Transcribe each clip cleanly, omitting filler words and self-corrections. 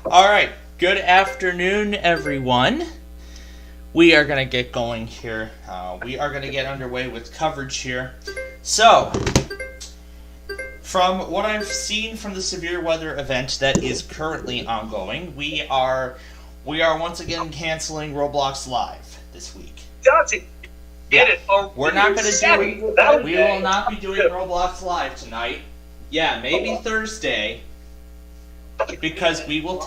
Alright, good afternoon, everyone. We are going to get going here. We are going to get underway with coverage here. So, from what I've seen from the severe weather event that is currently ongoing, we are once again canceling Roblox Live this week. We're not going to do. We will not be doing Roblox Live tonight. Yeah, maybe Thursday, because we will.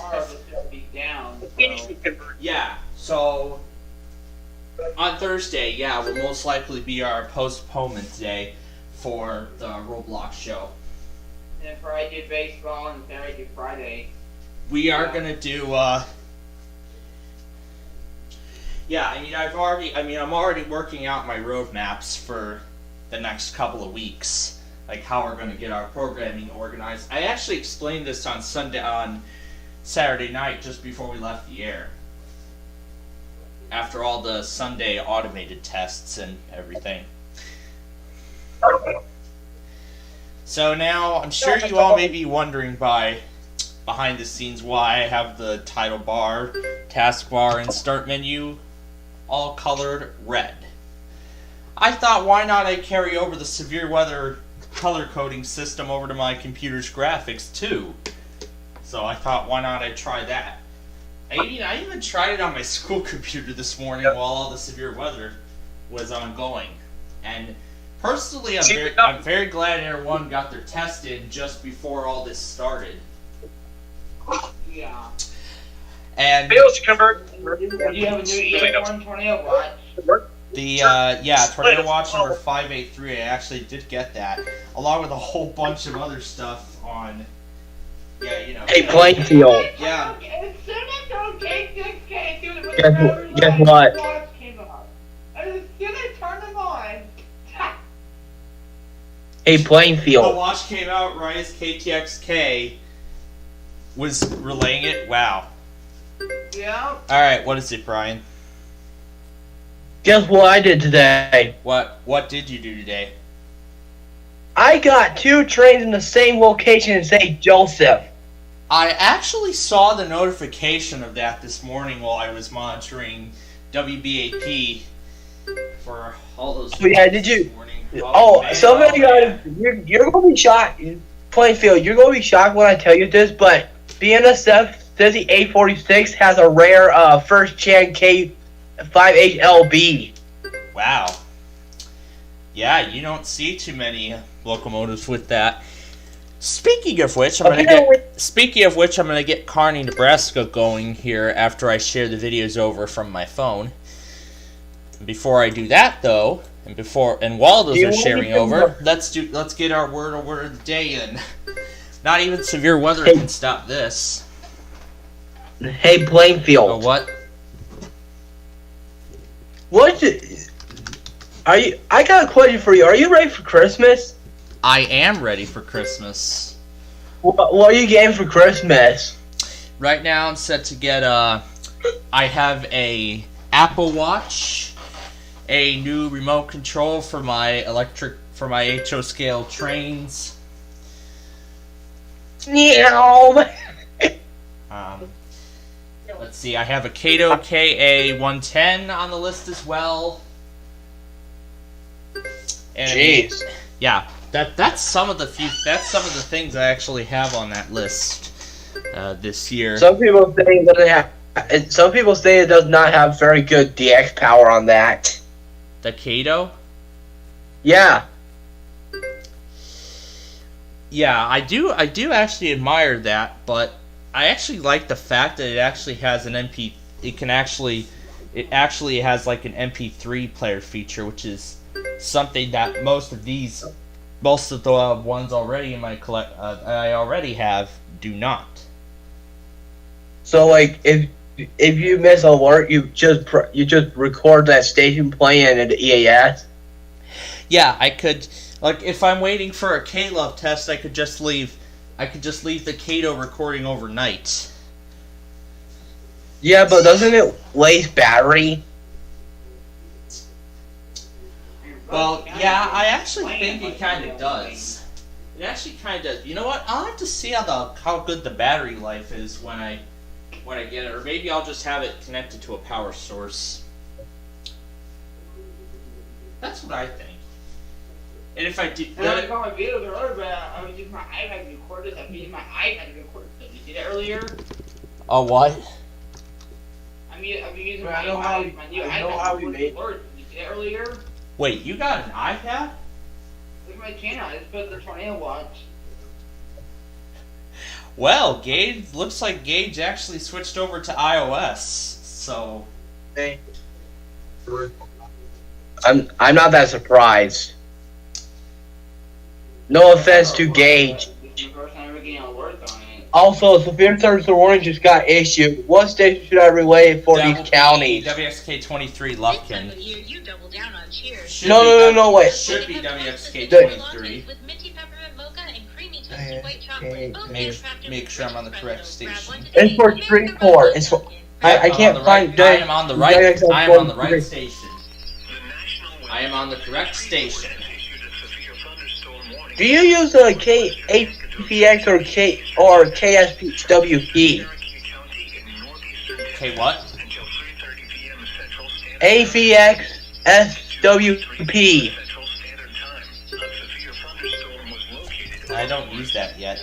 Yeah, so on Thursday, yeah, will most likely be our postponement day for the Roblox show. And Friday did baseball, and Saturday did Friday. We are gonna do. Yeah, I'm already working out my roadmaps for the next couple of weeks. Like how we're going to get our programming organized. I actually explained this on Saturday night, just before we left the air. After all the Sunday automated tests and everything. So now, I'm sure you all may be wondering behind the scenes why I have the title bar, taskbar, and start menu all colored red. I thought, why not I carry over the severe weather color coding system over to my computer's graphics too. So I thought, why not I try that? I even tried it on my school computer this morning while all the severe weather was ongoing. And personally, I'm very glad everyone got their test in just before all this started. Yeah. And fails to convert. Do you have a new ES1 tornado watch? The Tornado Watch number 583, I actually did get that, along with a whole bunch of other stuff on, Hey, Plainfield. Yeah. As soon as those K6K through the Guess what? Came on. As soon as I turned them on. Hey, Plainfield. The watch came out right as KTXK was relaying it. Wow. Yeah. Alright, what is it, Brian? Guess what I did today? What did you do today? I got 2 trains in the same location in St. Joseph. I actually saw the notification of that this morning while I was monitoring WBAP for all those. Oh, yeah, did you? Some of you guys, you're going to be shocked. Plainfield, you're going to be shocked when I tell you this, but BNSF says the 846 has a rare first gen K5HLB. Wow. Yeah, you don't see too many locomotives with that. Speaking of which, I'm gonna get Kearney, Nebraska going here after I share the videos over from my phone. Before I do that, though, and while those are sharing over, let's get our word of the day in. Not even severe weather can stop this. Hey, Plainfield. Oh, what? Are you? I got a question for you. Are you ready for Christmas? I am ready for Christmas. What are you getting for Christmas? Right now, I'm set to get I have a Apple Watch, a new remote control for my HO scale trains. Meow. Let's see, I have a Kato KA110 on the list as well. And Jeez. Yeah, that's some of the things I actually have on that list this year. Some people say it doesn't have. Some people say it does not have very good DX power on that. The Kato? Yeah. Yeah, I do actually admire that, but I actually like the fact that it actually has an MP. It actually has like an MP3 player feature, which is something that most of the ones already in my I already have do not. So like if you miss a alert, you just record that station playing in the EAS. Yeah, I could, like, if I'm waiting for a K-Love test, I could just leave the Kato recording overnight. Yeah, but doesn't it waste battery? Well, yeah, I actually think it kind of does. It actually kind of. You know what? I'll have to see how good the battery life is when I get it, or maybe I'll just have it connected to a power source. That's what I think. And if I do, I got my videos earlier, but I was using my iPad to record this. I'm using my iPad to record this. You did it earlier? Oh, what? I'm using But my I know how new I know iPad how to we record made- words. You did it earlier? Wait, you got an iPad? Look at my channel. I just put the tornado watch. Well, looks like Gage actually switched over to iOS. So. I'm not that surprised. No offense to Gage. This is the first time we're getting alerts on it. Also, severe service warning just got issued. What station should I relay for these counties? WXK23 Lufkin. You double down on cheers. Should No, wait. Should be WXK23. With minty peppermint mocha and creamy toasted white chocolate. Both handcrafted Make with sure I'm on the espresso. correct Grab station. one today It's for and make Shreveport. the It's for. rest I can't find. I am on the right. I am on the right station. I am on the correct station. Do you use a KAPX or KSPWP? Okay, what? AVX SWP. I don't use that yet.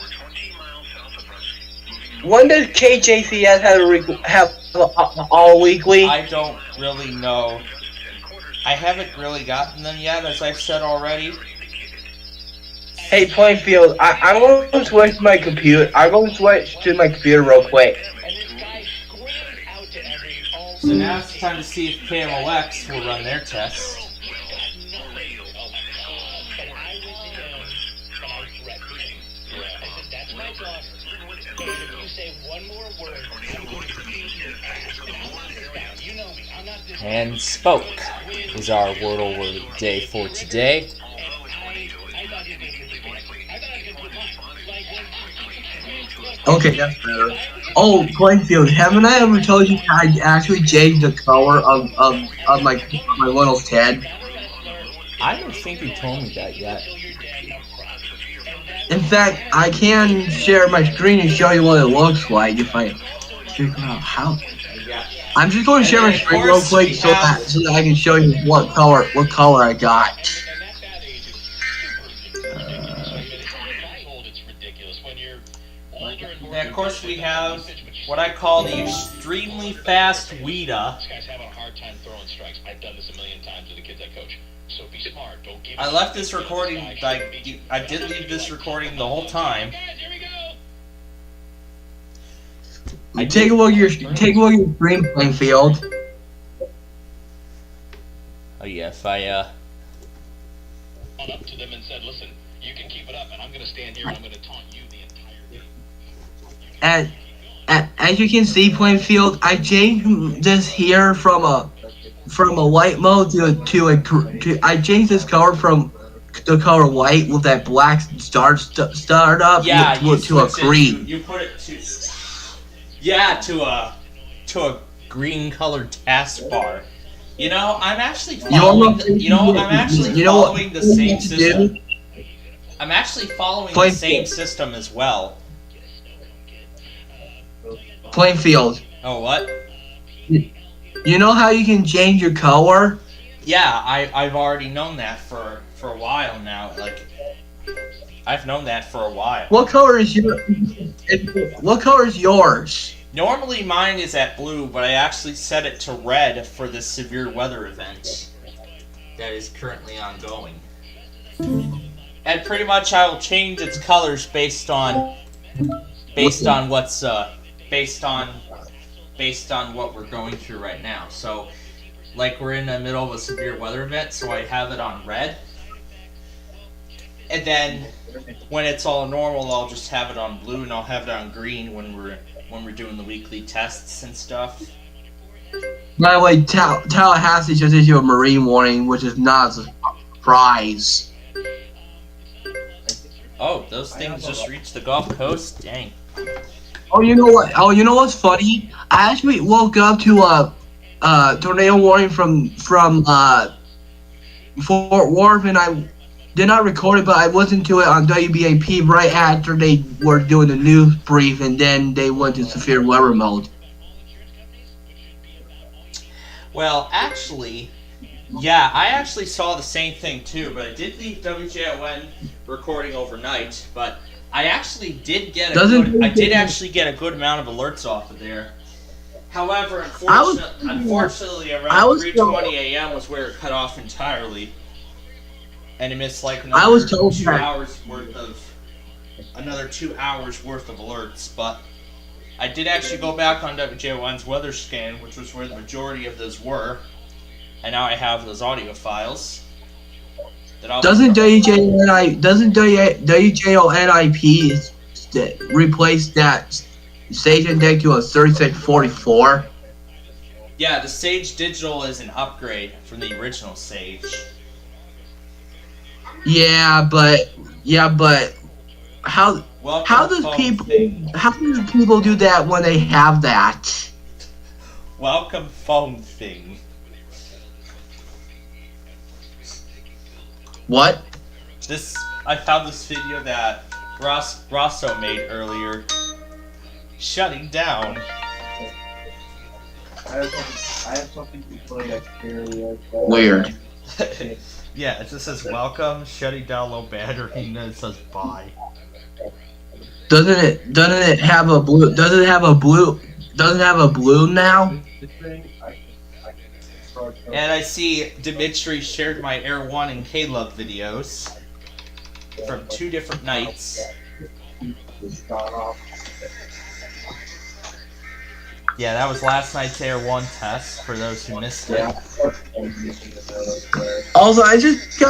When does KJCS have all weekly? I don't really know. I haven't really gotten them yet, as I've said already. Hey, Plainfield, I'm going to switch my computer. I'm going to switch to my computer real quick. So now it's time to see if KMOX will run their tests. And spoke is our Wordle word of the day for today. Okay, that's better. Oh, Plainfield, haven't I ever told you I actually changed the color of my Little's head? I don't think you told me that yet. In fact, I can share my screen and show you what it looks like if I figure out how. I'm just going to share my screen real quick so that I can show you what color I got. And of course we have what I call the extremely fast WEDA. This guy's having a hard time throwing strikes. I've done this a million times with the kids I coach. So be smart. Don't give. I left this recording. I did leave this recording the whole time. Here we go. Take a look at your screen, Plainfield. Oh yeah, if I Up to them and said, "Listen, you can keep it up, and I'm going to stand here and I'm going to taunt you the entire game." as you can see, Plainfield, I changed this here from a white mode I changed this color from the color white with that black start up Yeah, to a green. You put it to a green colored taskbar. You know, I'm actually following the same system. I'm actually following the same system as well. Plainfield. Oh, what? You know how you can change your color? Yeah, I've already known that for a while now. Like, I've known that for a while. What color is yours? Normally mine is at blue, but I actually set it to red for this severe weather event that is currently ongoing. And pretty much I will change its colors based on what's based on what we're going through right now. So, like, we're in the middle of a severe weather event, so I have it on red. And then when it's all normal, I'll just have it on blue, and I'll have it on green when we're doing the weekly tests and stuff. By the way, Tallahassee just issued a marine warning, which is not a surprise. Oh, those things just reached the Gulf Coast? Dang. Oh, you know what? Oh, you know what's funny? I actually woke up to a tornado warning from Fort Worth, and I did not record it, but I listened to it on WBAP right after they were doing the news brief, and then they went to severe weather mode. Well, actually, yeah, I actually saw the same thing too, but I did leave WJON recording overnight, but I actually did get a good amount of alerts off of there. However, unfortunately, around 3:20 a.m. was where it cut off entirely, and it missed like another 2 hours worth of alerts. But I did actually go back on WJON's weather scan, which was where the majority of those were, and now I have those audio files. Doesn't WJONIP replace that station deck to a 3644? Yeah, the Sage Digital is an upgrade from the original Sage. Yeah, but how do people do that when they have that? Welcome phone thing. What? I found this video that Rosso made earlier. Shutting down. I have something to play that's very Weird. Yeah, it just says welcome, shutting down low battery, and then it says bye. Doesn't it have a blue? Doesn't it have a blue? Doesn't it have a blue now? And I see Dimitri shared my Air 1 and K-Love videos from 2 different nights. Yeah, that was last night's Air 1 test for those who missed it. Also, I just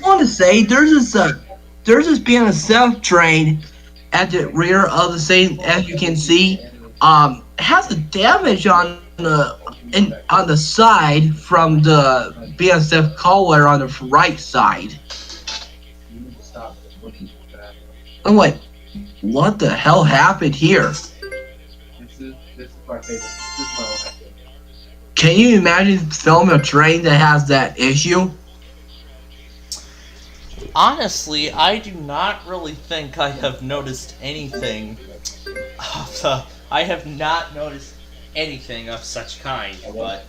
want to say there's this being a self train at the rear of the same, as you can see, has a damage on the side from the BSF collar on the right side. I'm like, what the hell happened here? This is my favorite. This is my life. Can you imagine filming a train that has that issue? Honestly, I do not really think I have noticed anything. I have not noticed anything of such kind, but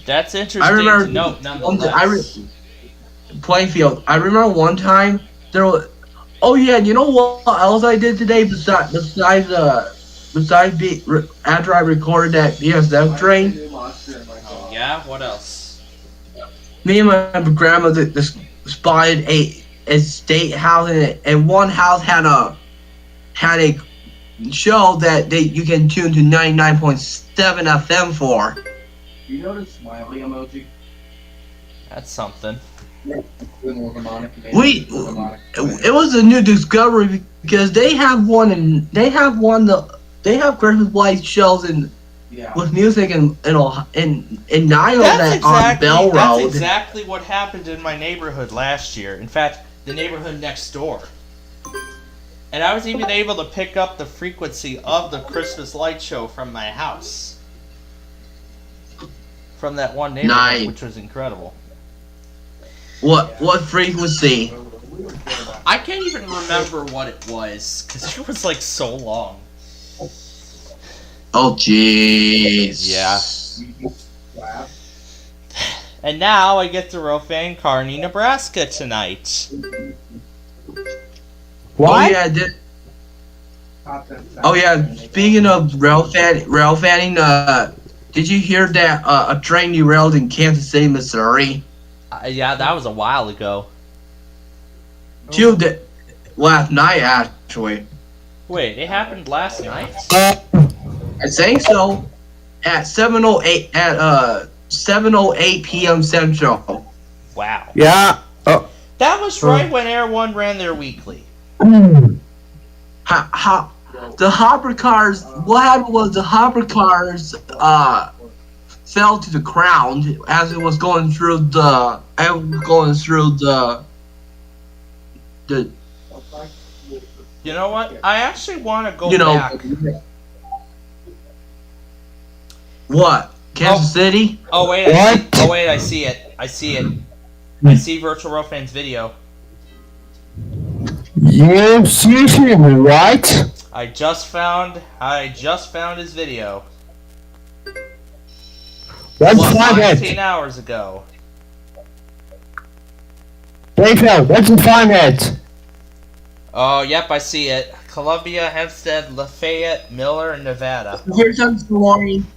that's interesting to note nonetheless. Plainfield, I remember one time there was. Oh yeah, you know what else I did today besides after I recorded that BSF train? Oh yeah, what else? Me and my grandma spotted a state house in it, and one house had a show that you can tune to 99.7 FM for. You know the smiley emoji? That's something. It was a new discovery because they have one they have Christmas light shows with music in Nile on Bell Road. That's exactly what happened in my neighborhood last year. In fact, the neighborhood next door. And I was even able to pick up the frequency of the Christmas light show from my house. From that one neighborhood, which was incredible. What frequency? I can't even remember what it was, because it was like so long. Oh, jeez. Yeah. And now I get to Rofan Kearney, Nebraska tonight. What? Oh yeah, speaking of rail fanning, did you hear that a train derailed in Kansas City, Missouri? Yeah, that was a while ago. Last night, actually. Wait, it happened last night? I think so. At 7:08 p.m. Central. Wow. Yeah. That was right when Air One ran their weekly. The hopper cars. What happened was the hopper cars fell to the ground as it was going through the. You know what? I actually want to go back. What? Kansas City? Oh wait, I see it. I see Virtual Rofan's video. You see him, right? I just found his video. Let's find 15 it. hours ago. Plainfield, let's find it. Oh, yep, I see it. Columbia, Hempstead, Lafayette, Miller, and Nevada. Here's some warning.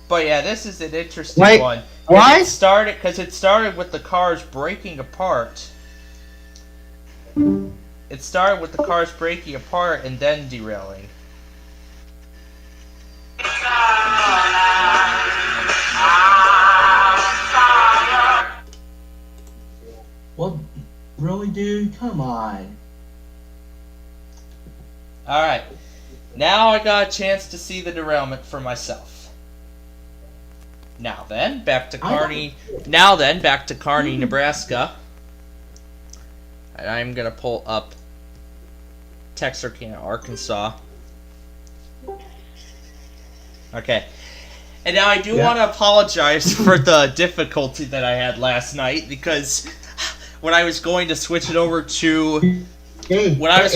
But yeah, this is an interesting one. Why? It started with the cars breaking apart. It started with the cars breaking apart and then derailing. Well, really, dude? Come on. Alright. Now I got a chance to see the derailment for myself. Now then, back to Kearney, Nebraska. And I'm gonna pull up Texarkana, Arkansas. Okay. And now I do want to apologize for the difficulty that I had last night, because when I was going to switch it over to what? I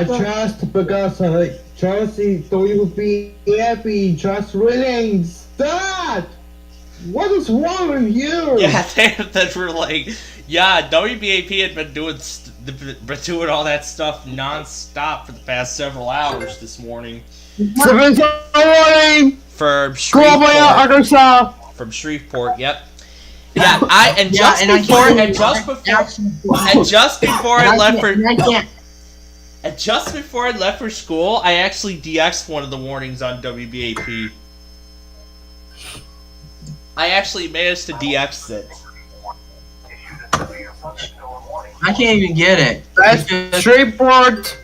trust because Chelsea WPFE trust ratings. Stop! What is wrong with you? Yeah, that were like, yeah, WBAP had been doing all that stuff non-stop for the past several hours this morning. Morning. From Shreveport, Arkansas. From Shreveport, yep. Yeah, just before I left for school, I actually DX'd one of the warnings on WBAP. I actually managed to DX it. I can't even get it. That's Shreveport.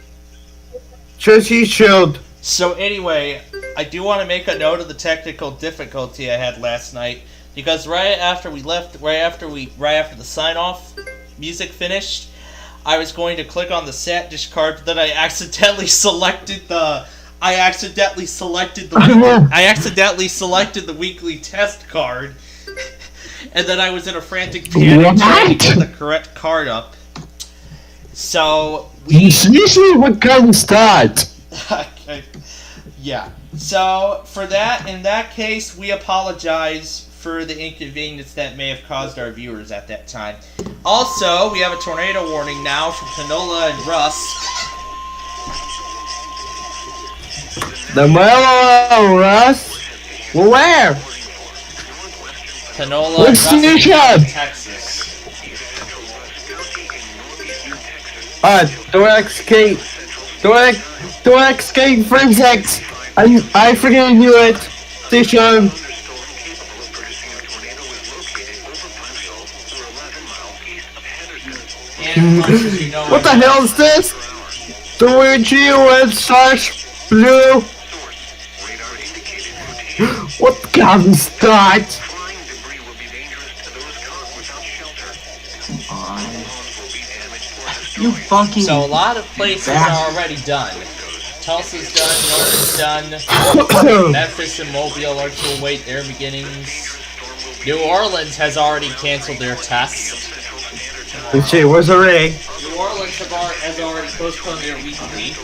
Chelsea Shield. So anyway, I do want to make a note of the technical difficulty I had last night, because right after the sign-off music finished, I was going to click on the sat dish card, but then I accidentally selected the weekly test card, and then I was in a frantic panic trying to get the correct card up. So usually what comes that? Okay. Yeah. So for that, in that case, we apologize for the inconvenience that may have caused our viewers at that time. Also, we have a tornado warning now from Panola and Rusk. The Mellow Russ? Where? Panola and Rusk, Texas. Don't escape from sex. I freaking knew it. Station. punches, you know. What the hell is this? WGUS/blue. What gun is that? You fucking. So a lot of places are already done. Tulsa's done, Norton's done, Memphis and Mobile are to await their beginnings. New Orleans has already canceled their test. Let's see, where's the ring? New Orleans has already postponed their weekly.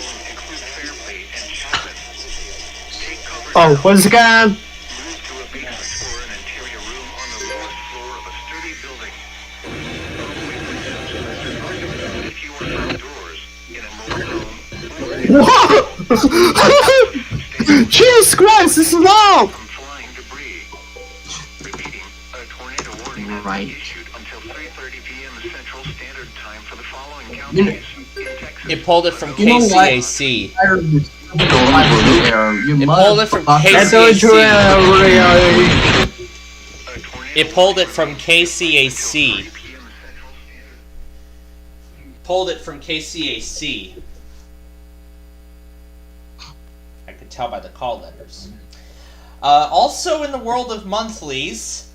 Oh, what's the gun? Jesus Christ, this is loud! Right. It pulled it from You know what? KCAC. It pulled it from KCAC. It pulled it from KCAC. Pulled it from KCAC. I could tell by the call letters. Also in the world of monthlies,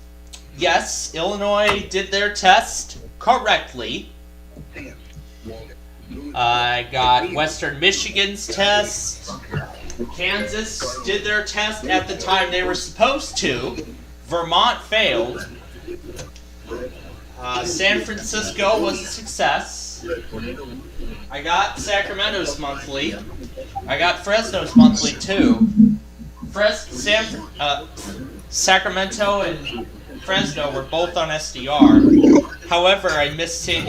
yes, Illinois did their test correctly. I got Western Michigan's test. Kansas did their test at the time they were supposed to. Vermont failed. San Francisco was a success. I got Sacramento's monthly. I got Fresno's monthly too. Sacramento and Fresno were both on SDR. However, I missed San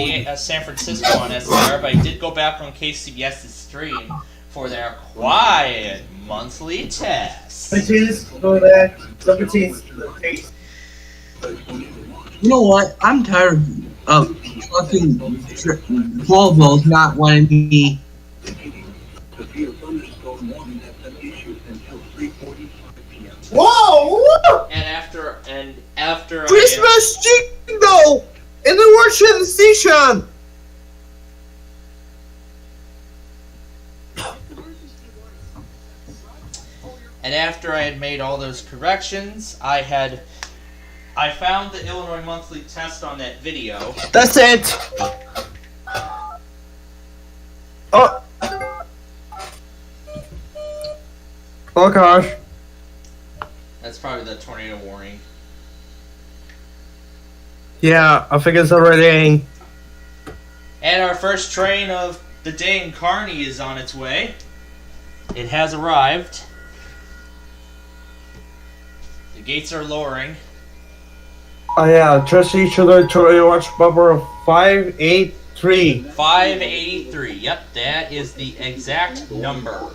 Francisco on SDR, but I did go back on KCBS's stream for their quiet monthly test. You know what? I'm tired of fucking Volvo's not wanting me. Whoa! And after Christmas jingle in the Washington station. And after I had made all those corrections, I found the Illinois monthly test on that video. That's it. Oh. Oh gosh. That's probably the tornado warning. Yeah, I think it's already. And our first train of the day in Kearney is on its way. It has arrived. The gates are lowering. Oh yeah, trust each other to watch number 583. 583. Yep, that is the exact number.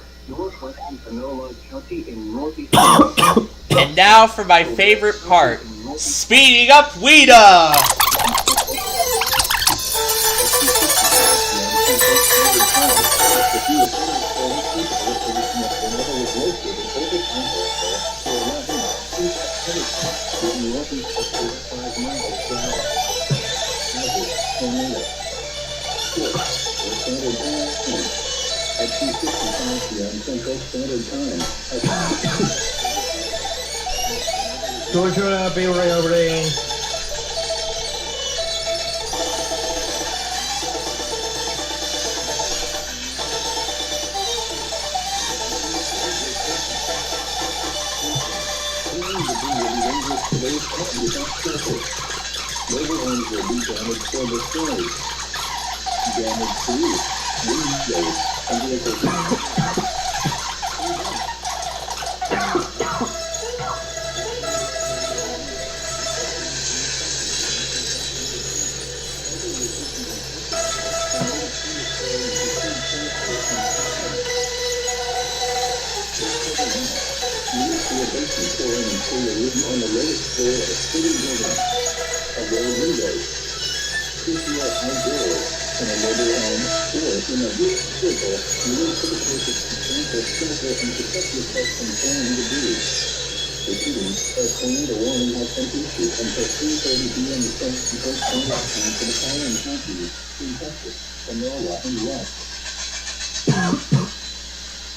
And now for my favorite part, speeding up WEDA! Georgia, be ready.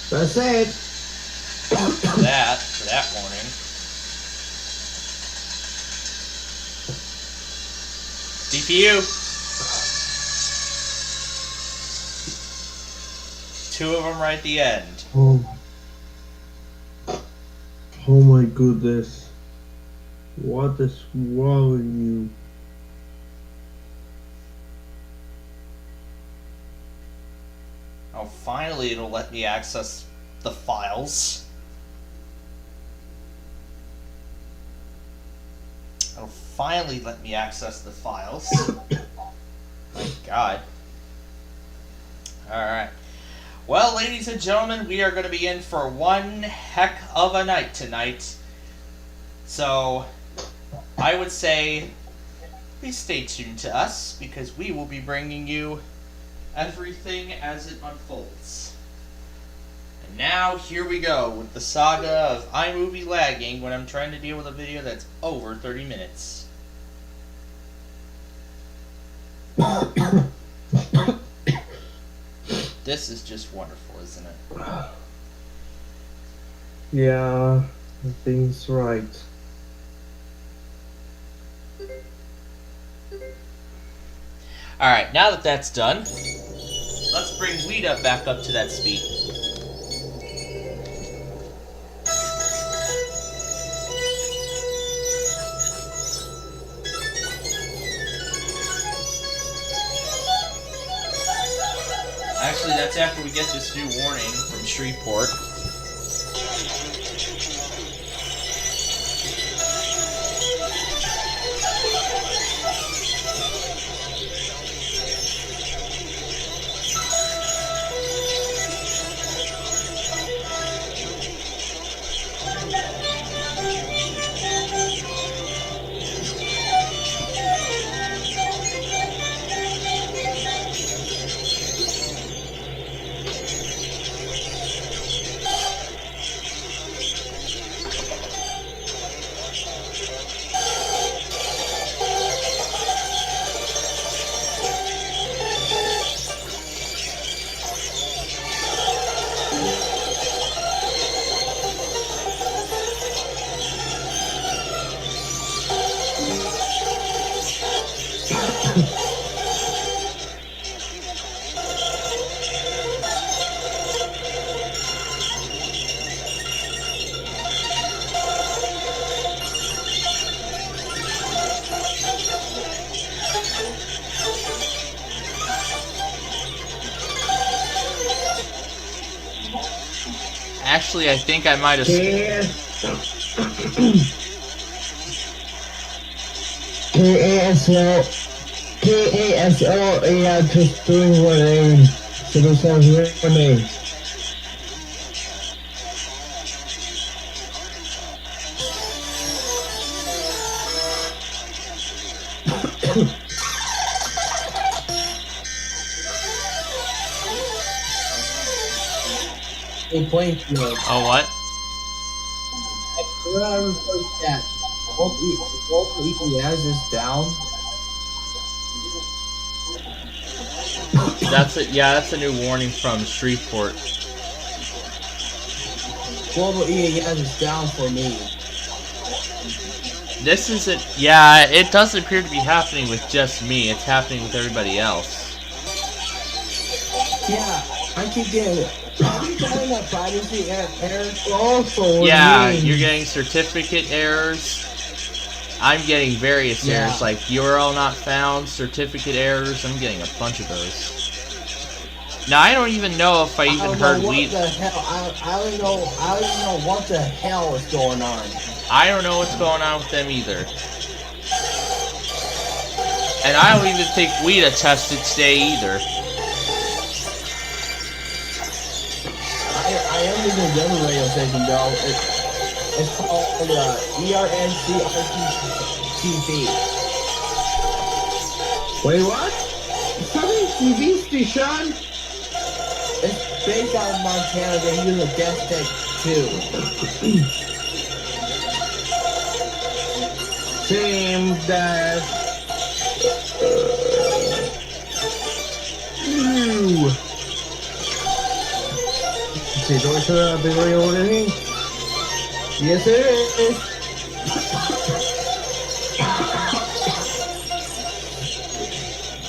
That's it. For that warning. CPU. 2 of them right at the end. Oh my goodness. What is wrong with you? Oh, finally it'll let me access the files. It'll finally let me access the files. My God. Alright. Well, ladies and gentlemen, we are going to be in for one heck of a night tonight. So, I would say, please stay tuned to us, because we will be bringing you everything as it unfolds. And now, here we go with the saga of iMovie lagging when I'm trying to deal with a video that's over 30 minutes. This is just wonderful, isn't it? Yeah, I think it's right. Alright, now that that's done, let's bring Weeda back up to that speed. Actually, that's after we get this new warning from Shreveport. Actually, I think I might have... KASL, yeah, just doing what I so this sounds real name. Hey, Plainfield. Oh, what? Where I report that local EAS is down. That's it. Yeah, that's a new warning from Shreveport. Global EAS is down for me. This isn't... Yeah, it does appear to be happening with just me. It's happening with everybody else. Yeah, I keep getting a privacy error. Also, Yeah, you're getting certificate errors. I'm getting various errors like URL not found, certificate errors. I'm getting a bunch of those. Now I don't even know if I even heard what the hell? I don't know what the hell is going on. I don't know what's going on with them either. And I don't even think Weeda tested today either. I am using the other radio station though. It's called ERNCRTV. Wait, what? Something TV station? It's based out of Montana. They use a Death Tech too. Same that. See, don't you have a video already? Yes, it is.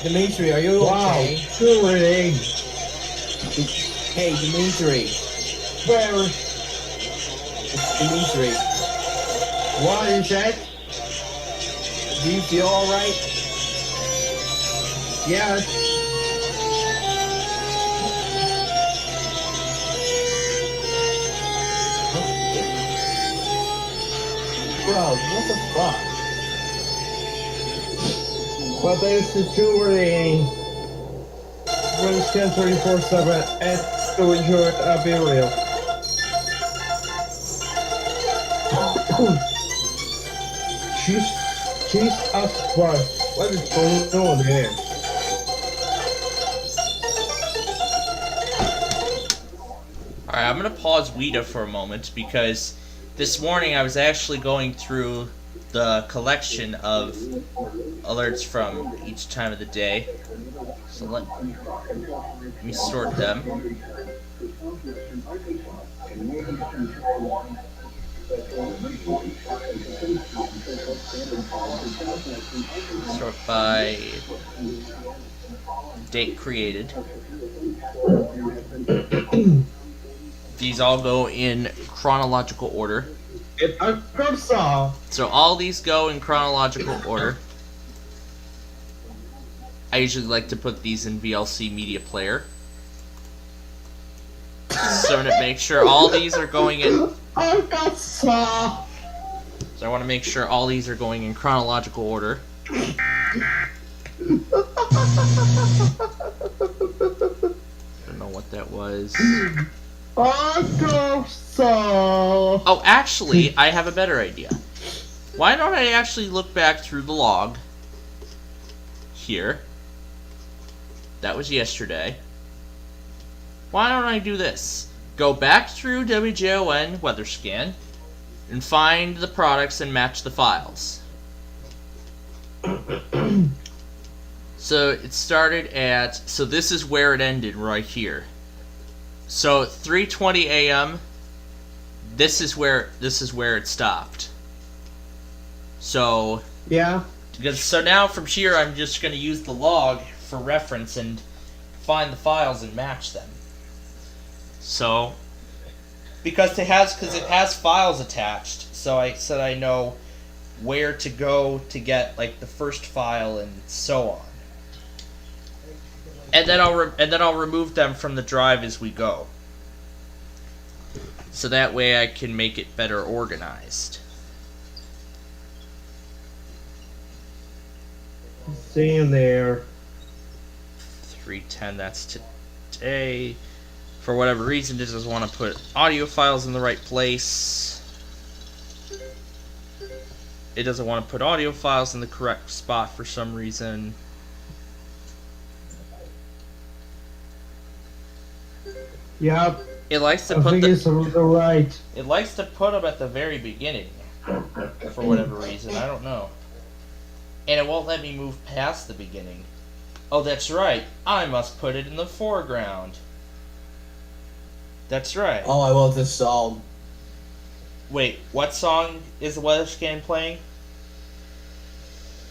Dimitri, are you Wow, okay? already. Hey, Dimitri. Where? Dimitri, What is that? do you feel alright? Yes. Bro, what the fuck? But there's the jewelry. When scan 24/7 and to enjoy a burial. She's asked what is going on here? Alright, I'm gonna pause WETA for a moment because this morning I was actually going through the collection of alerts from each time of the day. So let me sort them. Sort by date created. These all go in chronological order. It's a good song. So all these go in chronological order. I usually like to put these in VLC Media Player. So to make sure all these are going in... I got saw. So I want to make sure all these are going in chronological order. Don't know what that was. I got saw. Oh, actually, I have a better idea. Why don't I actually look back through the log here? That was yesterday. Why don't I do this? Go back through WJON Weather Scan and find the products and match the files. So it started at, so this is where it ended right here. So 3:20 a.m. This is where it stopped. So Yeah. so now from here I'm just going to use the log for reference and find the files and match them. So because it has files attached, so I know where to go to get like the first file and so on. And then I'll remove them from the drive as we go. So that way I can make it better organized. See you there. 310, that's today. For whatever reason, it doesn't want to put audio files in the right place. It doesn't want to put audio files in the correct spot for some reason. Yep. It likes to I put think it's right. It likes to put them at the very beginning for whatever reason. I don't know. And it won't let me move past the beginning. Oh, that's right. I must put it in the foreground. That's right. Oh, I love this song. Wait, what song is the weather scan playing?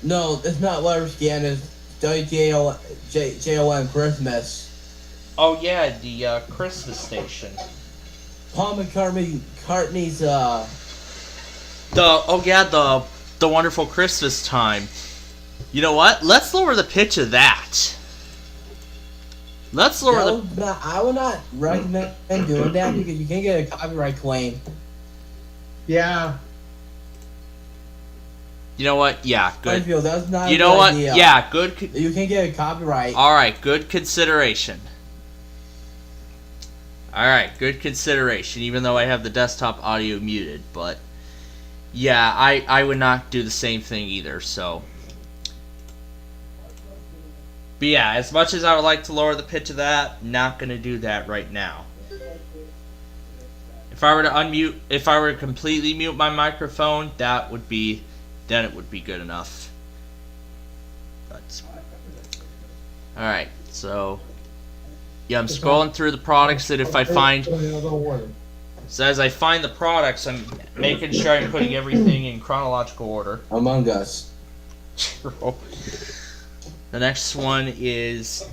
No, it's not Weather Scan, it's WJON Christmas. Oh yeah, the Christmas station. Paul McCartney's, The wonderful Christmas time. You know what? Let's lower the pitch of that. Let's lower the. I will not recommend doing that because you can get a copyright claim. Yeah. You know what? Yeah, good. Plainfield, that's not You a know good what? idea. Yeah, good. You can get a copyright. All right, good consideration. All right, good consideration. Even though I have the desktop audio muted, but yeah, I would not do the same thing either. So, but yeah, as much as I would like to lower the pitch of that, not gonna do that right now. If I were to completely mute my microphone, then it would be good enough. But all right, so Yeah, I'm scrolling through the products that if I find... Tornado warning. So as I find the products, I'm making sure I'm putting everything in chronological order. Among Us. The next one is...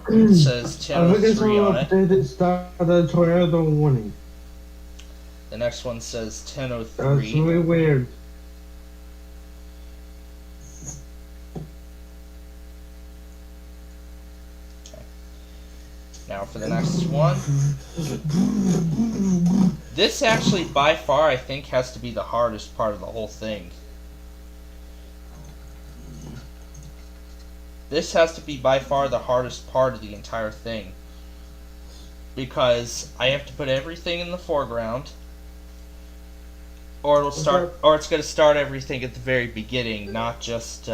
It says I think it's 10:03 on an it. updated start of the tornado warning. The next one says That's 10:03. really weird. Now for the next one. This actually, by far, I think has to be the hardest part of the whole thing. This has to be by far the hardest part of the entire thing. Because I have to put everything in the foreground. Or it'll start, or it's going to start everything at the very beginning, not just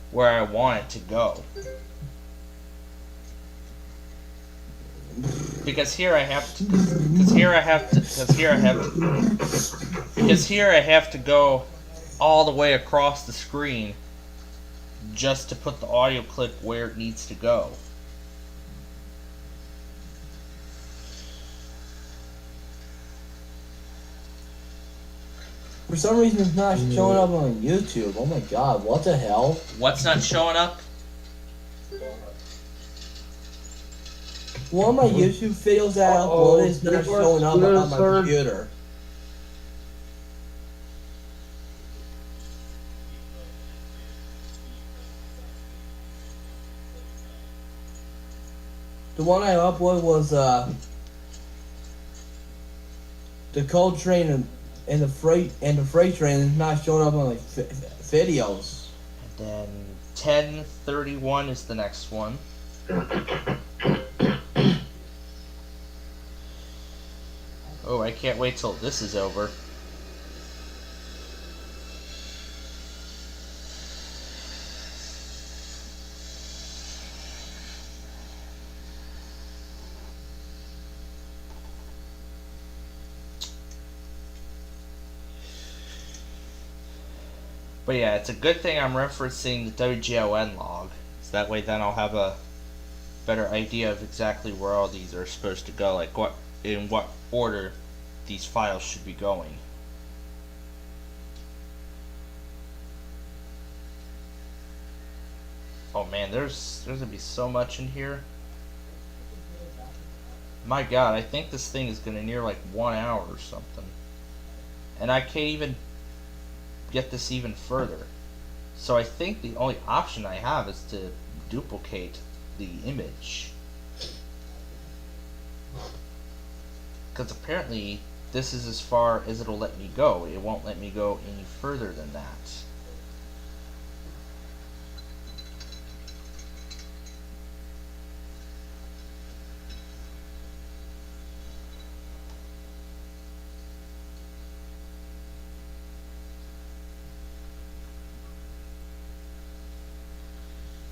where I want it to go. Because here I have to, because here I have to go all the way across the screen just to put the audio clip where it needs to go. For some reason, it's not showing up on YouTube. Oh my god, what the hell? What's not showing up? One of my YouTube videos that I uploaded is not showing up on my computer. The one I uploaded was the cold train and the freight train is not showing up on like videos. And then 10:31 is the next one. Oh, I can't wait till this is over. But yeah, it's a good thing I'm referencing the WGON log. So that way then I'll have a better idea of exactly where all these are supposed to go, like what in what order these files should be going. Oh man, there's gonna be so much in here. My god, I think this thing is gonna near like 1 hour or something. And I can't even get this even further. So I think the only option I have is to duplicate the image. Because apparently this is as far as it'll let me go. It won't let me go any further than that.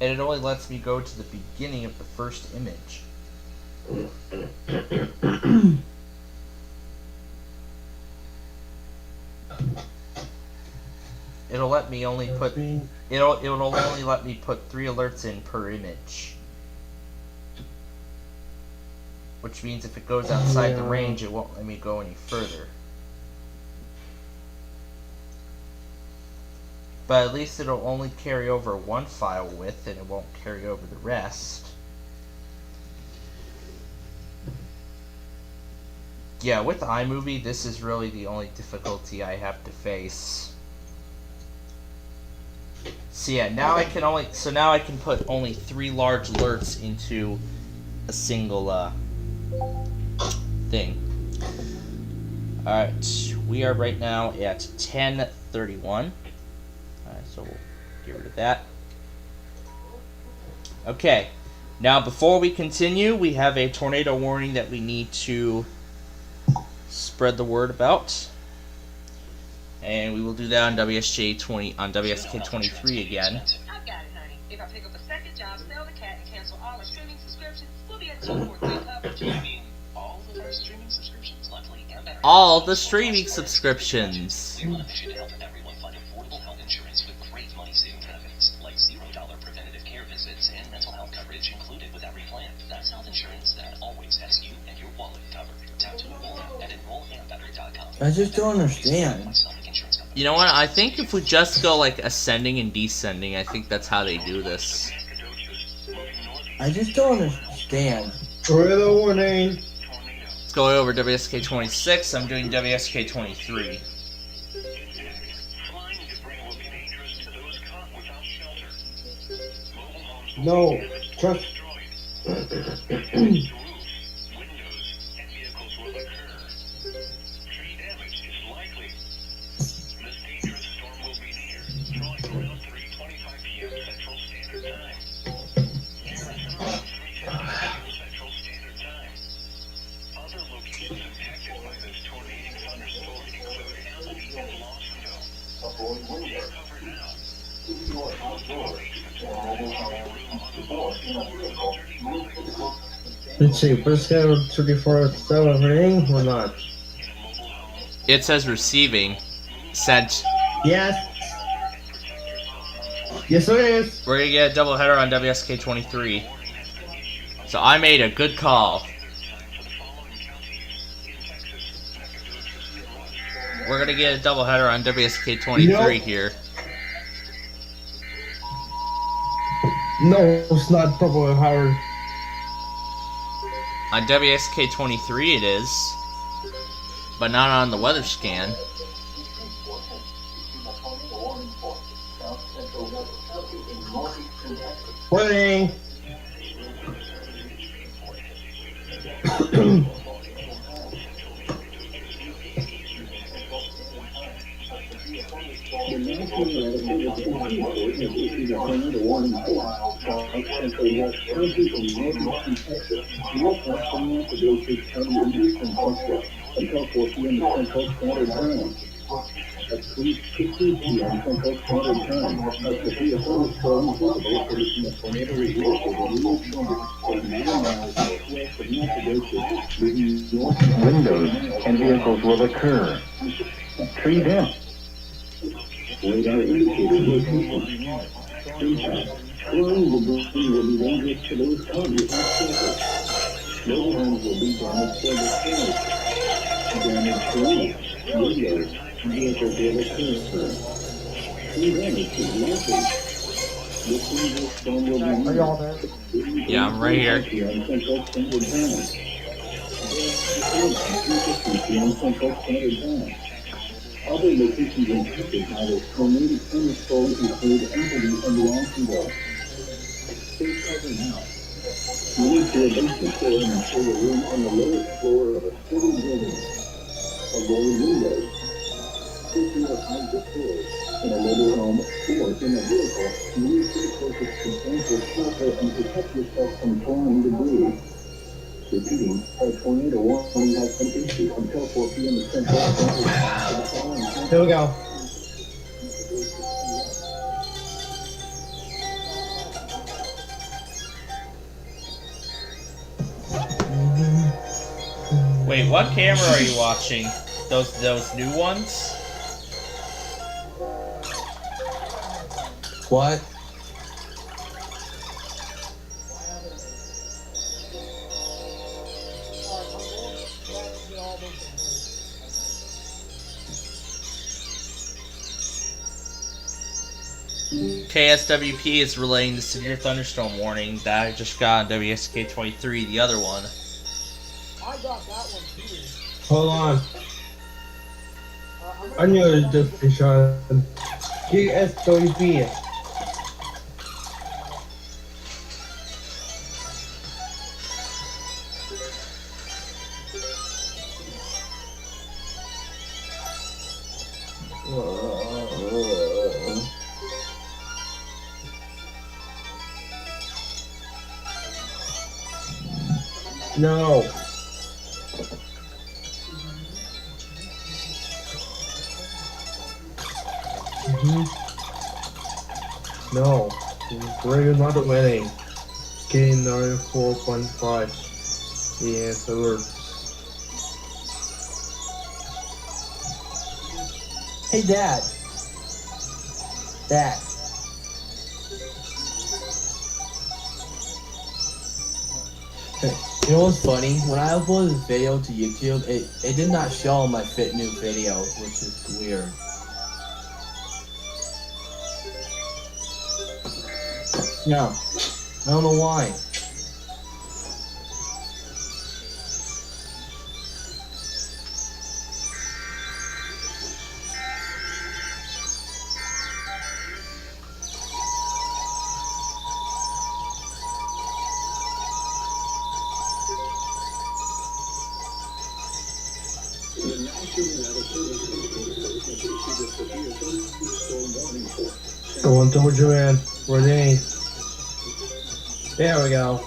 And it only lets me go to the beginning of the first image. It'll let me only put it'll only let me put 3 alerts in per image. Which means if it goes outside the range, it won't let me go any further. But at least it'll only carry over 1 file width and it won't carry over the rest. Yeah, with iMovie, this is really the only difficulty I have to face. So yeah, now I can put only 3 large alerts into a single thing. Alright, we are right now at 10:31. So we'll get rid of that. Okay, now before we continue, we have a tornado warning that we need to spread the word about. And we will do that on WSK23 again. I've got it, honey. If I pick up a second job, sell the cat, and cancel all our streaming subscriptions, we'll be at 243 coverage. You mean all of our streaming subscriptions, luckily, and better. All the streaming subscriptions. We want a mission to help everyone find affordable health insurance with great money-saving benefits, like $0 preventative care visits and mental health coverage included with every plan. That's health insurance I just don't understand. You know what? I think if we just go like ascending and descending, I think that's how they do this. I just don't understand. Weather warning. Let's go over WSK 26. I'm doing WSK 23. No, trust. Let's see, first guy 24/7 ring or not? It says receiving. Sent. Yes. Yes, it is. We're gonna get a double header on WSK 23. So I made a good call. We're gonna get a double header on WSK 23 here. No, it's not double Howard. On WSK 23 it is, but not on the weather scan. Warning. Windows and vehicles will occur. Tree down. Radar indicated location. Impact. Flying debris will be dangerous to those targets and surface. No homes will be damaged for the sky. Damage to windows. Vehicles will occur. Tree damage is likely. This window storm will be. Are y'all there? Yeah, I'm right here. Other locations impacted by this tornadic thunderstorm include Appleby and Longville. Stay covered now. Move to a basement floor and ensure a room on the lowest floor of a city building. Avoid windows. If you are high floors in a mobile home or in a vehicle, move to the closest substantial shelter and protect yourself from flying debris. Repeating, a tornado warning has been issued until 4 p.m. Central Standard Time for the following. Here we go. Wait, what camera are you watching? Those new ones? What? KSWP is relaying the severe thunderstorm warning that I just got on WSK 23, the other one. I got that one too. Hold on. I knew it was just a shot. KSWP. No. No. We're not winning. Gain 94.5. EAS alert. Hey, Dad. Dad. You know what's funny? When I uploaded this video to YouTube, it did not show my fit new video, which is weird. Yeah, I don't know why. Going towards you, man. Where they? There we go.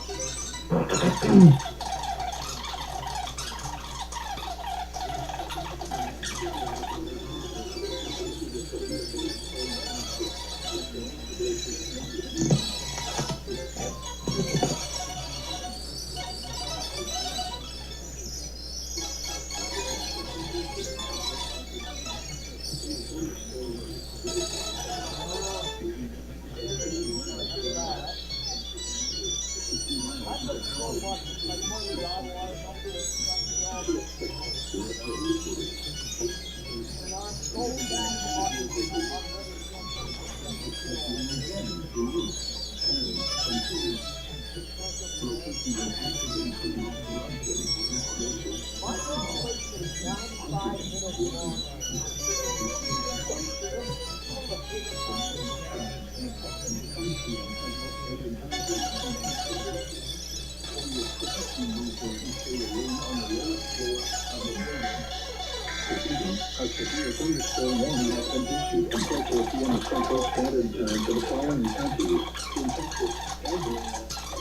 A severe thunderstorm warning has been issued from 4 p.m. Central Standard Time for the following counties in Texas, Arizona,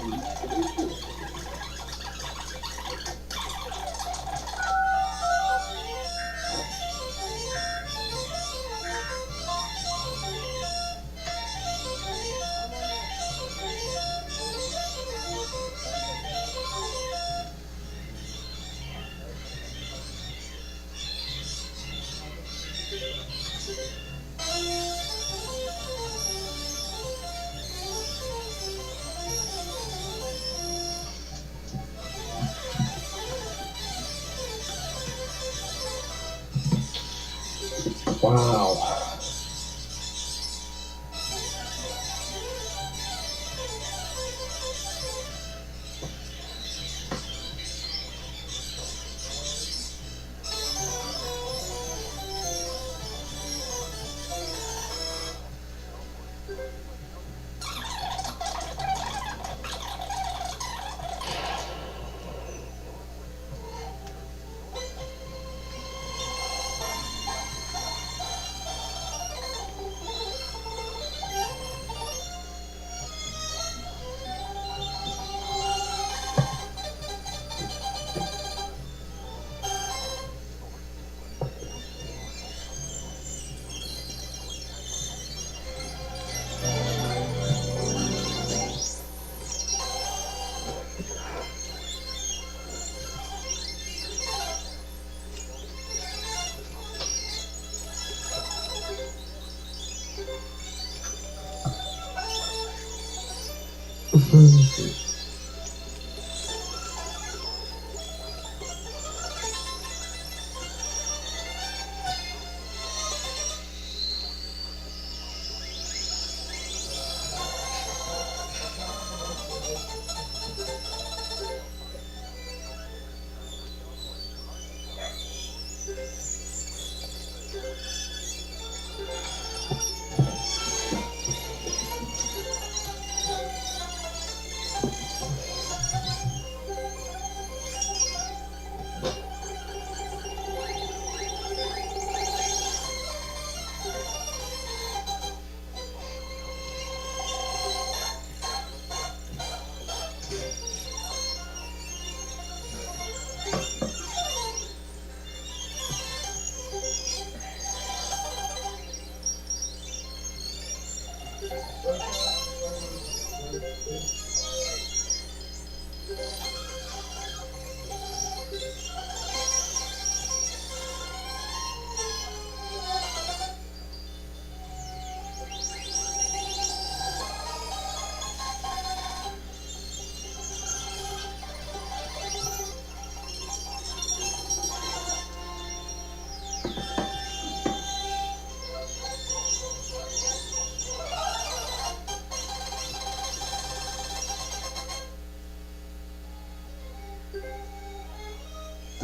and Massachusetts. Wow.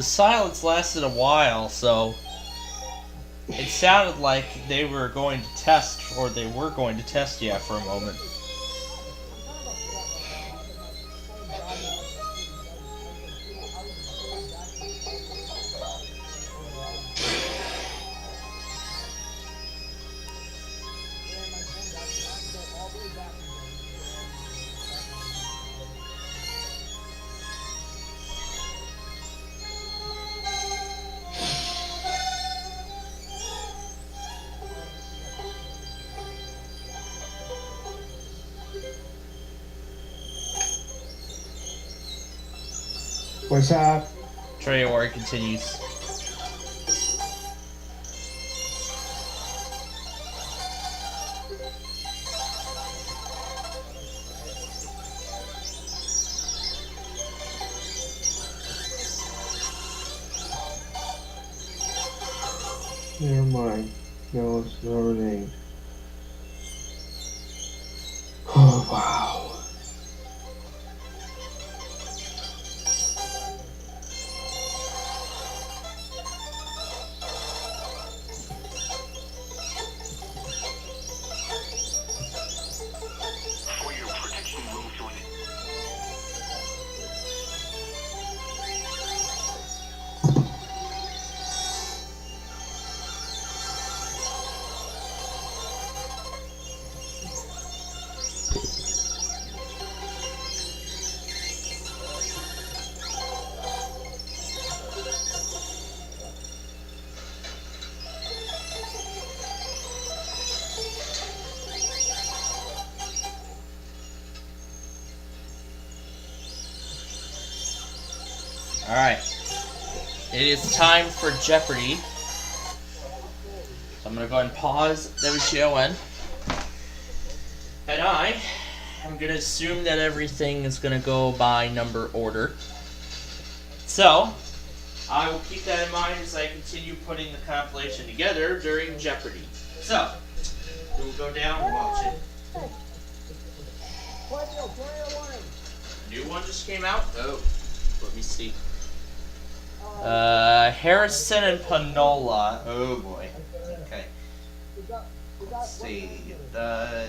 the silence lasted a while, so it sounded like they were going to test, or they were going to test you for a moment. What's up? Trey Ori continues. Never mind. No, it's loading. Oh, wow. Alright. It is time for Jeopardy! So I'm going to go ahead and pause WCON. And I'm going to assume that everything is going to go by number order. So, I will keep that in mind as I continue putting the compilation together during Jeopardy! So, we will go down and watch it. New one just came out? Oh, let me see. Harrison and Panola. Oh boy. Okay. Let's see. The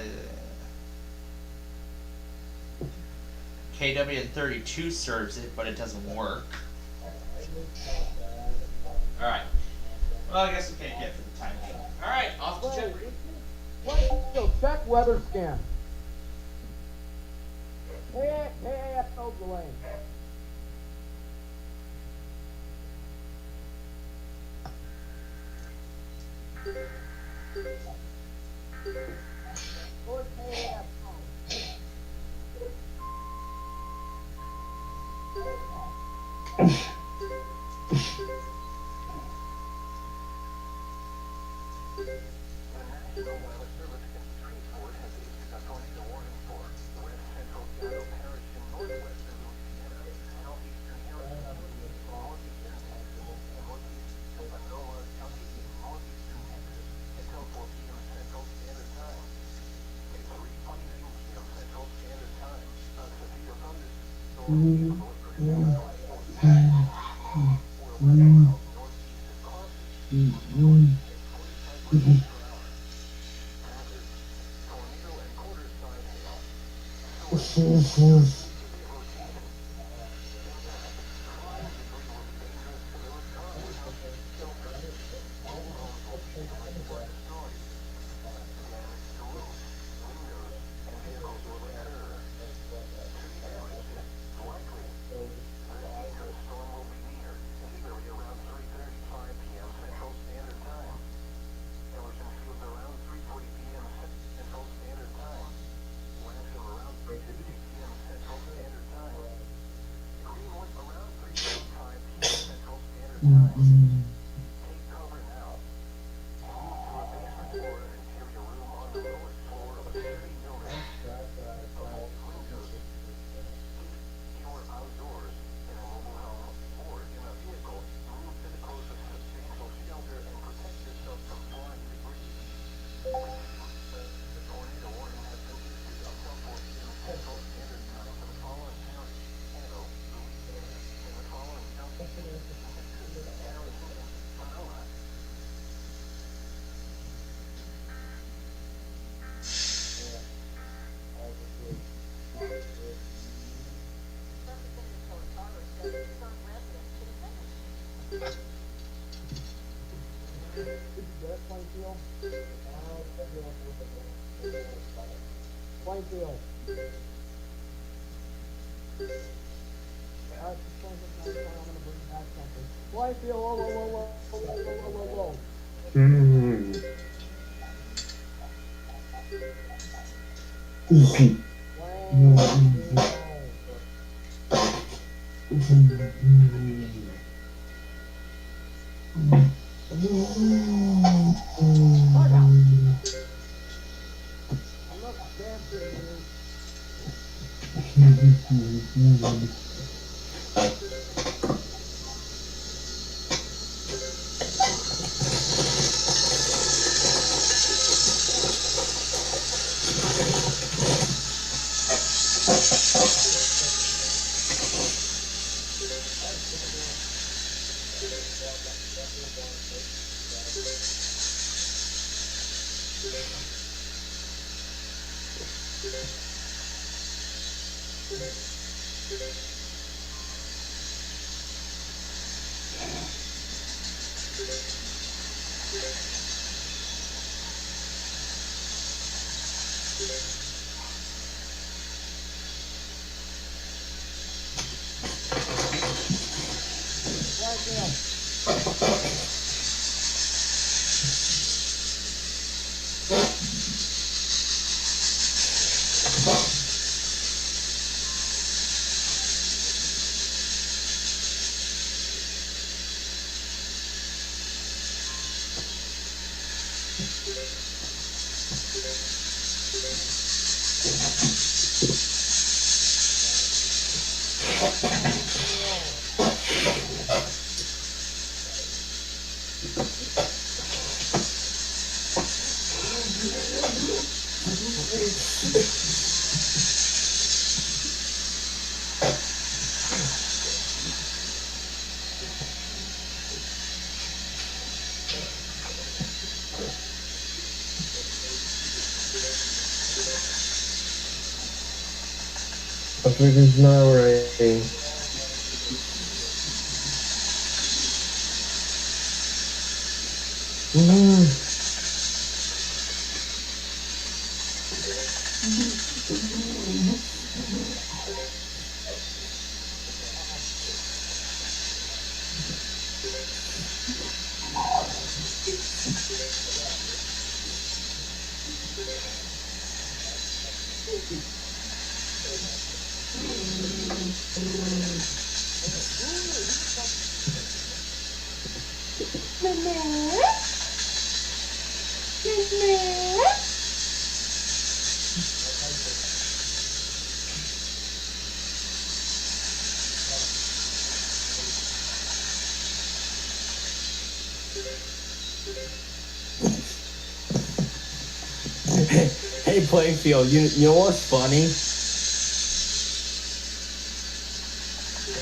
KW32 serves it, but it doesn't work. Alright. Well, I guess we can't get for the time being. Alright, off to Jeopardy! Check weather scan. Hey, Delane. Plainfield. Plainfield, whoa, whoa, whoa, whoa, whoa, whoa, whoa, whoa. I think it's not raining. Hey, Plainfield, you know what's funny?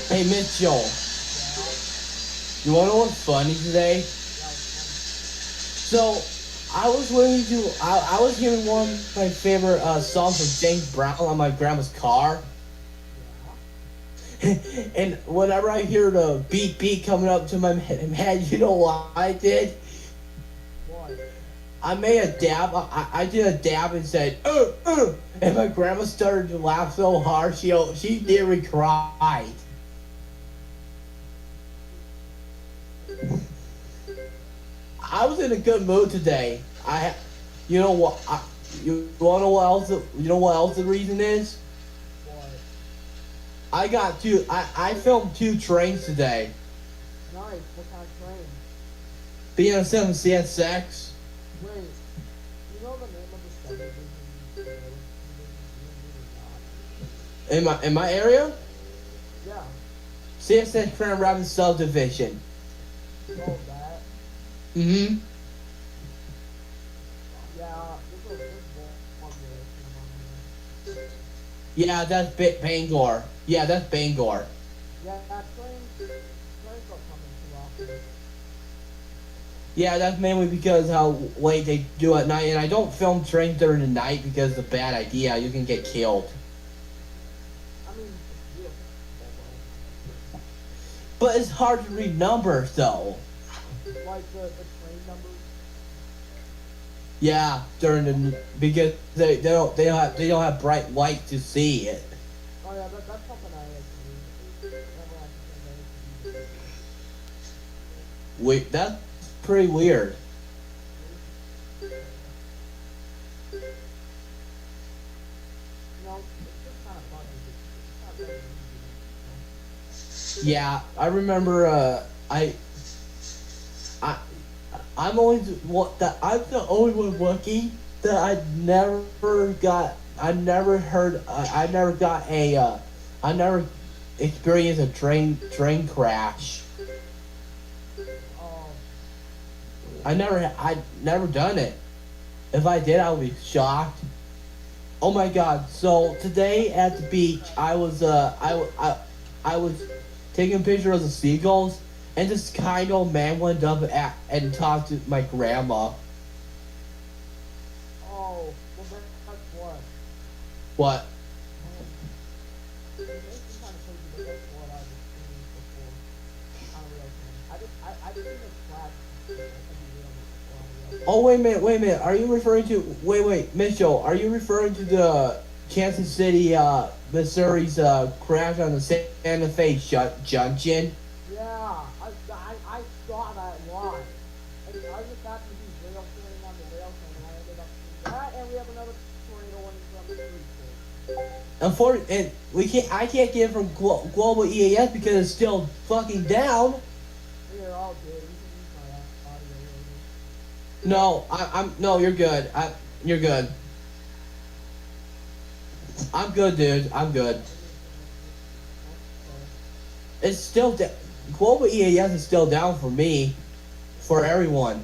Hey, Mitchell. You wanna know what's funny today? So, I was hearing one of my favorite songs from James Brown on my grandma's car. And whenever I hear the beat coming up to my head, you know what I did? I made a dab. I did a dab and said, and my grandma started to laugh so hard she nearly cried. I was in a good mood today. You know what? You wanna know what else? You know what else the reason is? I filmed 2 trains today. Nice, what kind of train? Being a 7 CSX. Wait, you know the name of the subdivision? In my area? Yeah. CSX Grand Rapids subdivision. Oh, that? Mm-hmm. Yeah, this is one there. Yeah, that's Bangor. Yeah, that's Bangor. Yeah, trains don't come in too often. Yeah, that's mainly because how late they do at night, and I don't film trains during the night because it's a bad idea. You can get killed. I mean, yeah. But it's hard to read numbers, though. Like the train numbers? Yeah, during the because they don't have bright light to see it. Oh yeah, that's something I actually never actually Wait, that's pretty weird. No, it's just kind of funny. It's not very easy. Yeah, I remember. I'm only what that I'm the only one lucky that I never heard. I never got a. I never experienced a train crash. Oh, I never done it. If I did, I would be shocked. Oh my god! So today at the beach, I was taking pictures of the seagulls, and this kind old man went up and talked to my grandma. oh, well that's what. What? It makes me kind of crazy, but that's what I've experienced before on a real thing. I've seen it flash every day before on a real. Oh wait a minute. Are you referring to Mitchell? Are you referring to the Kansas City, Missouri's crash on the Santa Fe Junction? Yeah, I saw that live. And I just happened to be rail standing on the rail train, and I ended up seeing that, and we have another tornado one from the street. And I can't get it from Global EAS because it's still fucking down. Here, I'll do it. You can use my audio later. No, you're good. You're good. I'm good, dude. I'm good. It's still Global EAS is still down for me, for everyone.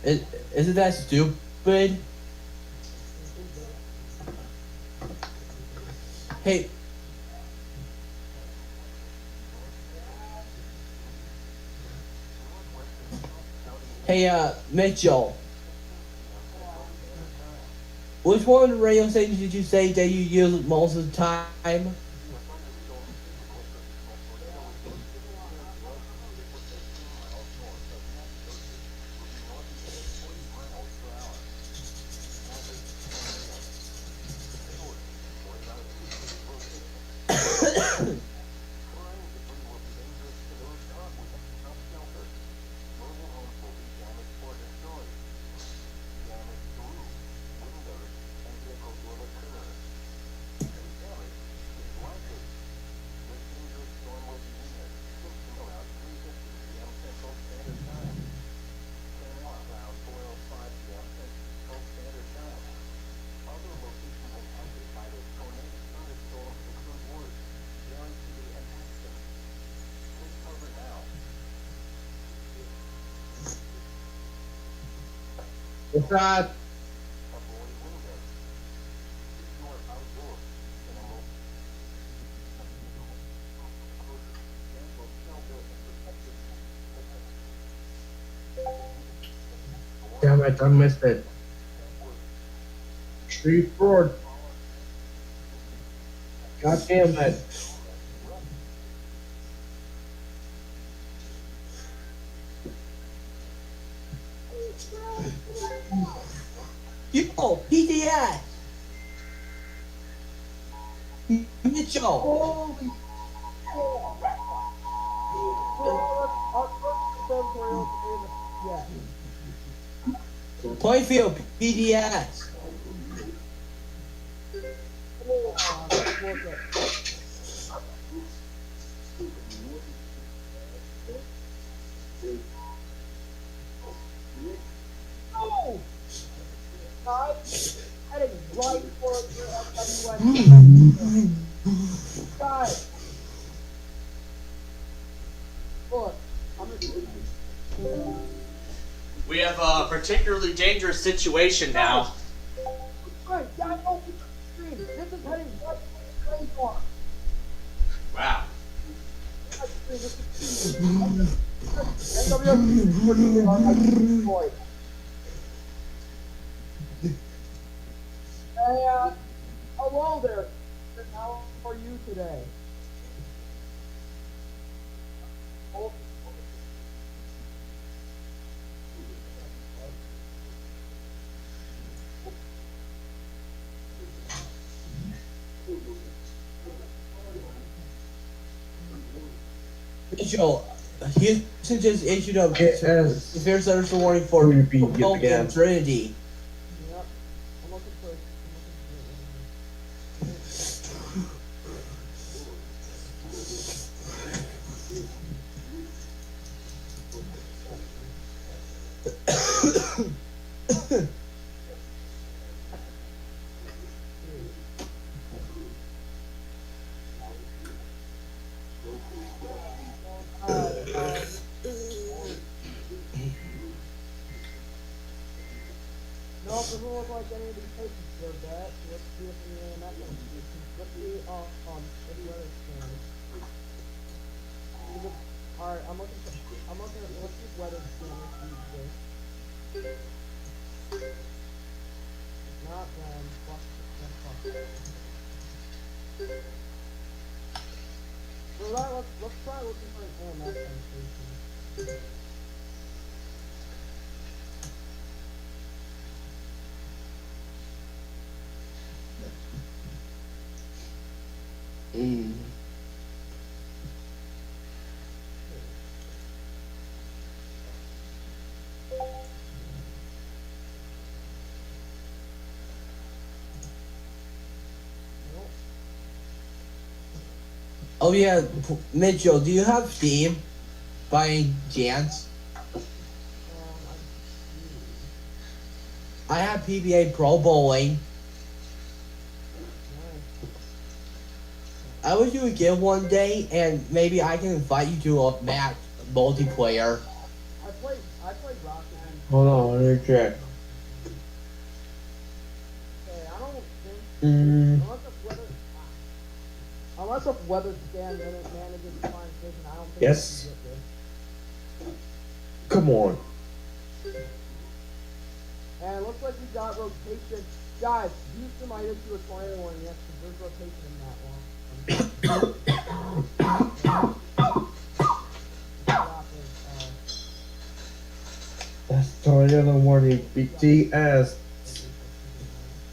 Isn't that stupid? Hey. Hey, Mitchell. Which one of the radio stations did you say that you use most of the time? What's that? Damn it, I missed it. Street fraud. God damn it. Yo, PDS! Mitchell! Holy yeah. Plainfield, PDS! No! Guys, heading right for FWX. Guys! Look, I'm gonna We have a particularly dangerous situation now. Right, guys, open the stream. This is heading right for the train car. Wow. And hello there. How are you today? Mitchell, Houston just issued a Yes. severe thunderstorm warning for Repeat it Polk again. and Trinity. Yep. I'm looking for it. No, it doesn't look like any of these patients did that. Let's see if any of that one. Let's see any other scan. Alright, I'm looking at let's use weather scan. If not, then fuck. So let's try looking for an AMS sensation. Mm. Oh yeah, Mitchell, do you have Steam by any chance? I have PBA Pro Bowling. I wish you would get one day, and maybe I can invite you to a match multiplayer. I played Rocket League. Hold on, let me check. Okay, I don't think Mm. unless a weather scan manages to find vision, I don't think Yes. we can get this. Come on. And it looks like we got rotation. Guys, Houston might issue a tornado warning, yes, because there's rotation in that one. That's tornado warning. BTS.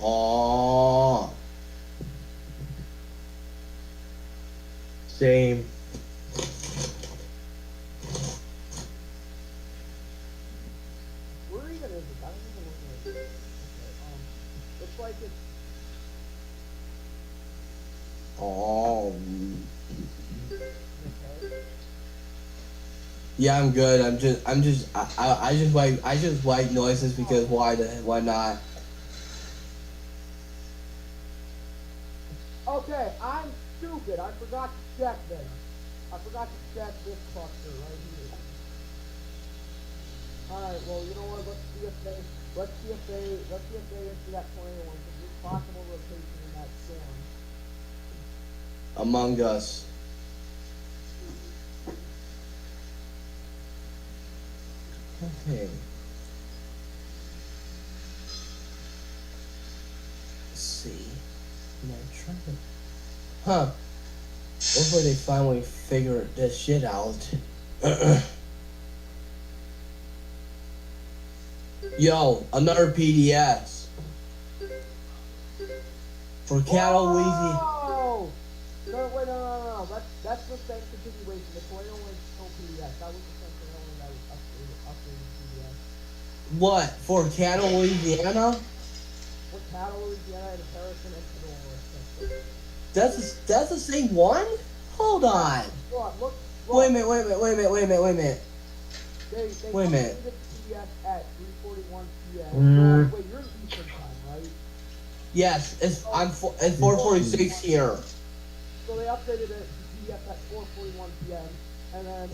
Oh, Same. Where even is it? I don't even look at it. Okay, looks like it's oh. okay. Yeah, I'm good. I just white noises because why not? Okay, I'm stupid. I forgot to check this. I forgot to check this cluster right here. Alright, well, you know what? Let's see if they issue that tornado one, because there's possible rotation in that storm. Among Us. Okay. Let's see. Am I trying to... Huh. Hopefully they finally figure this shit out. Yo, another PDS. For Cattle, Louisiana. Oh! No, wait, no. That's the same continuation. The tornado one is still PDS. That was the same tornado one that was updated PDS. What? For Cattle, Louisiana? What Cattle, Louisiana, and Harrison and Fedora. That's the same one? Hold on. Look. Wait a minute. They Wait a minute. updated PDS at 3:41 p.m. Mm. Wait, you're in Eastern time, right? Yes, it's 4:46 here. So they updated it to PDS at 4:41 p.m. and then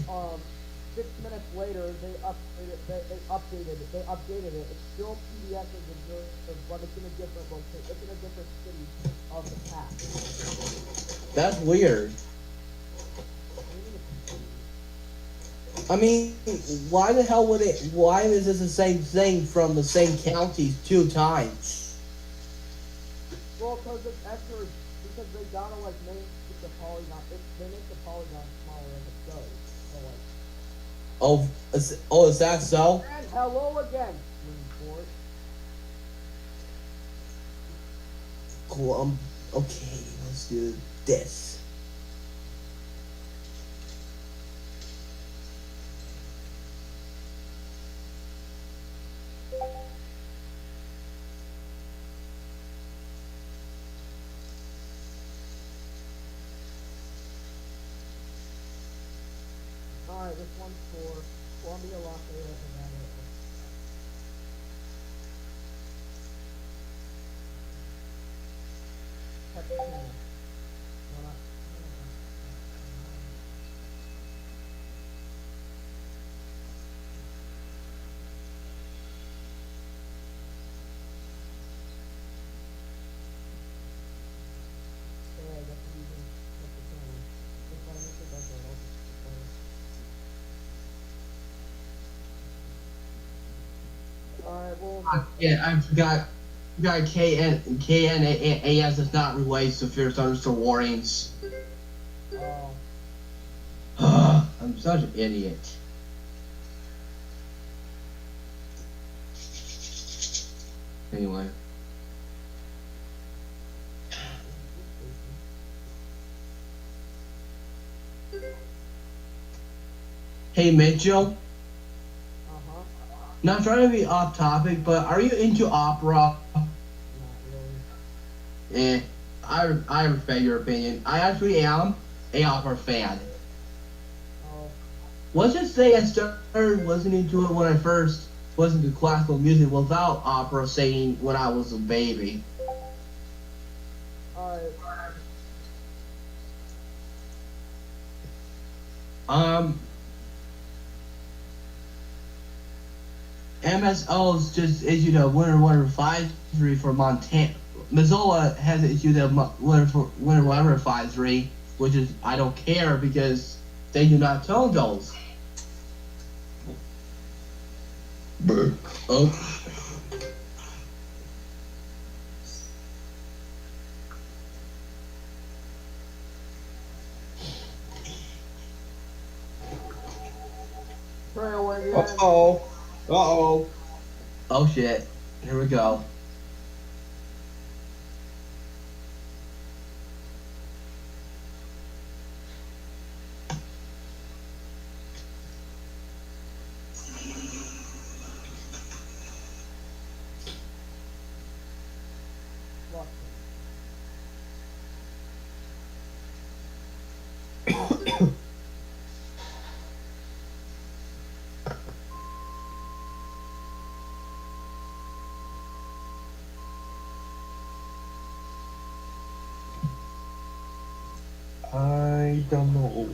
6 minutes later they updated it. It's still PDS as observed, but it's in a different location. It's in a different city of the past. That's weird. I mean, why the hell would it? Why is this the same thing from the same counties 2 times? Well, because they gotta like make the polygon. They make the polygon smaller as it goes. So like. Is that so? And hello again, Greenport. Cool. Okay, let's do this. Alright, this one's for Columbia, Los Angeles, Nevada. Texas. Alright, well, Yeah, I forgot. KNAS is not related to Fierce Thunderstorm Warnings. I'm such an idiot. Anyway. Hey Mitchell. Not trying to be off topic, but are you into opera? not really. I respect your opinion. I actually am a opera fan. Oh, Let's just say I started listening to it when I first listened to classical music without opera singing when I was a baby. alright. MSO's just issued a winter weather advisory for Montana. Missoula has issued a winter weather advisory, which is I don't care because they do not tell those. Oh. Try away again. Uh-oh. Uh-oh. Oh shit. Here we go. Look. I don't know.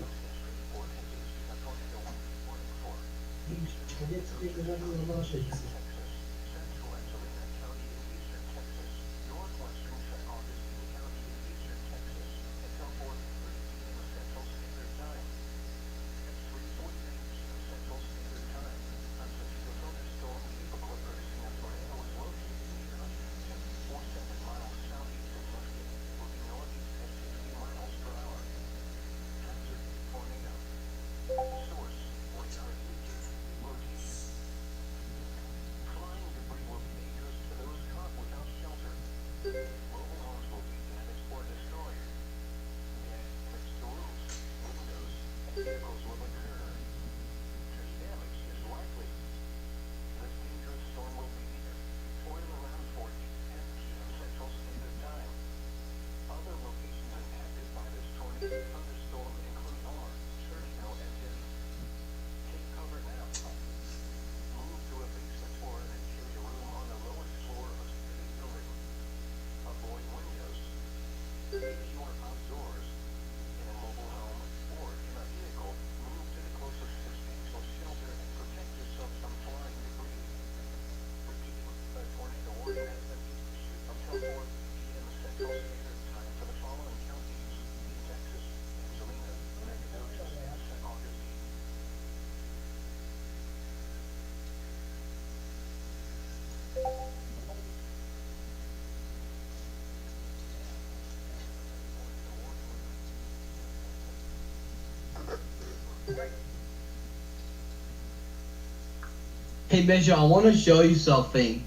Hey Mitchell, I want to show you something.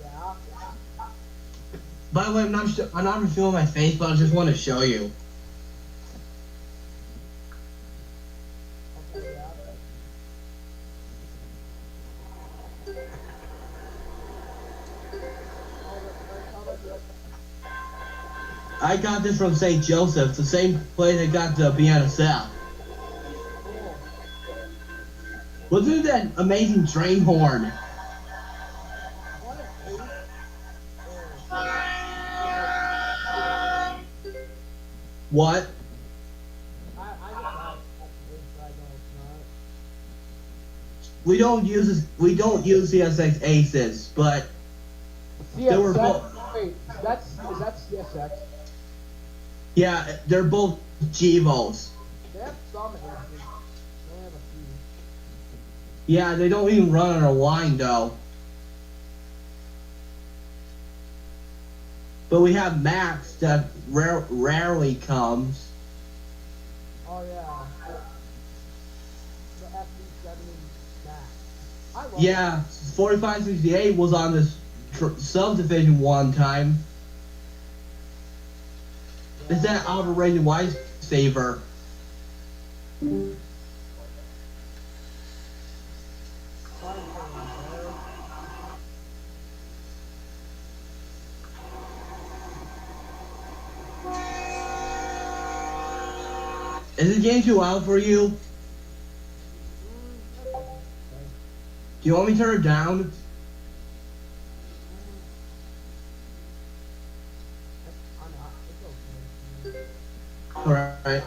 Yeah. By the way, I'm not revealing my face, but I just want to show you. Okay, yeah. I got this from St. Joseph's, the same place I got the BNSF. What's with that amazing train horn? What? We don't use CSX aces, but they were both. Wait, is that CSX? Yeah, they're both Gevos. They have some aces. They have a few. Yeah, they don't even run on a line though. But we have Max that rarely comes. Oh yeah. The FB70 Max. I love Yeah, 4568 was on this subdivision one time. It's that Operation Wise Saver. Is it getting too loud for you? Do you want me to turn it down? Alright.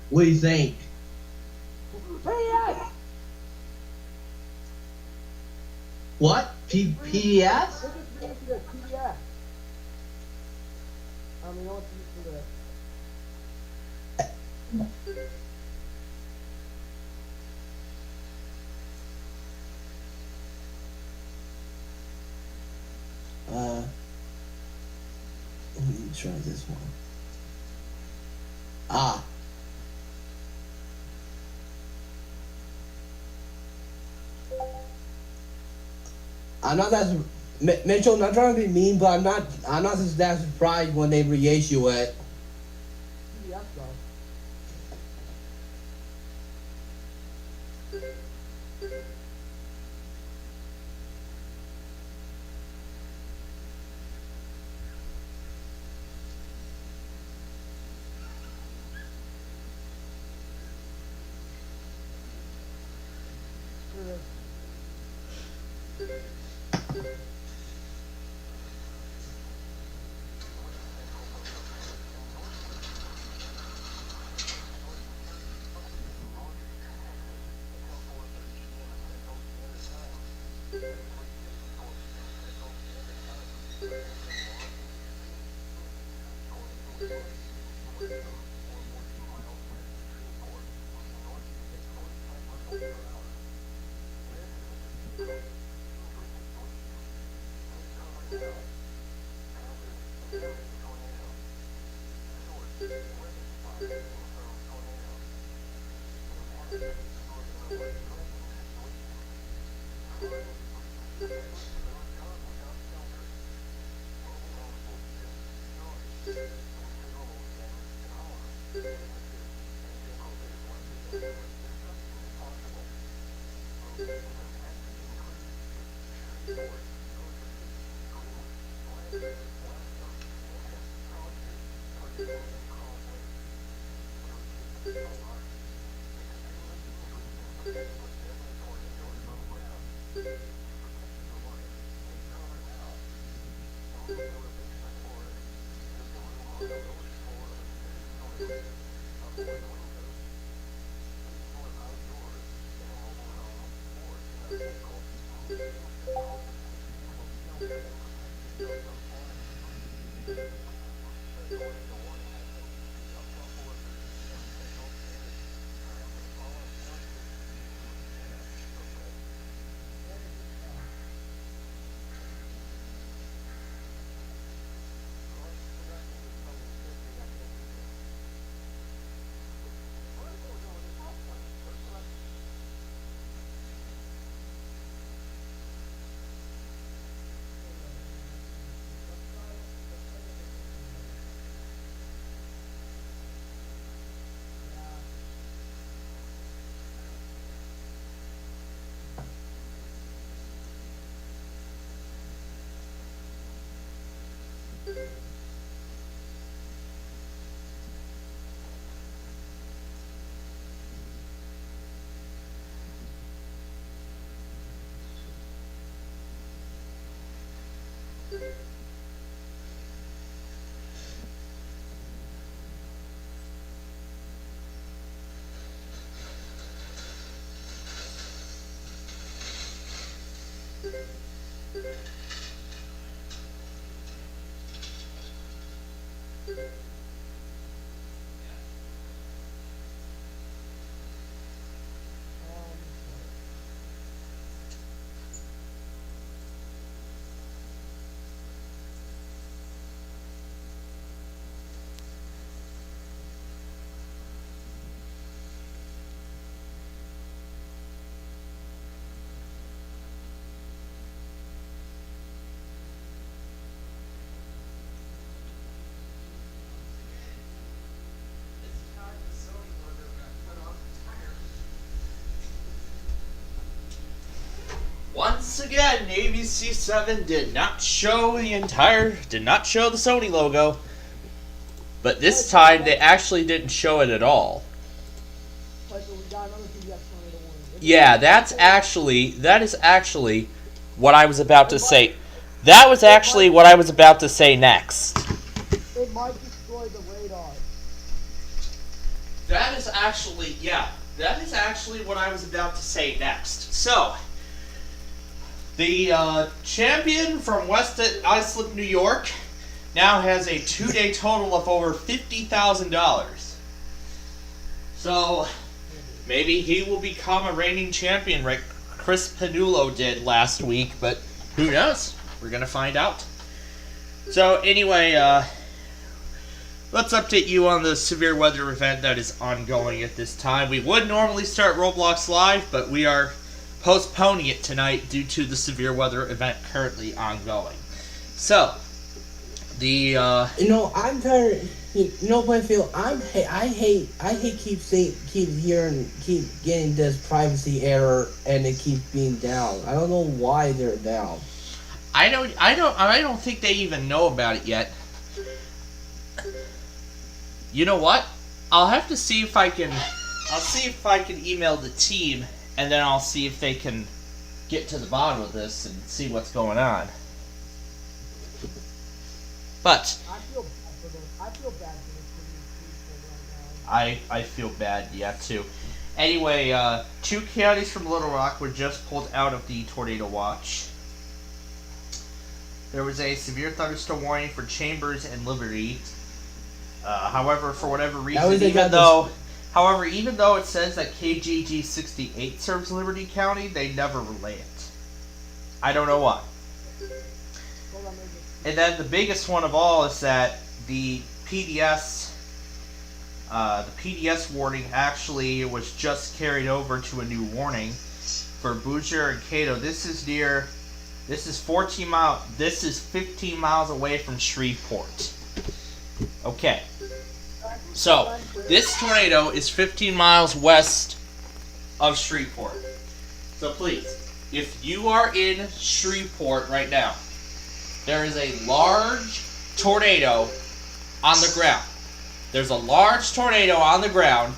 What do you think? PDS! What? PDS? They just reissued a PDS. I mean, what's used for this? Let me try this one. Ah. I'm not that Mitchell. I'm not trying to be mean, but I'm not just that surprised when they reissue it. PDS though. Once again, ABC7 did not show the Sony logo, but this time they actually didn't show it at all. Yeah, that is actually what I was about to say. That was actually what I was about to say next. It might destroy the radar. That is actually what I was about to say next. So, the champion from West Islip, New York, now has a 2-day total of over $50,000. So, maybe he will become a reigning champion like Chris Panulo did last week, but who knows? We're going to find out. So, anyway, let's update you on the severe weather event that is ongoing at this time. We would normally start Roblox Live, but we are postponing it tonight due to the severe weather event currently ongoing. So, the I'm tired. Plainfield, I hate keep getting this privacy error, and it keeps being down. I don't know why they're down. I don't think they even know about it yet. You know what? I'll have to see if I can. I'll see if I can email the team, and then I'll see if they can get to the bottom of this and see what's going on. But I feel bad for this. I feel bad for this people right now. I feel bad, yeah, too. Anyway, 2 counties from Little Rock were just pulled out of the tornado watch. There was a severe thunderstorm warning for Chambers and Liberty. However, for whatever reason, even though it says that KGG 68 serves Liberty County, they never relay it. I don't know why. And then the biggest one of all is that the PDS warning actually was just carried over to a new warning for Bossier and Cato. This is 15 miles away from Shreveport. Okay. So, this tornado is 15 miles west of Shreveport. So please, if you are in Shreveport right now, there is a large tornado on the ground. There's a large tornado on the ground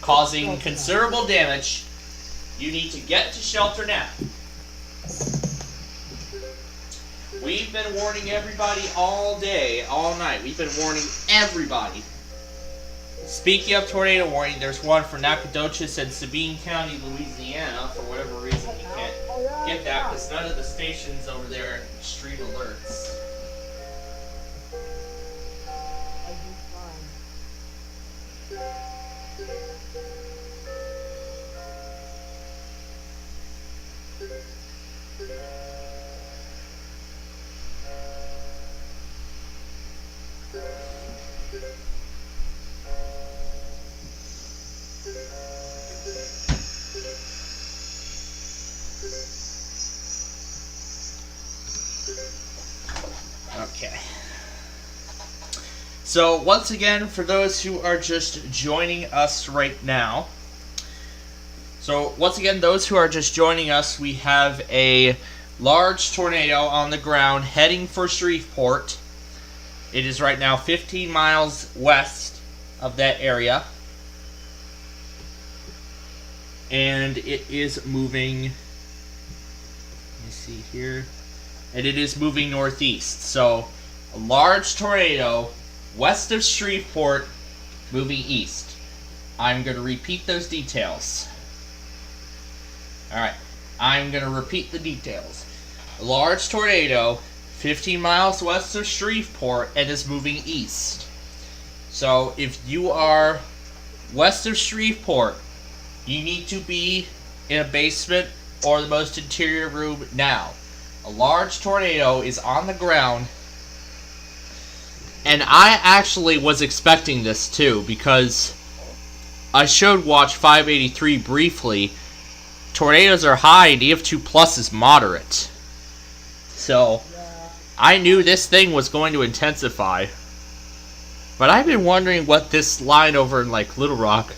causing considerable damage. You need to get to shelter now. We've been warning everybody all day, all night. We've been warning everybody. Speaking of tornado warning, there's one for Nacogdoches and Sabine County, Louisiana. For whatever reason, we can't get that because none of the stations over there are extreme alerts. Okay. So, once again, for those who are just joining us right now, we have a large tornado on the ground heading for Shreveport. It is right now 15 miles west of that area. And it is moving, let me see here, and it is moving northeast. So, a large tornado west of Shreveport moving east. I'm going to repeat those details. Alright, I'm going to repeat the details. A large tornado 15 miles west of Shreveport and is moving east. So, if you are west of Shreveport, you need to be in a basement or the most interior room now. A large tornado is on the ground, and I actually was expecting this too, because I showed Watch 583 briefly. Tornadoes are high and EF2+ is moderate. So, I knew this thing was going to intensify. But I've been wondering what this line over in like Little Rock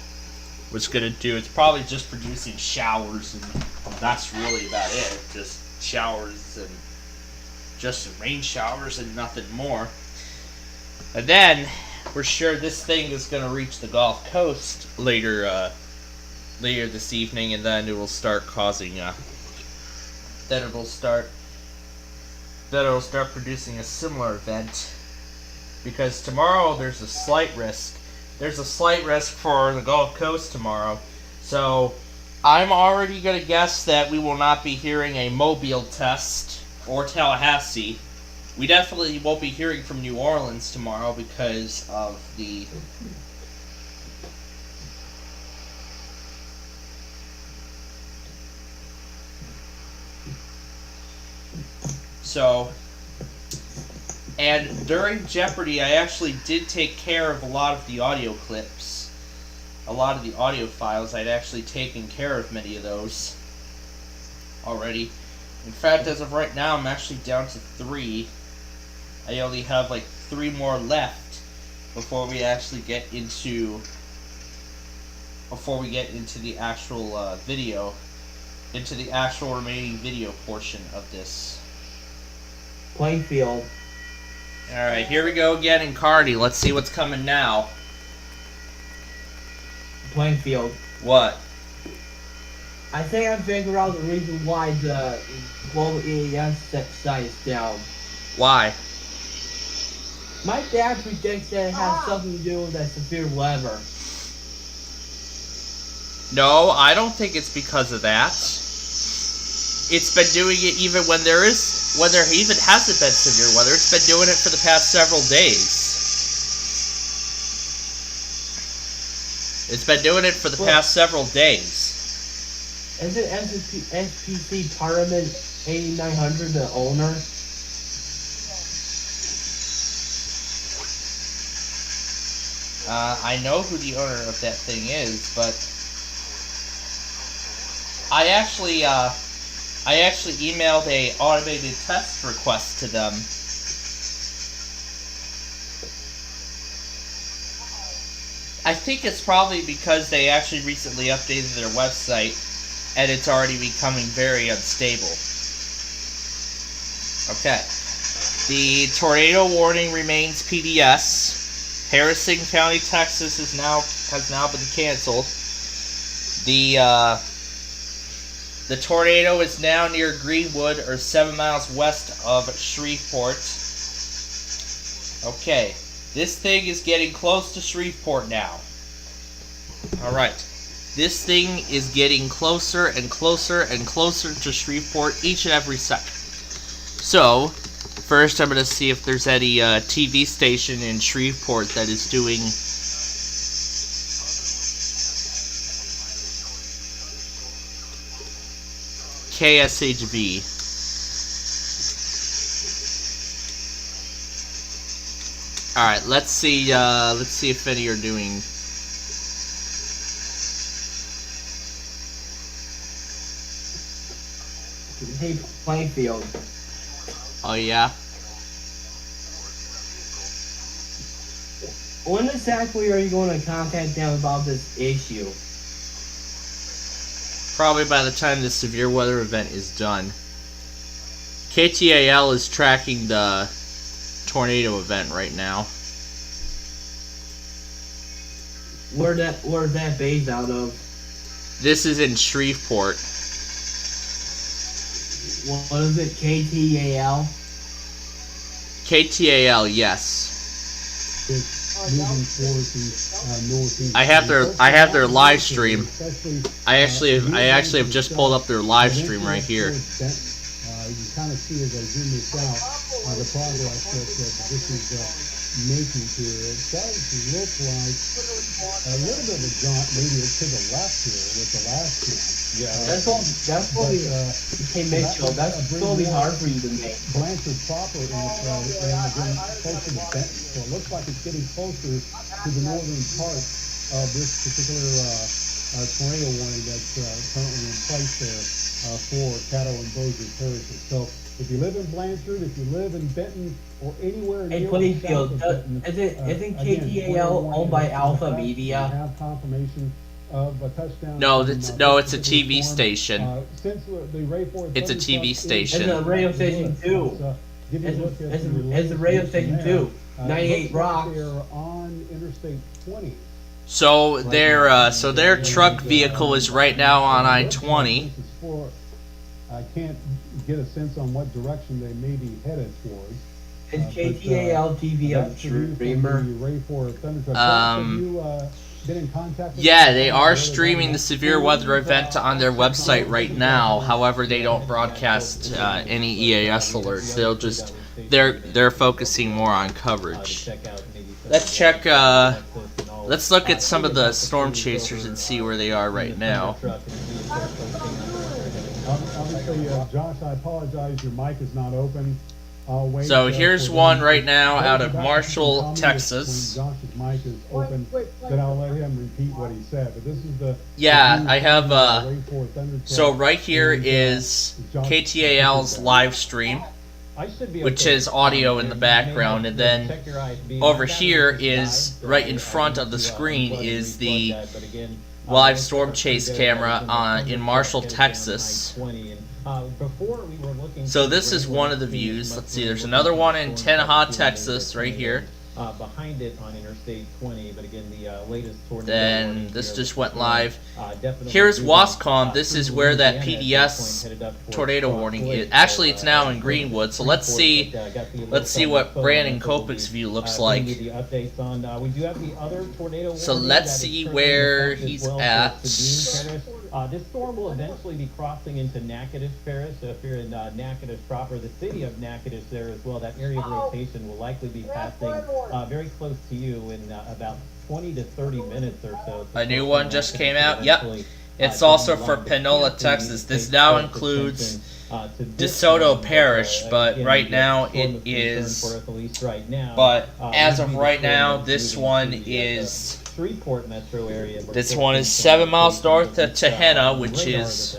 was going to do. It's probably just producing showers, and that's really about it. Just showers and just some rain showers and nothing more. And then we're sure this thing is going to reach the Gulf Coast later this evening, and then it will start causing then it'll start producing a similar event. Because tomorrow there's a slight risk. There's a slight risk for the Gulf Coast tomorrow. So I'm already going to guess that we will not be hearing a Mobile test or Tallahassee. We definitely won't be hearing from New Orleans tomorrow because of the and during Jeopardy, I actually did take care of a lot of the audio clips. A lot of the audio files, I'd actually taken care of many of those already. In fact, as of right now, I'm actually down to 3. I only have like 3 more left before we actually get into the actual video, into the actual remaining video portion of this. Plainfield. Alright, here we go again in Cardi. Let's see what's coming now. Plainfield. What? I think I figured out the reason why the global EAS site is down. Why? My dad predicts that it has something to do with that severe weather. No, I don't think it's because of that. It's been doing it even when there even hasn't been severe weather. It's been doing it for the past several days. It's been doing it for the past several days. Isn't SPC Parliament 8900 the owner? I know who the owner of that thing is, but I actually emailed a automated test request to them. I think it's probably because they actually recently updated their website and it's already becoming very unstable. Okay. The tornado warning remains PDS. Harrison County, Texas has now been canceled. The tornado is now near Greenwood, or 7 miles west of Shreveport. Okay, this thing is getting close to Shreveport now. Alright, this thing is getting closer and closer and closer to Shreveport each and every second. So, first I'm going to see if there's any TV station in Shreveport that is doing KSHV. Alright, let's see if any are doing. Hey, Plainfield. Oh yeah? When exactly are you going to contact them about this issue? Probably by the time the severe weather event is done. KTAL is tracking the tornado event right now. Where's that based out of? This is in Shreveport. What is it? KTAL? KTAL, yes. Moving towards the northeast. I have their live stream. I actually have just pulled up their live stream right here. You can kind of see as I zoom this out the progress that this is making here. It does look like a little bit of a jaunt, maybe to the left here with the last one. Yeah, that's what hey Mitchell, that's gonna be hard for you to make. Blanchard proper is getting closer to Benton, so it looks like it's getting closer to the northern part of this particular tornado warning that's currently in place there for Caddo and Bossier parishes. So if you live in Blanchard, if you live in Benton, or anywhere near Plainfield, isn't KTAL owned by Alpha Media? Have confirmation of a touchdown. No, it's a TV station. It's a TV station. It's a radio station too. It's a radio station too. 98 Rocks. On Interstate 20. So their truck vehicle is right now on I-20. I can't get a sense on what direction they may be headed towards. It's KTAL TV of streamer. Yeah, they are streaming the severe weather event on their website right now. However, they don't broadcast any EAS alerts. They're focusing more on coverage. Let's check. Let's look at some of the storm chasers and see where they are right now. Obviously, Josh, I apologize. Your mic is not open. So here's one right now out of Marshall, Texas. Josh's mic is open, then I'll let him repeat what he said. But this is the I have so right here is KTAL's live stream, which is audio in the background, and then over here is right in front of the screen is the live storm chase camera in Marshall, Texas. So this is one of the views. Let's see, there's another one in Tenaha, Texas, right here. Behind it on Interstate 20, but again, the latest tornado. Then this just went live. Here's Wascom. This is where that PDS tornado warning is. Actually, it's now in Greenwood. So let's see what Brandon Kopic's view looks like. So let's see where he's at. This storm will eventually be crossing into Natchitoches Parish. So if you're in Natchitoches proper, the city of Natchitoches there as well, that area of rotation will likely be passing very close to you in about 20 to 30 minutes or so. A new one just came out. Yep. It's also for Panola, Texas. This now includes DeSoto Parish, but right now it is. But as of right now, this one is. This one is 7 miles north of Tehenna, which is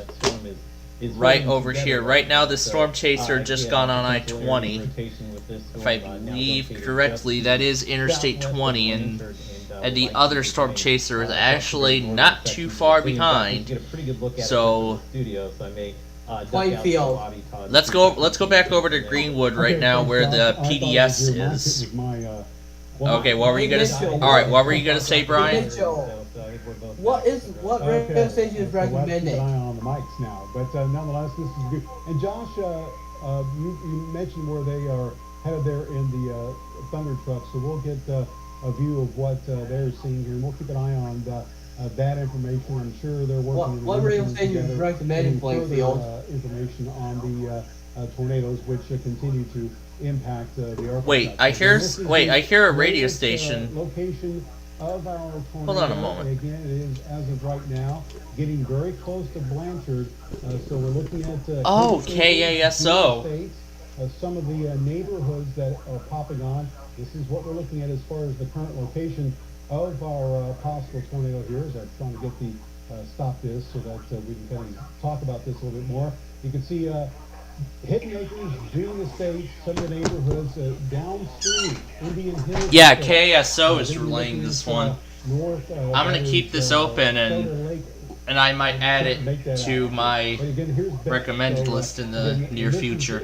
right over here. Right now, the storm chaser just gone on I-20. If I believe correctly, that is Interstate 20, and the other storm chaser is actually not too far behind. So let's go back over to Greenwood right now, where the PDS is. Okay, what were you gonna say? All right, what were you gonna say, Brian? What radio station is recommending? On the mics now, but nonetheless, this is good. And Josh, you mentioned where they are headed there in the thunder truck, so we'll get a view of what they're seeing here, and we'll keep an eye on that information. I'm sure they're working. What radio station is recommending, Plainfield? Information on the tornadoes, which continue to impact the Arkansas. Wait, I hear a radio station. Location of our tornado. Hold on a moment. Again, it is as of right now getting very close to Blanchard. So we're looking at KASO. Some of the neighborhoods that are popping on. This is what we're looking at as far as the current location of our possible tornado here. As I'm trying to get the stop this so that we can kind of talk about this a little bit more. You can see. Hidden acres, doing the state, some of the neighborhoods downstream, Indian Hills. Yeah, KSO is relaying this one. I'm gonna keep this open, and I might add it to my recommended list in the near future.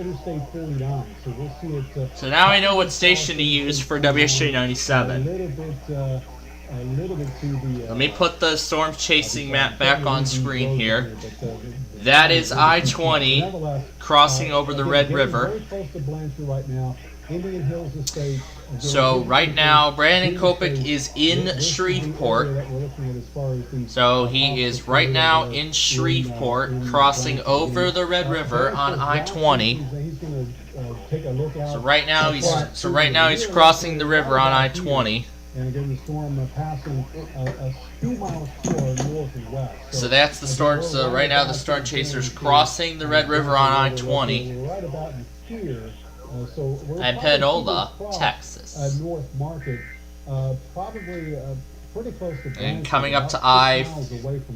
So now I know what station to use for WSJ 97. Let me put the storm chasing map back on screen here. That is I-20 Nevertheless, crossing over the again, Red getting River. very close to Blanchard right now. Indian Hills Estate. So right now, Brandon Kopich is in Shreveport. So he is right now in Shreveport, crossing over the Red River on I-20. So right now he's crossing the river on I-20. And again, the storm passing a few miles north and west. So that's the storm. So right now the storm chaser's crossing the Red River on I-20. We're right about in here. So we're at Panola, Texas. North Market, probably pretty close to. And coming up to I-49.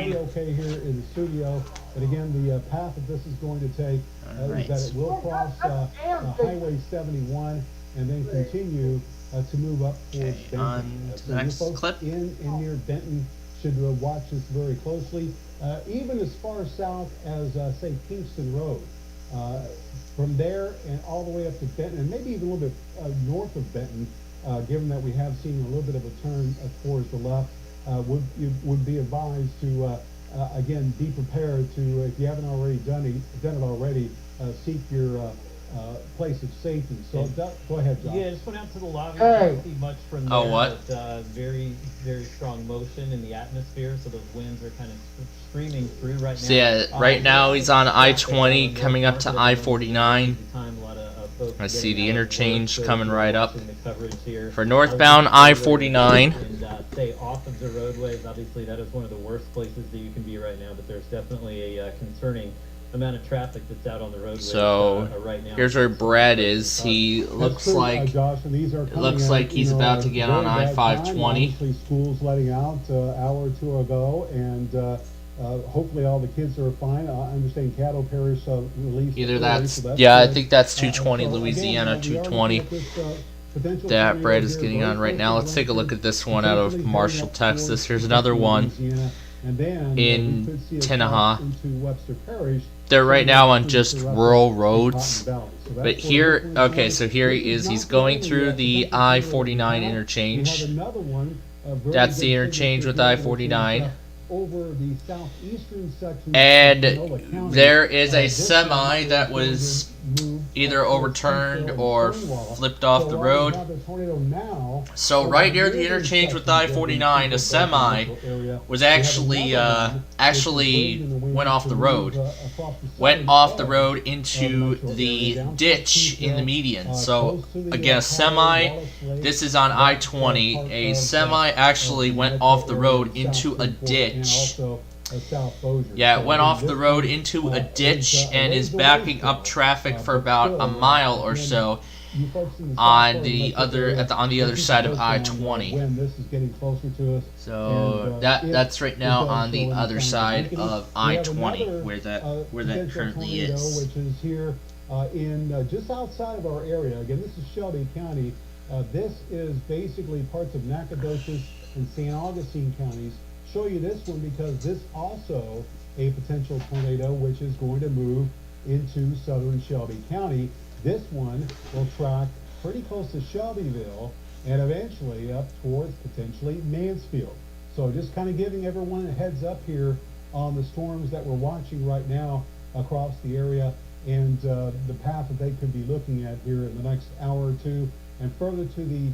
We'll be okay here in the studio, but again, the path that this is going to take is that it will cross Highway 71 and then continue to move up towards Benton. On to the next folks clip. in near Benton should watch this very closely. Even as far south as say Kingston Road. From there and all the way up to Benton, and maybe even a little bit north of Benton, given that we have seen a little bit of a turn towards the left, would be advised to again be prepared to, if you haven't already done it already, seek your place of safety. So go ahead, John. Yeah, just went out to the lobby. Hey. Don't see much from there. Oh, what? But, very, very strong motion in the atmosphere, so those winds are kind of streaming through right now. So yeah, right now he's on I-20 coming up to I-49. I see the interchange coming right up. For northbound I-49. And stay off of the roadways. Obviously, that is one of the worst places that you can be right now, but there's definitely a concerning amount of traffic that's out on the roadways right now. Here's where Brad is. He looks like he's about to get on I-520. School's letting out an hour or two ago, and hopefully all the kids are fine. I understand Caddo Parish released. Either that's yeah, I think that's 220 Louisiana 220 that Brad is getting on right now. Let's take a look at this one out of Marshall, Texas. Here's another one in Tenaha. They're right now on just rural roads. But here, okay, so here he is. He's going through the I-49 interchange. That's the interchange with I-49. And there is a semi that was either overturned or flipped off the road. So right near the interchange with I-49, a semi was actually went off the road. Went off the road into the ditch in the median. So again, a semi, this is on I-20, a semi actually went off the road into a ditch. Yeah, it went off the road into a ditch and is backing up traffic for about a mile or so on the other side of I-20. So that's right now on the other side of I-20 where that currently is. Which is here in just outside of our area. Again, this is Shelby County. This is basically parts of Nacogdoches and St. Augustine counties. Show you this one because this also a potential tornado which is going to move into southern Shelby County. This one will track pretty close to Shelbyville and eventually up towards potentially Mansfield. So just kind of giving everyone a heads up here on the storms that we're watching right now across the area and the path that they could be looking at here in the next hour or two. And further to the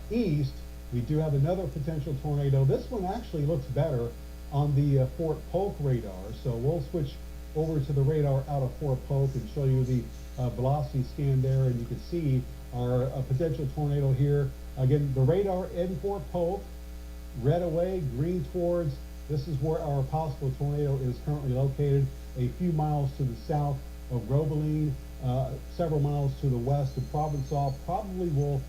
east, we do have another potential tornado. This one actually looks better on the Fort Polk radar. So we'll switch over to the radar out of Fort Polk and show you the velocity scan there. And you can see our potential tornado here. Again, the radar in Fort Polk, red away, green towards. This is where our possible tornado is currently located, a few miles to the south of Robeline, several miles to the west of Provençal. Probably will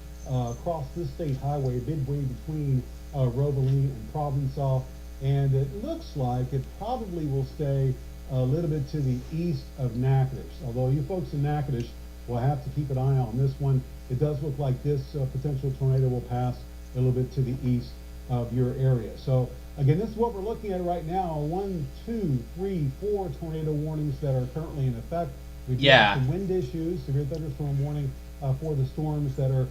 cross this state highway midway between Robeline and Provençal, and it looks like it probably will stay a little bit to the east of Natchitoches. Although you folks in Natchitoches will have to keep an eye on this one. It does look like this potential tornado will pass a little bit to the east of your area. So again, this is what we're looking at right now. 1, 2, 3, 4 tornado warnings that are currently in effect. We've got some wind issues, severe thunderstorm warning for the storms that are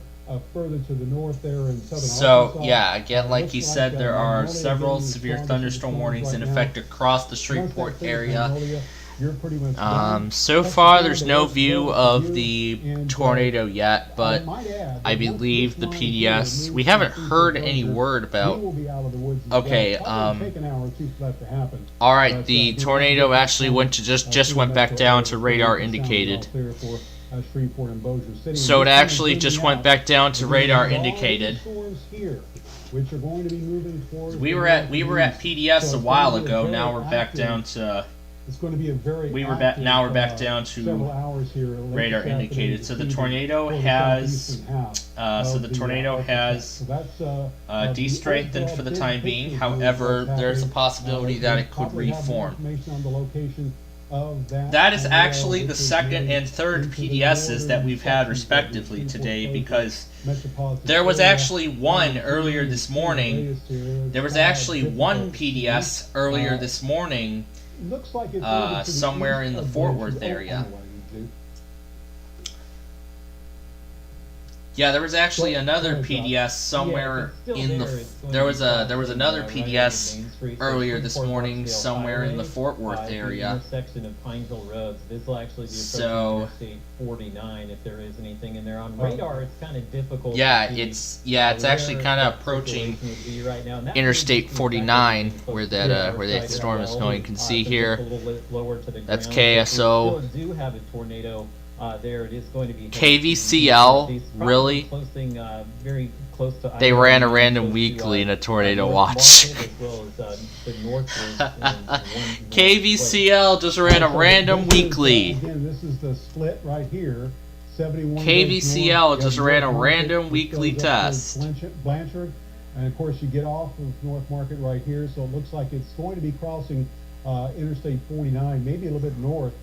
further to the north there in southern So, Arkansas. yeah, again, like he said, there are Magnolia several again is severe strongest thunderstorm in the warnings in storms effect right now. across the Once that Shreveport finishes area. Magnolia, you're pretty much done. So Texas far, County, there's the no worst view blow of for you, the and, tornado yet, but might add I that once believe the this line here PDS. moves We haven't through heard the any closure, word we about. will be out of the woods as Okay, well. Probably take an hour or two for that to happen. All right, But, the the tornado Texas actually County, went to just through went the back metro down area, to so radar it sounds all indicated. clear for, Shreveport and Bossier City. So And it just actually kinda just zooming went out, back down to we're gonna radar have all indicated. these storms here, which are going to be moving towards We the were at northeast. PDS So a it's while gonna be a ago. very Now we're back active- down to It's going to be a very now we're back active, down several to hours here late radar this afternoon indicated. to So the see tornado toward the has southeastern half so of the tornado Arkansas. has So that's, de-strengthened overall for the big time being. picture view of However, what's there's a happening. possibility that it could Probably have more reform. information on the location of That is tornado, actually the which is second moving and third into the PDSs that we've had northern respectively sections of the today, Shreveport because metropolitan there was area. actually one earlier this morning. There was actually one PDS earlier this morning Looks like it's over to the somewhere east in the of Fort Bossier. Worth Oh, area. anyway, you Yeah, there was actually Well, another there's PDS somewhere in the. There was another PDS earlier this morning somewhere in the Fort Worth area. Intersection of Pineville Roads. This will actually be So- approaching Interstate 49 if there is anything in there. On radar, it's kind of difficult. Yeah, to see, it's actually where kind of that approaching situation would be right now. And that Interstate means it's 49, exactly where close that to where the that site storm is right going. now. You can see Since here. it's a little bit lower to the That's ground, so KSO. we still do have a tornado there. It is going to be KVCL, really? Closing, very close to They ran a Idaho, random close to, weekly in a tornado North watch. Market, as well as, the North Loop in one KVCL just ran a random weekly. Again, this is the split right here. 71 KVCL goes north, just you have ran a North random Market, weekly which goes up towards test. Blanchard, and of course you get off of North Market right here, so it looks like it's going to be crossing Interstate 49, maybe a little bit north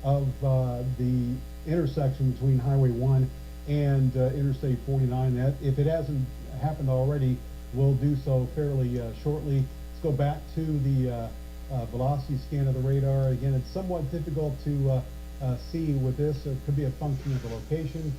of the intersection between Highway 1 and Interstate 49. That, if it hasn't happened already, will do so fairly shortly. Let's go back to the velocity scan of the radar. Again, it's somewhat difficult to see with this. It could be a function of the location.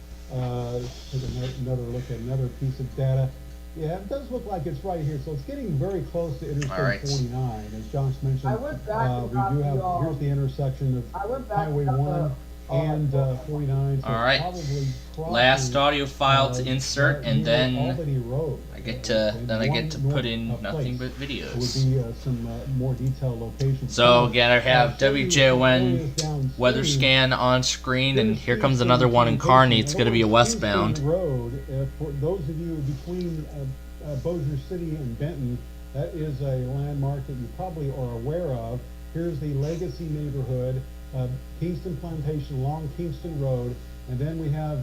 Take another look at another piece of data. Yeah, it does look like it's right here. So it's getting very close to Interstate All right. 49. As Josh mentioned, I went back and we got do the, have, here's the intersection of I went back Highway and got 1 and 49. So All right. probably Last crossing, audio file to insert, right and near then Albany Road. I get to One put in north nothing place. but It would videos. be some more detailed locations. So again, I have Showing you WJON areas downstream. weather scan on screen, and here comes Here's another one in Houston Kearney. It's Houston going to be a westbound. Road, for those of you between Bossier City and Benton, that is a landmark that you probably are aware of. Here's the Legacy neighborhood, Kingston Plantation along Kingston Road, and then we have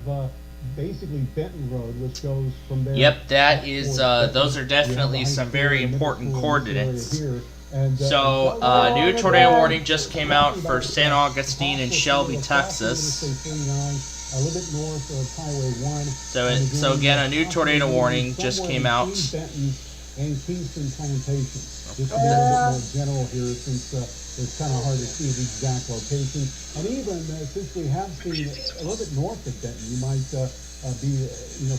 basically Benton Road, which goes from there. Yep, that up is. towards Those are Benton. We have definitely the some high very school and important middle school in this area coordinates. here. And, So, new tornado warning just came out for San Augustine and Shelby, Texas. A little bit north of Highway 1. So again, a new tornado warning just came out. Benton and Kingston Plantation. Just to be a little bit more general here, since it's kind of hard to see the exact location. And even since we have seen a little bit north of Benton, you might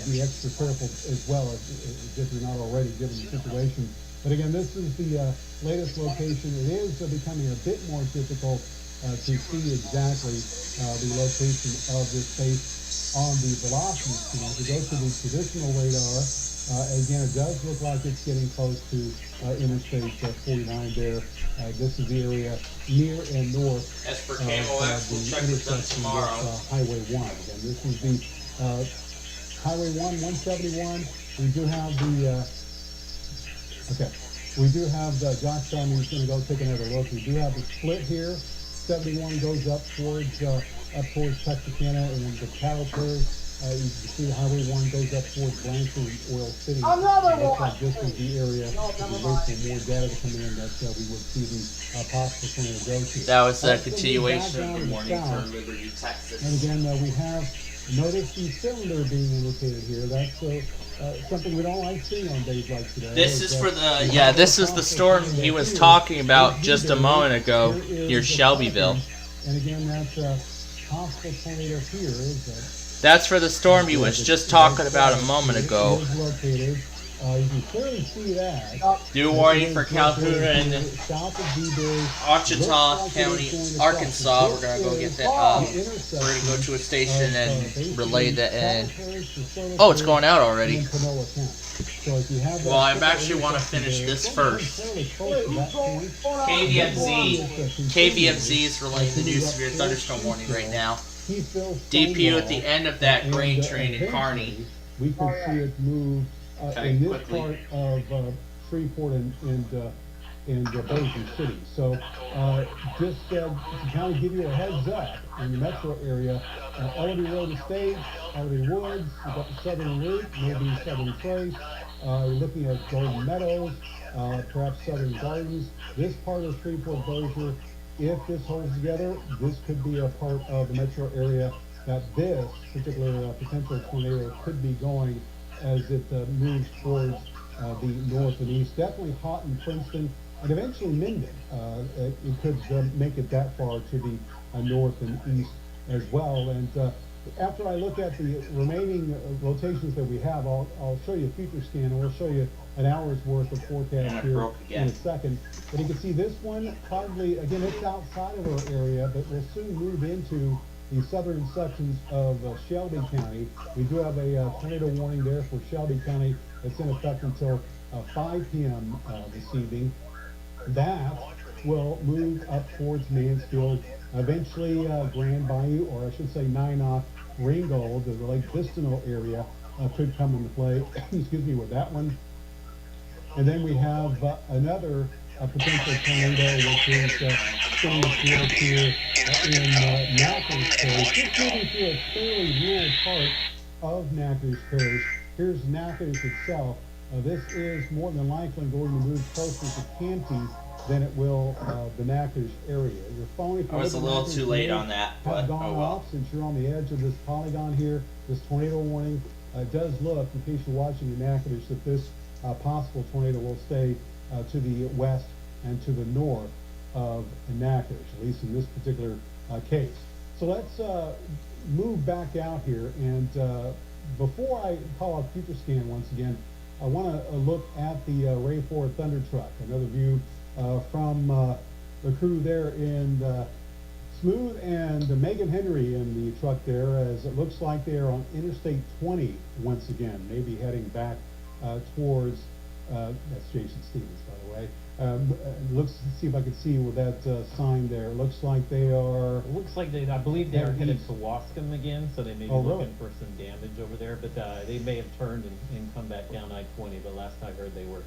be extra careful as well, as if you're not already, given the situation. But again, this is the latest location. It is becoming a bit more difficult to see exactly the location of this space on the velocity scan. If we go to the traditional radar, again, it does look like it's getting close to Interstate 49 there. This is the area near and north As for of the intersection with Highway 1. Again, this is the Highway 1, 171. We do have the, we do have Josh telling me he's going to go take another look. We do have the split here. 71 goes up towards Texarkana and the cattle curve. You can see Highway 1 goes up towards Blanchard and Oil City. Another Looks one. like this is the area. We wait for more data to come in that we would see the possible tornado go to. That was a So continuation back of the down warning for south. Liberty, Texas. And again, we have noticed the cylinder being indicated here. That's something we don't like seeing on days like today. This is for the this is the storm he was talking about just a moment ago near Shelbyville. And again, that's possible tornado here is That's for the storm you was just talking about a moment ago. You can clearly see that. New warning for Calhoun and Ouachita County, Arkansas. We're gonna go get that. We're gonna go to a station and relay that. And oh, it's going out already. Well, I actually want to finish this first. KVMZ is relaying the new severe thunderstorm warning right now. DPU at the end of that grain train in Kearney. We can see it move in this part of Shreveport and Bossier City. So just to kind of give you a heads up in the metro area, Ellerby Road Estates, Ellerby Woods, you've got the Southern Loop, maybe Southern Trace. You're looking at Garden Meadows, perhaps Southern Gardens. This part of Shreveport Bossier, if this holds together, this could be a part of the metro area that this particular potential tornado could be going as it moves towards the north and east. Definitely hot in Princeton and eventually Minden. It could make it that far to the north and east as well. And after I look at the remaining rotations that we have, I'll show you a future scan, and we'll show you an hour's worth of forecast here in a second. But you can see this one probably, again, it's outside of our area, but we'll soon move into the southern sections of Shelby County. We do have a tornado warning there for Shelby County. It's in effect until 5 p.m. This evening. That will move up towards Mansfield, eventually Grand Bayou, or I should say Minot, Ringgold, the Lake Vistino area could come into play. Excuse me, with that one. And then we have another potential tornado, which is spinning field here in Natchez Parish. Just moving through a fairly rural part of Natchez Parish. Here's Natchez itself. This is more than likely going to move closer to Canty than it will the Natchez area. Your phone, if I was a little too late on that, but gone oh well. off since you're on the edge of this polygon here. This tornado warning does look, in case you're watching the Natchez, that this possible tornado will stay to the west and to the north of Natchez, at least in this particular case. So let's move back out here, and before I call up future scan once again, I want to look at the Ray 4 Thunder Truck, another view from the crew there in Smooth and Megan Henry in the truck there, as it looks like they are on Interstate 20 once again, maybe heading back towards, that's Jason Stevens, by the way. Let's see if I can see with that sign there. Looks like they are. It looks like I believe they are headed to Wascom again, so they may be looking for some damage over there. But they may have turned and come back down I-20. But last I heard, they were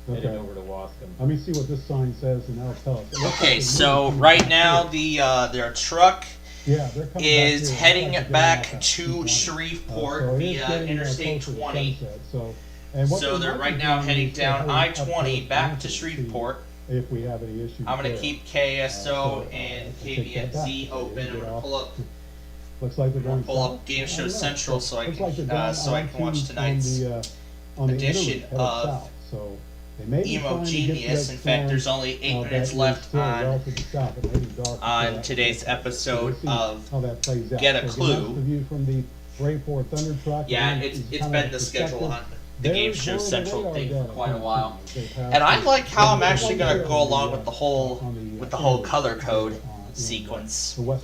headed over to Wascom. Let me see what this sign says, and that'll tell us. Okay, so right now their truck is heading back to Shreveport via Interstate 20. So they're right now heading down I-20 back to Shreveport. If we have any issues, I'm going to keep KSO and KVMZ open. I'm going to pull up. Looks like pull up Game Show Central so I can watch tonight's edition of Emo Genius. In fact, there's only 8 minutes left on today's episode of Get a Clue. Yeah, it's been the schedule on the Game Show Central thing for quite a while, and I like how I'm actually going to go along with the whole color code sequence. What?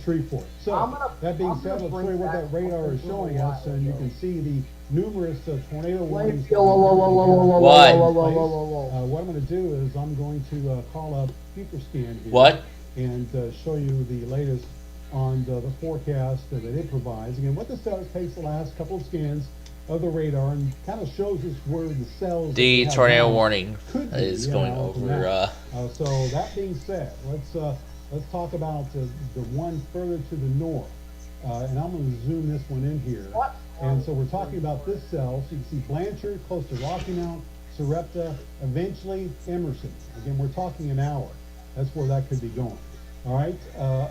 Shreveport. So that being said, let's show you what that radar is showing us, and you can see the numerous tornado warnings. What? What I'm going to do is I'm going to call up FutureScan here. What? And show you the latest on the forecast that it provides. Again, what this does takes the last couple of scans of the radar and kind of shows us where the cells. The tornado warning is going over. So that being said, let's talk about the one further to the north, and I'm going to zoom this one in here. And so we're talking about this cell. So you can see Blanchard, close to Rocky Mount, Sarepta, eventually Emerson. Again, we're talking an hour. That's where that could be going. All right.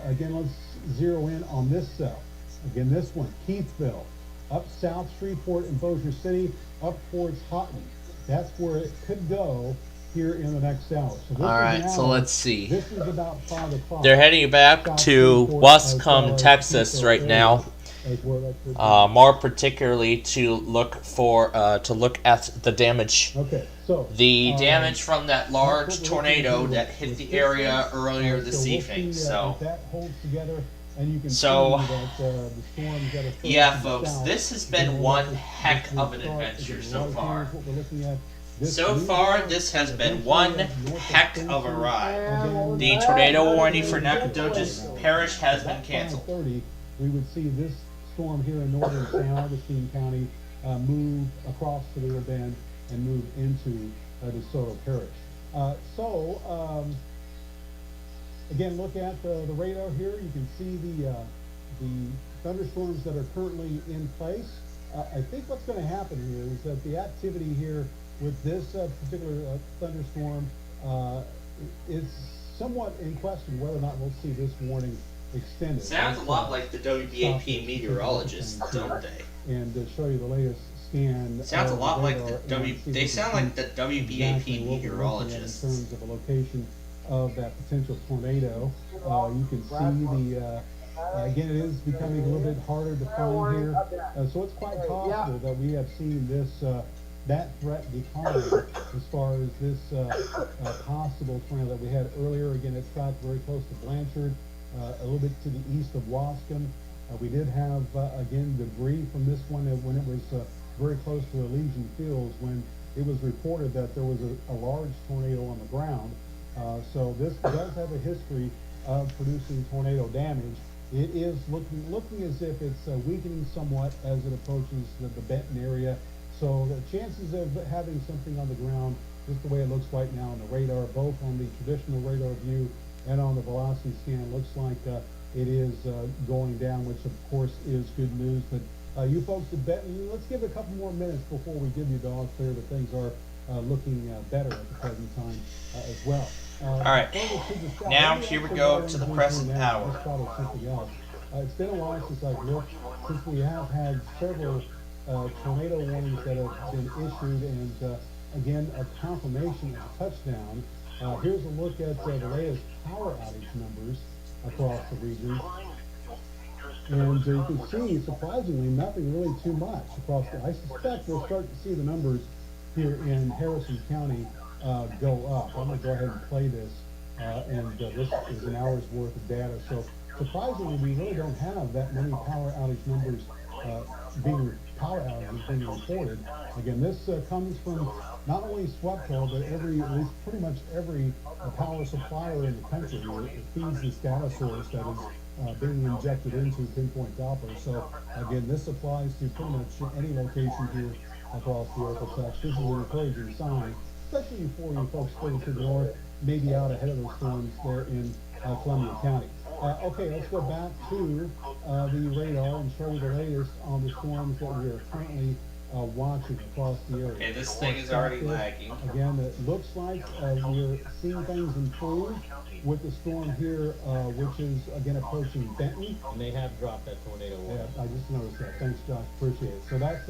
Again, let's zero in on this cell. Again, this one, Keithville. Up south Shreveport and Bossier City, up towards Houghton. That's where it could go here in the next hour. So all right, so let's see. This is about 5 o'clock. They're heading back to Wascom, Texas right now. as where that could be. More particularly to look at the damage. Okay, so the damage from that large tornado that hit the area earlier this evening. So that holds together, and you can so see that the storms that are yeah, folks, this has been one heck of an adventure so far. So far, this has been one heck of a ride. The tornado warning for Nacogdoches Parish has been canceled. We would see this storm here in northern San Augustine County move across the Rio Bend and move into DeSoto Parish. Again, look at the radar here. You can see the thunderstorms that are currently in place. I think what's going to happen here is that the activity here with this particular thunderstorm is somewhat in question whether or not we'll see this warning extended. Sounds a lot like the WBAP meteorologists, don't they? And to show you the latest scan. Sounds a lot like the they sound like the WBAP meteorologists. In terms of a location of that potential tornado, you can see the. Again, it is becoming a little bit harder to find here, so it's quite possible that we have seen this that threat decline as far as this possible tornado that we had earlier. Again, it's tracked very close to Blanchard, a little bit to the east of Wascom. We did have again debris from this one when it was very close to Elysian Fields when it was reported that there was a large tornado on the ground. So this does have a history of producing tornado damage. It is looking as if it's weakening somewhat as it approaches the Benton area. So the chances of having something on the ground, just the way it looks right now on the radar, both on the traditional radar view and on the velocity scan, looks like it is going down, which of course is good news. But you folks at Benton, let's give it a couple more minutes before we give you the all clear that things are looking better at the present time as well. All right, now here we go to the present hour. It's been a while since I've looked, since we have had several tornado warnings that have been issued, and again, a confirmation of a touchdown. Here's a look at the latest power outage numbers across the region. And you can see, surprisingly, nothing really too much across the, I suspect we'll start to see the numbers here in Harrison County go up. I'm going to go ahead and play this, and this is an hour's worth of data. So surprisingly, we really don't have that many power outage numbers being reported. Again, this comes from not only SWEPCO, but at least pretty much every power supplier in the country. It feeds this data source that is being injected into Pinpoint Doppler. So again, this applies to pretty much any location here across the Orthotex. This is an encouraging sign, especially for you folks further to the north, maybe out ahead of those storms there in Columbia County. Okay, let's go back to the radar and show you the latest on the storms that we are currently watching across the area. Okay, this thing is already lagging. Again, it looks like we're seeing things improve with the storm here, which is again approaching Benton. And they have dropped that tornado warning. Yeah, I just noticed that. Thanks, Josh. Appreciate it. So that's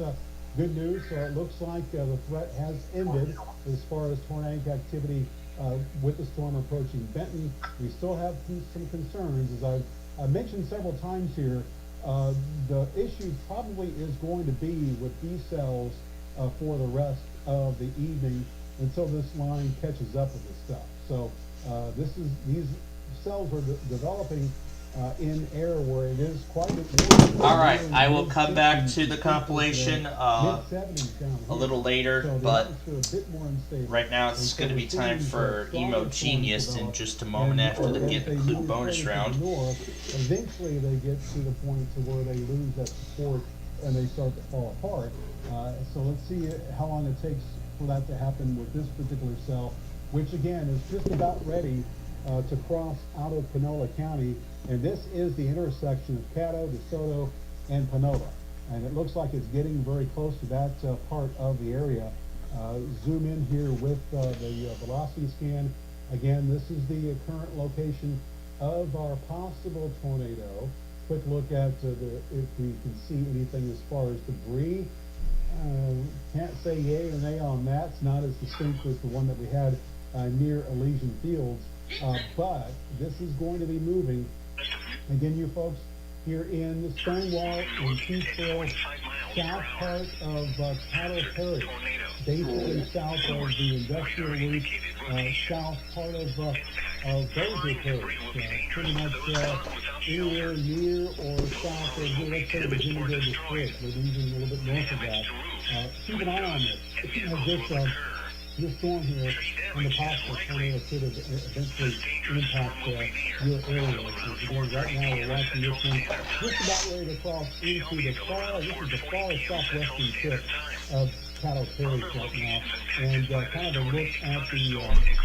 good news. So it looks like the threat has ended as far as tornadic activity with the storm approaching Benton. We still have some concerns, as I've mentioned several times here. The issue probably is going to be with these cells for the rest of the evening until this line catches up with this stuff. So these cells are developing in air where it is quite a bit. All right, I will come back to the compilation a little later, but right now it's going to be time for Emo Genius in just a moment after the Get the Clue bonus round. Eventually they get to the point to where they lose that support and they start to fall apart. So let's see how long it takes for that to happen with this particular cell, which again is just about ready to cross out of Panola County. And this is the intersection of Caddo, DeSoto, and Panola. And it looks like it's getting very close to that part of the area. Zoom in here with the velocity scan. Again, this is the current location of our possible tornado. Quick look at if we can see anything as far as debris. Can't say yay or nay on that. It's not as distinct as the one that we had near Elysian Fields. But this is going to be moving. Again, you folks, here in Stonewall and Peaceville, south part of Cattle Parish, basically south of the industrial loop, south part of Bossier Parish, pretty much anywhere near or south of, let's say, the Jimmy Davis Bridge, maybe even a little bit north of that. Keep an eye on this. This storm here and the possible tornado could eventually impact your area. Again, right now we're watching this one just about ready to cross into the far, this is the far southwestern tip of Cattle Parish right now. And kind of a look at the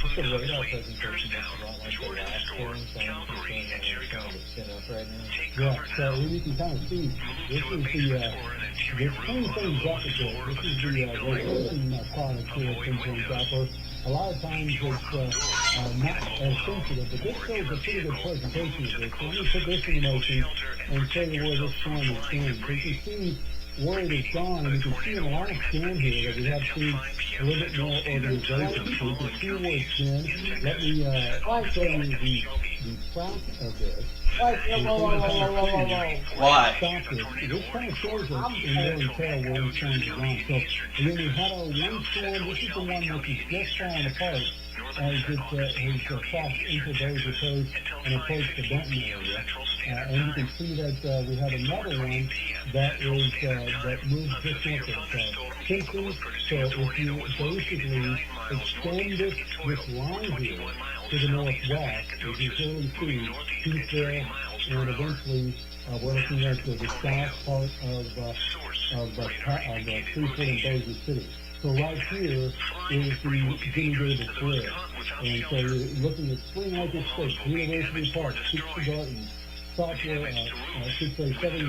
just the radar presentation looks a lot like the last storm, so I'm just saying that we're trying to spin up right now. Yeah, so you can kind of see, this is the clean things up a bit. This is the rotation product here at 10.4. A lot of times it's not as sensitive, but this shows a pretty good presentation of this. So let me put this in motion and show you where this storm is going. So you can see where it is gone, and you can see in the last scan here that we have seen a little bit more organization. So you can see where it's been. Let me show you the track of this. Why? Stop this. This kind of shows us in more detail where these storms are gone. So, again, we had our one storm. This is the one which is just falling apart as it has crossed into Bossier Coast and approached the Benton area. And you can see that we have another one that is that moves just north of Kingston. So if you basically extend this line here to the northwest, as you clearly see, Peaceville, and eventually we're looking at the south part of Shreveport and Bossier City. So right here is the Jimmy Davis Bridge. And so you're looking at Spring Lake Estates, University Park, Peachtree Gardens, Southern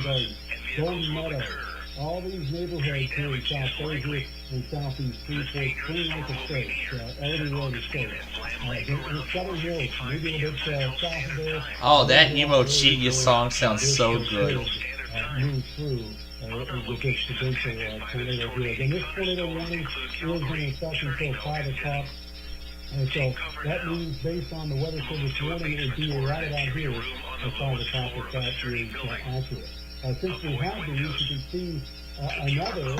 Gardens, Golden Meadow, all these neighborhoods here in South Bossier and Southeast Shreveport, Spring Lake Estates, Ellery Road Estates, the Southern Hills, maybe a little bit south of there. Oh, that Emo Genius song sounds so good. Move through with this potential tornado here. Again, this tornado warning is in effect until 5 o'clock. And so that means, based on the Weather Service warning, it would be right about here at 5 o'clock if that is accurate. Since we have these, you can see another,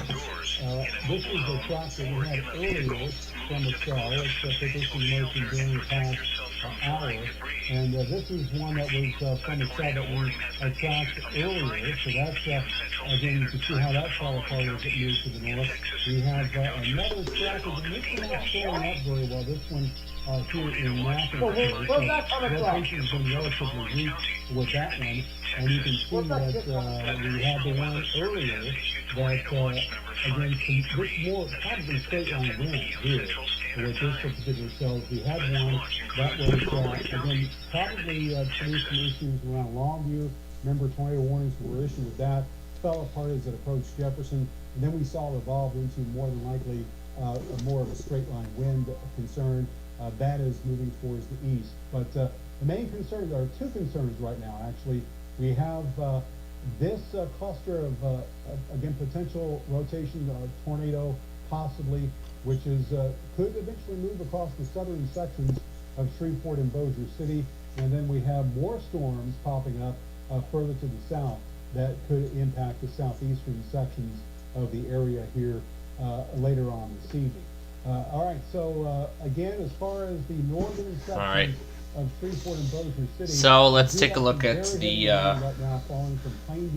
this is the track that we had earlier from the cell. Let's put this in motion during the past hour. And this is one that was from the cell that we tracked earlier. So that's, again, you can see how that fell apart as it moves to the north. We have another track, and this one not showing up very well. This one here in Nashville. Rotation's been relatively weak with that one. And you can see that we had the one earlier that, again, this more probably straight line wind here with this particular cell. We had one that was, again, probably produced some issues around Longview. Remember, tornado warnings were issued with that. Fell apart as it approached Jefferson. And then we saw it evolve into more than likely more of a straight line wind concern. That is moving towards the east. But the main concern, there are two concerns right now, actually. We have this cluster of, again, potential rotation tornado, possibly, which is could eventually move across the southern sections of Shreveport and Bossier City. And then we have more storms popping up further to the south that could impact the southeastern sections of the area here later on this evening. All right, so again, as far as the northern sections of Shreveport and Bossier City. So let's take a look at the,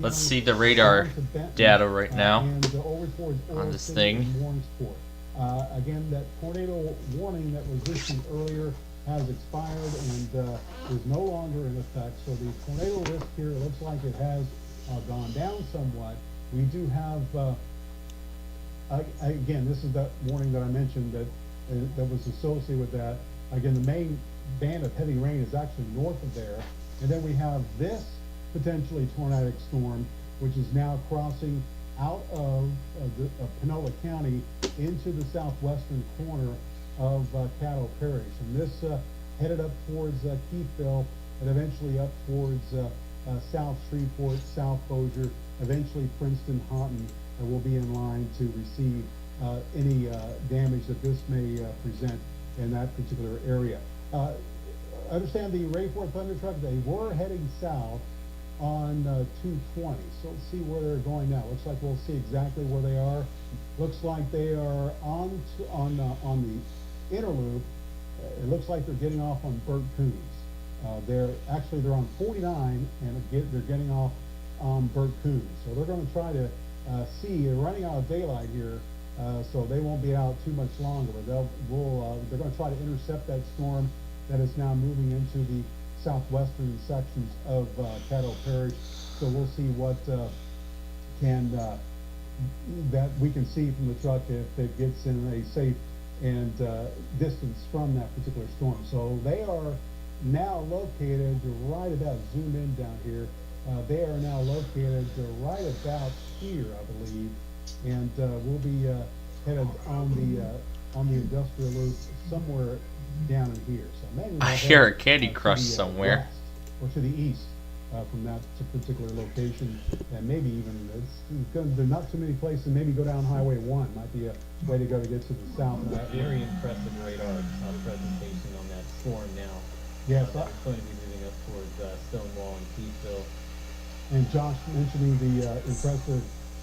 let's see the radar data right now on this thing. Again, that tornado warning that was issued earlier has expired and is no longer in effect. So the tornado risk here looks like it has gone down somewhat. We do have, again, this is that warning that I mentioned that was associated with that. Again, the main band of heavy rain is actually north of there. And then we have this potentially tornadic storm, which is now crossing out of Panola County into the southwestern corner of Cattle Parish. And this headed up towards Keithville and eventually up towards South Shreveport, South Bossier, eventually Princeton, Houghton will be in line to receive any damage that this may present in that particular area. Understand the Ray 4 Thunder Truck, they were heading south on 220. So let's see where they're going now. Looks like we'll see exactly where they are. Looks like they are on the inner loop. It looks like they're getting off on Burt Coons. They're on 49 and they're getting off on Burt Coons. So they're going to try to see. They're running out of daylight here, so they won't be out too much longer. They're going to try to intercept that storm that is now moving into the southwestern sections of Caddo Parish. So we'll see what that we can see from the truck if it gets in a safe and distance from that particular storm. So they are now located right about, zoom in down here, they are now located right about here, I believe, and we'll be headed on the industrial loop somewhere down in here. So maybe I hear a Candy Crush somewhere. Or to the east from that particular location, and maybe even there's not too many places. Maybe go down Highway 1 might be a way to go to get to the south of that. Very impressive radar presentation on that storm now. Yes, it's going to be moving up towards Stonewall and Keithville. And Josh mentioning the impressive,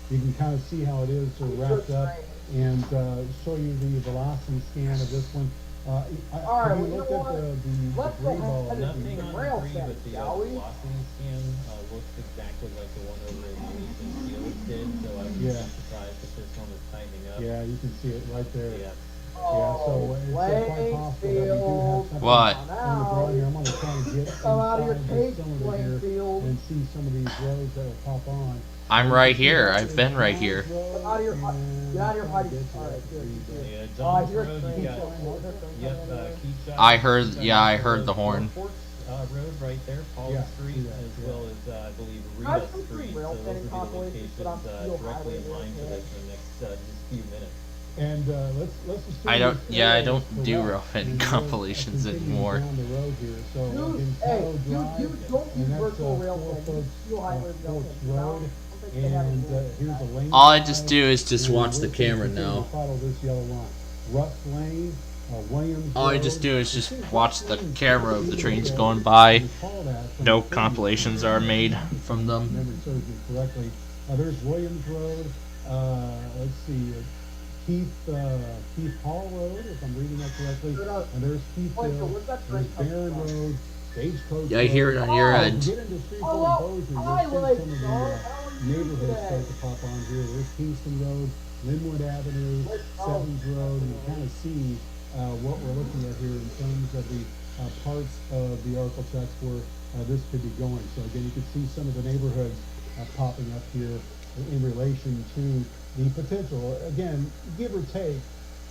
you can kind of see how it is wrapped up, and show you the velocity scan of this one. Have you looked at the gray ball? Nothing on the gray, but the velocity scan looks exactly like the one over in Louisiana Steelers did, so I wouldn't be surprised if this one is tightening up. Yeah, you can see it right there. Yeah. So it's quite possible that we do have something What? on the drawing here. I'm going to try and get Come out of your inside cage, this cylinder here Plainfield. and see some of these roads that will pop on. I'm right here. I've been right here. Get out of your hiding. Alright, good. Yeah, Oh, John's you're Road, you got, Keithshire. I heard the horn. Forks Road right there, Paul Street, as well as I believe Rita Street. So those will be the locations directly in line for this in the next just few minutes. And let's assume I don't do railpen compilations anymore. Down the road here. So you don't use virtual railpen. You'll hide Road. And here's a lane. All I just do is just watch the camera now. Follow this yellow line. Russ Lane, Williams. All I just do is just watch the camera of the trains going by. No compilations are made from them. Memory serves me correctly. There's Williams Road. Let's see. Keith Hall Road, if I'm reading that correctly. And there's Keithville. There's Barron Road. Stagecoach. Yeah, I hear it on your end. Get into Shreveport and Bossier, you'll see some of the neighborhoods start to pop on here. There's Kingston Road, Linwood Avenue, Sevens Road, and you kind of see what we're looking at here in terms of the parts of the Arcaltex where this could be going. So again, you can see some of the neighborhoods popping up here in relation to the potential, again, give or take,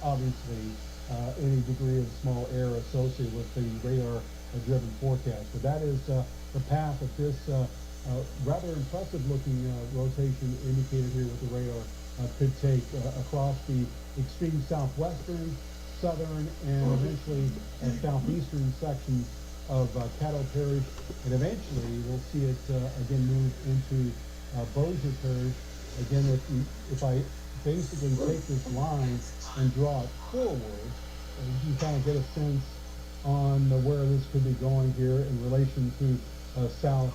obviously, any degree of small error associated with the radar-driven forecast. But that is the path of this rather impressive-looking rotation indicated here with the radar could take across the extreme southwestern, southern, and eventually southeastern sections of Caddo Parish, and eventually we'll see it again move into Bossier Parish. Again, if I basically take this line and draw it forward, you can kind of get a sense on where this could be going here in relation to South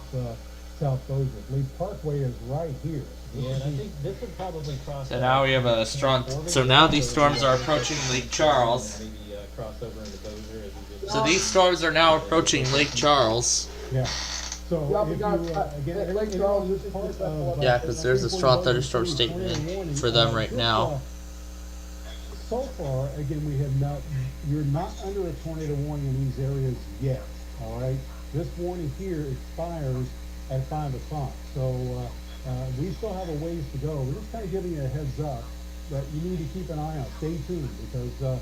Bossier. Lee Parkway is right here. Yeah, and I think this would probably cross. So now we have a strong. So now these storms are approaching Lake Charles. Maybe cross over into Bossier as we just. So these storms are now approaching Lake Charles. Yeah. So if you, again, yeah, because there's a strong thunderstorm statement for them right now. So far, again, we have not. You're not under a tornado warning in these areas yet. All right. This warning here expires at 5 o'clock. So we still have a ways to go. We're just kind of giving you a heads up that you need to keep an eye out. Stay tuned because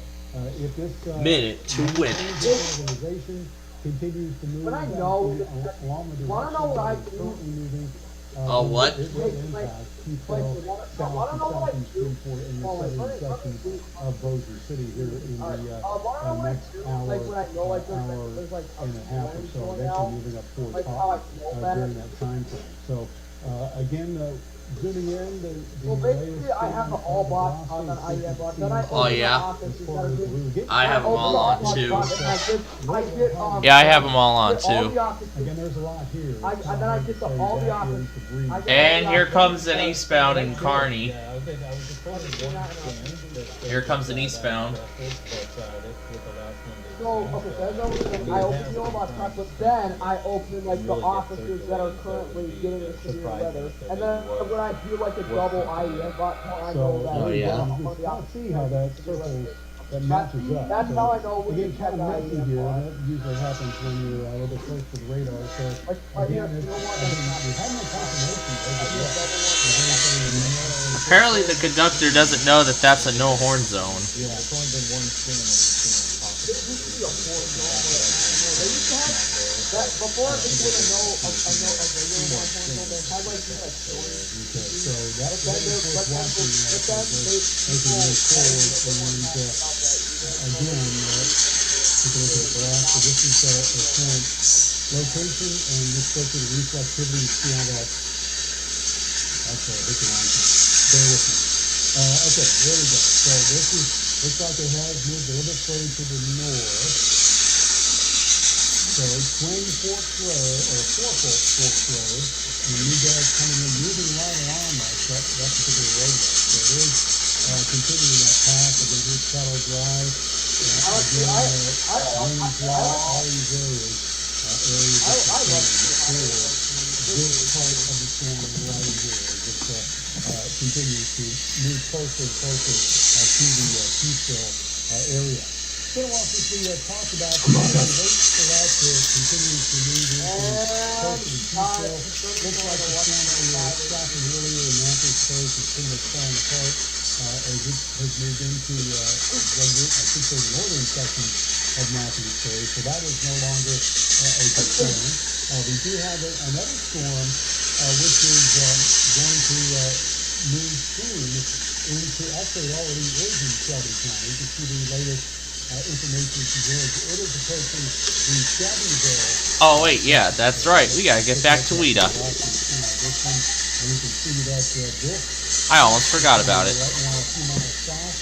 if this minute to win organization continues to move along the direction currently moving. What? It will impact Keithville, south and southeast Shreveport, and the southern sections of Bossier City here in the next hour and a half or so, eventually moving up toward top during that time frame. So Again, zooming in, Well, basically, I have the all box on the IES box. Then I Oh, open yeah? the offices that are getting. I have them all on too. I get, Yeah, I have them all on get all too. the offices. again, there's a lot here. And then I get all the offices. I get And all the here offices. comes an eastbound in Kearney. Yeah, I was just wondering one scan that Here comes an eastbound. this was the last one. So, okay, so that's everything. I open the all box truck, but then I open like the offices that are currently getting the severe weather. And then when I do like a double IES box, I know that. Oh, yeah. You can see how that circle that matches up. That's So, how I know when again, you kind of have messy the here, IES and that usually happens when you're a little bit close to the radar. So Right here, again, you know what? we have no confirmation as of yet. Is anything Apparently the conductor doesn't know that that's a no horn zone. Yeah, it's only been one scan I've seen That before it was a no of a real one point, they had like these like stories. So that's But then worth watching but then they as we move forward. And again, take a look at the graph. So this is the current location, and let's go to the reflectivity and see how that. Okay, I hit the wrong thing. Bear with me. Okay, there we go. So this is looks like it has moved a little bit further to the north. So Twin Forks Road, or Four Forks Road, and you guys coming in, moving right along that particular roadway. So it is continuing that path. Again, here's Cattle Drive. Again, Wayne Flat, all these areas that continue for this part of the storm right here. It continues to move closer and closer to the Keysville area. It's been a while since we talked about the rates for that to continue to move into closer to Keysville. Looks like the storm that we were tracking earlier in Matthews Coast is pretty much falling apart as it has moved into I should say the northern section of Matthews Coast. So that is no longer a concern. We do have another storm which is going to move soon into, actually it already is in Shelby County. You can see the latest information from Georgia. It is approaching the Shelbyville. Oh wait, yeah, that's right. We gotta get back to WEDA. And you can see that this I almost forgot about it. right now a few miles south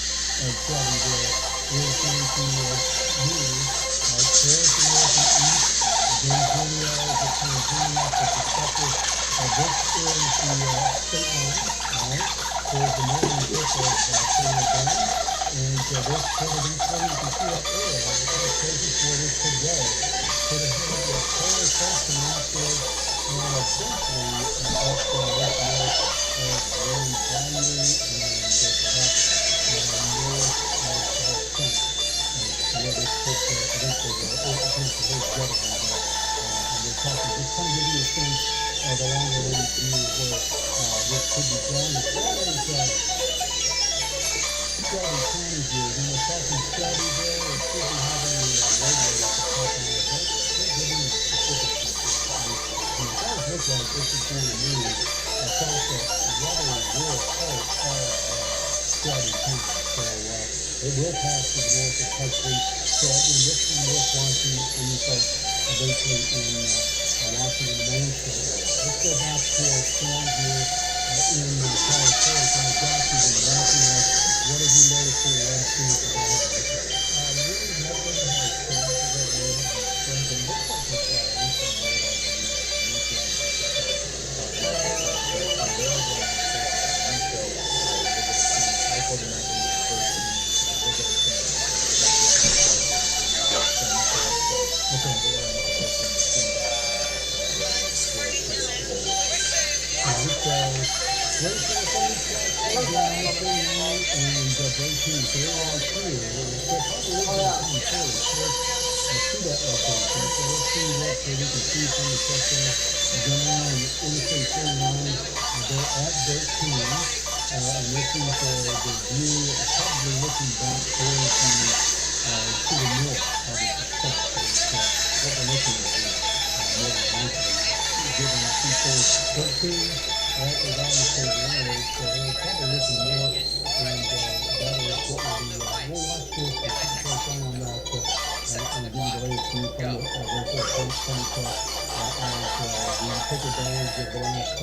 of Shelbyville is going to move towards the north and east. Again, here we are just kind of zooming out the perspective. This is the state line, right? There's the northern tip of Florida Dam. And this could eventually, you can see up there, the kind of places where this could go. Could have hit the whole coast of Nashville and eventually up west north of Grand Bayou and perhaps north of South Central. Where this could eventually go, or potentially hold together on that. And we're talking, just kind of give you a sense of the longer range view of where this could be done. As far as Shelby County here, when we're talking Shelbyville, it should be having the roadways to pop on it. But we're giving you specifics here. And it does look like this is going to move across a rather rural part of Shelby County. So it will pass to the north of Huxley. So this one worth watching for you folks eventually in Washington, the Mansfield area. Let's go back to our storm here in California. Kind of Josh has been watching us. What have you noticed in the last few weeks about it? Really nothing has changed that we have strengthened. Looks like it's we take advantage of the last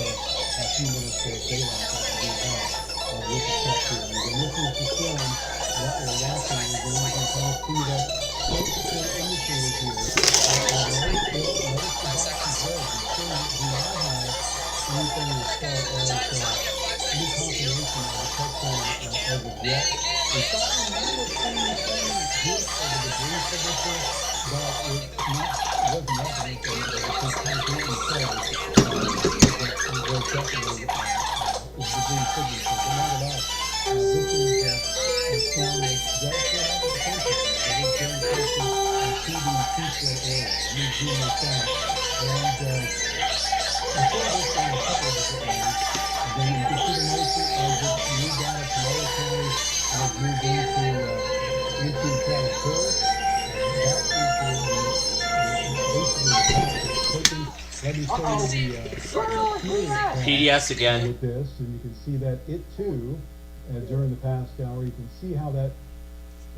few minutes of daylight that we have with the check here. And again, this is the storm that we're watching. Again, you can kind of see that indicator here. Notice the box is red. You do not have anything as far as any confirmation of the touchdown as of yet. We thought we might have seen some hit over the brief of this one, but it wasn't evident that it was completely fair. It was definitely the green signature, but not at all. This is a storm that does still have the potential. It is getting closer to the Peaceville area. Let me zoom this out. And I saw this on a couple of different ways. Again, you can see the motion as it moved out of Pomona County and it's moved into California. That is basically the path it's taken. Let me show you the PDS again. with this, and you can see that it too, during the past hour, you can see how that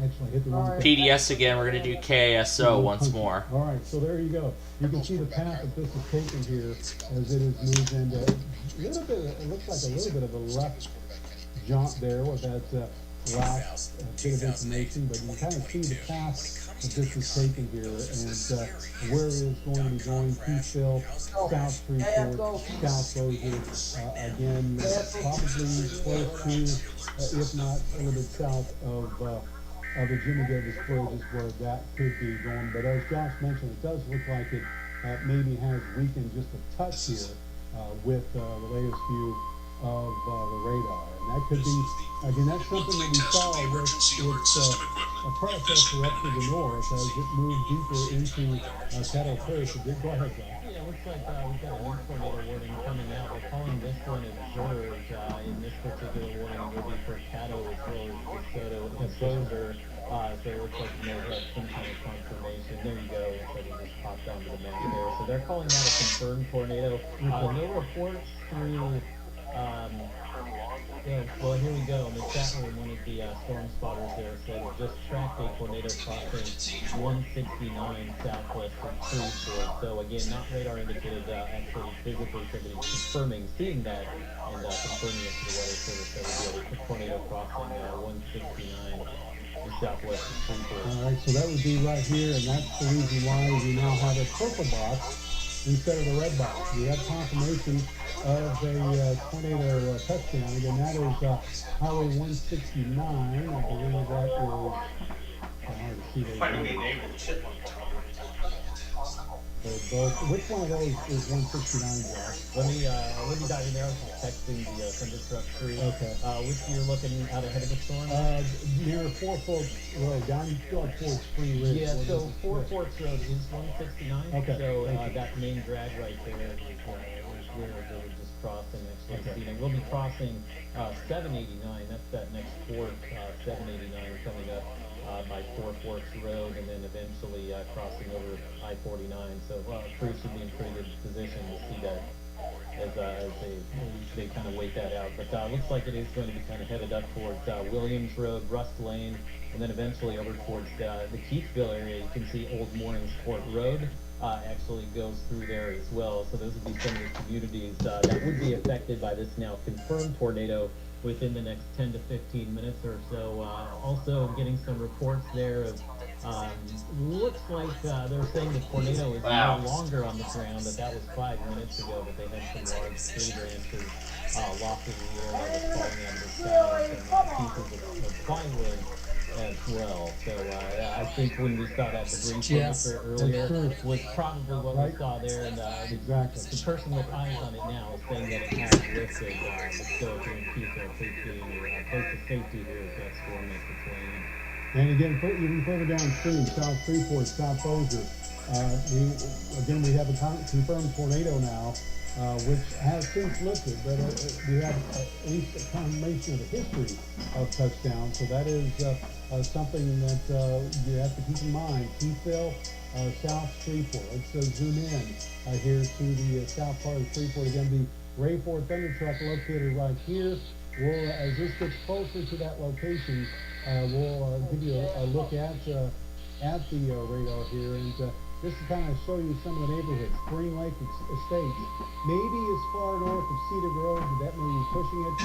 actually hit the wrong PDS again. We're going to do KSO once more. All right, so there you go. You can see the path that this is taken here as it is moved into a little bit. It looks like a little bit of a left jump there with that last bit of information, but you kind of see the path that this is taken here and where it is going to be going. Peaceville, South Freeport, South Bossier, again, probably close to, if not a little bit south of the Jimmy Davis Bridge is where that could be going. But as Josh mentioned, it does look like it maybe has weakened just a touch here with the latest view of the radar. And that could be, again, that's something that we saw with its a processor up to the north as it moved deeper into Kettle Creek. It did. Go ahead, Josh. Yeah, it looks like we've got a new tornado warning coming out. We're calling this one observed. In this particular warning will be for Caddo as well as DeSoto exposure. So it looks like you may have some kind of confirmation. There you go. Looks like it just popped onto the map there. So they're calling that a confirmed tornado. No reports through. Yeah, well, here we go. In the chat room, one of the storm spotters there said just tracked a tornado crossing 169 southwest of Shreveport. So again, not radar indicated, actually physically confirming, seeing that, and confirming it to the weather service that would be a tornado crossing 169 southwest of Shreveport. All right, so that would be right here, and that's the reason why we now have a purple box instead of the red box. We have confirmation of a tornado touchdown. Again, that is Highway 169. I believe that is hard to see that. Which one of those is 169, Josh? Let me dive in there. I was texting the thunder truck crew. Okay. Which you're looking out ahead of the storm? Near Four Forks Road, down towards Spring Ridge. Yeah, so Four Forks Road is 169. Okay. So that main drag right there is where they were just crossing actually. Okay. We'll be crossing 789. That's that next port, 789 coming up by Four Forks Road, and then eventually crossing over I-49. So crews should be in pretty good position to see that as they kind of wait that out. But looks like it is going to be kind of headed up towards Williams Road, Rust Lane, and then eventually over towards the Keithville area. You can see Old Morningsport Road actually goes through there as well. So those would be some of the communities that would be affected by this now confirmed tornado within the next 10 to 15 minutes or so. Also getting some reports there of looks like they're saying the tornado is no longer on the ground, that was 5 minutes ago, but they had some large tree branches lost in the air that was falling out of the sky, and pieces of plywood as well. So I think when we saw that debris signature earlier was probably what we saw there, and exactly. The person with eyes on it now is saying that it has lifted, but still doing people being close to safety here as that storm makes its way in. And again, even further downstream, South Freeport, South Bossier, we have a confirmed tornado now, which has since lifted, but we have at least a confirmation of the history of touchdown. So that is something that you have to keep in mind. Keithville, South Freeport. Let's zoom in here to the south part of Freeport. Again, the Ray 4 Thunder Truck located right here. We'll, as this gets closer to that location, we'll give you a look at the radar here, and just to kind of show you some of the neighborhoods. Spring Lake Estates, maybe as far north of Cedar Grove, that may be pushing it.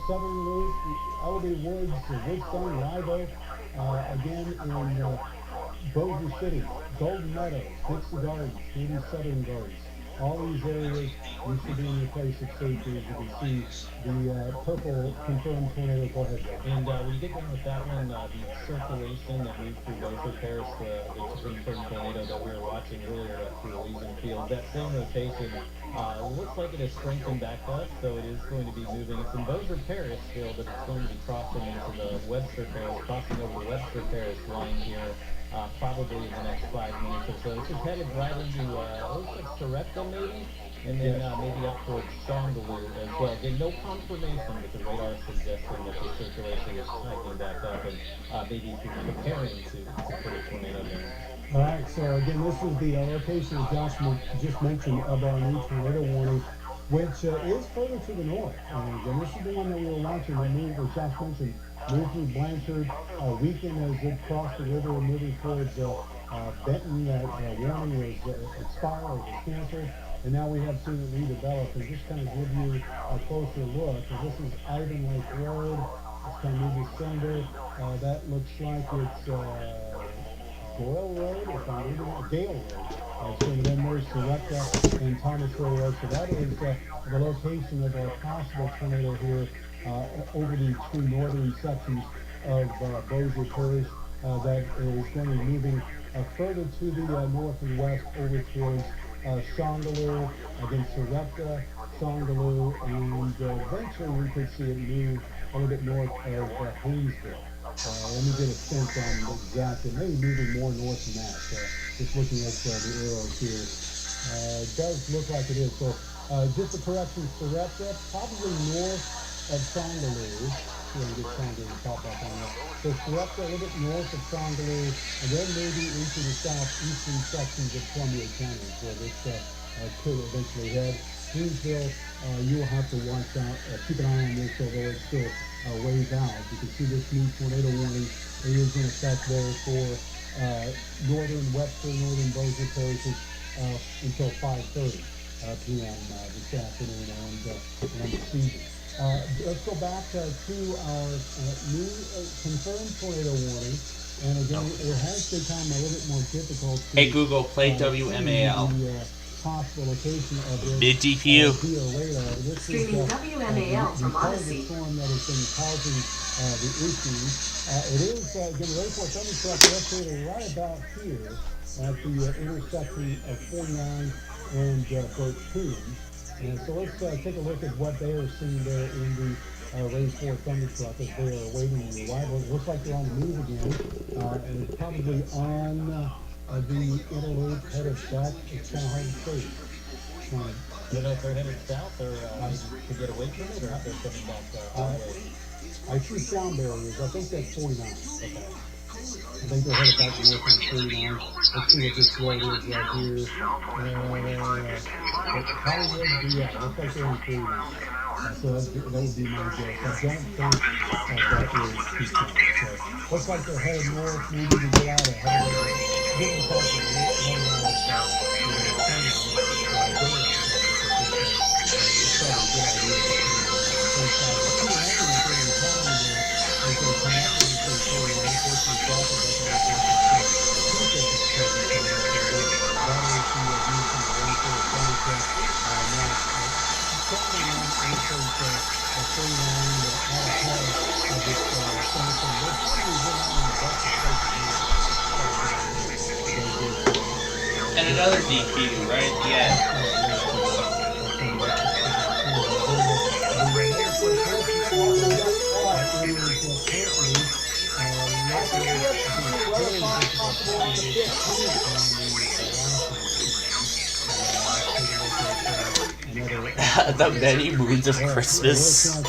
Southern Loop, Elevated Woods, Woodstone, Live Oak, again in Bossier City, Golden Meadows, Dixie Gardens, maybe Southern Gardens. All these areas, you should be in your place of safety. As you can see, the purple confirmed tornado. Go ahead, Joe. And when you get done with that one, the circulation that moved through Bossier Parish, the confirmed tornado that we were watching earlier through Elysian Field, that same rotation looks like it has strengthened back up, so it is going to be moving. It's in Bossier Parish still, but it's going to be crossing into the Webster Parish, crossing over the Webster Parish line here. Probably in the next 5 minutes or so. This is headed right into, looks like Cerri maybe, and then maybe up towards Shongaloo as well. Again, no confirmation, but the radar suggesting that the circulation is tightening back up and maybe preparing to put a tornado down. All right, so again, this is the location that Josh just mentioned of our new tornado warning, which is further to the north. And again, this is the one that we were watching, the move, as Josh mentioned, move through Blanchard, weekend as it crossed the river, moving towards Benton. That warning was expired or was canceled, and now we have seen it redevelop. And just kind of give you a closer look. And this is Ivan Lake Road. It's kind of moving center. That looks like it's Doyle Road, if I'm reading it, Gale Road. So then there's Cerri and Thomas Ray Road. So that is the location of our possible tornado here. Over the two northern sections of Bossier Parish that is going to be moving further to the north and west over towards Shongaloo, again Cerri, Shongaloo, and eventually we could see it move a little bit north of Haynesville. Let me get a sense on exactly, maybe moving more north than that. Just looking at the arrows here. It does look like it is. So just a correction, Cerri, probably north of Shongaloo. We're going to get Shongaloo to pop up on that. So Cerri, a little bit north of Shongaloo, and then maybe into the southeastern sections of Columbia County, where this could eventually head. Haynesville, you'll have to watch out, keep an eye on this, although it's still ways out. You can see this new tornado warning. It is in effect there for northern Webster, northern Bossier parishes until 5:30 p.m. This afternoon and this evening. Let's go back to our new confirmed tornado warning. And again, it has become a little bit more difficult to Hey Google, play WMAL. Possible location of this Mid DPU. Streaming WMAL from Odyssey. The storm that has been causing the issues. It is getting ready for a thunderstorm located right about here at the intersection of 49 and 13. And so let's take a look at what they are seeing there in the raised floor thunder truck as they are awaiting the arrival. It looks like they're on the move again, and it's probably on the interloop headed back. It's kind of hard to say. You know if they're headed south or to get away from it, or if they're coming back our way? I see sound barriers. I think that's 49. Okay. I think they're headed back north on 49. Let's see what this road is right here. Hollywood, yeah, looks like they're on 49. So that would be my guess. I don't think that is too soon. So looks like they're headed north, maybe to get out ahead of And another DQ, right? Yeah. The many moons of Christmas.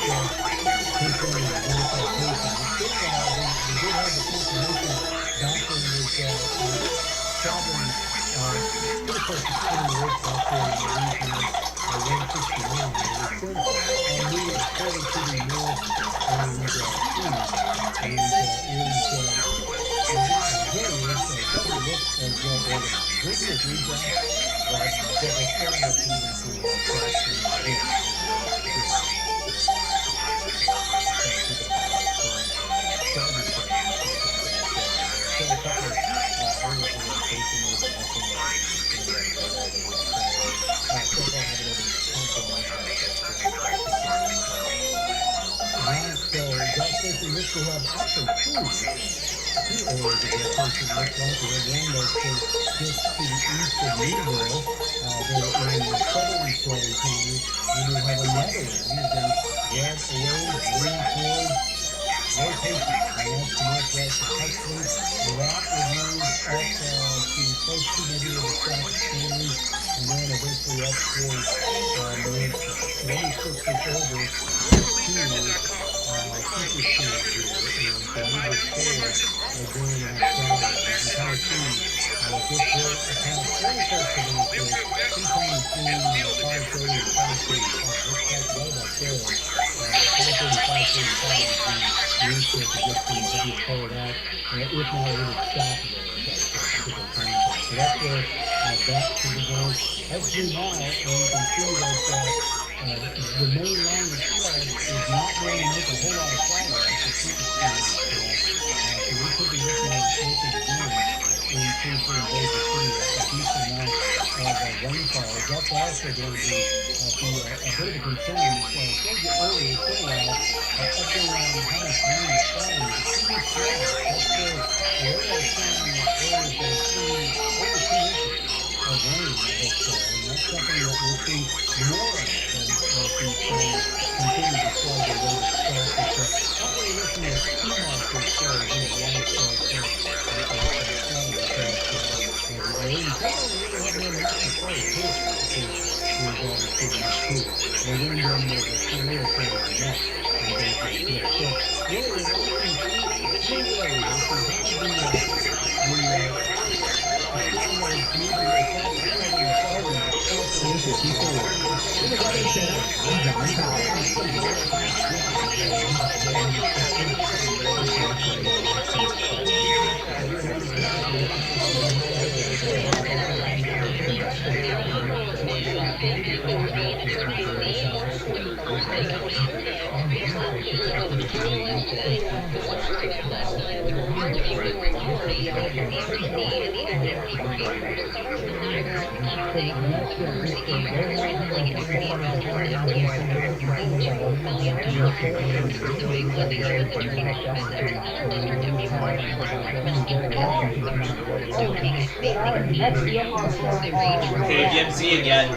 Okay, Gibbsy again.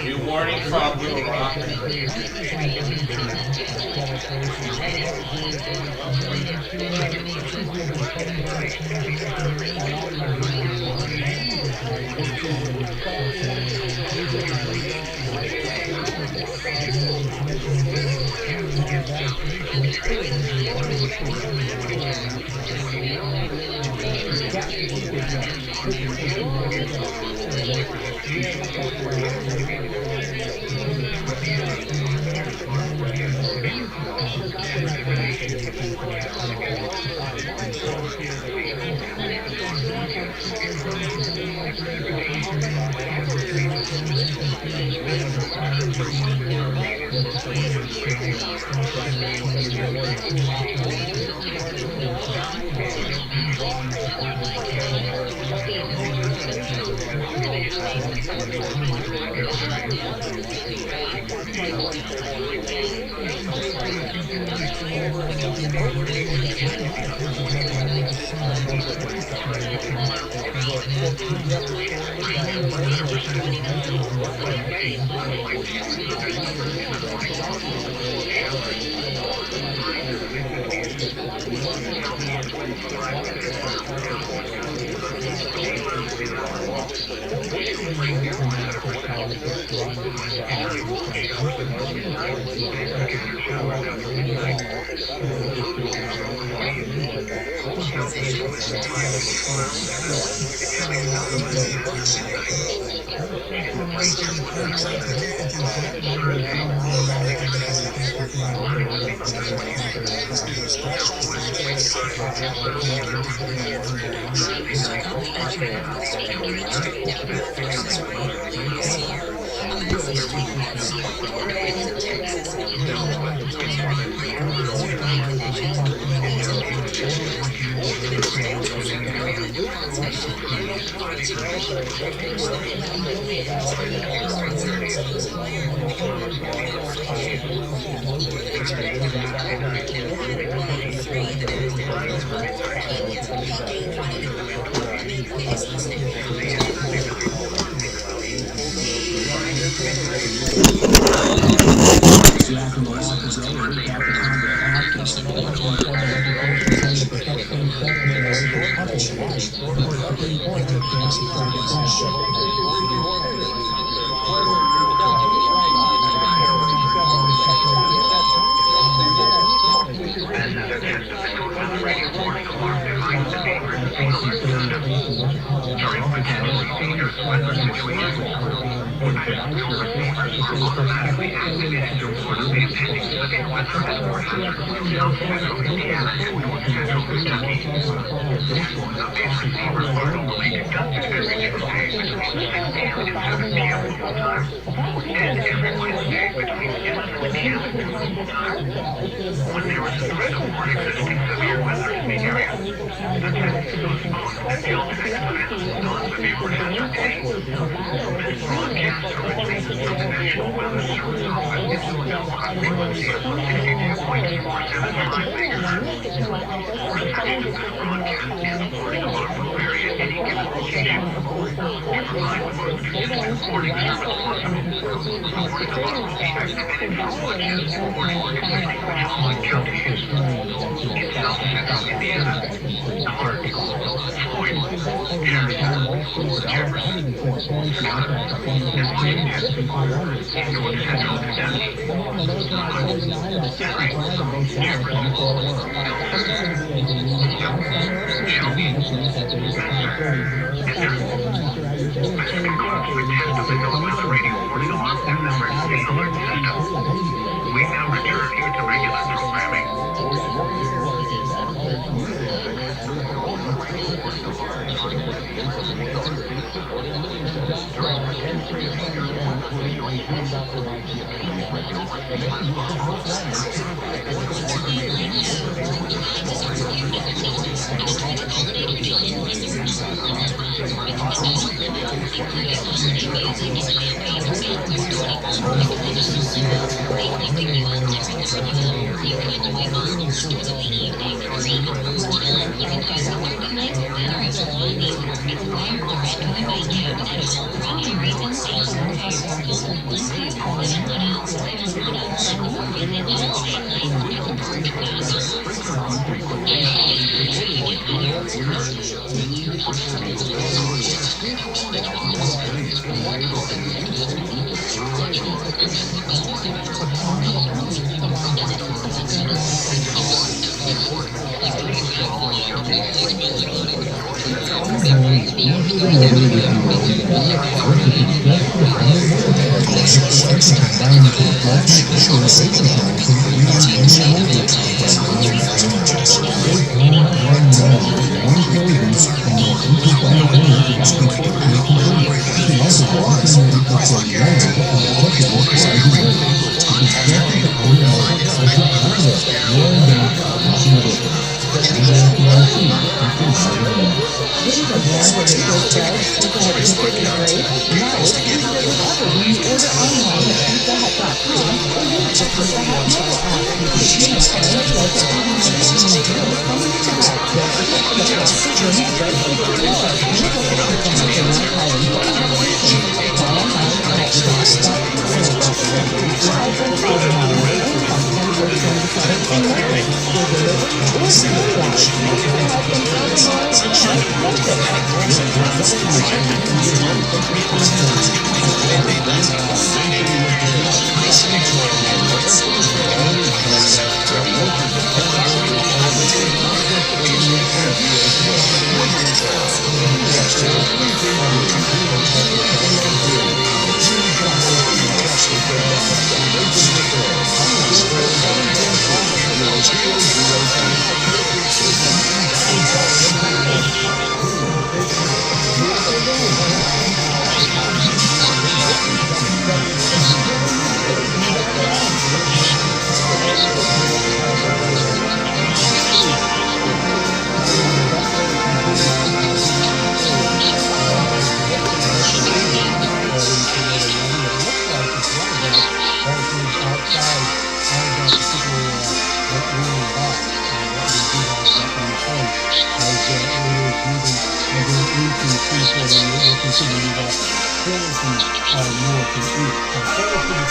New warning from Little Rock.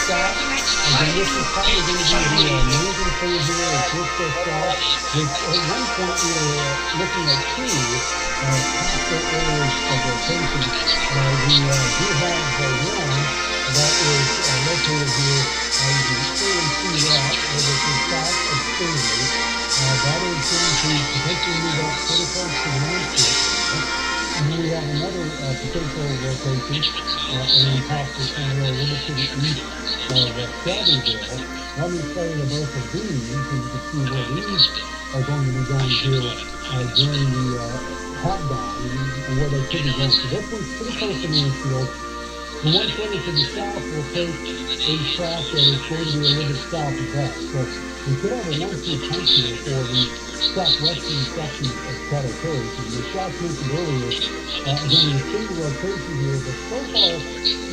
south. Again, this is probably going to be the northern phase here of Pittsburgh south, which at one point we were looking at two coastal areas of rotation. We do have one that is located here. You can clearly see that over to the south of Cerri. That is going to potentially move up pretty close to the landscape. And then we have another potential location and possibly somewhere a little bit to the east of Shelbyville. Let me play to both of these, and you can see where these are going to be going here during the hot-down and where they could be going. So this one's pretty close to Mansfield. The one further to the south will take a track that is going to be a little bit south of that. So we could have a 1-2 punch here for the southwestern section of Caddo Coast. And the shots mentioned earlier, again, you see the rotation here, but so far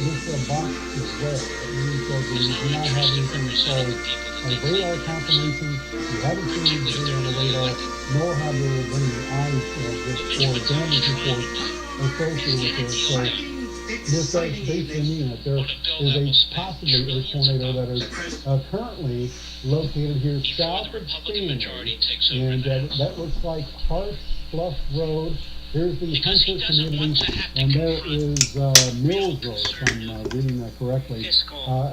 this box is red. That means that we do not have anything as far as radar confirmation. We haven't seen anything on the radar, nor have there been any eyes or damage reports associated with this. So this basically means that there is a possibly a tornado that is currently located here south of Stanley, and that looks like Harsh Bluff Road. There's the Hunter community, and there is Mills Road, if I'm reading that correctly.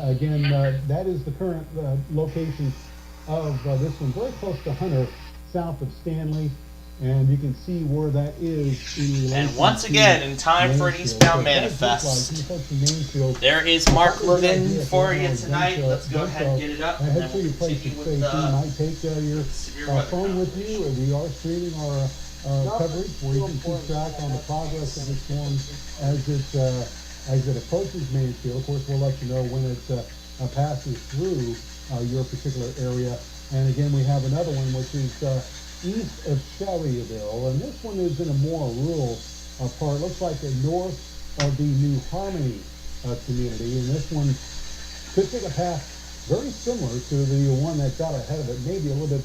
Again, that is the current location of this one, very close to Hunter, south of Stanley. And you can see where that is in relation. And once again, in time for an eastbound manifest, there is Mark Levin for you tonight. Let's go ahead and get it up, and then we'll continue with might take your phone with you. We are streaming our coverage where you can keep track on the progress of the storm as it approaches Mansfield. Of course, we'll let you know when it passes through your particular area. And again, we have another one which is east of Shelbyville, and this one is in a more rural part. Looks like north of the New Harmony community, and this one could take a path very similar to the one that got ahead of it, maybe a little bit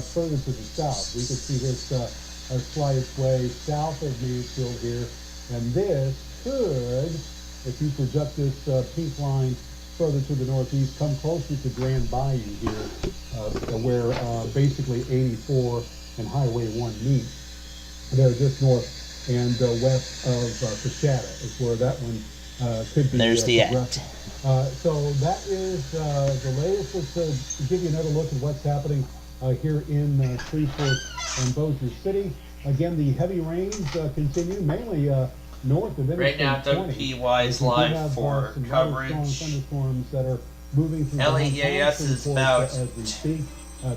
further to the south. We could see this slide its way south of Mansfield here, and this could, if you project this pink line further to the northeast, come closer to Grand Bayou here, where basically 84 and Highway 1 meet. They're just north and west of Coshada is where that one could be. There's the end. So that is the latest. Let's give you another look at what's happening here in Shreveport and Bossier City. Again, the heavy rains continue, mainly north of right now, WPY is live for coverage. Thunderstorms that are moving through LEAS is about as we speak.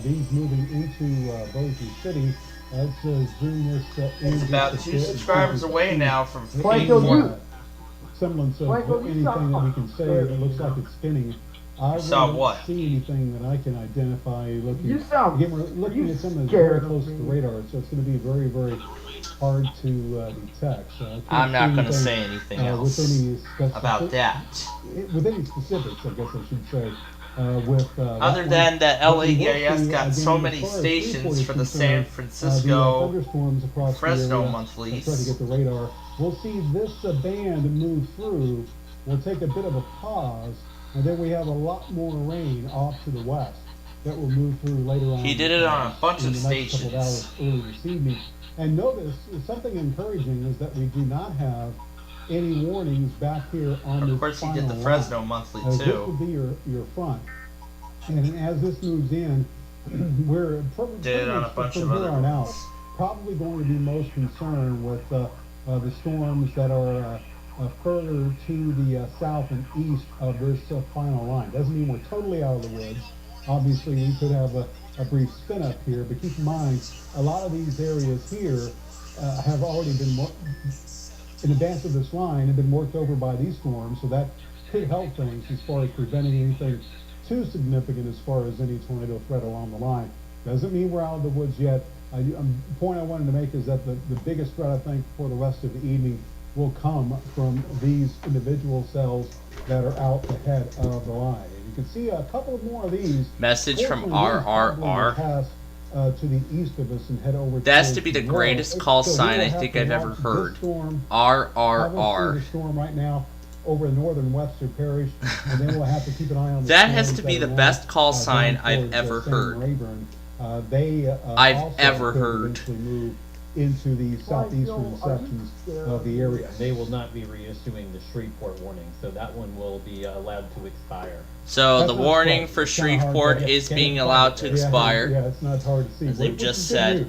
These moving into Bossier City. Let's zoom this in. It's about 2 subscribers away now from semblance of anything that we can say. It looks like it's spinning. I don't see anything that I can identify looking. Again, we're looking at something that's very close to the radar, so it's going to be very, very hard to detect. So I'm not going to say anything else about that. With any specifics, I guess I should say. Other than that LEAS got so many stations for the San Francisco Fresno monthlies. Try to get the radar. We'll see this band move through. We'll take a bit of a pause, and then we have a lot more rain off to the west that will move through later on. He did it on a bunch of stations. Couple of hours early this evening. And notice, something encouraging is that we do not have any warnings back here on this. Of course, he did the Fresno monthly too. This would be your front. And as this moves in, we're from here on out probably going to be most concerned with the storms that are further to the south and east of this final line. Doesn't mean we're totally out of the woods. Obviously, we could have a brief spin up here, but keep in mind, a lot of these areas here have already been, in advance of this line, have been worked over by these storms, so that could help things as far as preventing anything too significant as far as any tornado threat along the line. Doesn't mean we're out of the woods yet. The point I wanted to make is that the biggest threat, I think, for the rest of the evening will come from these individual cells that are out ahead of the line. And you can see a couple more of these. Message from RRR. To the east of us and head over. That's to be the greatest call sign I think I've ever heard. RRR. The storm right now over in northern Webster Parish, and then we'll have to keep an eye on the That has storms to be that the are best now, call sign going I've towards, ever San heard. Rayburn. I've ever heard. Eventually move into the southeastern sections of the area. They will not be reissuing the Shreveport warning, so that one will be allowed to expire. So That's the not warning quite- for it's kinda hard to Shreveport get- is get being it allowed to yeah, expire, Yeah, it's not hard to see. as they've Which just is good said. news.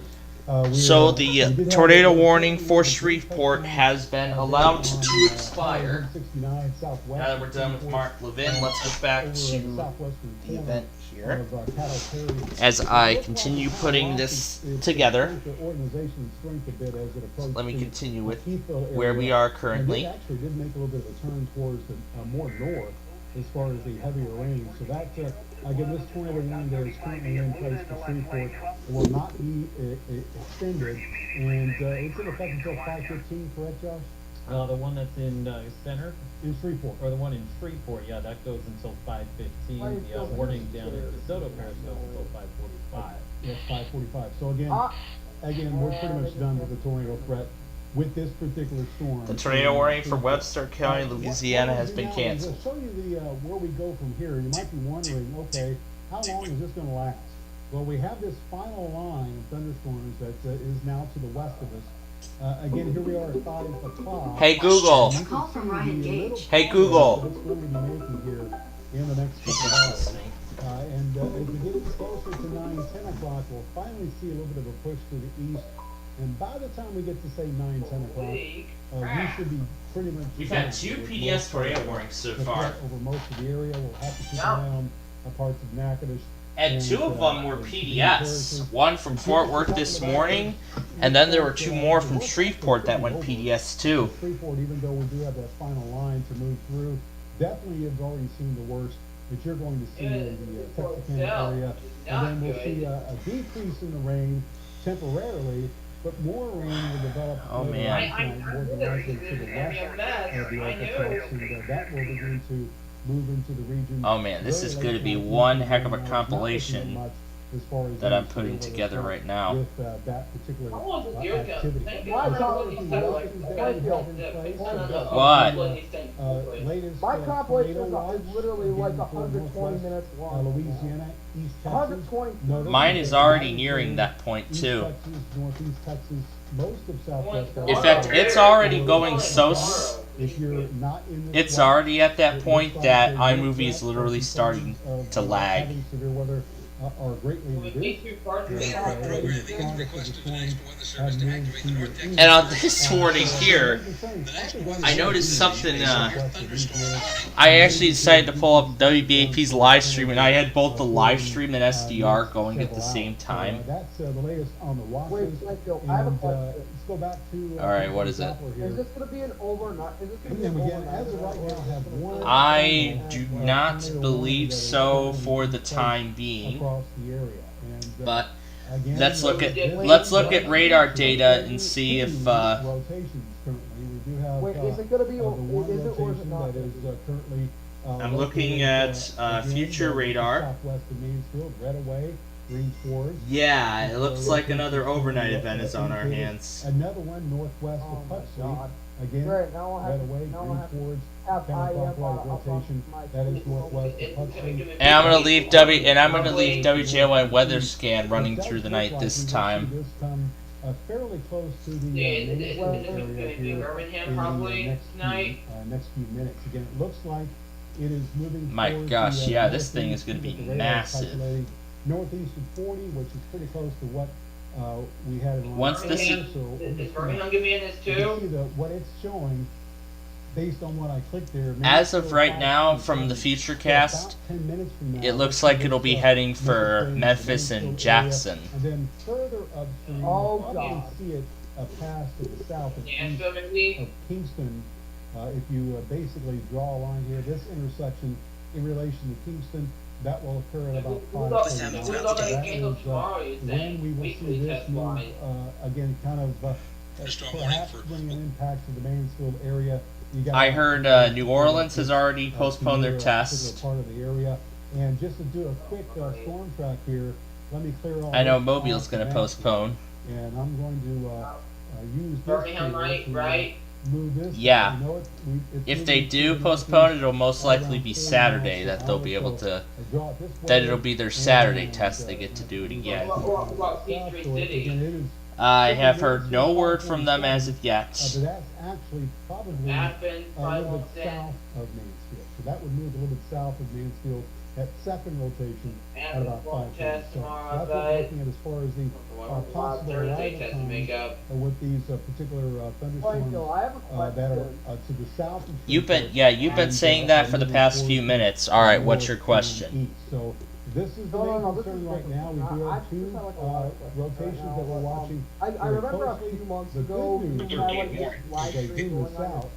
So we the did have tornado a- warning for Shreveport has been allowed to expire. 69 southwest Now that we're done with Mark Levin, let's get back over to the southwestern the corner event here. of, Cattle Prairie. As I continue putting this together, let me continue with where we are currently. And it actually did make a little bit of a turn towards the more north as far as the heavier rain. So that, again, this tornado warning that is currently in place for Shreveport will not be extended, and it's in effect until 5:15, correct, Josh? The one that's in Center? In Shreveport. Or the one in Shreveport, yeah, that goes until 5:15. The warning down in DeSoto Parish goes until 5:45. Yes, 5:45. So again, we're pretty much done with the tornado threat with this particular storm. The tornado warning for Webster County, Louisiana has been canceled. I'll show you the where we go from here. You might be wondering, okay, how long is this going to last? Well, we have this final line of thunderstorms that is now to the west of us. Again, here we are at 5 o'clock. Hey Google. Call from Ryan Gage. Hey Google. It's going to be making here in the next couple of hours. And as we get closer to 9, 10 o'clock, we'll finally see a little bit of a push to the east. And by the time we get to say 9, 10 o'clock, we should be pretty much. We've had 2 PDS tornado warnings so far. Over most of the area, we'll have to keep an eye on parts of Natchitoches. And 2 of them were PDS. One from Fort Worth this morning, and then there were 2 more from Shreveport that went PDS too. Shreveport, even though we do have that final line to move through, definitely have already seen the worst that you're going to see in the Texarkana area. And then we'll see a decrease in the rain temporarily, but more rain will develop. Oh man. More than likely to the west of the Okotoks, and that will begin to move into the region. Oh man, this is going to be one heck of a compilation that I'm putting together right now. With that particular activity. What? My compilation is literally like 120 minutes long. Louisiana, East Texas. 120. Mine is already nearing that point too. Northeast Texas, most of Southwest. In fact, it's already going so. If you're not in It's already at that point that iMovie is literally starting to lag. Severe weather are greatly reduced. And on this warning here, I noticed something. I actually decided to pull up WBAP's live stream, and I had both the live stream and SDR going at the same time. That's the latest on the watches. Let's go back to. All right, what is it? Is this going to be an overnight? Is this going to be And an again, overnight? as of right now, have one. I do not believe so for the time being. Across the area. And, But again, let's look at radar data and see if rotations currently. We do have. Wait, is it going to be? the one Is it or is it rotation not? that is currently. I'm looking located, at future radar. Southwest of Mansfield, Redaway, Green Forest. Yeah, it looks like another overnight event is on our hands. Another one northwest of Puxley. Again, Great, now I'll have Redaway, now I'll Green have Forest, have counterclockwise IM rotation. That is northwest of Puxley. And I'm gonna leave WJY weather scan running through the night this time. This come fairly close to the Mansfield area here in the next few minutes. Again, it looks like it is moving. My towards gosh, the, yeah, this thing is northeast. gonna be The radar is massive. calculating northeast of 40, which is pretty close to what we had in Once this is Is Birmingham gonna be in this you too? can see what it's showing based on what I clicked there. As of right now, from the future cast, it looks like it'll be heading for Memphis and Jackson. And then further upstream, Oh, you probably God. see it past to the south and east Nashville maybe? of Kingston. If you basically draw a line here, this intersection in relation to Kingston, that will occur at about 5:40. Who's all gonna cancel tomorrow, you When think? we will Weekly see this test move, line. again, kind of perhaps bring an impact to the Mansfield area. You got I heard New Orleans has already postponed their test. Part of the area. And just to do a quick storm track here, let me clear all I know this Mobile's off gonna the map. postpone. And I'm going to use this Birmingham, here right? to, Right? move this. Yeah. You know, If they do postpone it, it'll most likely be Saturday that they'll be able to. That it'll be their Saturday test. They get to do it again. What Peachtree City? I have heard no word from them as of yet. But that's actually probably Athens, a little bit south of Mansfield. So that would move a little bit south of Mansfield at second rotation at about 5 days. So that's what we're looking at as far as the possible arrival times with these particular thunderstorms that are to the south. You've been saying that for the past few minutes. All right, what's your question? So this is the main concern right now. We do have two rotations that we're watching. I remember a few months ago, the good news is they in the south.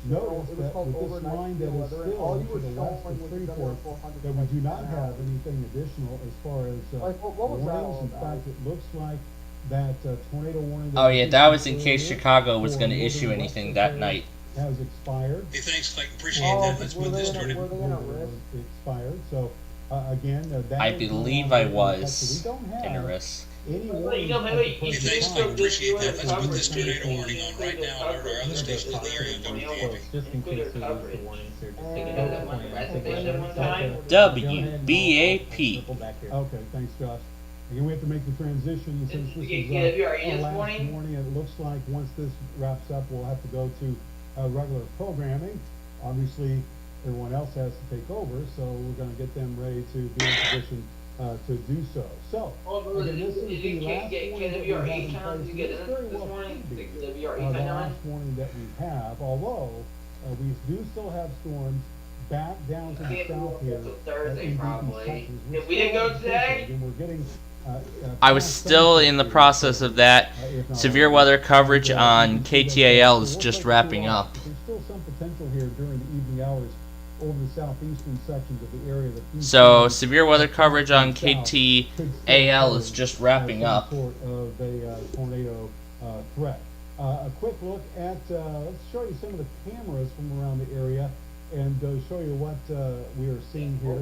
Notice that with this line that is still to the west of Freeport, that we do not have anything additional as far as warnings. In fact, it looks like that tornado warning. Oh yeah, that was in case Chicago was going to issue anything that night. Has expired. Hey, thanks, Clayton. Appreciate that. Let's move this tornado. Expired. So again, I believe I was in a risk. Hey, thanks, Clayton. Appreciate that. Let's put this tornado warning on right now. Alert our other stations in the area and WDAP. Just in case we lose the warnings here, just take it WBAP. Okay, thanks, Josh. Again, we have to make the transition since this is our last morning. It looks like once this wraps up, we'll have to go to regular programming. Obviously, everyone else has to take over, so we're going to get them ready to be in position to do so. So, again, this is the last warning that we have in place. This very well could be the last warning that we have, although we do still have storms back down to the south here. Thursday, probably. If we didn't go today, we're getting. I was still in the process of that. Severe weather coverage on KTAL is just wrapping up. There's still some potential here during the evening hours over the southeastern sections of the area. So severe weather coverage on KTAL is just wrapping up. Sort of a tornado threat. A quick look at, let's show you some of the cameras from around the area and show you what we are seeing here.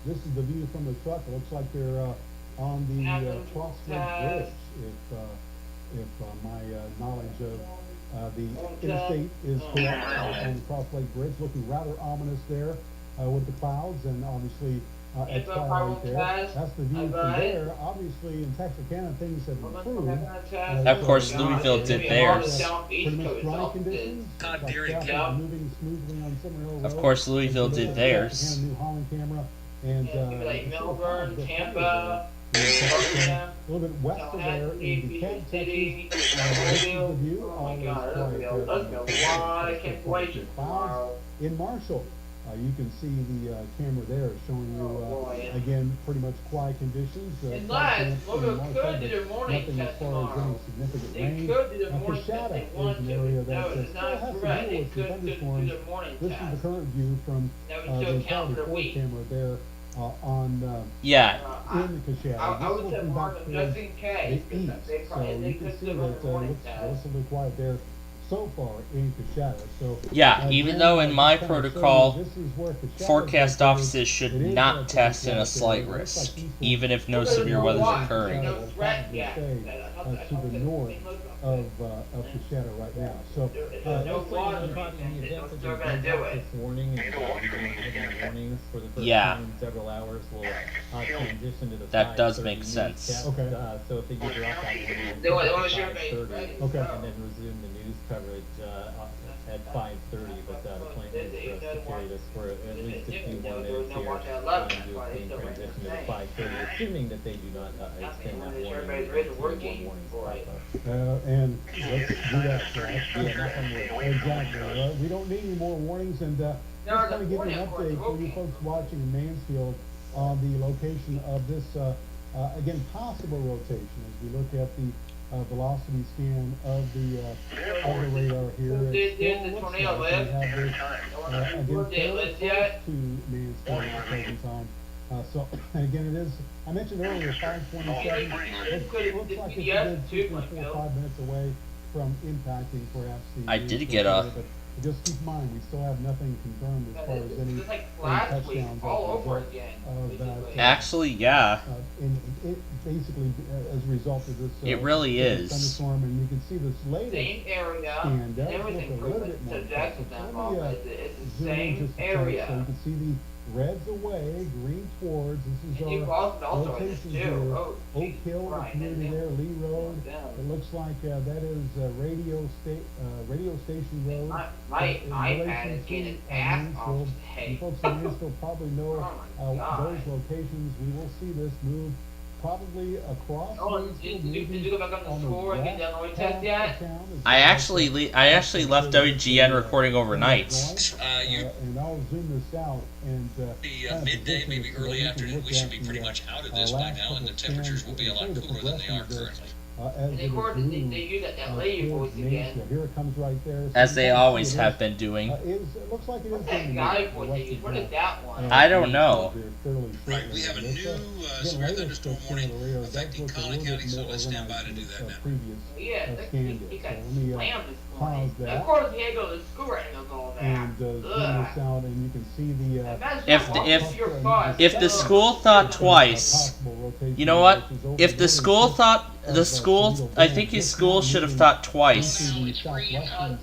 This is the view from the truck. It looks like they're on the Crossroad Bridge, if my knowledge of the interstate is correct. On the Crossroad Bridge, looking rather ominous there with the clouds and obviously at twilight there. That's the view from there. Obviously in Texarkana things have improved. Of course, Louisville did theirs. Pretty much dry conditions. Moving smoothly on Summer Hill Road. Of course, Louisville did theirs. New Holland camera. And like Melbourne, Tampa, a little bit west of there in DeKalb, Texas. This is the view. Oh my God, there's gonna be a lot of cancellation tomorrow. In Marshall, you can see the camera there showing you again pretty much quiet conditions. Unless Louisville could do their morning nothing test as far as any tomorrow. significant They rain. could do their morning test Coshada if they is wanted an to. area that No, it's still not has to correct. deal They with some could do thunderstorms. their morning This is test. the current view from That would the still count County for the 4 week. camera there on Yeah. in the Coshada. I would say Looking mark back them towards just in case. the east, They so probably you can could see do that a it morning looks test. relatively quiet there so far in Coshada. So Yeah, even though in my protocol, this is where Coshada forecast is. offices should It is not relatively test in a quiet slight there. It looks risk, like peaceful. even if no Well, there's severe no weather is watch. occurring. No threat yet. To the north of Coshada right now. So There's no water. They're still gonna do it. Warning and warnings for the first Yeah. time in several hours will transition to the That does 5:30 make news sense. test. Okay. So if they get off that warning, They want at to show me. 5:30, Okay. and then resume the news coverage at 5:30. But the plan is for us to carry this for at least a few more minutes here and do a clean transition to the 5:30, assuming that they do not extend that warning. Everybody's ready to work for it. and let's do that, Josh. Yeah, knock on wood. Exactly. We don't need any more warnings, and just want to give you an update for you folks watching in Mansfield on the location of this, again, possible rotation as we look at the velocity scan of the radar here. It Did still the looks tornado like we lift? have this, again, Did it fairly lift close yet? to Mansfield at the present time. So, and again, it is, I mentioned earlier, 527. It looks like it's a good 2, 3, 4, 5 minutes away from impacting perhaps the. I did get a Just keep in mind, we still have nothing confirmed as far as any It's like last week, touchdowns all as a over result again. of that. basically. Actually, yeah. And it basically, as a result of this, It really is. thunderstorm, and you can see this latest Same area, scan and does look everything a pretty little much bit more suggested impressive. that So all, let but me, it's the zoom in same just a touch, area. so you can see the reds away, green towards. This is And you our also in this rotation too. here. Oh, Oak geez, Hill, the right, community and there, Lee Road. down. It looks like that is Radio Station Road. My In iPad relation is getting to, ass Mansfield. off You today. folks in Mansfield probably know Oh my God. those locations. We will see this move probably across. Oh, Mansfield, did you moving go back on the score and get west the noise half test yet? of town as I well. actually left WGN recording overnight. And I'll zoom this out and Midday, maybe early afternoon, we should be pretty much out of this by now, and the temperatures will be a lot cooler than they are currently. And of course, they use that lady voice again. Here it comes right there. As they always have been doing. It looks like it is What's going to that guy be voice they use? What is that one? I don't know. Right, we have a new severe thunderstorm warning affecting Collin County, so let's stand by to do that now. Yeah, he got So let me slammed this pause morning. that. Of course, he had to go to school right and all that. And zoom this out, and you can see the If the school thought twice, you know what? If the school thought I think his school should have thought twice.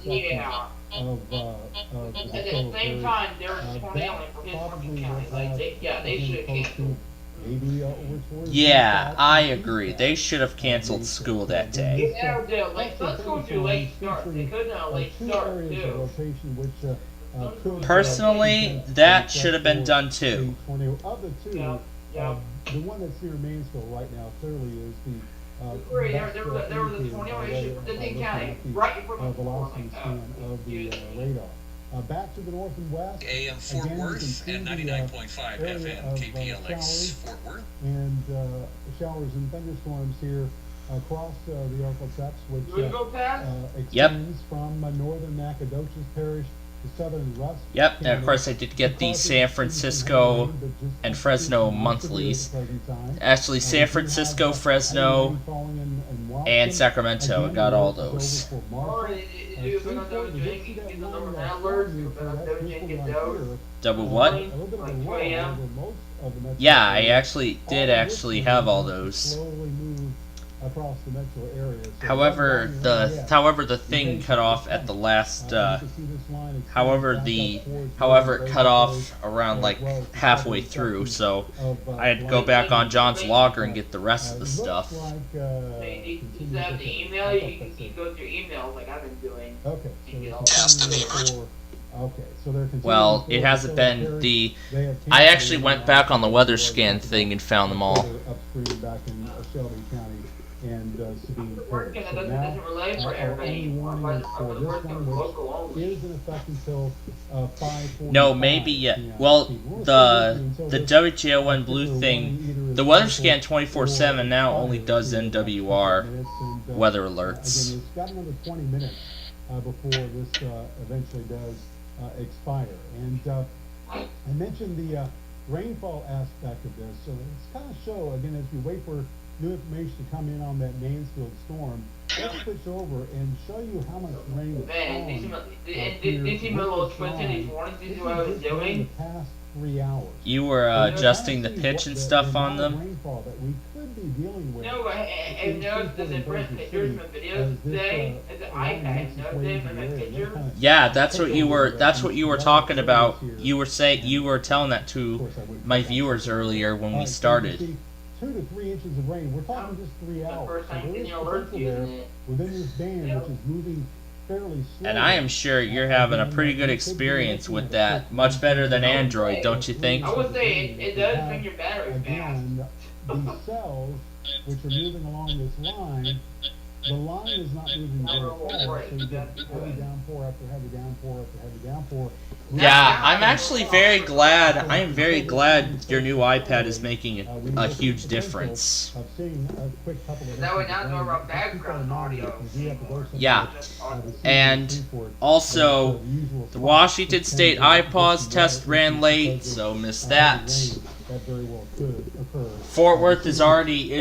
Yeah. Of At the same time, there was tornado for Pittsburgh County. Like, they should have canceled. Maybe over towards Yeah, I agree. They should have canceled school that day. They never did. Like, some schools do late start. They could have late start too. Personally, that should have been done too. Of the two, the one that's near Mansfield right now clearly is the There was a tornado issue for Denton County right in front of the velocity scan of the radar. Back to the north and west. AM Fort Worth and 99.5 FM KPLX Fort Worth. And showers and thunderstorms here across the Arklatex, which extends from northern Nacogdoches Parish to southern Rusk. Yep, and of course I did get the San Francisco and Fresno monthlies. Actually, San Francisco, Fresno, and Sacramento. I got all those. Double what? Yeah, I actually did have all those. However, the thing cut off at the last. However, it cut off around like halfway through, so I had to go back on John's logger and get the rest of the stuff. They have the email. You can go through emails like I've been doing. Well, it hasn't been the. I actually went back on the weather scan thing and found them all. And Sabine Parish. That So doesn't relate for everybody. warning for this one, which is in effect until 5:45. No, maybe yet. Well, the WJO1 Blue thing, the weather scan 24/7 now only does NWR weather alerts. Again, it's got another 20 minutes before this eventually does expire. And I mentioned the rainfall aspect of this, so it's kind of show again as we wait for new information to come in on that Mansfield storm. Let's switch over and show you how much rain is falling. These little twisted these warnings. This is what I was doing. The past 3 hours. You were adjusting the pitch and stuff on them? Rainfall that we could be dealing with. No, and notice there's different pictures from videos today. It's an iPad. Notice them in my picture. Yeah, that's what you were talking about. You were telling that to my viewers earlier when we started. 2 to 3 inches of rain. We're talking just 3 hours. First time So there is seeing your alert potential there using it. within this band, which is moving fairly slow. And I am sure you're having a pretty good experience with that. Much better than Android, don't you think? I would say it does bring your battery fast. Again, the cells which are moving along this line, the line is not moving very fast, so you get heavy downpour after heavy downpour after heavy downpour. Yeah, I'm actually very glad. I am very glad your new iPad is making a huge difference. That way now it's more about background audio. Yeah, and also the Washington State iPause test ran late, so missed that. That very well could occur. Fort Worth is already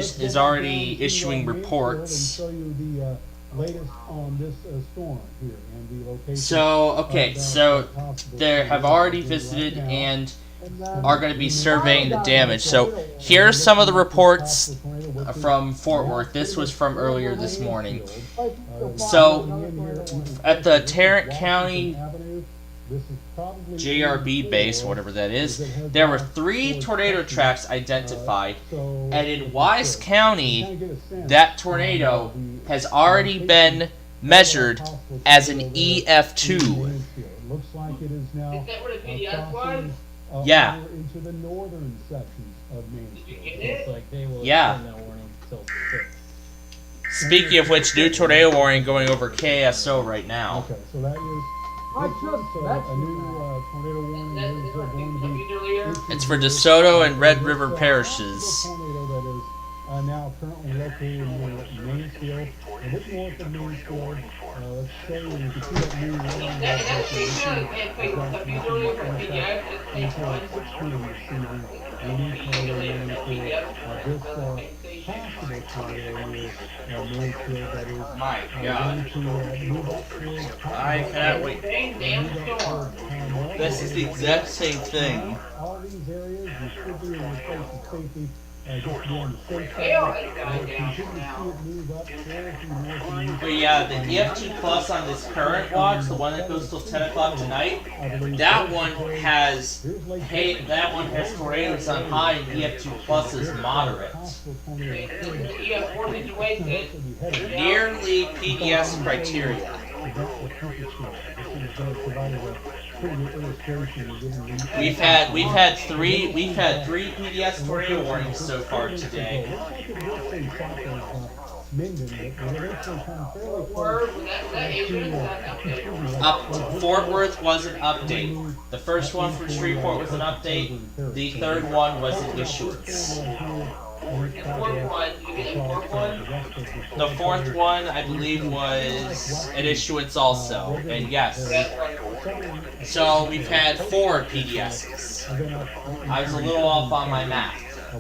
issuing reports. Show you the latest on this storm here and the location. So, okay, so they have already visited and are going to be surveying the damage. So here's some of the reports from Fort Worth. This was from earlier this morning. So at the Tarrant County JRB base, whatever that is, there were 3 tornado tracks identified, and in Wise County, that tornado has already been measured as an EF2. Looks like it is now Is that where the PDS was? Yeah. into the northern sections of Mansfield. Looks like they will Yeah. extend that warning till 6. Speaking of which, new tornado warning going over KSO right now. Okay, so that is a new tornado warning is going to be It's for DeSoto and Red River parishes. tornado that is now currently located in Mansfield, a bit north of Mansfield. Let's say you can see that new warning. That's pretty good. Yeah, wait, what's up? You earlier from PDS, it's page 1. My God. I cannot wait. Damn storm. This is the exact same thing. All these areas, you should be in a place of safety. Just be on the safe side. Hell, it's going Continue down to see now. it move up forward to north and east. But yeah, the EF2 Plus on this current watch, the one that goes till 10 o'clock tonight, that one has tornadoes on high and EF2 Plus is moderate. Nearly PDS criteria. We've had three PDS tornado warnings so far today. Fort Worth was an update. The first one from Shreveport was an update. The third one was an issuance. The fourth one, I believe, was an issuance also. And yes. So we've had 4 PDSs. I was a little off on my math. I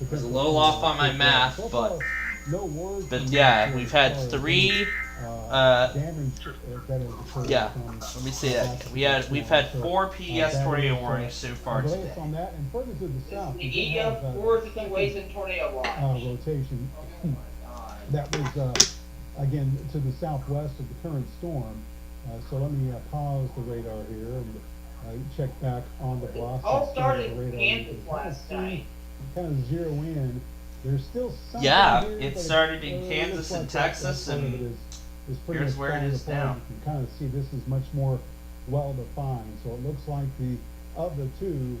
was a little off on my math, but yeah, we've had 3. Yeah, let me see that. We've had 4 PDS tornado warnings so far today. The EF4 situation tornado watch. Rotation. That was again to the southwest of the current storm. So let me pause the radar here and check back on the blocks. All started in Kansas last night. Kind of zero in. There's still some. Yeah, it started in Kansas and Texas, and here's where it is now. You can kind of see this is much more well defined. So it looks like of the 2.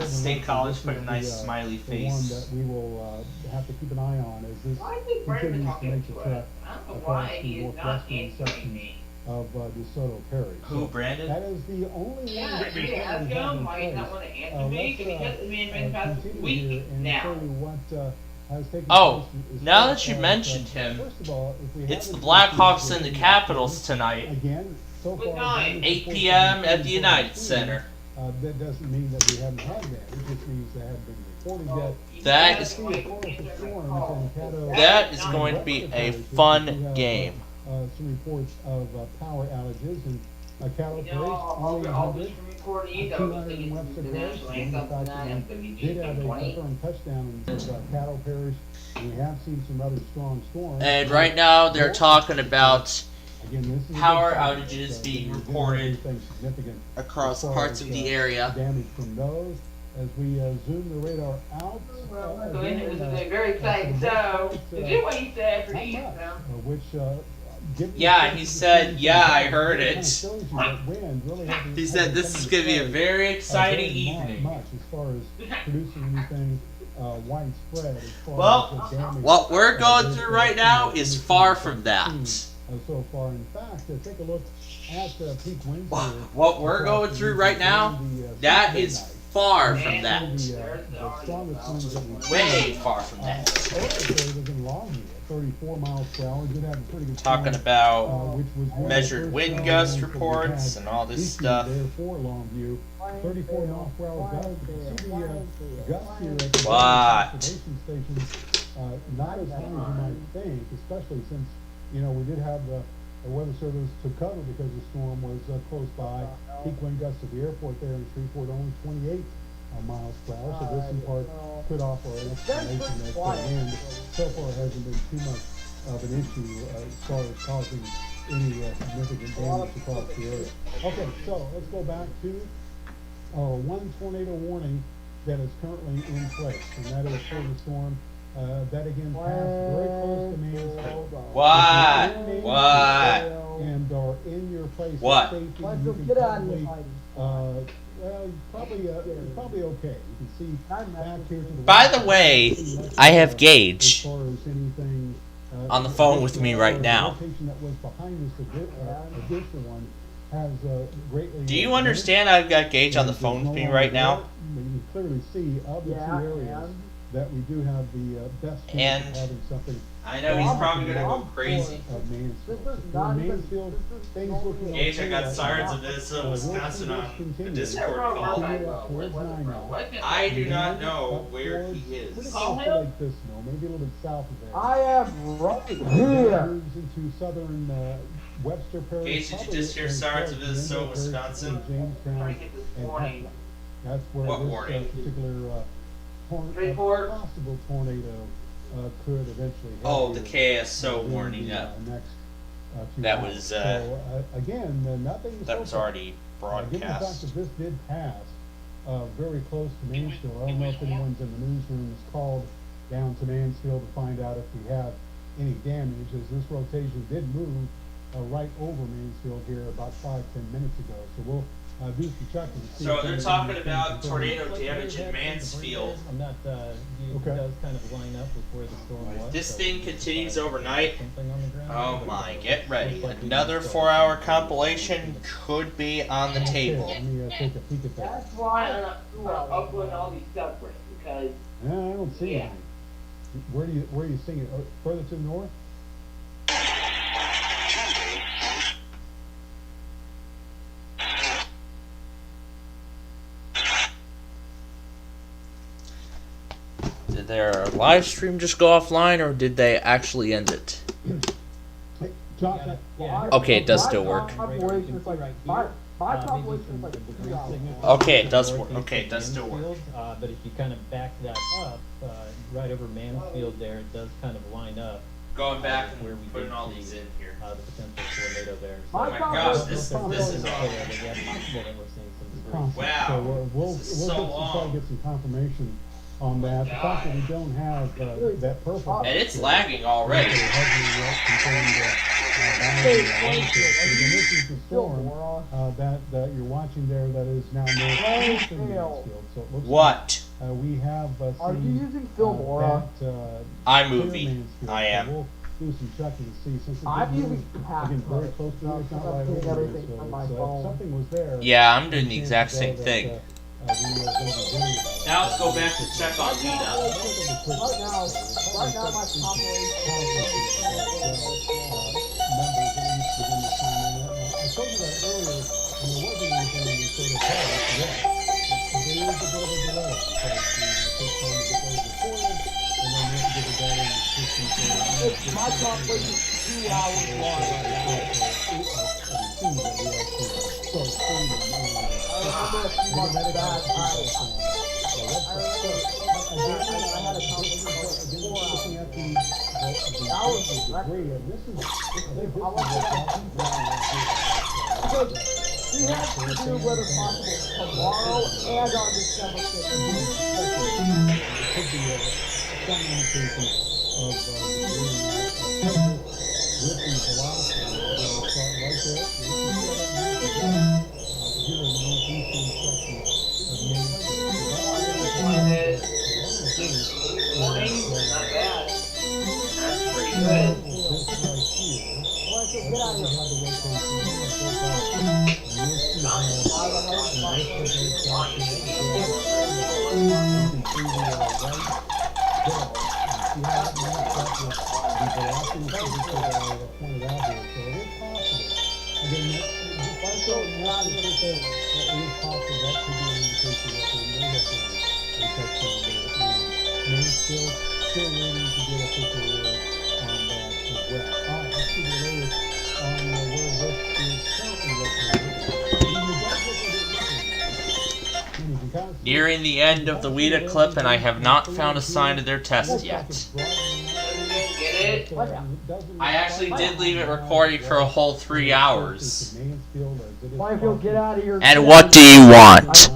State College put a nice smiley face. The one that we will have to keep an eye on as this continues to make the trek across the northwestern section of DeSoto Parish. Who, Brandon? That is the only one that we have in place. Let's continue here and show you what has taken Oh, place. now that you mentioned him, First of all, if we it's the haven't Blackhawks and the Capitals tonight, again, so far, 8 p.m. at the United Center. that doesn't mean that we haven't had that. It just means they haven't been reported yet. That is going to be a fun game. Some reports of power outages and cattle parades, only 100, 200 in Webster Parish. In fact, we did have a confirmed touchdown in cattle parish. We have seen some rather strong storms. And right now they're talking about Again, this is power outages being reported across parts of the area. Damage from those. As we zoom the radar out, This is a very exciting show. Is it what he said for you? Yeah, he said, yeah, I heard it. He said this is going to be a very exciting evening. As far as producing anything widespread. Well, what we're going through right now is far from that. So far, in fact, take a look at peak winds. What we're going through right now, that is far from that. Way far from that. 34 miles per hour. Did have a pretty good Talking storm, about which was one of the measured first wind storms gust that we reports had and all this issued stuff. There for Longview. 34 miles per hour gust. You can see the gust here at the What? observation station. Not as high as you might think, especially since, you know, we did have the Weather Service to cover because the storm was close by. Peak wind gusts at the airport there in Shreveport only 28 miles per hour, so this in part could offer an explanation that the wind so far hasn't been too much of an issue as far as causing any significant damage across the area. Okay, so let's go back to one tornado warning that is currently in place, and that is for the storm that again passed very close to Mansfield. What? And are in your place What? of safety. You can Get out of here, probably okay. You can see back here to the By west. the way, I have Gage As far as anything, on the phone with me right now. The location that was behind this additional one has greatly. Do you understand I've got Gage on the phone with me right now? You can clearly see of the two areas that we do have the best chance of having something. I know he's probably gonna go crazy. Mansfield, things looking Gage, I got okay. Sirens of Minnesota, Wisconsin on the Discord call. I do not know where he Pretty is. close to Lake Bisno, maybe a little bit south of there. I am right here. Moves into southern Webster Parish. Gage, did you probably just hear very Sirens of close to Minnesota, Indian Parish, Wisconsin? Jamestown, and Hecla. That's where What this warning? particular possible tornado could eventually head Oh, here the KSO during warning. the, next, few That hours. was So, again, nothing that so was far. already Given the fact broadcast. that this did pass very close to Mansfield, I don't know if anyone's in the newsroom has called down to Mansfield to find out if we have any damage, as this rotation did move right over Mansfield here about 5-10 minutes ago. So we'll do some checking. to see So if they're anything talking has about been tornado confirmed. damage in Mansfield. I'm not, it Okay. does kind of line up with where the storm was. This so thing it's continues like overnight. something on the ground, Oh but my, it's get ready. most likely Another not. 4-hour compilation could be on the Okay, table. let me take a peek at that. That's why I'm uploading all these separate, because I don't see Yeah. anything. Where do you see it? Further to the north? Did their live stream just go offline, or did they actually end it? Hey, John, Okay, it does still work. My population is like my population is like 2 hours. Okay, it does work. Okay, it does still work. Mansfield, but if you kind of back that up, right over Mansfield there, it does kind of line up. Going back where we and putting did all see, these in here. the potential tornado there. Oh my gosh, this is awesome. Wow. So we'll This is try so to long. get some confirmation on that. The fact that we don't have that purple. And it's lagging already. This is the storm that you're watching there that is now northeastern Mansfield. So it looks What? like we have Are you seen using Filmora? iMovie. clear Mansfield. I So am. we'll do some checking to see since it I'm did move, using Path again very Pro. close to it, it's not I'm right doing over everything it, so on my it's, phone. something was there. Yeah, I'm doing the Chances exact are same that, thing. we are gonna be doing it. Now let's go back to check on Vita. Right now my population I told you that earlier, and there wasn't anything in this sort of product yet. But there is a bit of a delay because it takes time to get those reported, and then we have to get it done in the system. my population is 2 hours long right now. I remember a few months back, I had a population we have to do weather possible tomorrow and on December 5th. not bad. That's pretty good. Still waiting to get official word on that as well. All right, let's see the latest on where this is currently located. Nearing the end of the WEATA clip, and I have not found a sign of their test yet. I actually did leave it recording for a whole 3 hours. Plainfield, get out of here. And what do you want?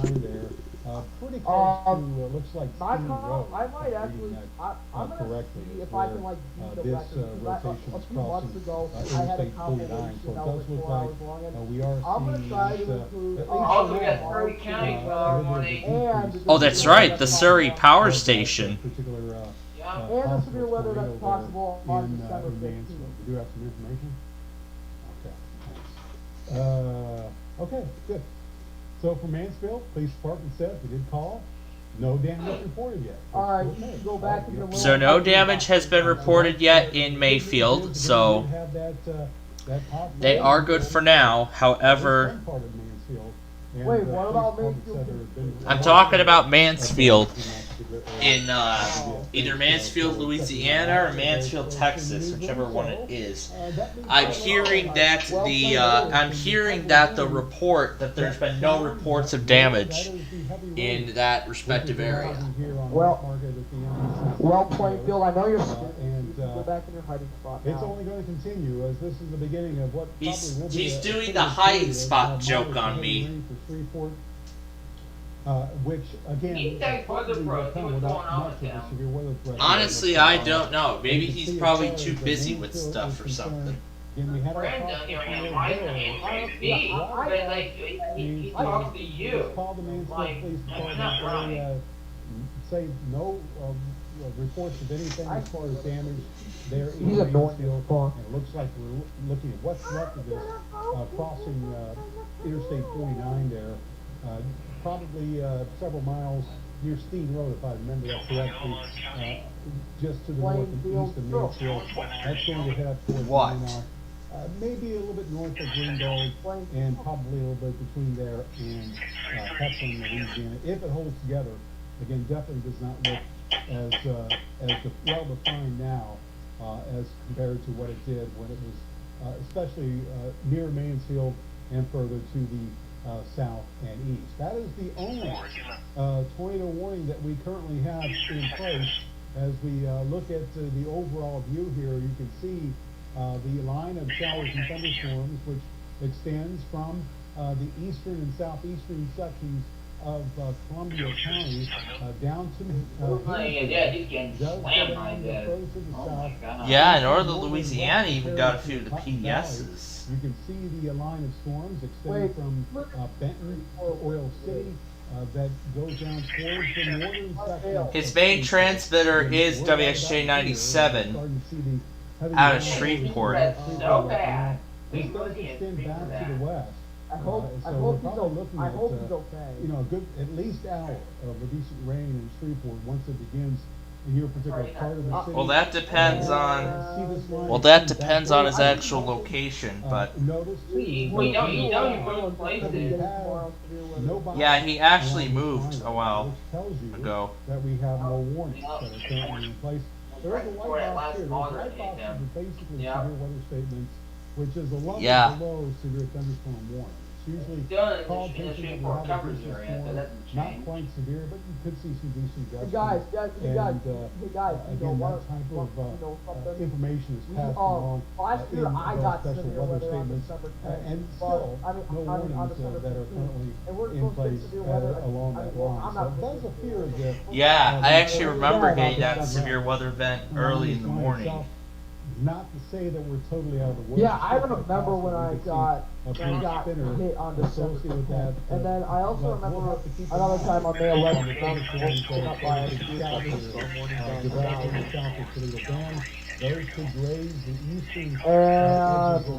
Looks like I might actually, I'm gonna see if I can like beat the record. A few months ago, I had a compilation that was 4 hours long, and I'm gonna try to include. Also, we got Cerri County tomorrow morning. Oh, that's right, the Cerri power station. And the severe weather that's possible on December 15th. We do have some information. Okay, good. So for Mansfield, police department said we did call. No damage reported yet. Alright, you can go back to the So no damage has been reported yet in Mayfield, so they are good for now. However, wait, what about Mansfield? I'm talking about Mansfield in either Mansfield, Louisiana, or Mansfield, Texas, whichever one it is. I'm hearing that the report that there's been no reports of damage in that respective area. Well, Plainfield, I know you're scared. Go back in your hiding spot now. It's only going to continue as this is the beginning of what He's doing the hiding spot joke on me. Which again, honestly, I don't know. Maybe he's probably too busy with stuff or something. Brandon, my name is me, but like he talks to you. Like, I'm not right. Say no reports of anything as far as damage there in He's Mansfield. And it looks like we're looking at what's left of this crossing Interstate 49 there. Probably several miles near Steen Road, if I remember that correctly, just to the north and east of Mansfield. That's going to head up towards Minot. Maybe a little bit north of Greenville, and probably a little bit between there and Pepsin, Louisiana. If it holds together, again, definitely does not look as well defined now as compared to what it did when it was, especially near Mansfield and further to the south and east. That is the only tornado warning that we currently have in place. As we look at the overall view here, you can see the line of showers and thunderstorms, which extends from the eastern and southeastern sections of Columbia County down to Yeah, northern Louisiana even got a few of the PDSs. You can see the line of storms extending from Benton to Oil City that goes down towards the northern section. His main transmitter is WXJ 97 out of Shreveport. So bad. This does extend back to the west. I hope he's okay. You know, a good at least hour of a decent rain in Shreveport once it begins in your particular part of the city. Well, that depends on his actual location, but yeah, he actually moved a while ago. That we have no warnings that are currently in place. There is a white box here. There's white boxes are basically severe weather statements, which is a level below severe thunderstorm warning. It's usually called attention that we have a decent storm, not quite severe, but you could see some decent gusts. Hey guys, again, that type of information is passed along last year I got special severe weather weather on statements, December 10th. and still no warnings that are currently in place along that line. So it does appear as if yeah, I actually remember getting that severe weather event early in the morning. Not to say that we're totally out of the woods. Yeah, I remember when I got hit on December 15th. And then I also remember another time on May 11th, I was taken up by a those could raise the eastern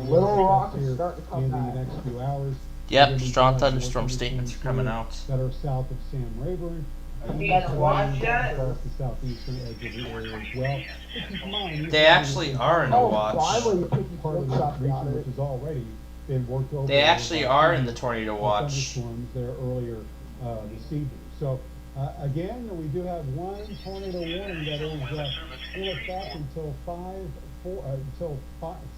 Little Rock is starting to come in back. the next few hours. Yep, strong thunderstorm statements are coming out. That are south of Sam Rayburn. You guys watch that? Across the southeastern edge of the area as well. Keep in mind, They actually are in a watch. part of that region, which is already been worked over. They actually are in the tornado watch. Thunderstorms there earlier this evening. So again, we do have one tornado warning that is in effect until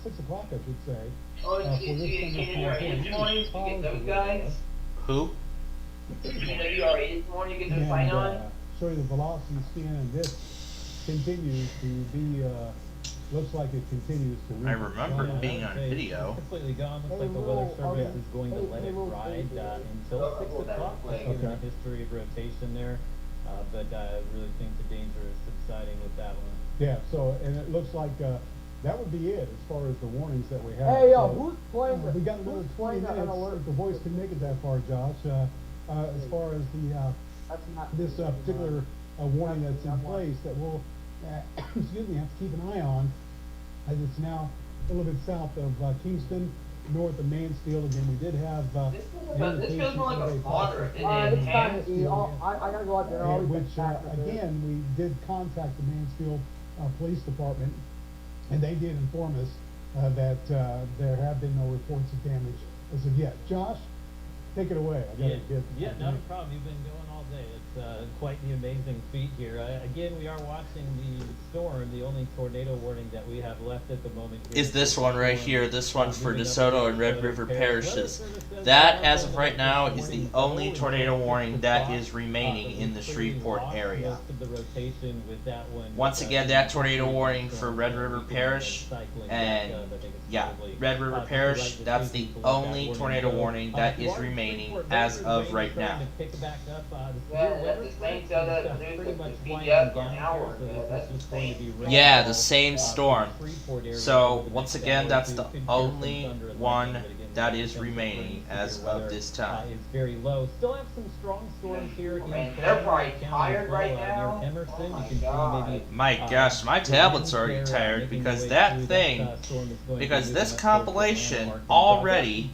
6 o'clock, I should say. Oh, can you hear it this morning? You get those guys? Who? WRE this morning, you get the sign on? Show you the velocity scan, and this continues to be, looks like it continues to. I remember it being on video. Completely gone. Looks like the Weather Service is going to let it ride until 6 o'clock. In the history of rotation there. But I really think the danger is subsiding with that one. Yeah, so, and it looks like that would be it as far as the warnings that we have. Hey, so, who's playing we got another 20 minutes if the voice can make it that far, Josh. As far as the this particular warning that's in place that we'll excuse me, have to keep an eye on, as it's now a little bit south of Kingston, north of Mansfield. Again, we did have this feels more like a fodder. It's time to eat. I gotta go out there. Which again, we did contact the Mansfield Police Department, and they did inform us that there have been no reports of damage as of yet. Josh, take it away. Yeah, not a problem. You've been going all day. It's quite the amazing feat here. Again, we are watching the storm. The only tornado warning that we have left at the moment here Is this one right here, this one for DeSoto and Red River parishes. That, as of right now, is the only tornado warning that is remaining in the Shreveport area. Once again, that tornado warning for Red River Parish and, yeah, Red River Parish, that's the only tornado warning that is remaining as of right now. Yeah, the same storm. So, once again, that's the only one that is remaining as of this time. It's very low. Still have some strong storms here in they're probably tired right now. Near Emerson. You can see maybe My gosh, my tablet's already tired because that thing, because this compilation already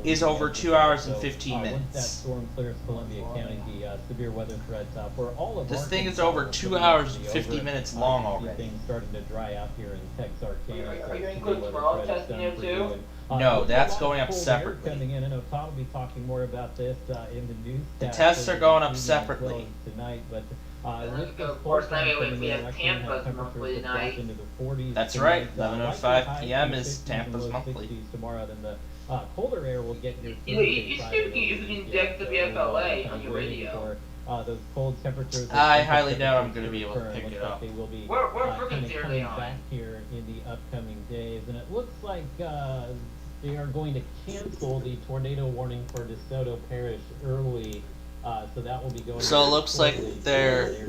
is over 2 hours and 15 minutes. That storm clears Columbia County, the severe weather threat for all of this thing is over 2 hours and 50 minutes long already. Things starting to dry out here in Texarkana. Are you including tomorrow testing here too? No, that's going up separately. Coming in. I know Todd will be talking more about this in the news. The tests are going up separately tonight, but of course, we have Tampa's monthly tonight. That's right. 11:05 p.m. is Tampa's monthly. Tomorrow, then the colder air will get your. You can inject the BFLA on your radio. Those cold temperatures. I highly doubt I'm going to be able to pick it up. They will be what frequency are they on? Back here in the upcoming days, and it looks like they are going to cancel the tornado warning for DeSoto Parish early. So that will be going. So it looks like they're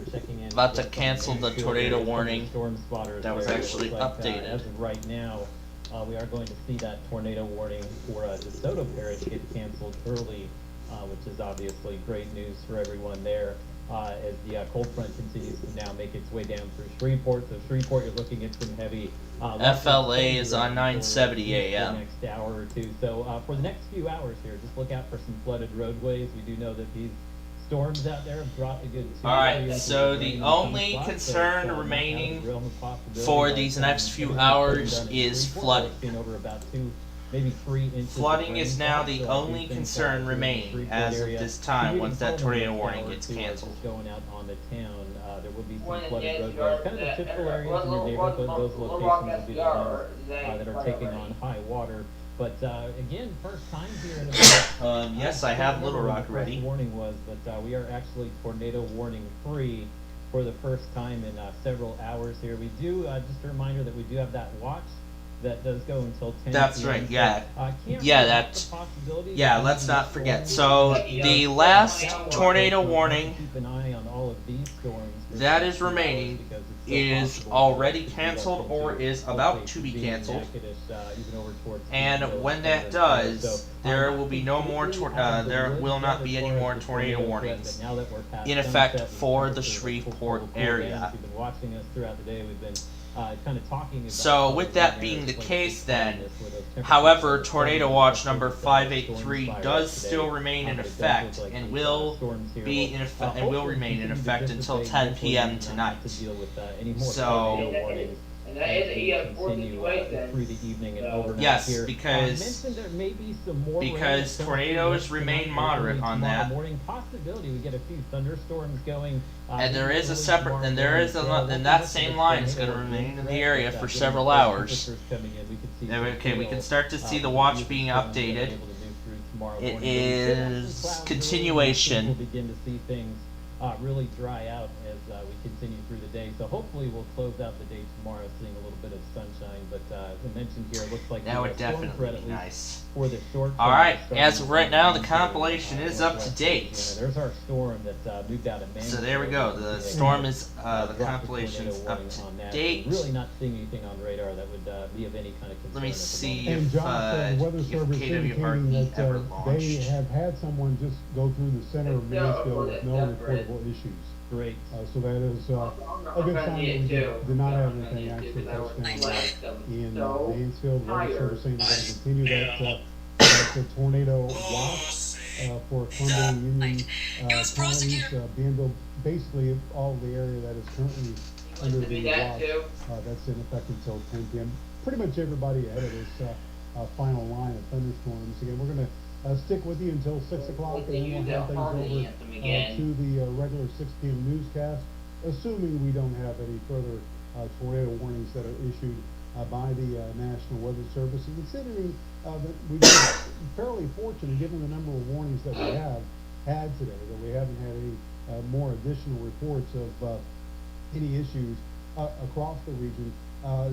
about to cancel the tornado warning that was actually updated. As of right now, we are going to see that tornado warning for DeSoto Parish get canceled early, which is obviously great news for everyone there. As the cold front continues to now make its way down through Shreveport. So Shreveport, you're looking at some heavy. FLA is on 9:70 a.m. The next hour or two. So for the next few hours here, just look out for some flooded roadways. We do know that these storms out there have brought a good. All right. So the only concern remaining for these next few hours is flooding. Over about 2, maybe 3 inches. Flooding is now the only concern remaining as of this time once that tornado warning gets canceled. Going out on the town, there will be some flooded roadways. Kind of the typical areas in your neighborhood, those locations will be the ones that are taking on high water. But again, first time here in the yes, I have Little Rock ready. Warning was, but we are actually tornado warning free for the first time in several hours here. We do just a reminder that we do have that watch that does go until 10. That's PM. right. Yeah. Yeah, that's. Yeah, let's not forget. So the last tornado warning keep an eye on all of these storms that is remaining is already canceled or is about to be canceled. And when that does, there will be no more. There will not be any more tornado warnings in effect for the Shreveport area. We've been watching us throughout the day. We've been kind of talking about. So with that being the case, then, however, Tornado Watch number 583 does still remain in effect and will be in effect and will remain in effect until 10 p.m. tonight. So And that is an EF 4 continue situation. through the evening and overnight Yes, here. because Mentioned there may be some more rain because that's tornadoes coming remain tonight, moderate early on tomorrow that. morning. Possibility we get a few thunderstorms going. And there is a early separate, tomorrow and there morning. is So a, we'll and be that looking same at line is tornado going to remain in the threat, area but, for given several the hours. temperatures coming in, we could see Yeah, some okay, we real, can start to see the with watch these being storms being updated. able to move through tomorrow It morning. We did have some is clouds early, continuation. We'll begin to see things really dry out as we continue through the day. So hopefully we'll close out the day tomorrow seeing a little bit of sunshine. But as I mentioned here, it looks like That we would have storm threat definitely at be least nice. for the short All term, right, starting as of right now, the Wednesday, compilation is up to Northwest date. Louisiana. There's our storm that moved out of So there we go. The storm is the compilation's up to date. Really not seeing anything on radar that would be of any kind of concern. Let me at the see moment. And if John, the Weather Service indicating that ever they launched. have had someone just go through the center of Mansfield with no reportable issues. Great. So that is a good sign that we did not have anything actually touch down in Mansfield. Weather Service saying they're going to continue that tornado watch for Columbia Union counties, Danville, basically all the area that is currently under the watch. That's in effect until 10 p.m. Pretty much everybody ahead of this final line of thunderstorms. Again, we're going to stick with you until 6 o'clock, and then we'll hand things over to the regular 6 p.m. newscast, assuming we don't have any further tornado warnings that are issued by the National Weather Service. And considering that we've been fairly fortunate, given the number of warnings that we have had today, that we haven't had any more additional reports of any issues across the region.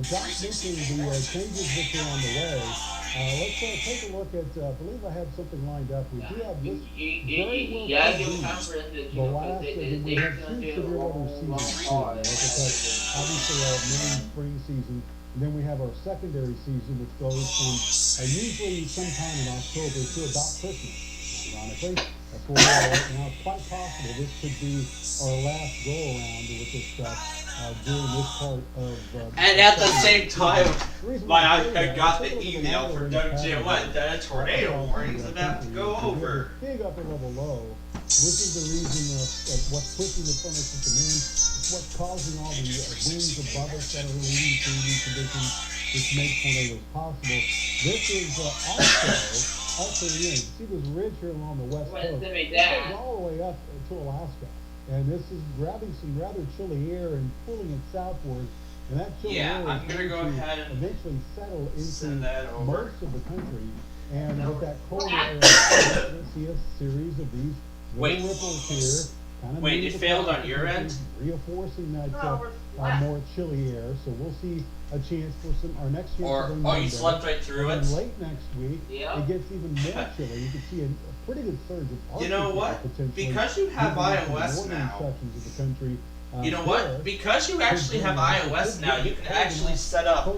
Josh mentioned the changes that are on the way. Let's take a look at, I believe I have something lined up. We do have this very well could be the last, and we have two severe weather seasons too. Like I said, obviously our main spring season, and then we have our secondary season, which goes from usually sometime in October to about Christmas, ironically. That's where we are right now. It's quite possible this could be our last go-around with this during this part of... And at the same time, I got the email from WJ1 that a tornado warning is about to go over. Big upper level low. This is the reason of what's pushing the thunderstorm in. It's what's causing all the winds above us that are leading to these conditions which make tornadoes possible. This is also, you see this ridge here along the west coast. It goes all the way up to Alaska. And this is grabbing some rather chilly air and pulling it southward. And that chilly air I'm is gonna go going ahead to and eventually settle into over. most of the country. And with that colder air, you're going to see a series of these little ripples here. Kind of Wait, it failed on your end? Reinforcing that more chilly air. So we'll see a chance for our next chance. Or, you slept right through it? Late next week, it gets even more chilly. You can see a pretty good surge of You know what? Because you have iOS now. Sections of the country, you know what? Because you actually have iOS now, you can actually set up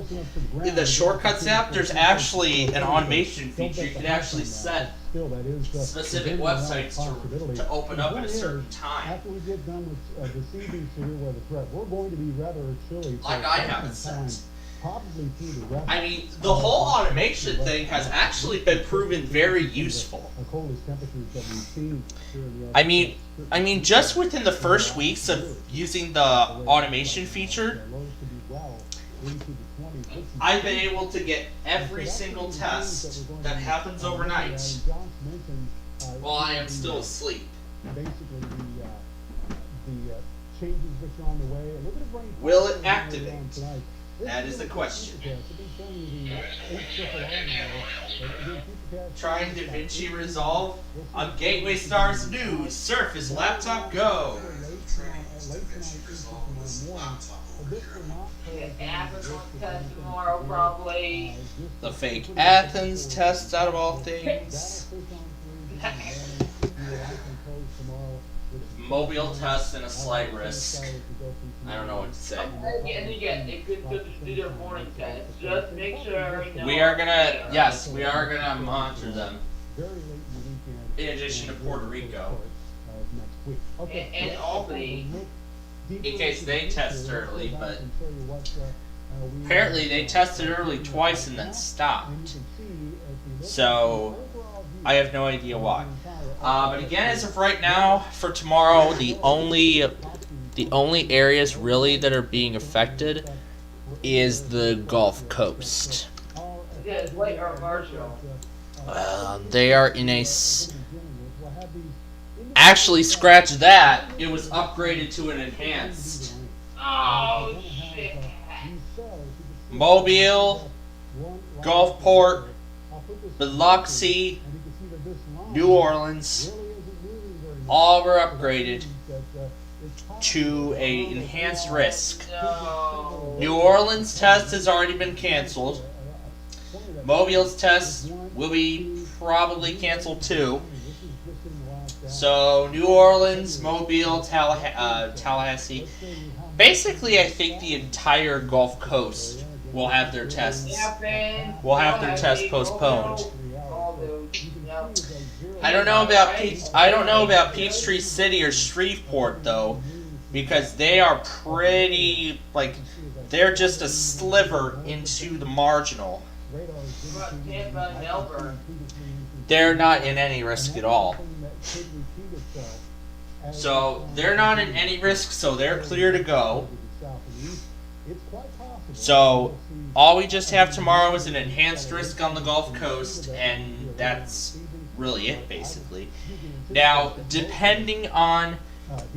in the Shortcuts app. There's actually an automation feature. You can actually set specific websites to open up at a certain time. After we get done with this evening's severe weather threat, we're going to be rather chilly. Like I have it set. Probably through the rest. I mean, the whole automation thing has actually been proven very useful. The coldest temperatures that we've seen here in the I mean, just within the first weeks of using the automation feature, I've been able to get every single test that happens overnight while I am still asleep. Basically, the changes which are on the way. A little bit of rain. Will it activate? That is the question. Trying DaVinci Resolve on Gateway Stars News. Surface Laptop Go. Athens test tomorrow, probably. The fake Athens test out of all things. Mobile test and a slight risk. I don't know what to say. And again, they could do their morning test. Just make sure. We are gonna monitor them. In addition to Puerto Rico. And Albany. In case they test early, but apparently they tested early twice and then stopped. So I have no idea why. But again, as of right now, for tomorrow, the only areas really that are being affected is the Gulf Coast. Yeah, it's white or marginal. They are in a... Actually, scratch that. It was upgraded to an enhanced. Oh, shit. Mobile, Gulfport, Biloxi, New Orleans, all were upgraded to a enhanced risk. No. New Orleans test has already been canceled. Mobile's test will be probably canceled too. So New Orleans, Mobile, Tallahassee. Basically, I think the entire Gulf Coast will have their tests. Will have their tests postponed. I don't know about Peachtree City or Shreveport though, because they are pretty they're just a sliver into the marginal. They're not in any risk at all. So they're not in any risk, so they're clear to go. So all we just have tomorrow is an enhanced risk on the Gulf Coast, and that's really it basically. Now, depending on,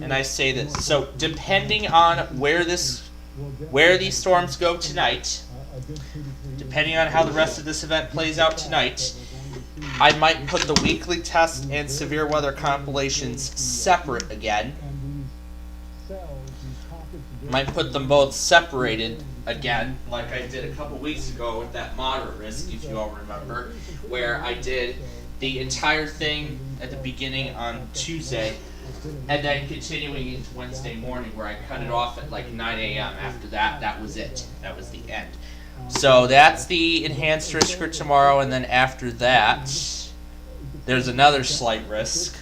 and I say this, so depending on where these storms go tonight, depending on how the rest of this event plays out tonight, I might put the weekly test and severe weather compilations separate again. Might put them both separated again, like I did a couple weeks ago with that moderate risk, if you all remember, where I did the entire thing at the beginning on Tuesday, and then continuing into Wednesday morning, where I cut it off at like 9 a.m. After that, that was it. That was the end. So that's the enhanced risk for tomorrow, and then after that, there's another slight risk.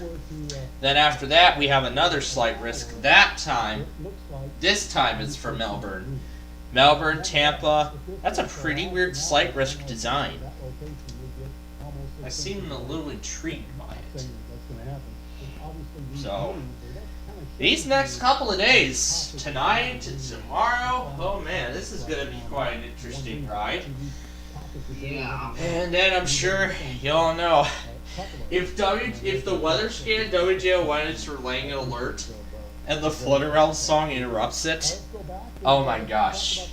Then after that, we have another slight risk. This time it's for Melbourne. Melbourne, Tampa, that's a pretty weird slight risk design. I seem a little intrigued by it. So, these next couple of days, tonight and tomorrow, oh man, this is going to be quite an interesting ride. Yeah. And then I'm sure y'all know, if the weather scan WJO1 is relaying an alert, and the Flutter Realm song interrupts it, oh my gosh,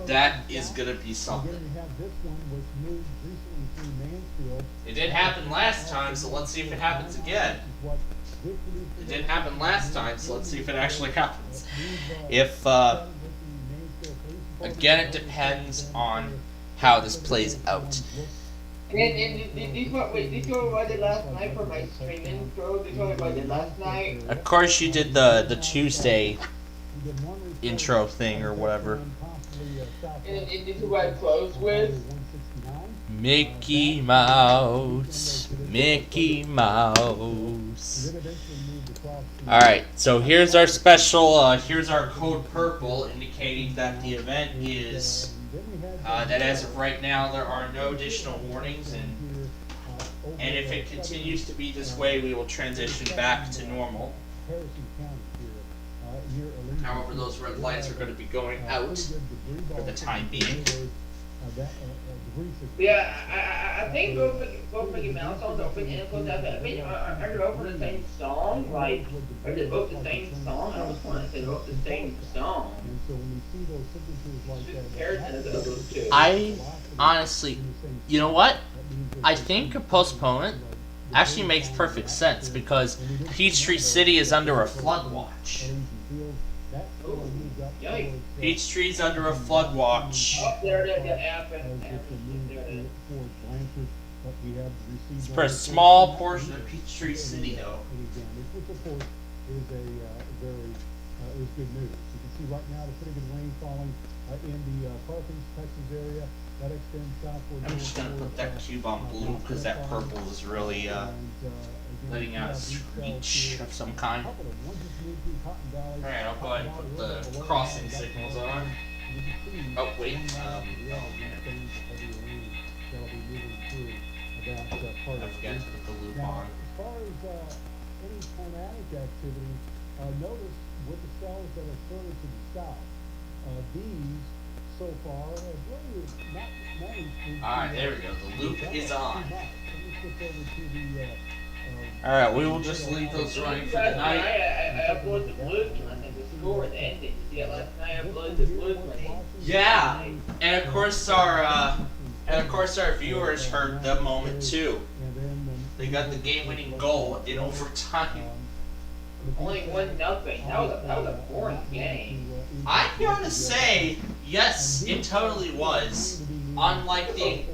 that is going to be something. It did happen last time, so let's see if it happens again. It didn't happen last time, so let's see if it actually happens. If, again, it depends on how this plays out. And these what I did last night for my streaming intro. These what I did last night. Of course, you did the Tuesday intro thing or whatever. And this is what I closed with. Mickey Mouse, Mickey Mouse. Alright, so here's our special, here's our code purple, indicating that the event is, that as of right now there are no additional warnings, and if it continues to be this way, we will transition back to normal. However, those red lights are going to be going out for the time being. Yeah, I think both Mickey Mouse songs are pretty close to that. I mean, are they both for the same song? Like, are they both the same song? I don't want to say they're both the same song. Comparison of those two. I honestly, you know what? I think a postponement actually makes perfect sense because Peachtree City is under a flood watch. Yikes. Peachtree's under a flood watch. Oh, there it is, the app and It's for a small portion of Peachtree City, though. Is good news. You can see right now the pretty good rain falling in the Carthage, Texas area. That extends southward. I'm just gonna put that cube on blue because that purple is really letting out a screech of some kind. Alright, I'll go ahead and put the crossing signals on. Oh, wait. I forgot to put the loop on. As far as any tornadic activity, notice with the cells that are further to the south, these so far. Alright, there we go. The loop is on. Let me switch over to the, Alright, we will just leave those running for the night. I uploaded the blue one and the score and the ending. Yeah, last night I uploaded the blue one. Yeah, and of course our viewers heard the moment too. They got the game-winning goal in overtime. Only 1-0. That was a boring game. I'm gonna say yes, it totally was. Unlike the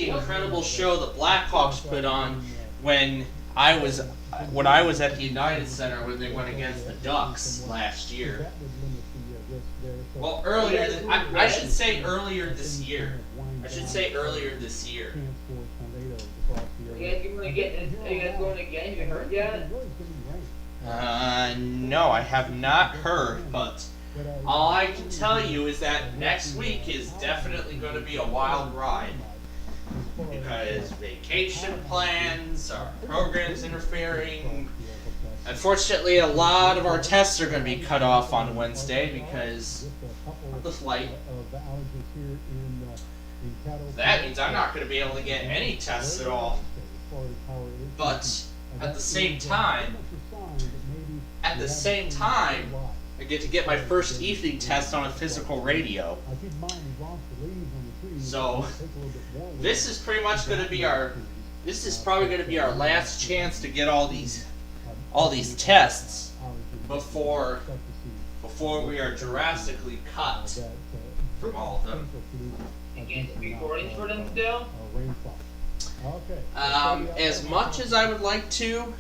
incredible show the Blackhawks put on when I was at the United Center when they went against the Ducks last year. Well, I should say earlier this year. I should say earlier this year. Are you guys going again? You heard yet? No, I have not heard, but all I can tell you is that next week is definitely going to be a wild ride. Because vacation plans, our programs interfering. Unfortunately, a lot of our tests are going to be cut off on Wednesday because of the flight. That means I'm not going to be able to get any tests at all. But at the same time, I get to get my first evening test on a physical radio. So this is pretty much going to be this is probably going to be our last chance to get all these tests before we are drastically cut from all of them. You can't recording for them still? As much as I would like to,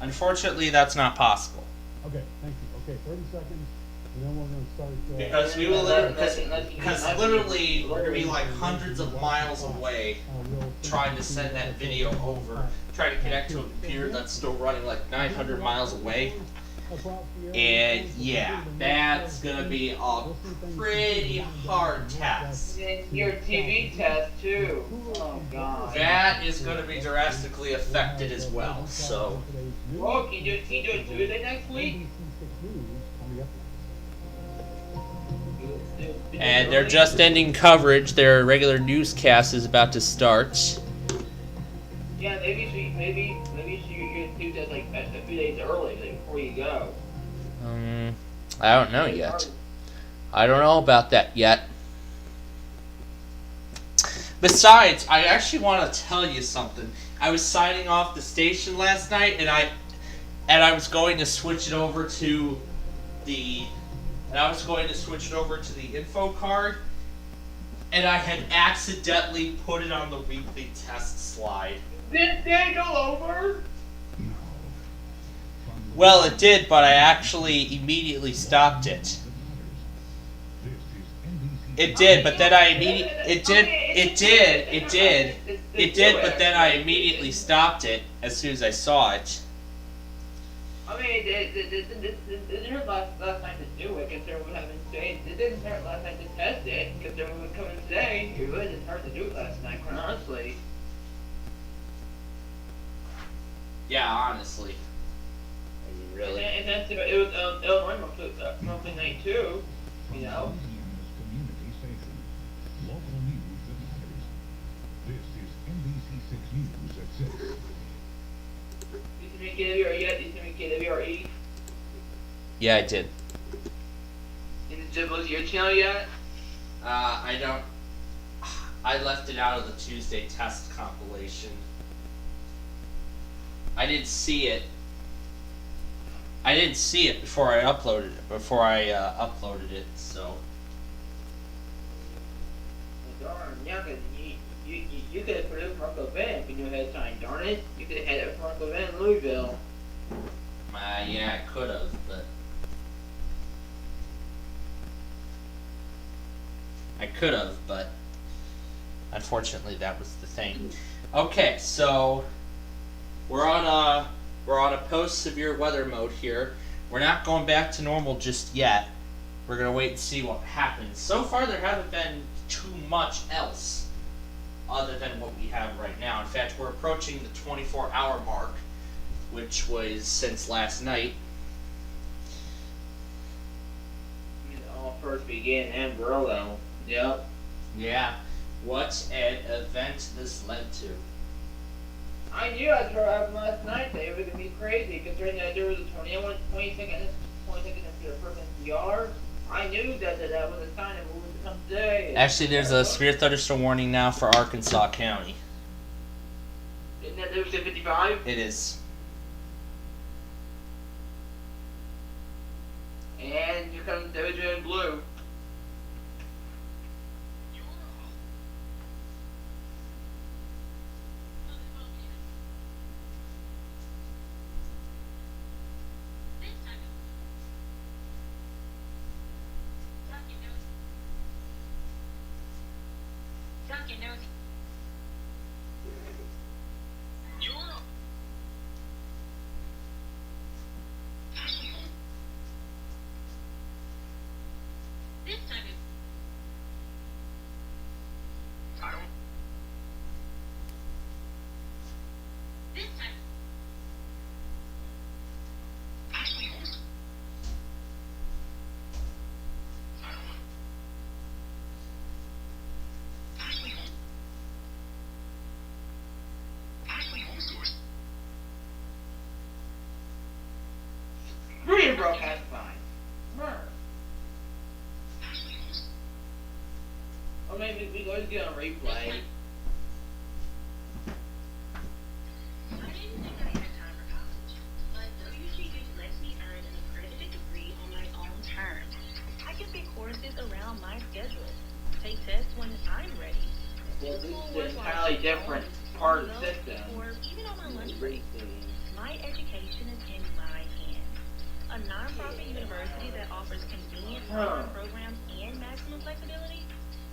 unfortunately that's not possible. Okay, thank you. Okay, 30 seconds, and then we're going to start. Because literally we're going to be like hundreds of miles away trying to send that video over, trying to connect to a computer that's still running like 900 miles away. And yeah, that's going to be a pretty hard test. Your TV test too. Oh god. That is going to be drastically affected as well, so. Well, can you do it Tuesday next week? And they're just ending coverage. Their regular newscast is about to start. Yeah, maybe you should do that like a few days early, like before you go. I don't know yet. I don't know about that yet. Besides, I actually want to tell you something. I was signing off the station last night, and I was going to switch it over to the info card, and I had accidentally put it on the weekly test slide. Did it go over? Well, it did, but I actually immediately stopped it. It did, but then I but then I immediately stopped it as soon as I saw it. I mean, it didn't hurt last night to do it, because they would have been saying, it didn't hurt last night to test it, because they would come and say, it really didn't hurt to do it last night, quite honestly. Yeah, honestly. Really? And that's it was Illinois monthly night too, you know. Did you make KWR yet? Did you make KWRE? Yeah, I did. Did it divulge your channel yet? I don't. I left it out of the Tuesday test compilation. I didn't see it. I didn't see it before I uploaded it. So. Well, darn, yeah, because you could have put it for Uncle Ben if you knew ahead of time. Darn it, you could have had it for Uncle Ben in Louisville. Yeah, I could have, but. Unfortunately, that was the thing. Okay, so we're on a post-severe weather mode here. We're not going back to normal just yet. We're gonna wait and see what happens. So far, there haven't been too much else other than what we have right now. In fact, we're approaching the 24-hour mark, which was since last night. It all first began in Amarillo. Yep. Yeah. What an event this led to. I knew after what happened last night that it was going to be crazy, considering that there was a tornado 20 seconds into the first NCR. I knew that was a sign of what was to come today. Actually, there's a severe thunderstorm warning now for Arkansas County. Isn't that there 55? It is. And here comes WJ in blue. Green broadcast fine. Or maybe we go get on replay. Around my schedule. Take tests when I'm ready. Well, this is an entirely different part of the system. Or even on my lunch break. My education is in my hands. A nonprofit university that offers convenient programs and maximum flexibility.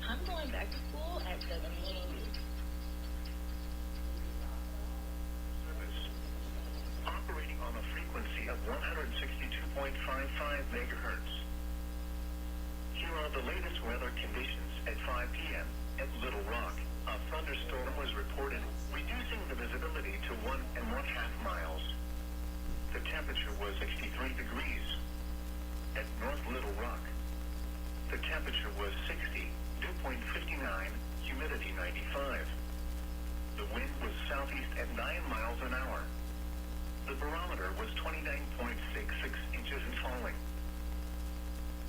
I'm going back to school at 7 a.m. Operating on a frequency of 162.55 megahertz. Here are the latest weather conditions at 5 p.m. at Little Rock. A thunderstorm was reported, reducing the visibility to 1.5 miles. The temperature was 63 degrees. At North Little Rock, the temperature was 60, dew point 59, humidity 95. The wind was southeast at 9 miles an hour. The barometer was 29.66 inches and falling.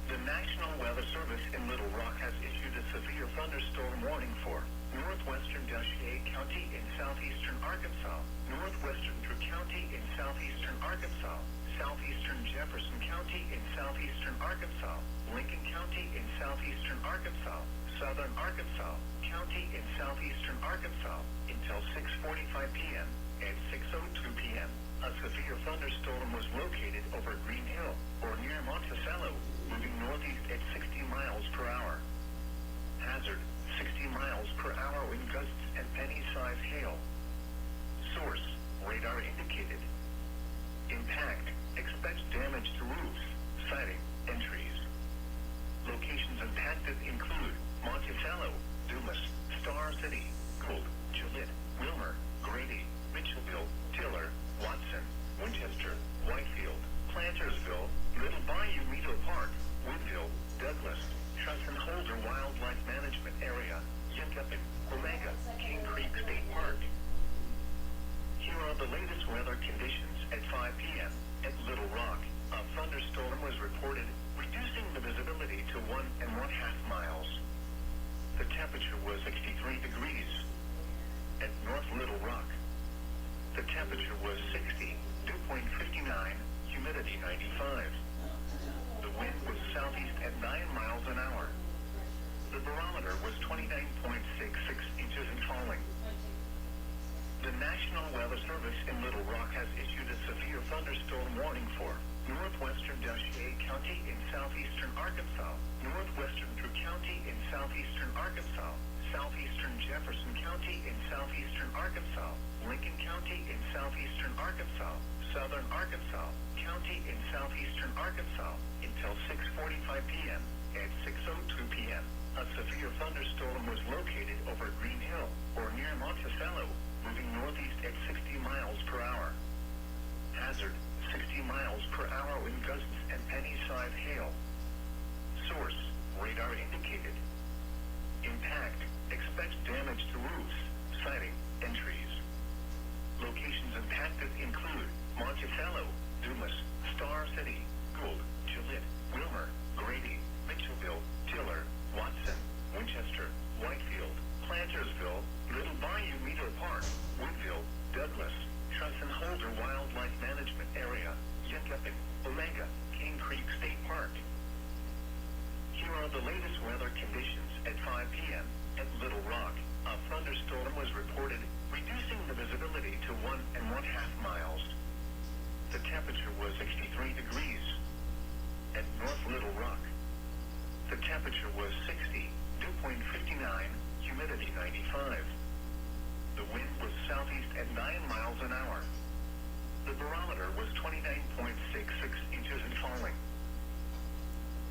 The National Weather Service in Little Rock has issued a severe thunderstorm warning for northwestern Dashea County in southeastern Arkansas, northwestern Drew County in southeastern Arkansas, southeastern Jefferson County in southeastern Arkansas, Lincoln County in southeastern Arkansas, southern Arkansas County in southeastern Arkansas until 6:45 p.m. At 6:02 p.m., a severe thunderstorm was located over Green Hill or near Monticello, moving northeast at 60 miles per hour. Hazard, 60 miles per hour wind gusts and penny-sized hail. Source, radar indicated. Impact, expect damage to roofs, siding, and trees. Locations impacted include Monticello, Dumas, Star City, Gould, Gillette, Wilmer, Grady, Mitchellville, Tiller, Watson, Winchester, Whitefield, Plantersville, Little Bayou Meadow Park, Woodville, Douglas, Trusson-Holder Wildlife Management Area, Yinkupin, Omega, King Creek State Park. Here are the latest weather conditions at 5 p.m. at Little Rock. A thunderstorm was reported, reducing the visibility to 1.5 miles. The temperature was 63 degrees. At North Little Rock, the temperature was 60, dew point 59, humidity 95. The wind was southeast at 9 miles an hour. The barometer was 29.66 inches and falling. The National Weather Service in Little Rock has issued a severe thunderstorm warning for northwestern Dashea County in southeastern Arkansas, northwestern Drew County in southeastern Arkansas, southeastern Jefferson County in southeastern Arkansas, Lincoln County in southeastern Arkansas, southern Arkansas County in southeastern Arkansas until 6:45 p.m. At 6:02 p.m., a severe thunderstorm was located over Green Hill or near Monticello, moving northeast at 60 miles per hour. Hazard, 60 miles per hour wind gusts and penny-sized hail. Source, radar indicated. Impact. Expect damage to roofs, siding, and trees. Locations impacted include Monticello, Dumas, Star City, Gould, Gillette, Wilmer, Grady, Mitchellville, Tiller, Watson, Winchester, Whitefield, Plantersville, Little Bayou Meadow Park, Woodville, Douglas, Trusson-Holder Wildlife Management Area, Yentepin, Omega, King Creek State Park. Here are the latest weather conditions at 5 p.m. At Little Rock. A thunderstorm was reported, reducing the visibility to 1.5 miles. The temperature was 63 degrees. At North Little Rock, the temperature was 60, dew point 59, humidity 95. The wind was southeast at 9 miles an hour. The barometer was 29.66 inches and falling.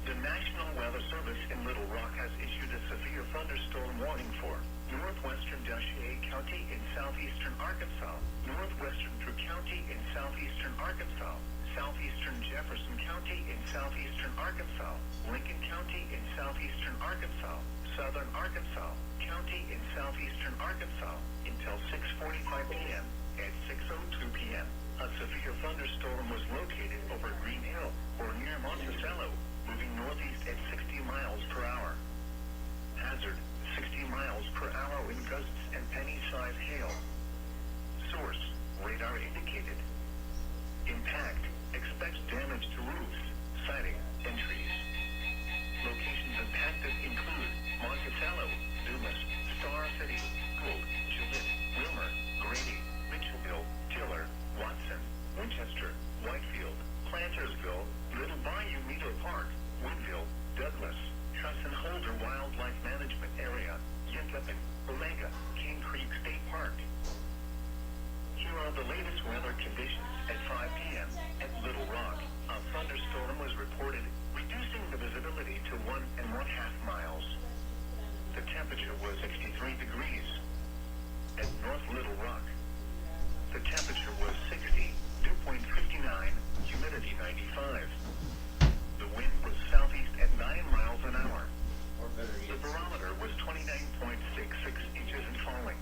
The National Weather Service in Little Rock has issued a severe thunderstorm warning for northwestern Dushier County in southeastern Arkansas, northwestern Drew County in southeastern Arkansas, southeastern Jefferson County in southeastern Arkansas, Lincoln County in southeastern Arkansas, southern Arkansas County in southeastern Arkansas, until 6:45 p.m. At 6:02 p.m., a severe thunderstorm was located over Green Hill or near Monticello, moving northeast at 60 miles per hour. Hazard, 60 miles per hour wind gusts and penny-sized hail. Source, radar indicated. Impact, expect damage to roofs, siding, and trees. Locations impacted include Monticello, Dumas, Star City, Gould, Gillette, Wilmer, Grady, Mitchellville, Tiller, Watson, Winchester, Whitefield, Plantersville, Little Bayou Meadow Park, Woodville, Douglas, Trusson-Holder Wildlife Management Area, Yentepin, Omega, King Creek State Park. Here are the latest weather conditions at 5 p.m. at Little Rock. A thunderstorm was reported, reducing the visibility to 1.5 miles. The temperature was 63 degrees. At North Little Rock, the temperature was 60, dew point 59, humidity 95. The wind was southeast at 9 miles an hour. The barometer was 29.66 inches and falling.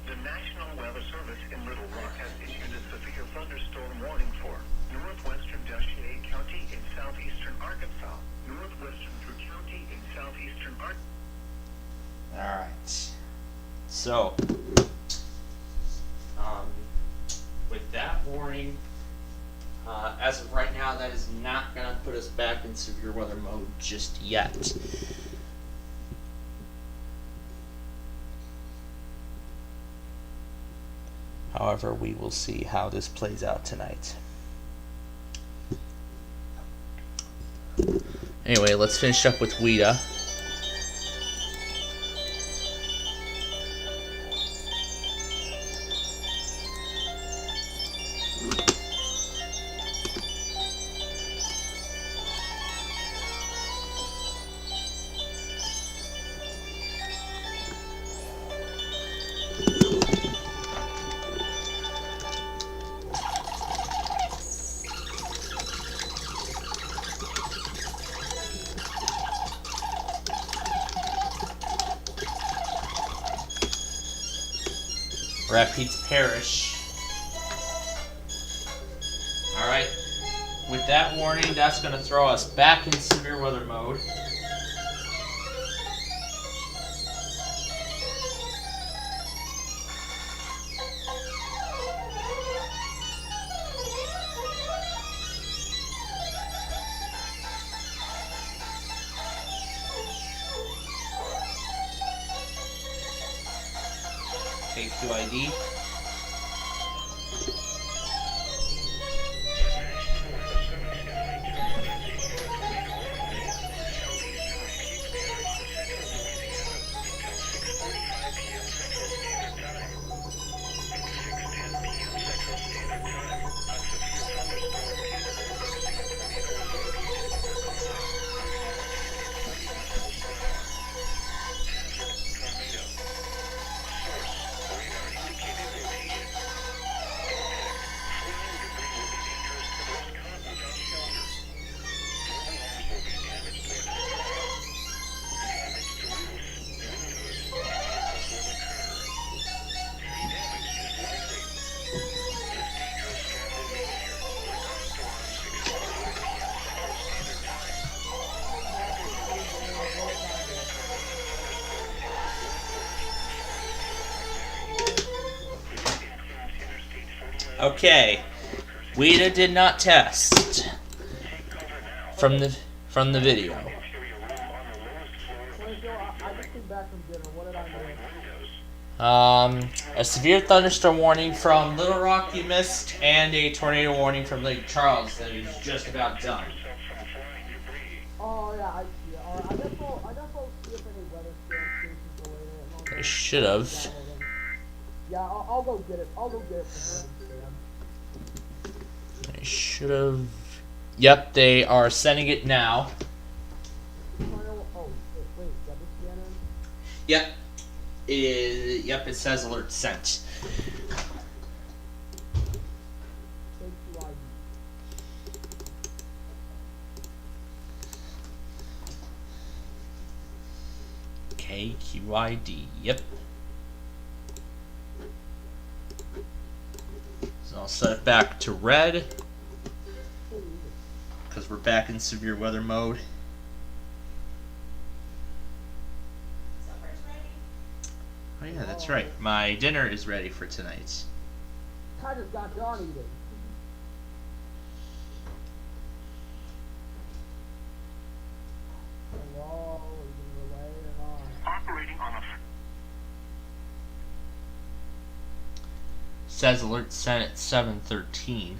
The National Weather Service in Little Rock has issued a severe thunderstorm warning for northwestern Dushier County in southeastern Arkansas, northwestern Drew County in southeastern Arkansas. Alright. So, with that warning, as of right now, that is not going to put us back in severe weather mode just yet. However, we will see how this plays out tonight. Anyway, let's finish up with WEDA. Rapides Parish. Alright, with that warning, that's going to throw us back in severe weather mode. KQID. Okay. Weta did not test from the video. I just came back from dinner. What did I miss? A severe thunderstorm warning from Little Rock you missed, and a tornado warning from Lake Charles that is just about done. Oh yeah, I see it. Alright, I guess I'll see if any weather stations go in. I should have. Yeah, I'll go get it. I'll go get it from I should have. Yep, they are sending it now. Oh, wait, got this scan in? Yep. Yep, it says alert sent. KQID, yep. So I'll set it back to red, because we're back in severe weather mode. Oh yeah, that's right. My dinner is ready for tonight. I just got done eating. Hello, is it away or not? Operating on a... Says alert sent at 7:13. 7:14.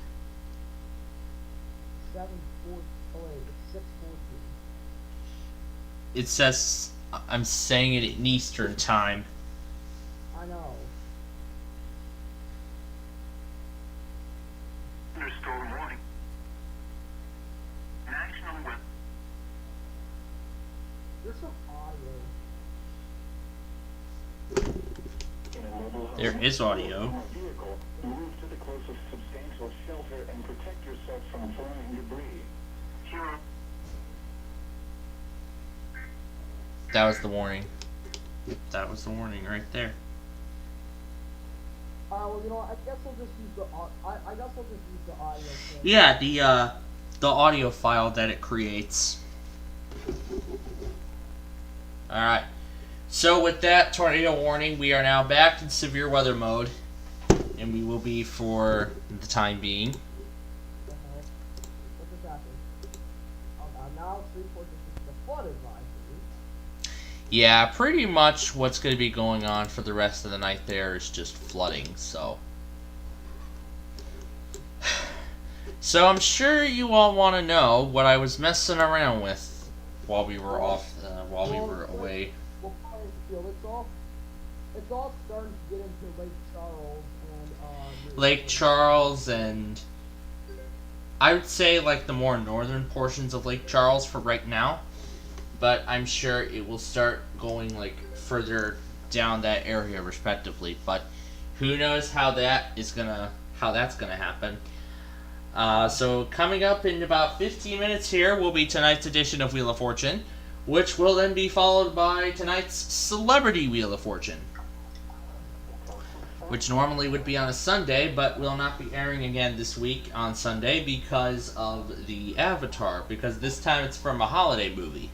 Oh wait, it's 6:14. It says I'm saying it in Eastern time. I know. Thunderstorm warning. National weather. There's some audio. There is audio. Move to the closest substantial shelter and protect yourself from flying debris. Here. That was the warning. That was the warning right there. Well, you know what? I guess I'll just use the audio. Thing. Yeah, the audio file that it creates. All right. So with that tornado warning, we are now back in severe weather mode, and we will be for the time being. What just happened? Now it's reported the flood advisory. Yeah, pretty much what's going to be going on for the rest of the night there is just flooding, so. So I'm sure you all want to know what I was messing around with while we were off, while we were away. Well, it's all starting to get into Lake Charles and Lake Charles and I would say like the more northern portions of Lake Charles for right now, but I'm sure it will start going like further down that area respectively. But who knows how that's gonna happen. So coming up in about 15 minutes here will be tonight's edition of Wheel of Fortune, which will then be followed by tonight's Celebrity Wheel of Fortune, which normally would be on a Sunday, but will not be airing again this week on Sunday because of the Avatar, because this time it's from a holiday movie.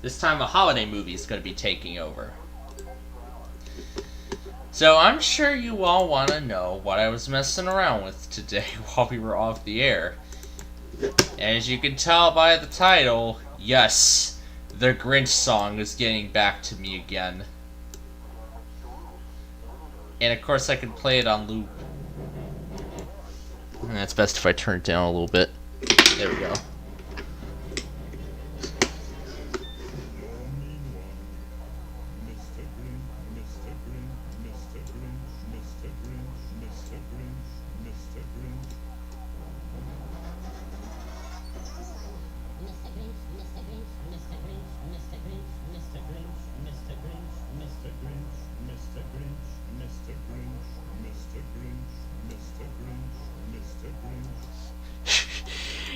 This time a holiday movie is going to be taking over. So I'm sure you all want to know what I was messing around with today while we were off the air. As you can tell by the title, yes, the Grinch song is getting back to me again. And of course I can play it on loop. And that's best if I turn it down a little bit. There we go.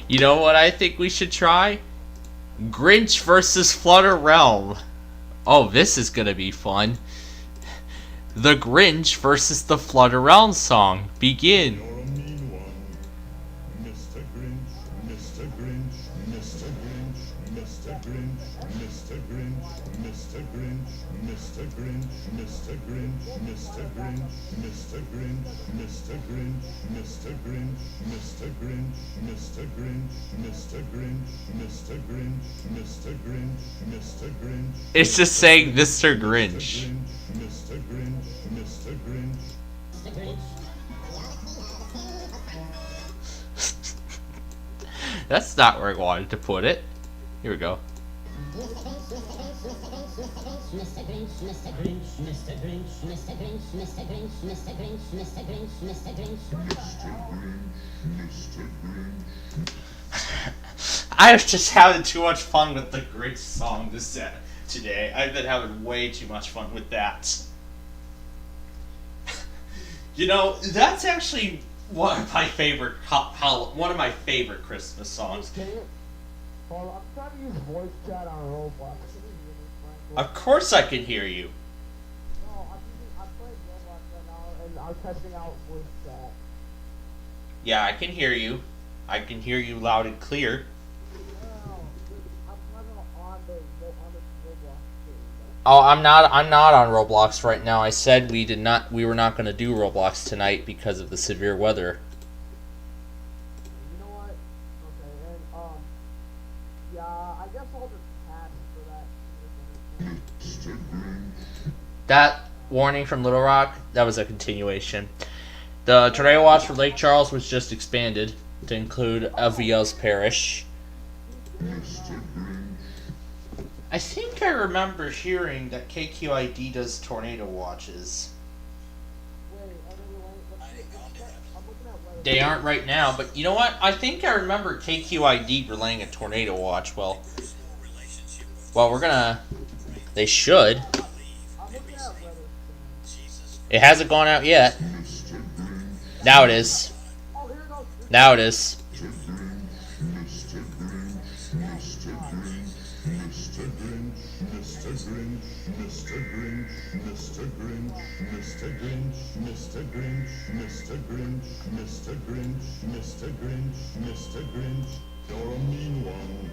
You know what I think we should try? Grinch versus Flutter Realm. Oh, this is gonna be fun. The Grinch versus the Flutter Realm song. Begin. You're a mean one, Mr. Grinch, Mr. Grinch, Mr. Grinch, Mr. Grinch, Mr. Grinch, Mr. Grinch, Mr. Grinch, Mr. Grinch, Mr. Grinch, Mr. Grinch, Mr. Grinch, Mr. Grinch, Mr. Grinch, Mr. Grinch, Mr. Grinch, Mr. Grinch, Mr. Grinch, Mr. Grinch. It's just saying Mr. Grinch. Mr. Grinch, Mr. Grinch. That's not where I wanted to put it. Here we go. Mr. Grinch, Mr. Grinch, Mr. Grinch, Mr. Grinch, Mr. Grinch, Mr. Grinch, Mr. Grinch, Mr. Grinch, Mr. I was just having too much fun with the Grinch song today. I've been having way too much fun with that. You know, that's actually one of my favorite Christmas songs. Hold on, I'm trying to use voice chat on Roblox. Of course I can hear you. No, I'm playing Roblox right now, and I'm testing out voice chat. Yeah, I can hear you. I can hear you loud and clear. Oh, I'm not on Roblox right now. I said we were not going to do Roblox tonight because of the severe weather. You know what? Okay, and yeah, I guess I'll just pass for that. That warning from Little Rock, that was a continuation. The tornado watch for Lake Charles was just expanded to include LVL's parish. I think I remember hearing that KQID does tornado watches. They aren't right now, but you know what? I think I remember KQID relaying a tornado watch. Well, they should. It hasn't gone out yet. Now it is. Now it is. Mr. Grinch, Mr. Grinch, Mr. Grinch, Mr. Grinch, Mr. Grinch, you're a mean one.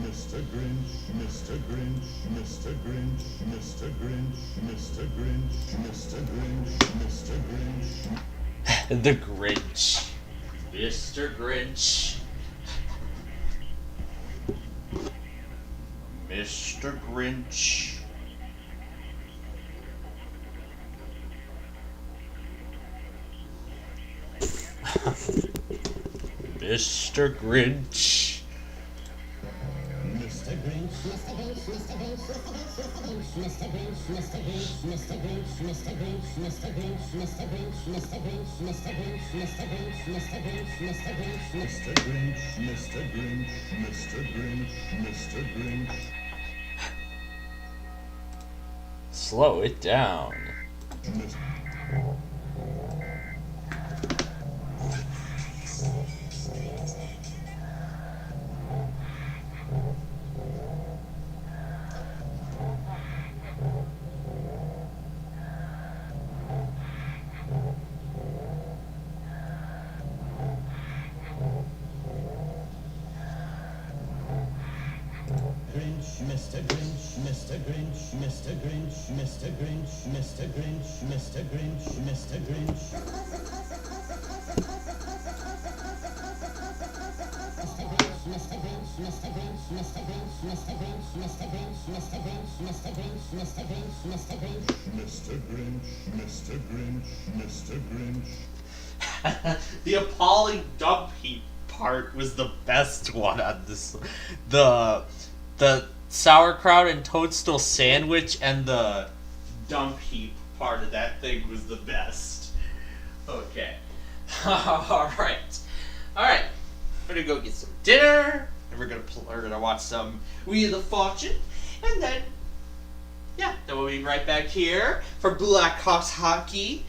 Mr. Grinch, Mr. Grinch, Mr. Grinch, Mr. Grinch, Mr. Grinch, Mr. Grinch, Mr. Grinch. The Grinch. Mr. Grinch. Mr. Grinch. Mr. Grinch. Mr. Grinch, Mr. Grinch, Mr. Grinch, Mr. Grinch, Mr. Grinch, Mr. Grinch, Mr. Grinch, Mr. Grinch, Mr. Grinch, Mr. Grinch, Mr. Grinch, Mr. Grinch, Mr. Grinch, Mr. Grinch, Mr. Grinch, Mr. Grinch, Mr. Grinch, Mr. Grinch. Slow it down. Mr. Grinch, Mr. Grinch, Mr. Grinch, Mr. Grinch, Mr. Grinch, Mr. Grinch, Mr. Grinch. Mr. Grinch, Mr. Grinch, Mr. Grinch, Mr. Grinch, Mr. Grinch, Mr. Grinch, Mr. Grinch, Mr. Grinch, Mr. Grinch, Mr. Grinch, Mr. Grinch, Mr. Grinch. The appalling dump heap part was the best one on this. The sauerkraut and toadstool sandwich and the dump heap part of that thing was the best. Okay. Alright. Alright. We're gonna go get some dinner, and we're gonna watch some Wheel of Fortune, and then we'll be right back here for Blackhawks hockey.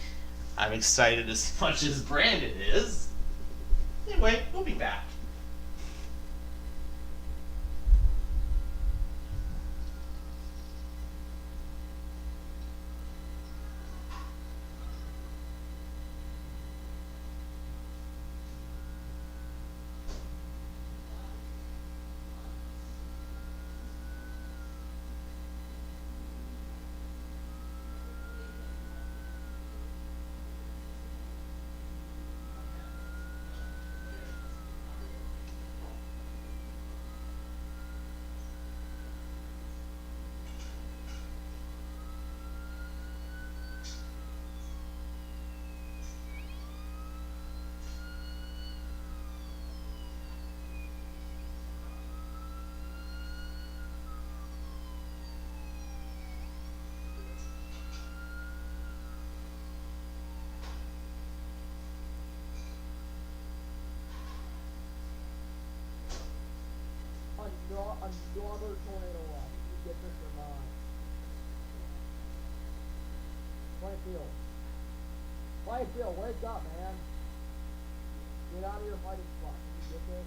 I'm excited as much as Brandon is. Anyway, we'll be back. another tornado watch. You get this or not. Plainfield, wake up, man. Get out of your hiding spot. Can you get this?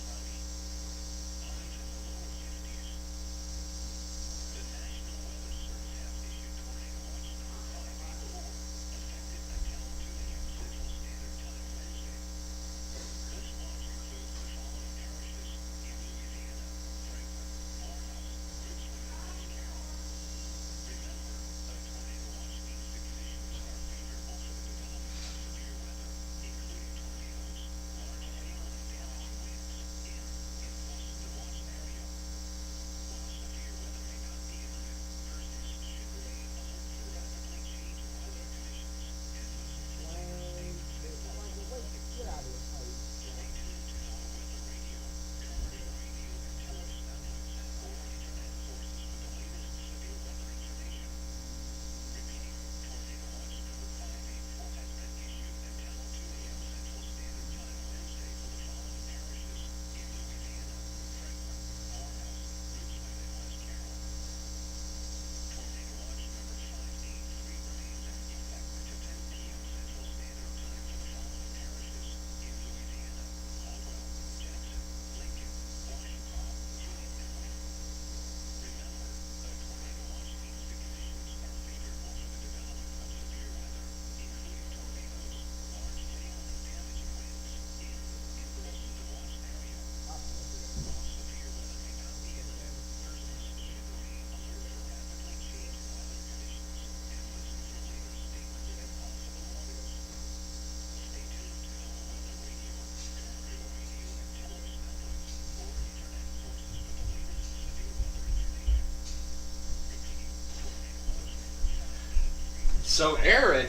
So Aaron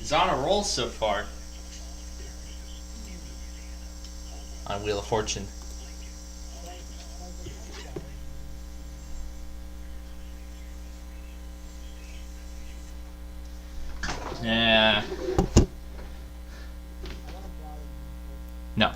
is on a roll so far on Wheel of Fortune. Yeah. No.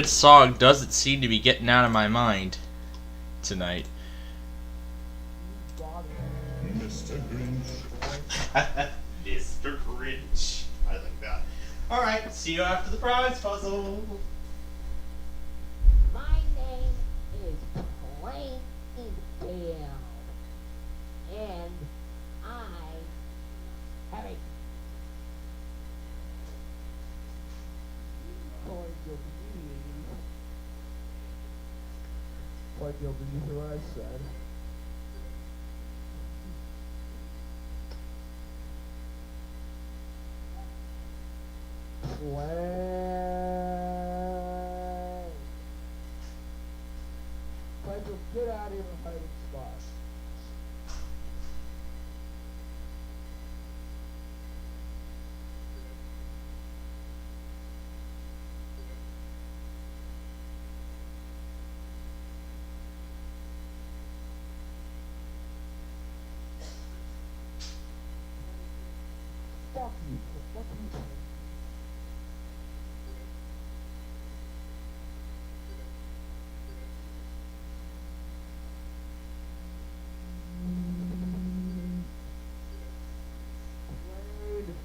This song doesn't seem to be getting out of my mind tonight. Mr. Grinch. Mr. Grinch. I like that. Alright, see you after the prize puzzle. My name is Plainfield, and I have a Like you'll believe what I said. Like you'll get out of your hiding spot. Fuck you. Fuck you.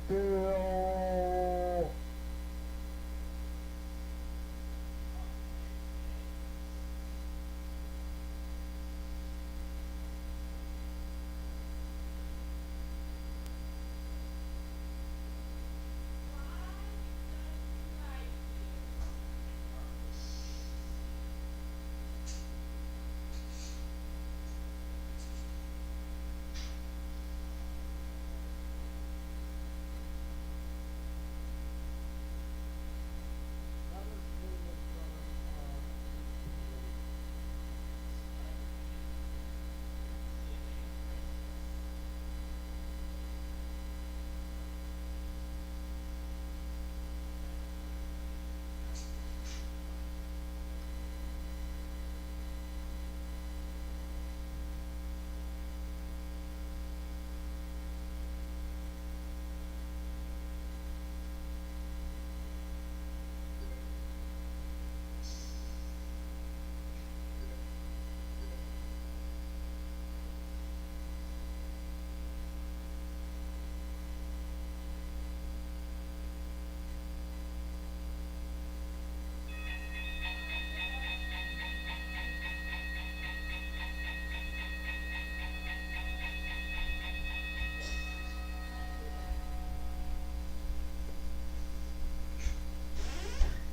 Plainfield.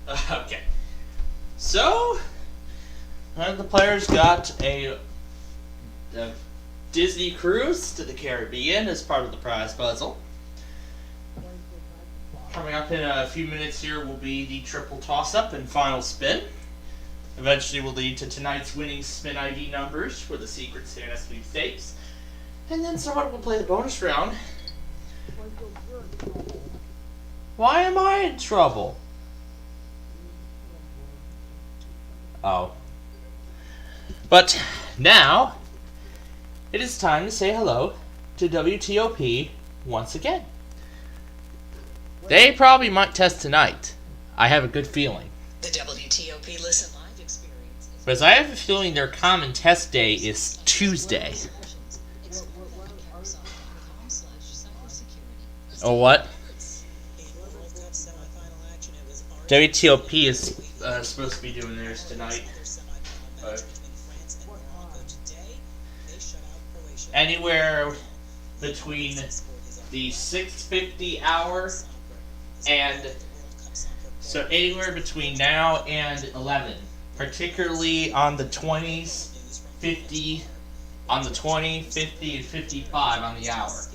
Okay. So, one of the players got a Disney cruise to the Caribbean as part of the prize puzzle. Coming up in a few minutes here will be the triple toss-up and final spin. Eventually will lead to tonight's winning spin ID numbers for the Secret Santa sweepstakes. And then someone will play the bonus round. Why am I in trouble? Oh. But now, it is time to say hello to WTOP once again. They probably might test tonight. I have a good feeling. The WTOP Listen Live experience. But I have a feeling their common test day is Tuesday. Oh, what? WTOP is supposed to be doing theirs tonight. But anywhere between the 6:50 hour and so anywhere between now and 11, particularly on the 20s, 50 on the 20, 50, and 55 on the hour.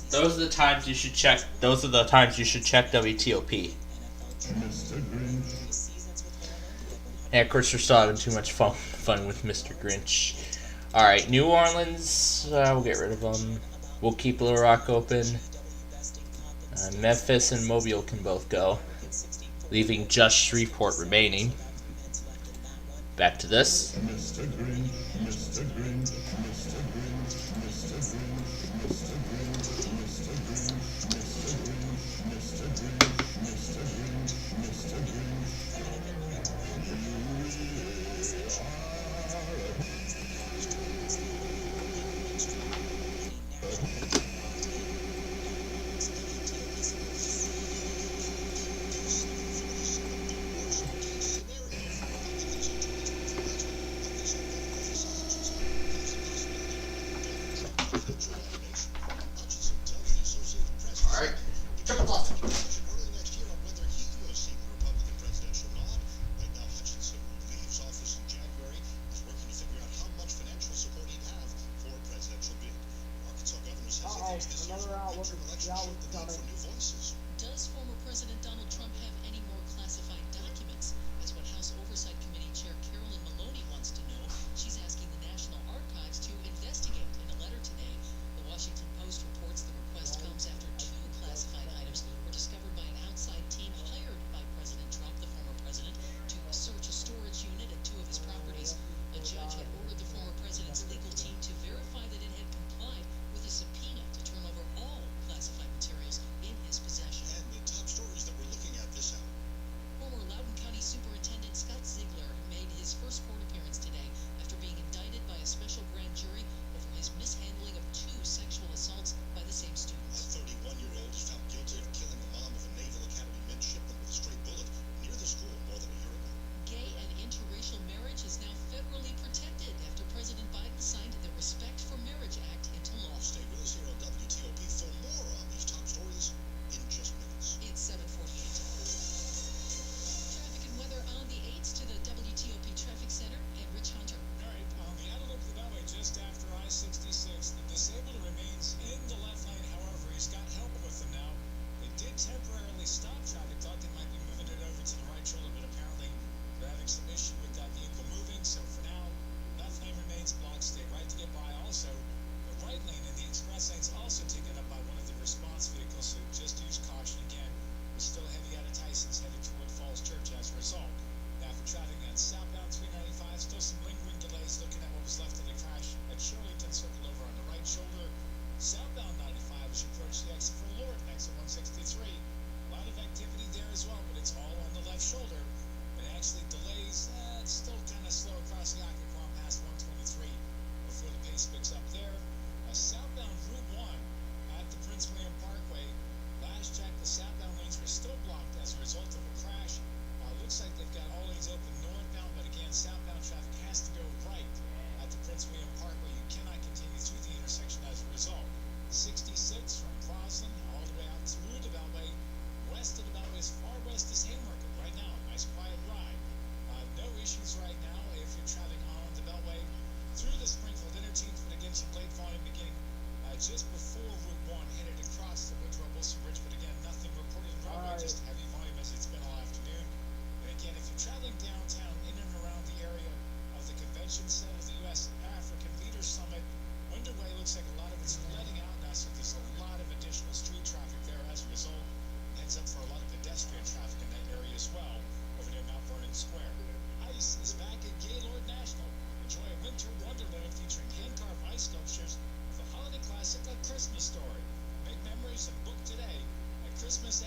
Those are the times you should check. Those are the times you should check WTOP. And of course, we're still having too much fun with Mr. Grinch. All right, New Orleans. We'll get rid of them. We'll keep Little Rock open. Memphis and Mobile can both go, leaving just Shreveport remaining. Back to this. Mr. Grinch, Mr. Grinch, Mr. Grinch, Mr. Grinch, Mr. Grinch, Mr. Grinch, Mr. Grinch, Mr. Grinch, Mr. Grinch, Mr.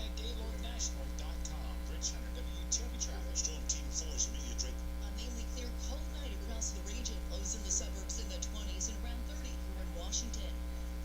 MyDaylordNational.com. Rich Hunter, WTOP Traffic. Storm Team 4's immediate threat. A mainly clear, cold night across the region. Lows in the suburbs in the 20s and around 30 here in Washington.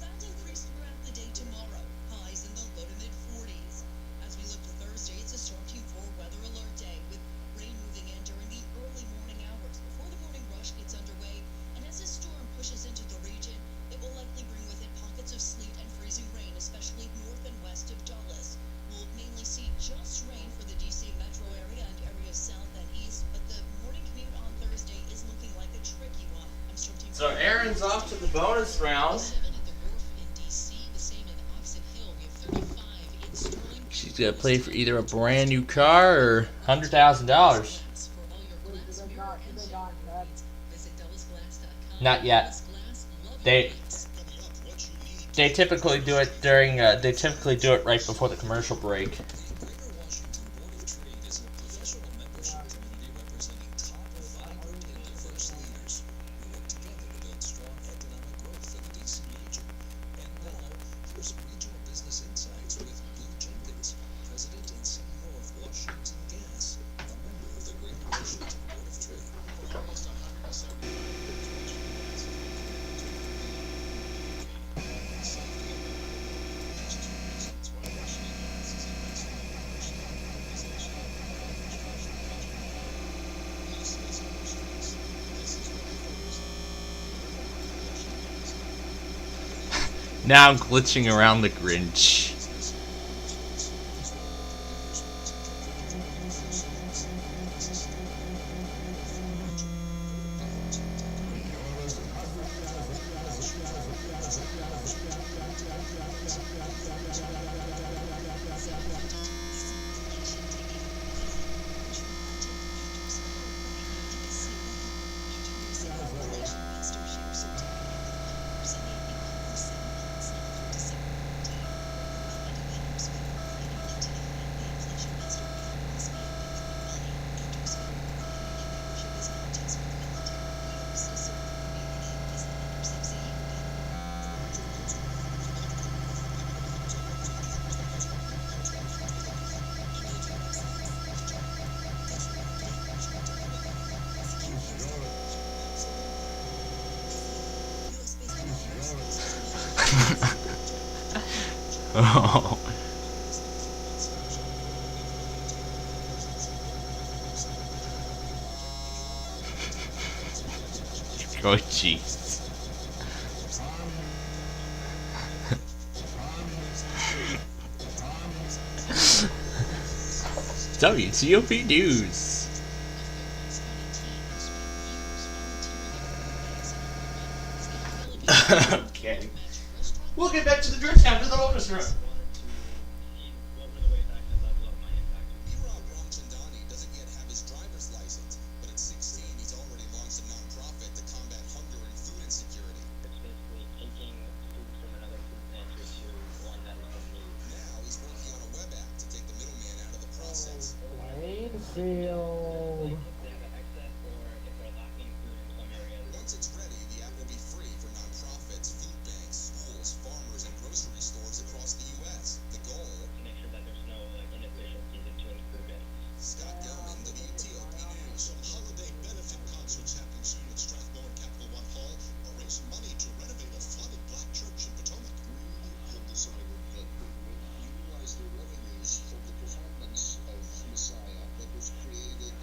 Clouds increase throughout the day tomorrow. Highs in the low to mid 40s. As we look to Thursday, it's a Storm Team 4 weather alert day with rain moving in during the early morning hours before the morning rush gets underway. And as this storm pushes into the region, it will likely bring with it pockets of sleet and freezing rain, especially north and west of Dulles. We'll mainly see just rain for the DC metro area and areas south and east, but the morning commute on Thursday is looking like a tricky one. I'm Storm Team. So Aaron's off to the bonus round. 7 at the Wharf in DC, the same in Oxon Hill. We have 35 in Sterling. She's gonna play for either a brand new car or $100,000. For all your glass, mirror, and shower needs, visit DullasGlass.com. Not yet. They typically do it during. They typically do it right before the commercial break. Greater Washington Board of Trade is a professional membership community representing top vibrant and diverse leaders who work together to build strong economic growth for the DC region. And now, here's Regional Business Insights with Blue Jenkins, President and CEO of Washington Gas, a member of the Greater Washington Board of Trade. Almost 170 Now I'm glitching around the Grinch. Oh. Oh, jeez. WTOP News. Okay. We'll get back to the drift after the bonus run. doesn't yet have his driver's license, but at 16 he's already launched a nonprofit to combat hunger and food insecurity. It's basically taking food from another food pantry to one that is in need. Now he's working on a web app to take the middleman out of the process. Plainfield. If they have an excess or if they're lacking food in some areas. Once it's ready, the app will be free for nonprofits, food banks, schools, farmers, and grocery stores across the U.S. The goal? To make sure that there's no inefficiencies in doing food banks. Scott Gelman, WTOP News. Some holiday benefit concerts happening soon at Strathmore and Capital One Hall are raising money to renovate a flooded black church in Potomac. We have decided that we will utilize the revenues from the performance of Messiah that was created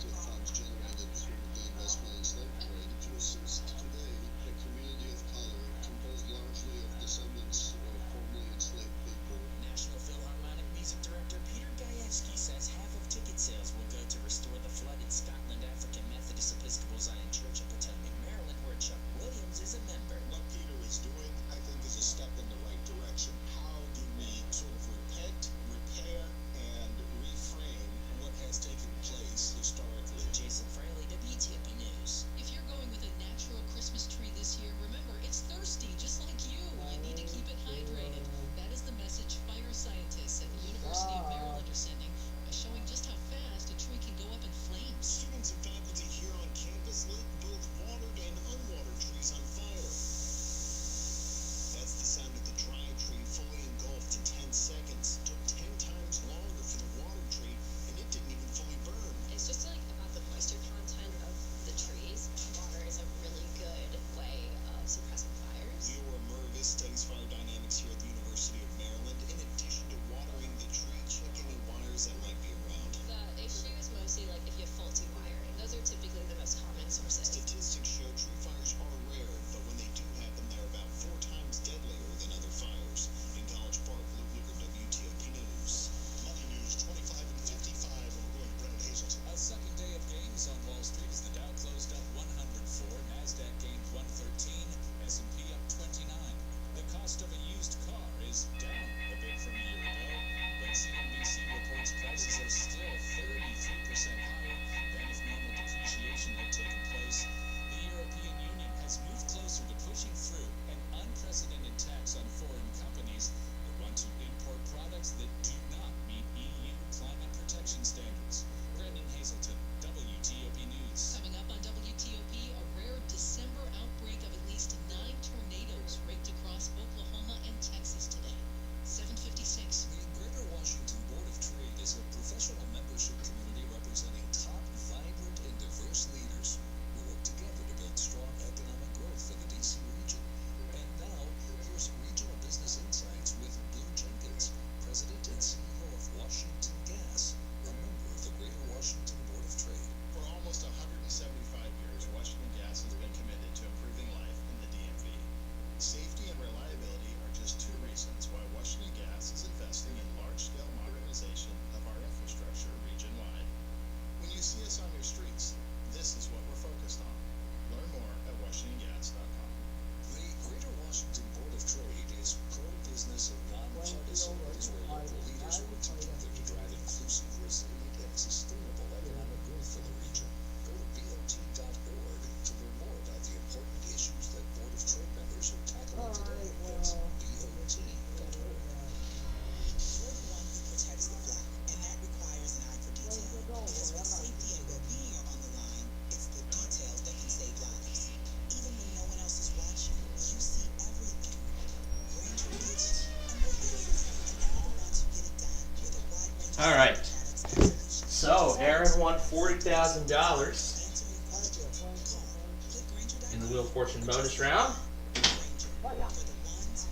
All right. So Aaron won $40,000 in the Wheel of Fortune bonus round.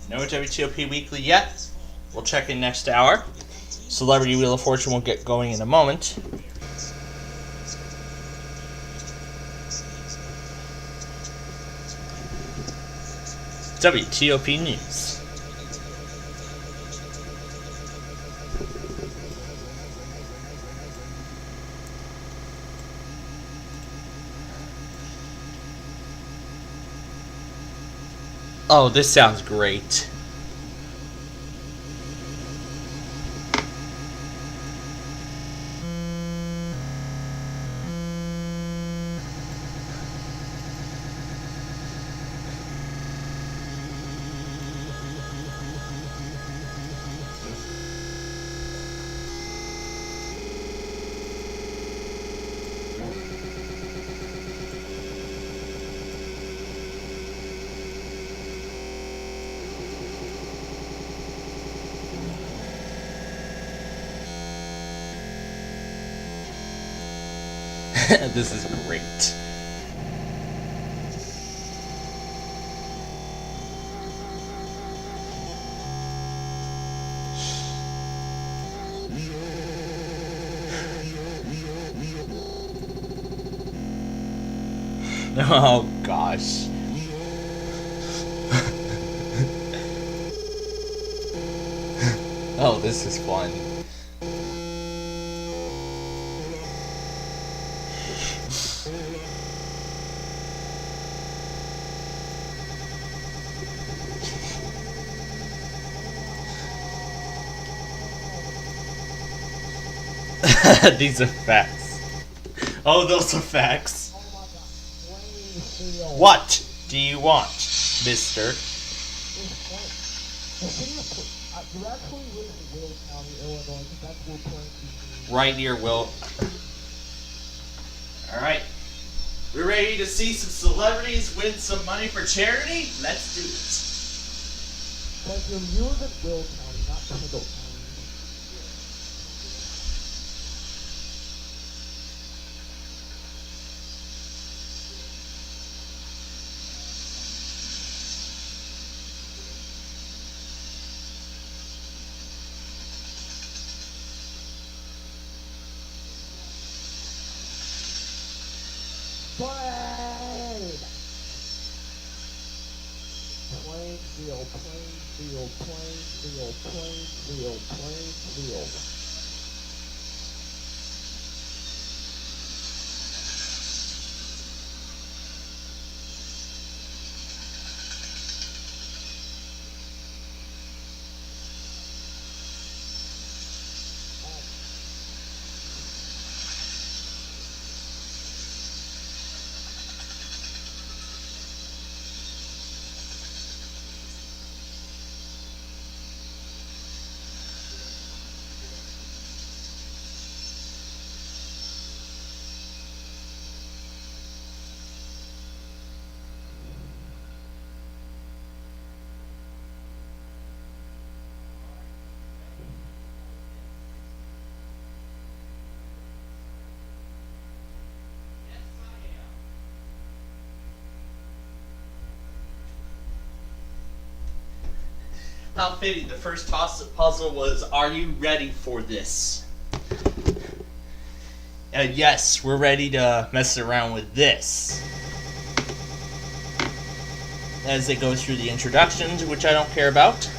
No WTOP Weekly yet. We'll check in next hour. Celebrity Wheel of Fortune will get going in a moment. WTOP News. Oh, this sounds great. This is great. Oh gosh. Oh, this is fun. These effects. Oh, those effects. What do you want, mister? Right near Will. Alright. We're ready to see some celebrities win some money for charity? Let's do it. But your music Will County, not Kendall County. Plainfield, Plainfield, Plainfield, Plainfield, Plainfield. How fitting. The first puzzle was, are you ready for this? Yes, we're ready to mess around with this. As they go through the introductions, which I don't care about.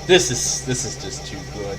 This is just too good.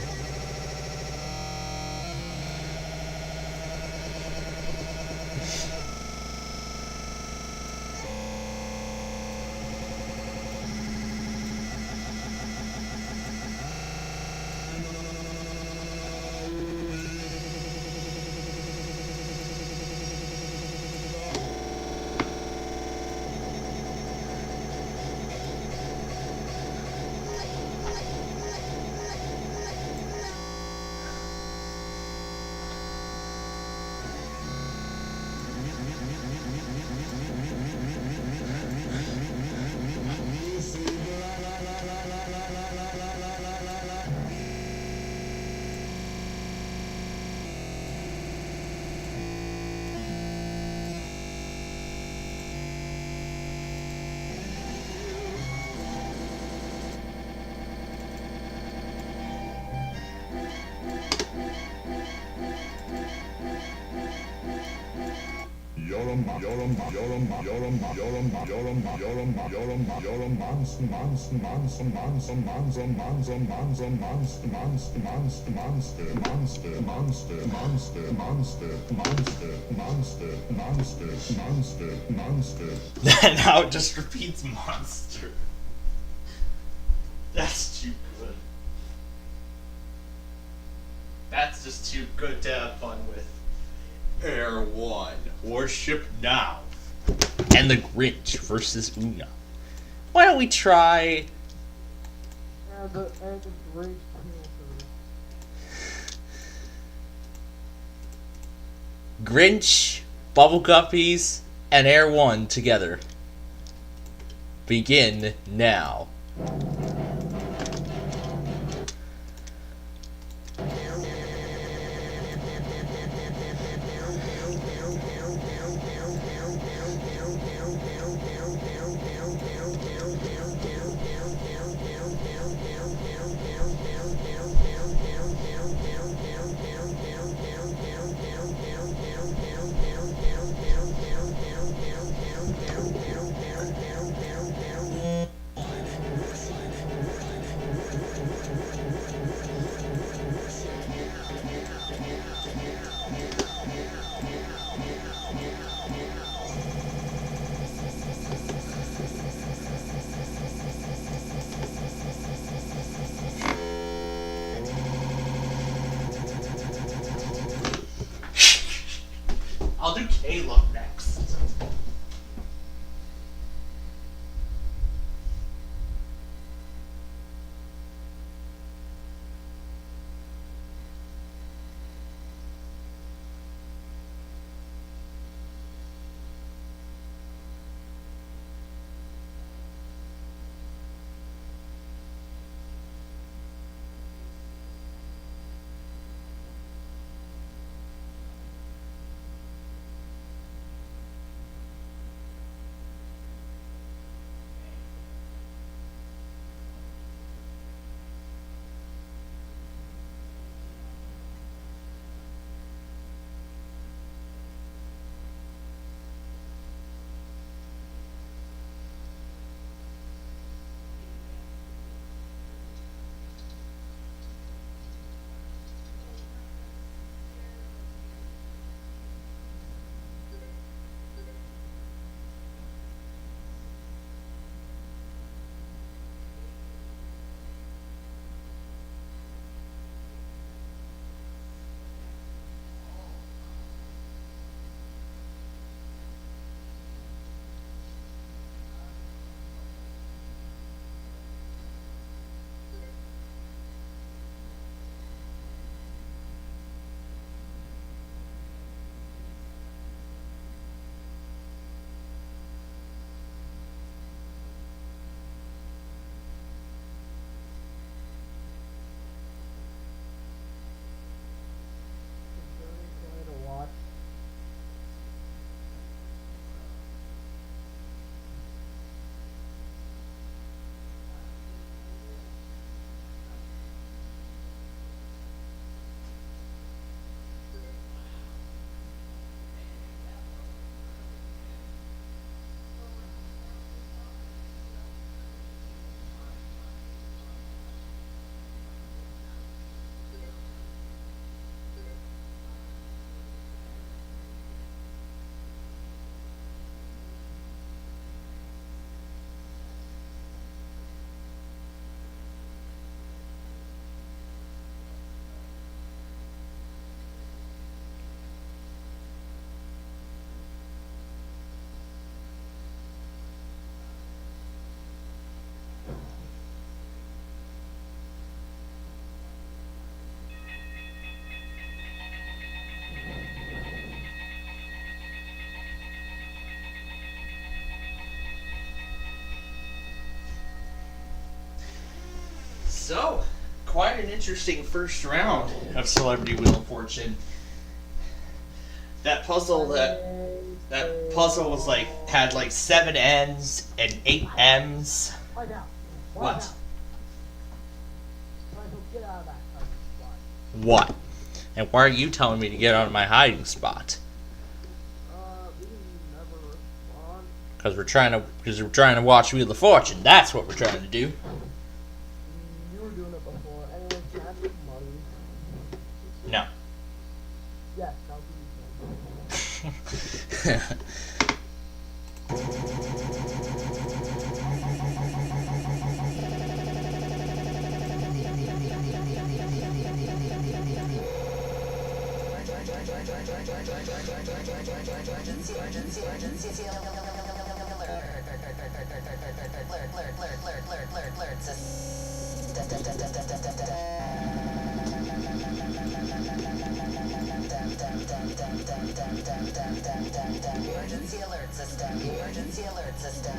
Now it just repeats monster. That's too good. That's just too good to have fun with. Air 1, Warship Now. And the Grinch versus Una. Why don't we try... And the Grinch Grinch, Bubble Guppies, and Air 1 together. Begin now. I'll do Caleb next. So, quite an interesting first round of Celebrity Wheel of Fortune. That puzzle was like had like 7 N's and 8 M's. What? What? And why are you telling me to get out of my hiding spot? We never Because we're trying to watch Wheel of Fortune. That's what we're trying to do. You were doing it before. Anyways, can I have some money? No. Yes, I'll give you money. Emergency alert system. Emergency alert system.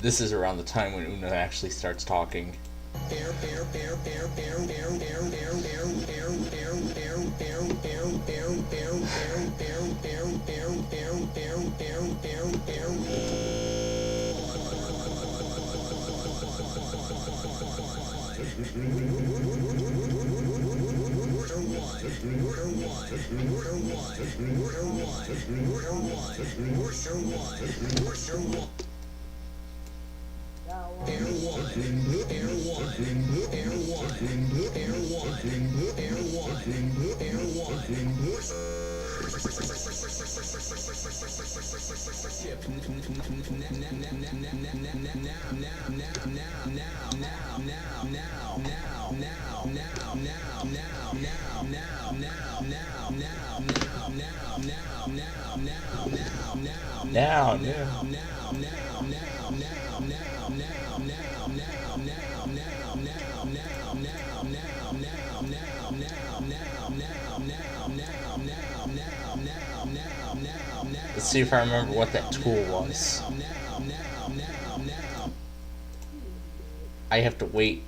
This is around the time when Una actually starts talking. Let's see if I remember what that tool was. I have to wait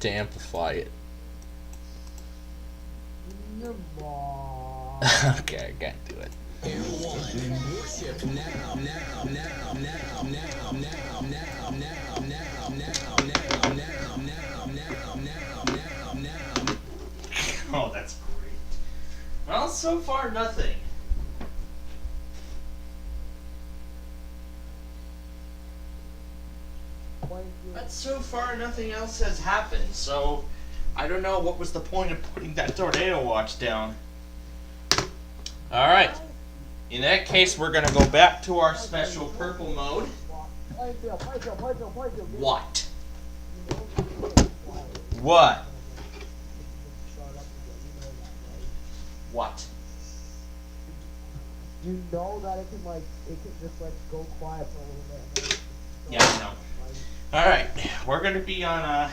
to amplify it. Okay, I can't do it. Oh, that's great. Well, so far nothing. But so far nothing else has happened, so I don't know what was the point of putting that tornado watch down. Alright. In that case, we're going to go back to our special purple mode. What? What? What? You know that it can just go quiet for a little bit. Yeah, I know. Alright, we're going to be on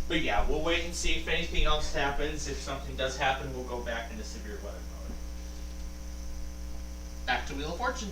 but yeah, we'll wait and see if anything else happens. If something does happen, we'll go back into severe weather mode. Back to Wheel of Fortune.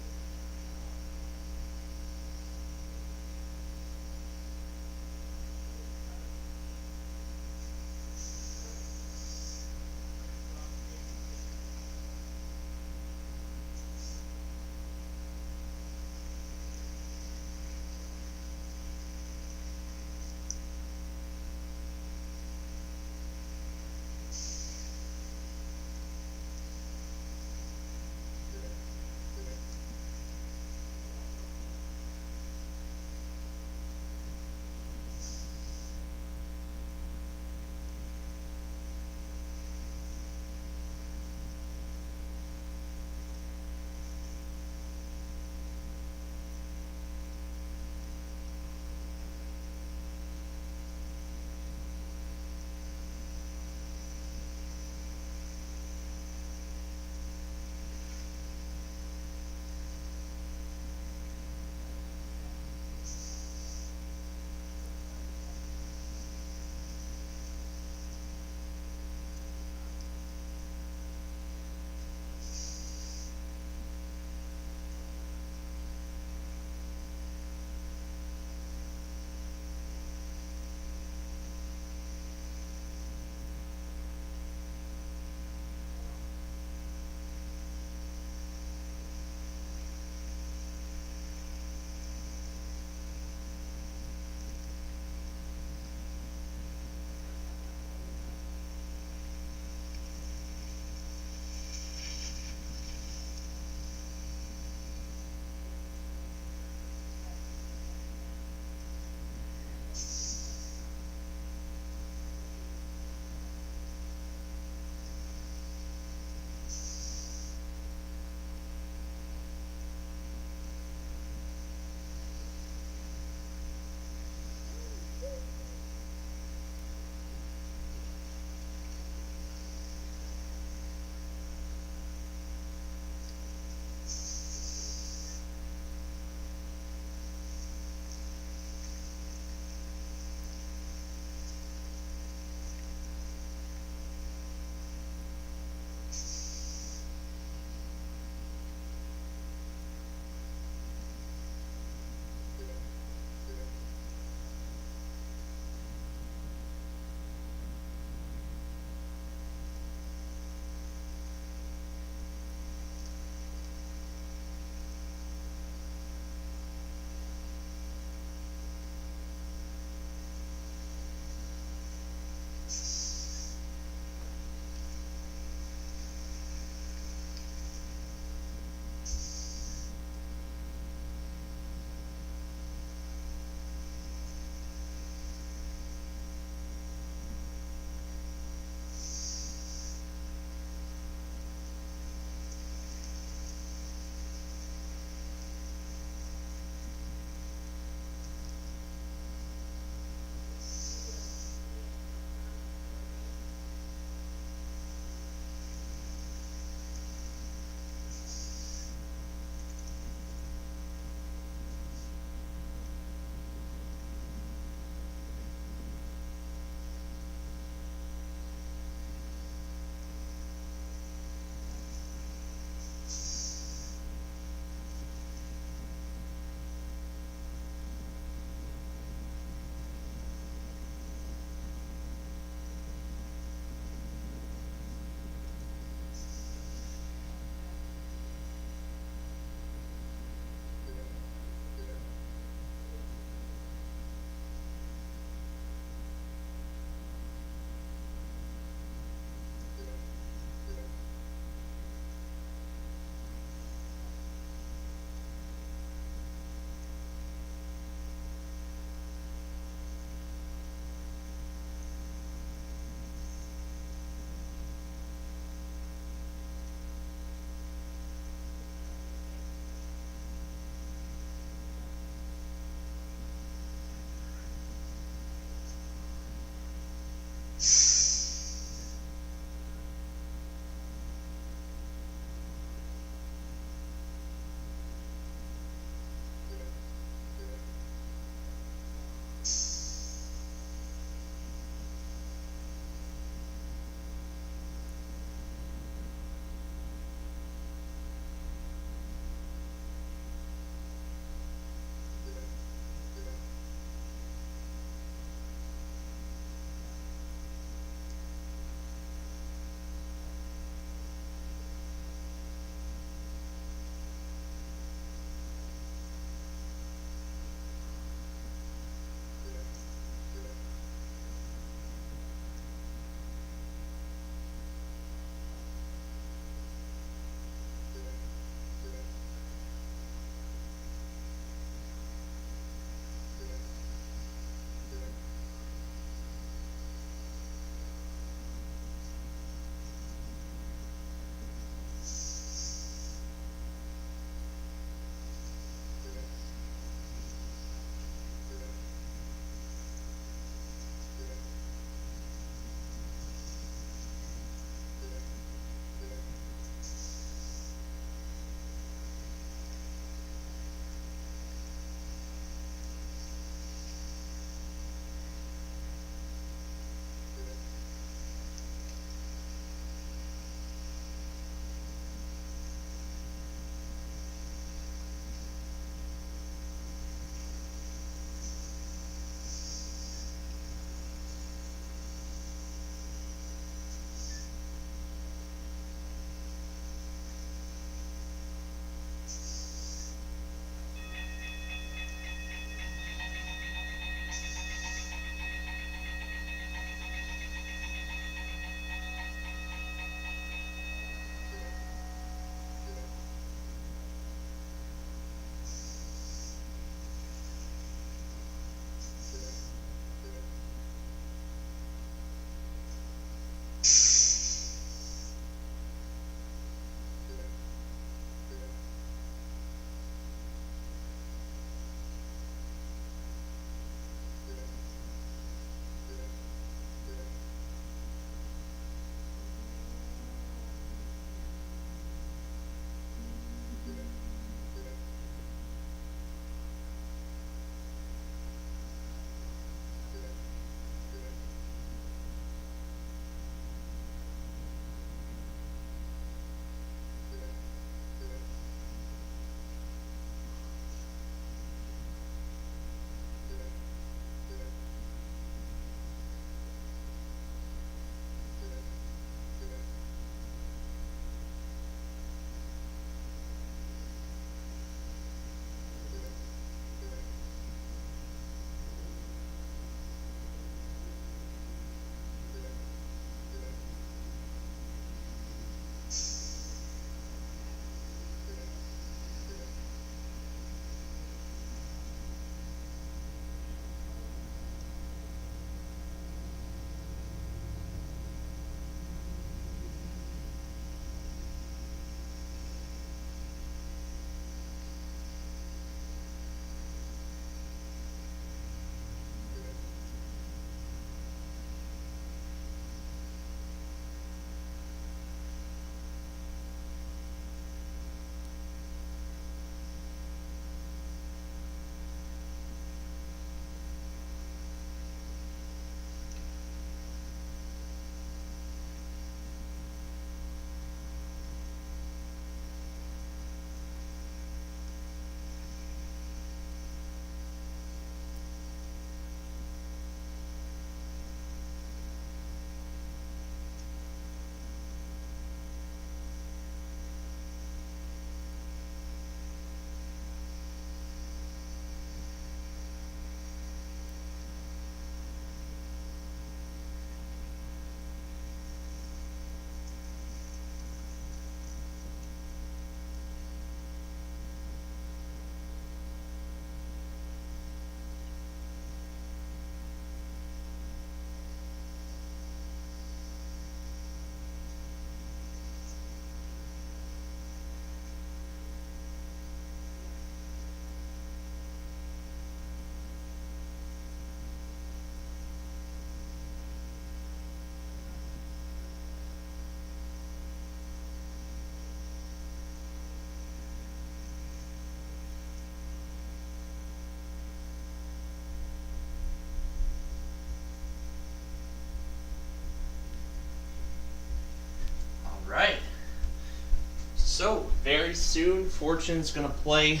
So, very soon, Fortune's going to play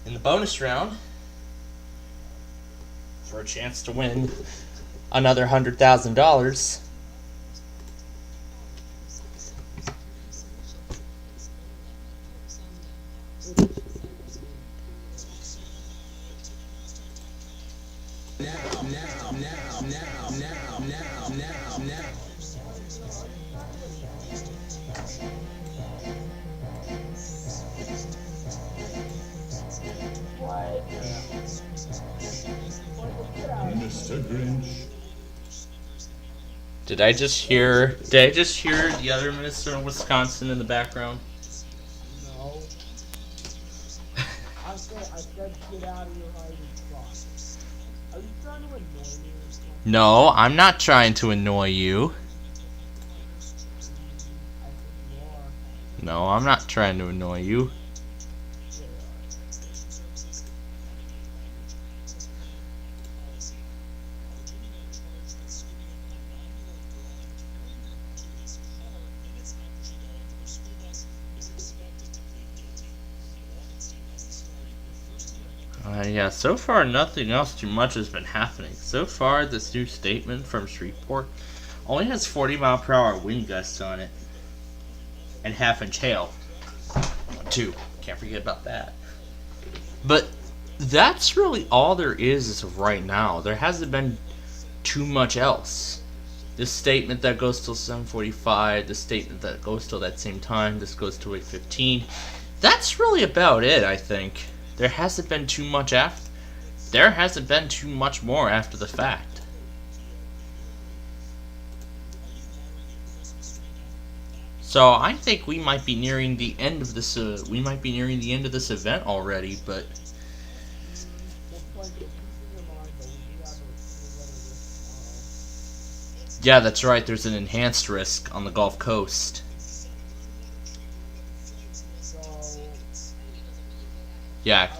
in the bonus round for a chance to win another $100,000. Mr. Grinch. Did I just hear the other minister in Wisconsin in the background? No. I said get out of your hiding spot. Are you trying to annoy me or something? No, I'm not trying to annoy you. No, I'm not trying to annoy you. Yeah, so far nothing else too much has been happening. So far, this new statement from Shreveport only has 40-mile-per-hour wind gusts on it. And half-inch hail. Too. Can't forget about that. But that's really all there is as of right now. There hasn't been too much else. This statement that goes till 7:45, this statement that goes till that same time, this goes till 8:15. That's really about it, I think. There hasn't been too much more after the fact. So I think we might be nearing the end of this. Event already, but yeah, that's right. There's an enhanced risk on the Gulf Coast. Yeah.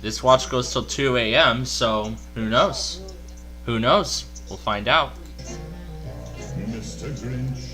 This watch goes till 2 a.m., so who knows? Who knows? We'll find out. Mr. Grinch.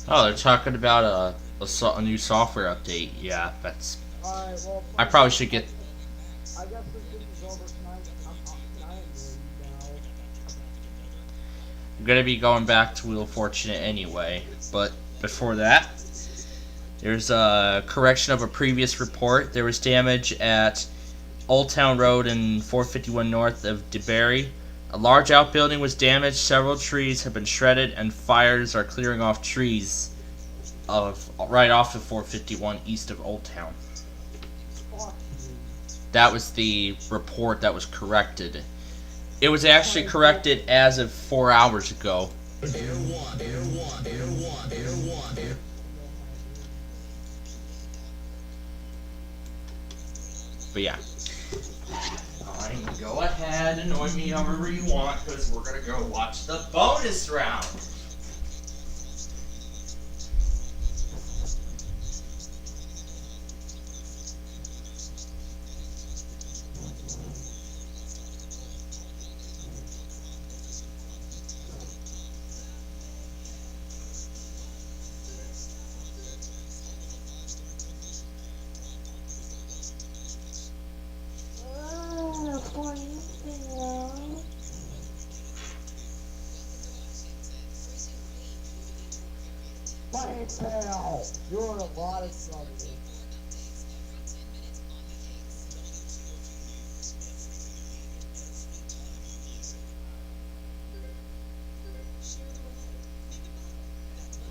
Oh, they're talking about a new software update. Yeah, that's. I probably should get. I guess this is over tonight. I'm gonna be going back to Wheel of Fortune anyway, but before that, there's a correction of a previous report. There was damage at Old Town Road in 451 north of DeBerry. A large outbuilding was damaged, several trees have been shredded, and fires are clearing off trees right off of 451 east of Old Town. That was the report that was corrected. It was actually corrected as of 4 hours ago. But yeah. Fine, go ahead, annoy me however you want, because we're going to go watch the bonus round. Pal, you're in a lot of trouble.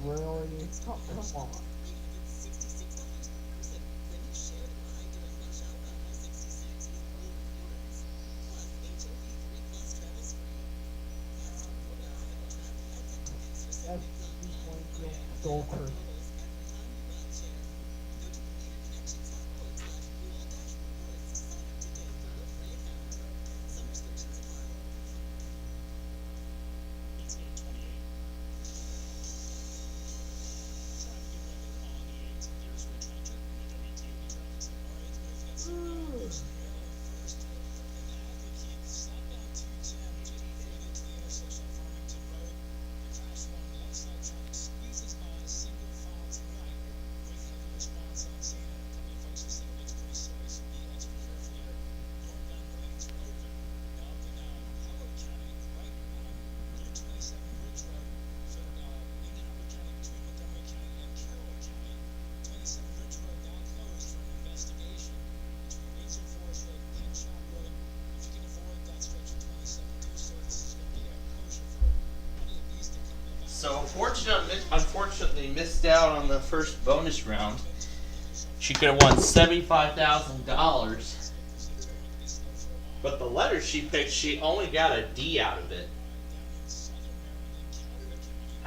Really? Come on. SPCPlainfield Soul Curse. So unfortunately missed out on the first bonus round. She could have won $75,000. But the letter she picked, she only got a D out of it.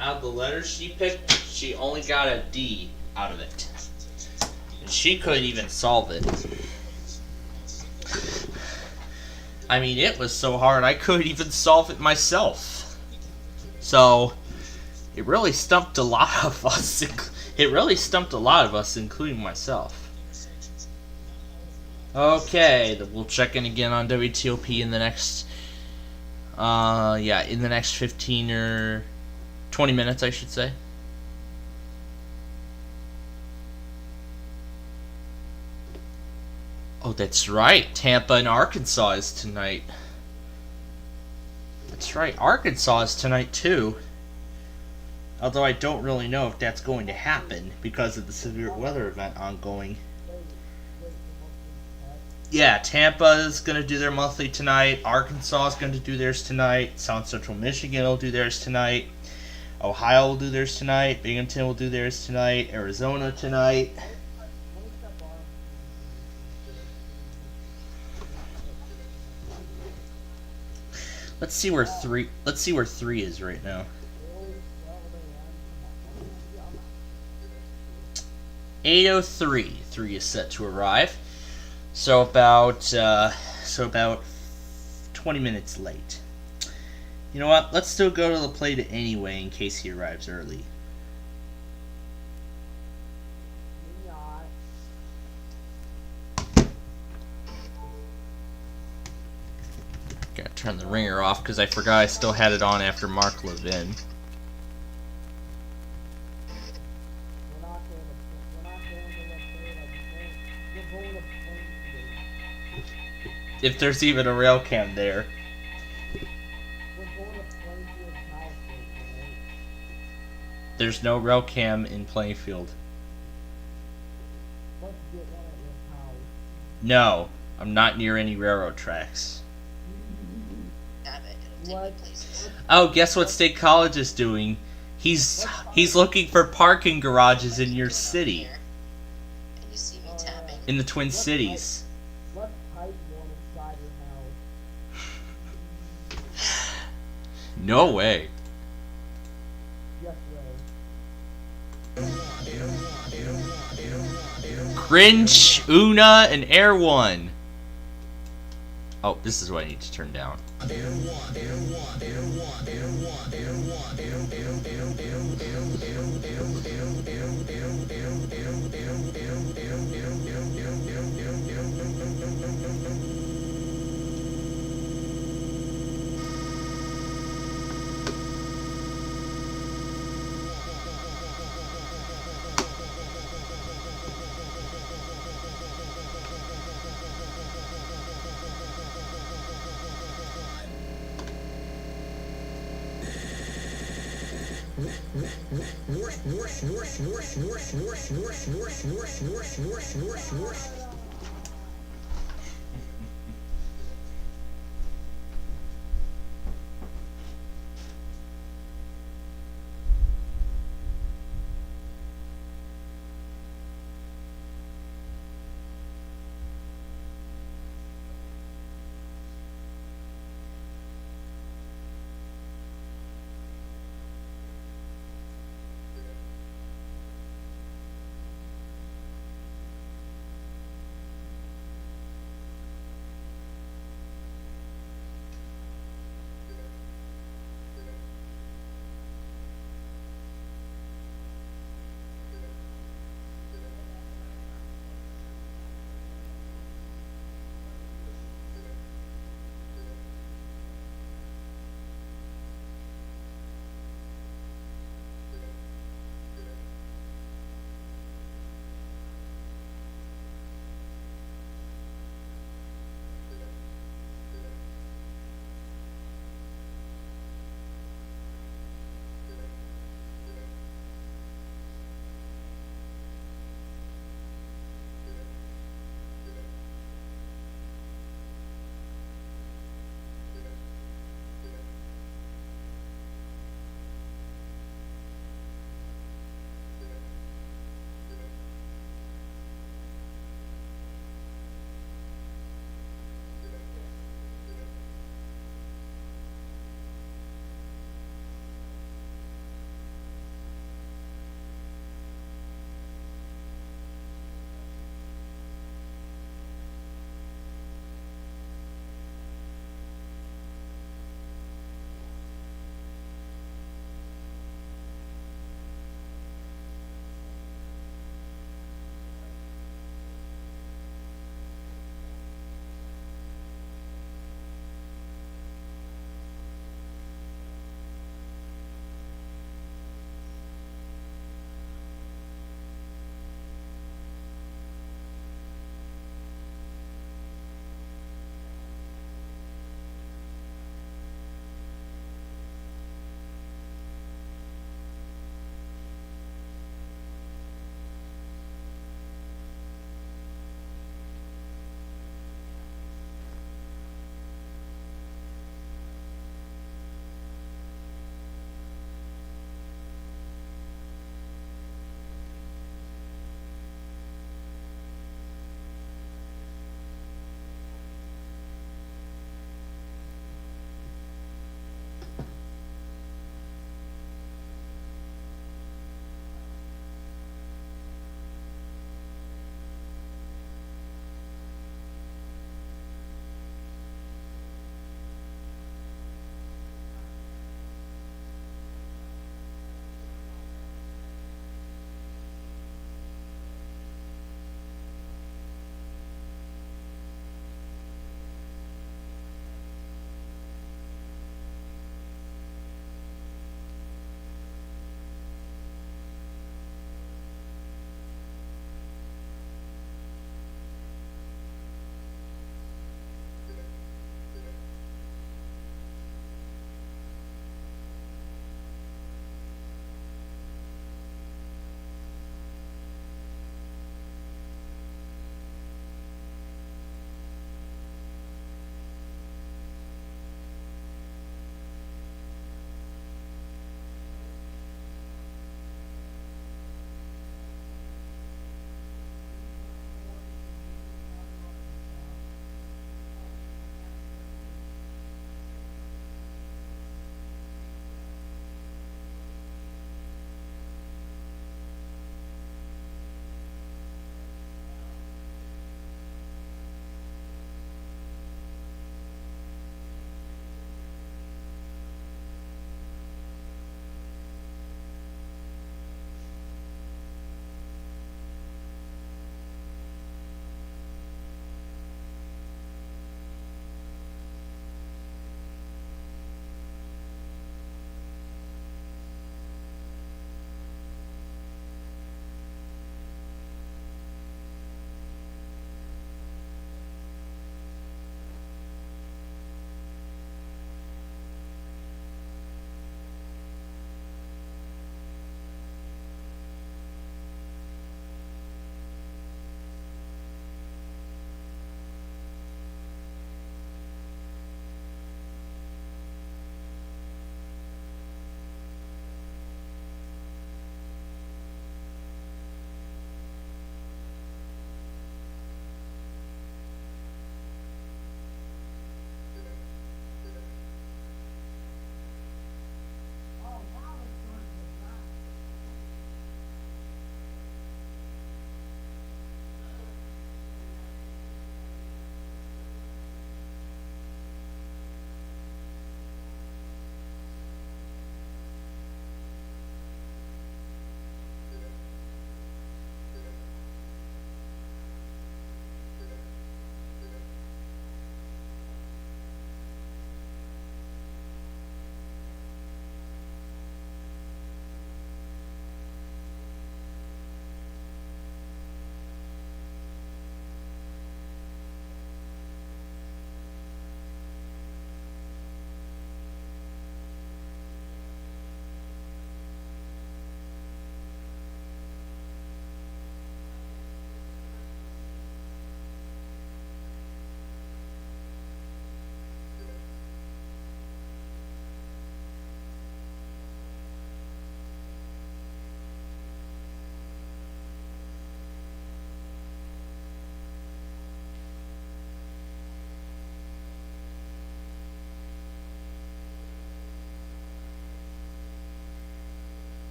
Out of the letters she picked, she only got a D out of it. And she couldn't even solve it. I mean, it was so hard I couldn't even solve it myself. So it really stumped a lot of us. It really stumped a lot of us, including myself. Okay, we'll check in again on WTOP in the next, in the next 15 or 20 minutes, I should say. Oh, that's right. Tampa and Arkansas is tonight. That's right. Arkansas is tonight, too. Although I don't really know if that's going to happen because of the severe weather event ongoing. Yeah, Tampa is going to do their monthly tonight. Arkansas is going to do theirs tonight. South Central Michigan will do theirs tonight. Ohio will do theirs tonight. Binghamton will do theirs tonight. Arizona tonight. Let's see where three is right now. 8:03. 3 is set to arrive. So about 20 minutes late. You know what? Let's still go to the plate anyway in case he arrives early. Gotta turn the ringer off because I forgot I still had it on after Mark Levin. If there's even a rail cam there. There's no rail cam in Plainfield. No, I'm not near any railroad tracks. Oh, guess what State College is doing? He's looking for parking garages in your city. In the Twin Cities. No way. Grinch, Una, and Air One. Oh, this is what I need to turn down.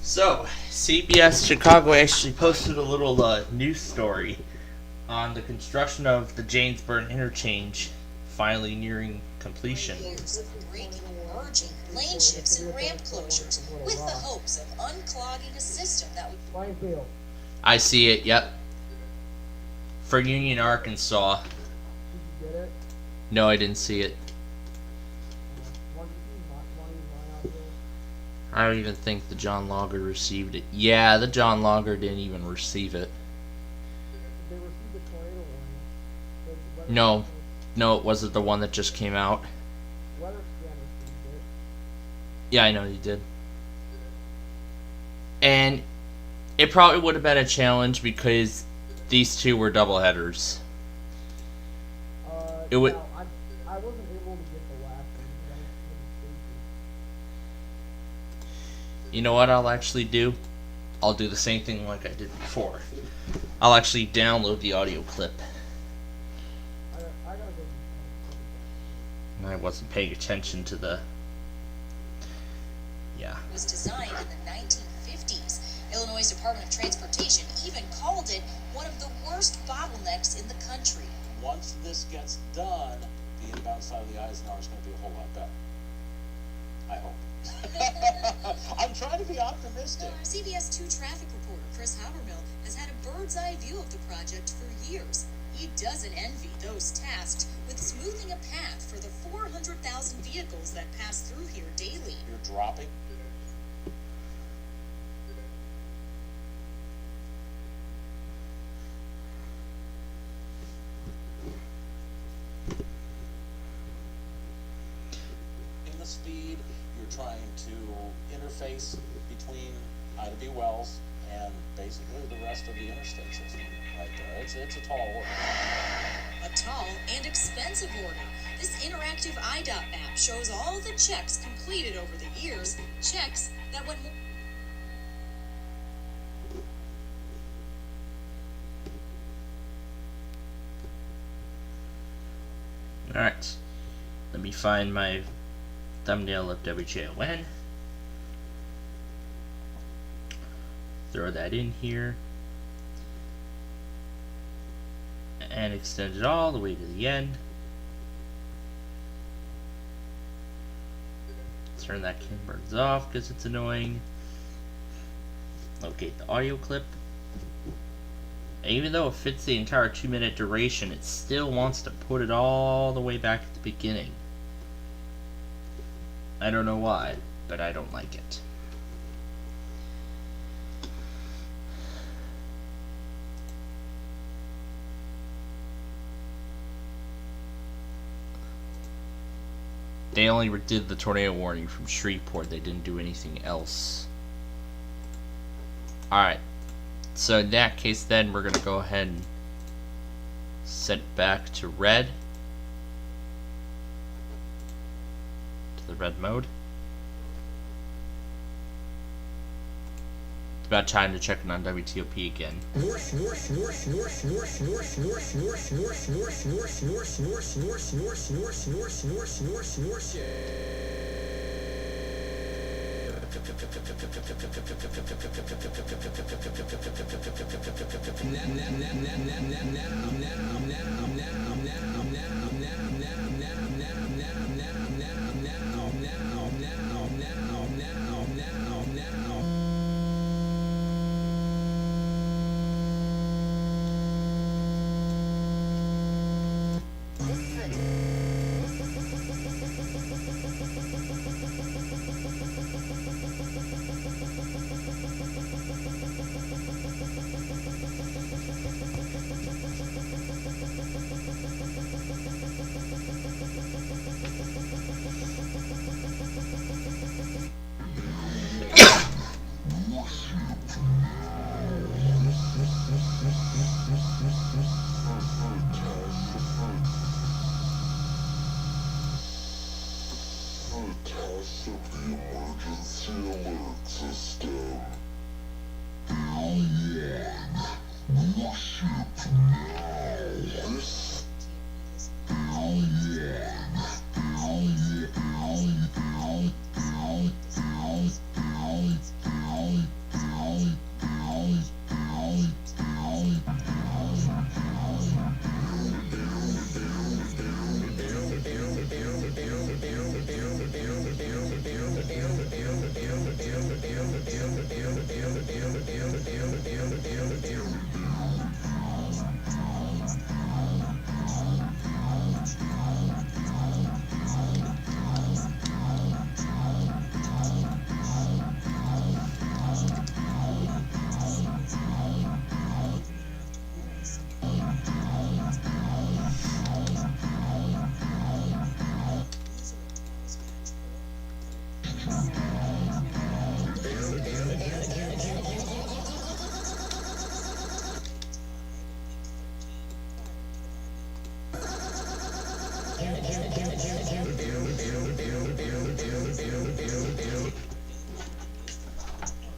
So, CBS Chicago actually posted a little news story on the construction of the Janesburg interchange finally nearing completion. Years of breaking and merging lane shifts and ramp closures with the hopes of unclogging a system that would... Plainfield. I see it, yep. For Union, Arkansas. Did you get it? No, I didn't see it. I don't even think the John Logger received it. Yeah, the John Logger didn't even receive it. They received the tornado warning. No, it wasn't the one that just came out. Weather scan received it. Yeah, I know you did. And it probably would have been a challenge because these two were doubleheaders. It would. No, I wasn't able to get the last one. I was in You know what I'll actually do? I'll do the same thing like I did before. I'll actually download the audio clip. I gotta go. I wasn't paying attention to the... Yeah. was designed in the 1950s. Illinois Department of Transportation even called it one of the worst bottlenecks in the country. Once this gets done, the inbound side of the Eisenhower is going to be a whole lot better. I hope. I'm trying to be optimistic. CBS 2 traffic reporter Chris Habermill has had a bird's eye view of the project for years. He doesn't envy those tasked with smoothing a path for the 400,000 vehicles that pass through here daily. You're dropping? In the speed, you're trying to interface between Ida B. Wells and basically the rest of the interstate system right there. It's a tall order. A tall and expensive order. This interactive IDOT map shows all the checks completed over the years, checks that went... Alright. Let me find my thumbnail of WJON. Throw that in here. And extend it all the way to the end. Turn that Kingbirds off because it's annoying. Locate the audio clip. And even though it fits the entire 2-minute duration, it still wants to put it all the way back at the beginning. I don't know why, but I don't like it. They only did the tornado warning from Shreveport. They didn't do anything else. Alright. So in that case then we're going to go ahead and set it back to red. To the red mode. It's about time to check in on WTOP again.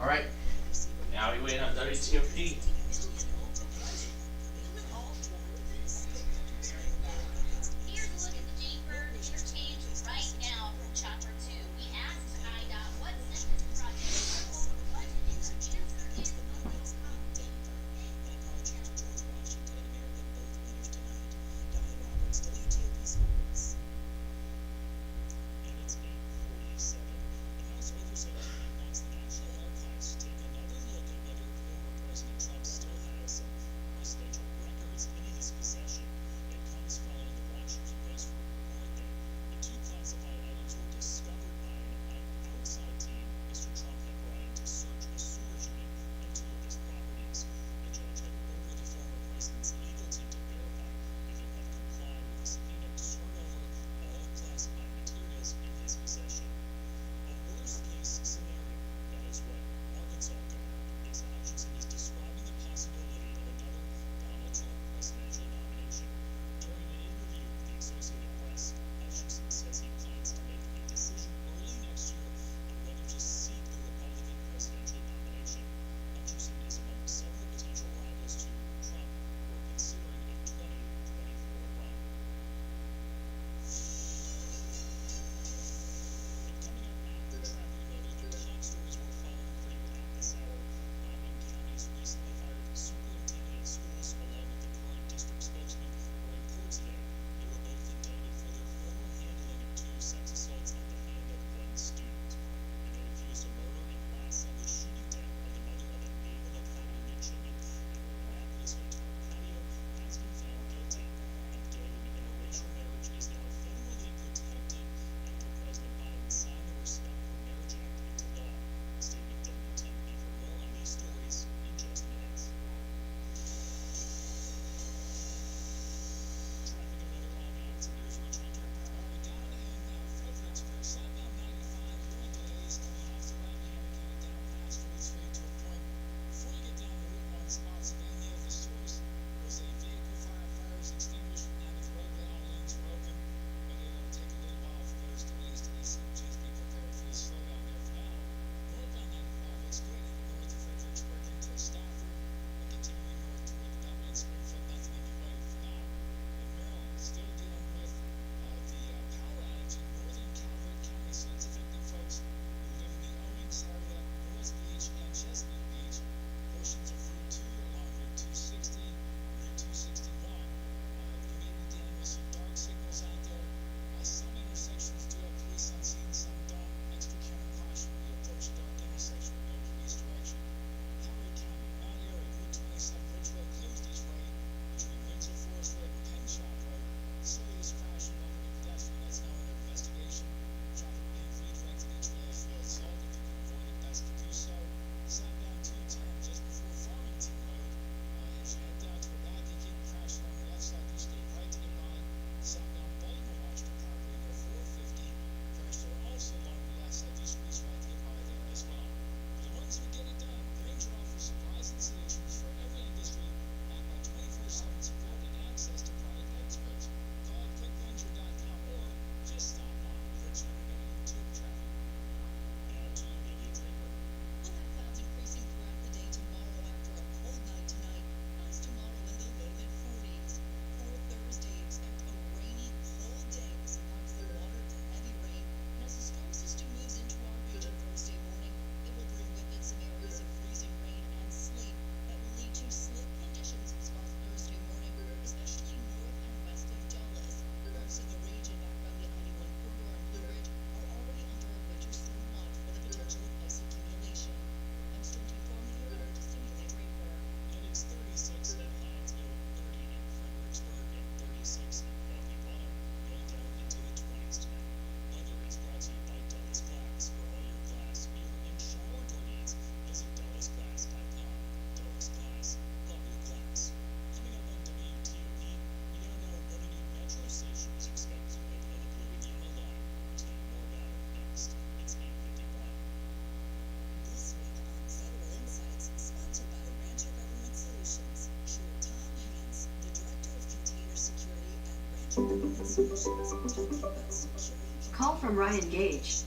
Alright, now we wait on WTOP. Call from Ryan Gage.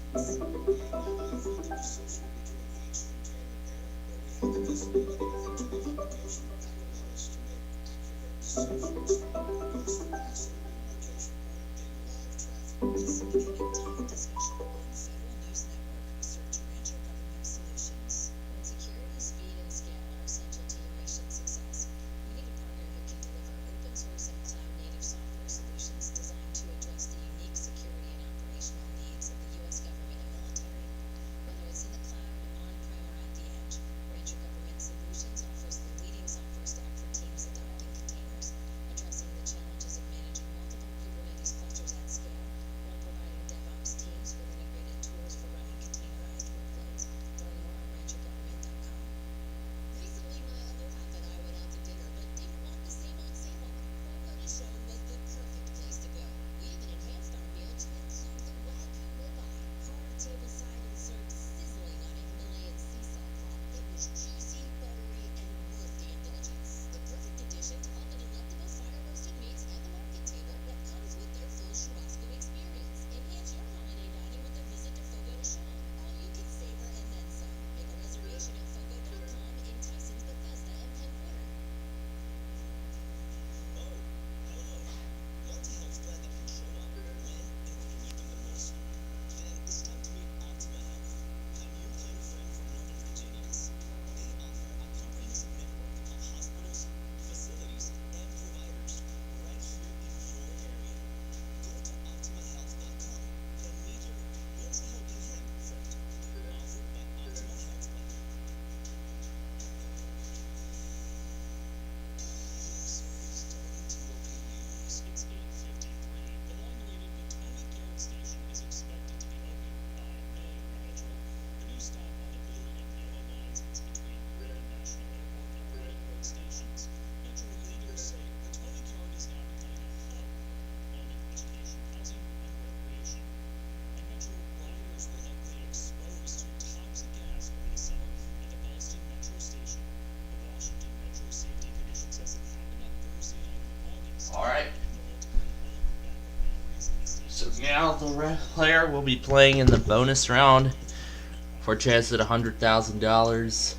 Security, speed, and scale are essential to your mission success. You need a partner who can deliver open source and cloud-native software solutions designed to address the unique security and operational needs of the U.S. government and military. Whether it's in the cloud, on-prem, or at the edge, Rancher Government Solutions offers the leading software stack for teams adopting containers, addressing the challenges of managing multiple Kubernetes clusters at scale, while providing DevOps teams with integrated tools for running containerized workloads. Learn more at ranchergovernment.com. Recently, my other half and I went out to dinner, but didn't want the same old, same old. Kroger Shown was the perfect place to go. We even enhanced our meal to include the Wagyu ribeye, carved tableside and served sizzling on a Himalayan sea salt crop. It was juicy, buttery, and worth the indulgence. The perfect addition to all the delectable fire-roasted meats at the market table that comes with their full churrasco experience. Enhance your holiday dining with a visit to Fogo de Chão. All you can savor and then some. Make a reservation at fogo.com in Tysons, Bethesda, and Penn Quarter. Want a health plan that can show up when and where you need them the most? Then it's time to meet Optima Health, a new kind of friend from Northern Virginians. They offer a comprehensive network of hospitals, facilities, and providers right here in your area. Go to OptimaHealth.com and meet your mental helping hand friend, offered by Optima Health Plan. It's 8:53. The long-awaited Potomac Yard Station is expected to be open by May. Metro, the new stop on the blue and yellow lines is between Gwinnett National Airport and Gwinnett Road stations. Metro leaders say Potomac Yard is now becoming a hub of employment, education, housing, and recreation. And Metro riders were likely exposed to toxic gas over the summer at the Boston Metro station. The Washington Metro Safety Commission says it happened on Thursday night in August. All right. So now the player will be playing in the bonus round for a chance at $100,000.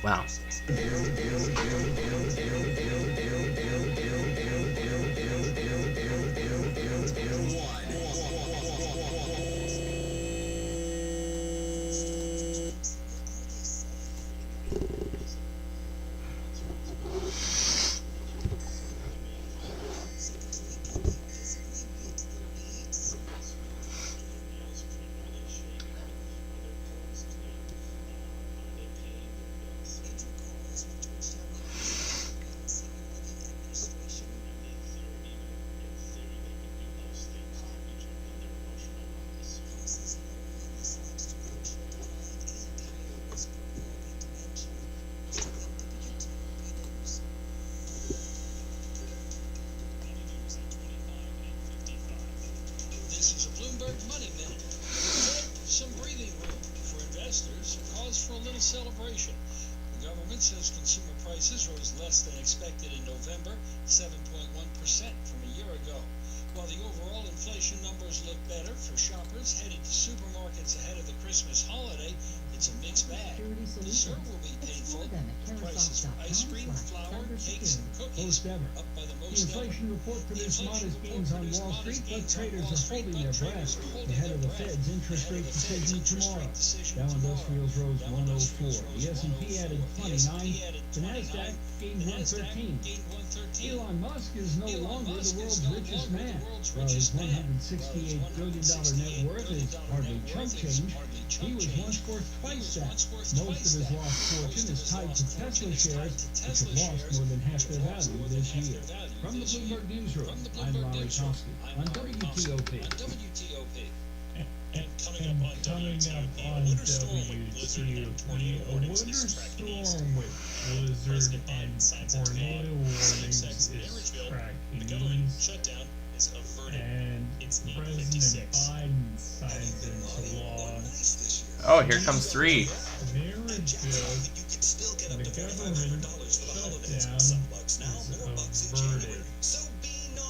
Wow. This is a Bloomberg Money Minute. Some breathing room for investors, cause for a little celebration. The government says consumer prices rose less than expected in November, 7.1% from a year ago. While the overall inflation numbers look better for shoppers headed to supermarkets ahead of the Christmas holiday, it's a mixed bag. Dessert will be painful. Prices for ice cream, flour, cakes, and cookies up by the The most ever. inflation report produced modest gains on Wall Street, but traders are holding their breath ahead of the Fed's interest rate decision tomorrow. Dow Industrials rose 104. The S&P added 29. The Nasdaq gained 113. Elon Musk is no longer the world's richest man. While his $168 billion net worth is hardly chump change, he was once worth twice that. Most of his lost fortune is tied to Tesla shares, which have lost more than half their value this year. From the Bloomberg Newsroom, I'm Larry Kosky on WTOP. And coming up on WTOP, a winter storm with blizzard and tornado warnings is tracking east. President Biden signs a tornado warnings in Marysville. The government shutdown is averted. And President Biden signs into law. Oh, here comes 3. Marriage bill. The government shutdown is averted.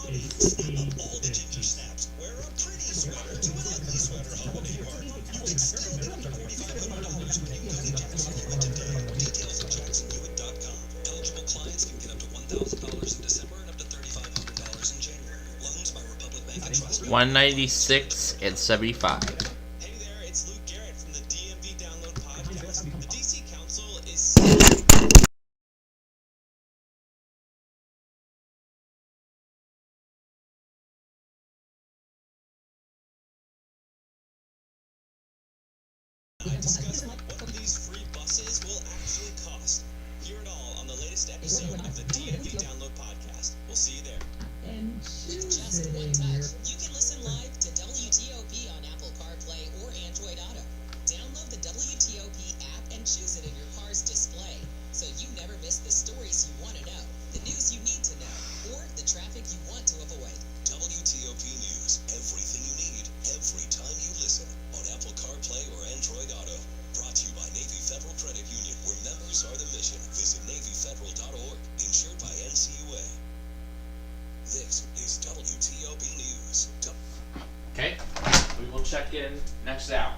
1850. Wear a pretty sweater to an ugly sweater holiday party. You can still get up to $4,500 when you visit Jackson Hewitt today. Details at jacksonhewitt.com. Eligible clients can get up to $1,000 in December and up to $3,500 in January. Loans by Republic Bank and Trust. 196 and 75. Hey there, it's Luke Garrett from the DMV Download Podcast. The DC Council is discuss what these free buses will actually cost. Hear it all on the latest episode of the DMV Download Podcast. We'll see you there. And Just one touch. You can listen live to WTOP on Apple CarPlay or Android Auto. Download the WTOP app and choose it in your car's display, so you never miss the stories you want to know, the news you need to know, or the traffic you want to avoid. WTOP News. Everything you need, every time you listen, on Apple CarPlay or Android Auto. Brought to you by Navy Federal Credit Union, where members are the mission. Visit NavyFederal.org. Insured by NCUA. This is WTOP News. Okay, we will check in next hour.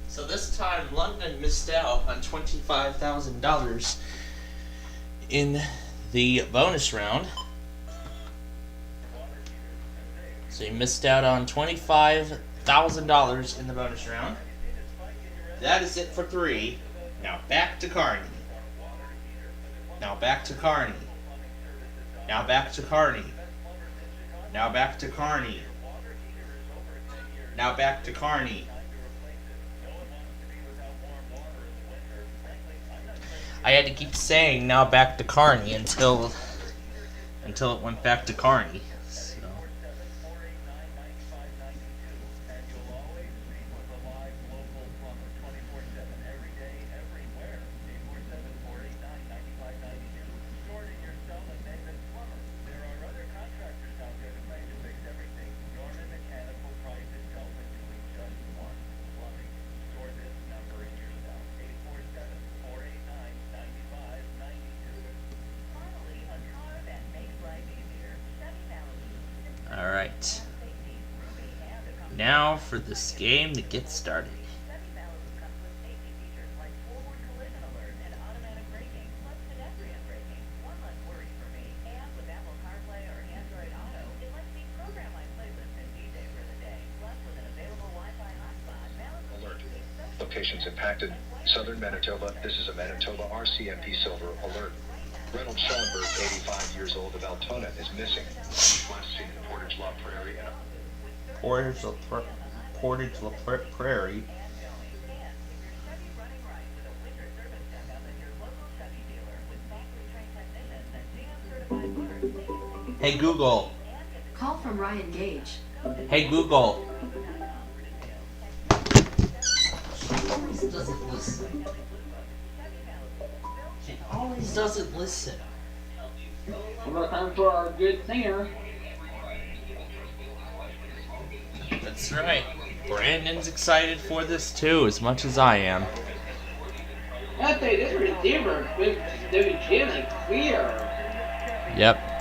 So this time, London missed out on $25,000 in the bonus round. So you missed out on $25,000 in the bonus round. That is it for 3. Now back to Carney. Now back to Carney. Now back to Carney. Now back to Carney. Now back to Carney. I had to keep saying now back to Carney until it went back to Carney. So now for this game to get started. Alert. Locations impacted. Southern Manitoba. This is a Manitoba RCMP Silver alert. Reynolds Schoenberg, 85 years old, of Altona, is missing. Last seen in Portage La Prairie. Portage La Prairie. Hey Google. Call from Ryan Gage. Hey Google. She always doesn't listen. Well, time for our good singer. That's right. Brandon's excited for this too, as much as I am. I tell you, this receiver with WG like clear. Yep.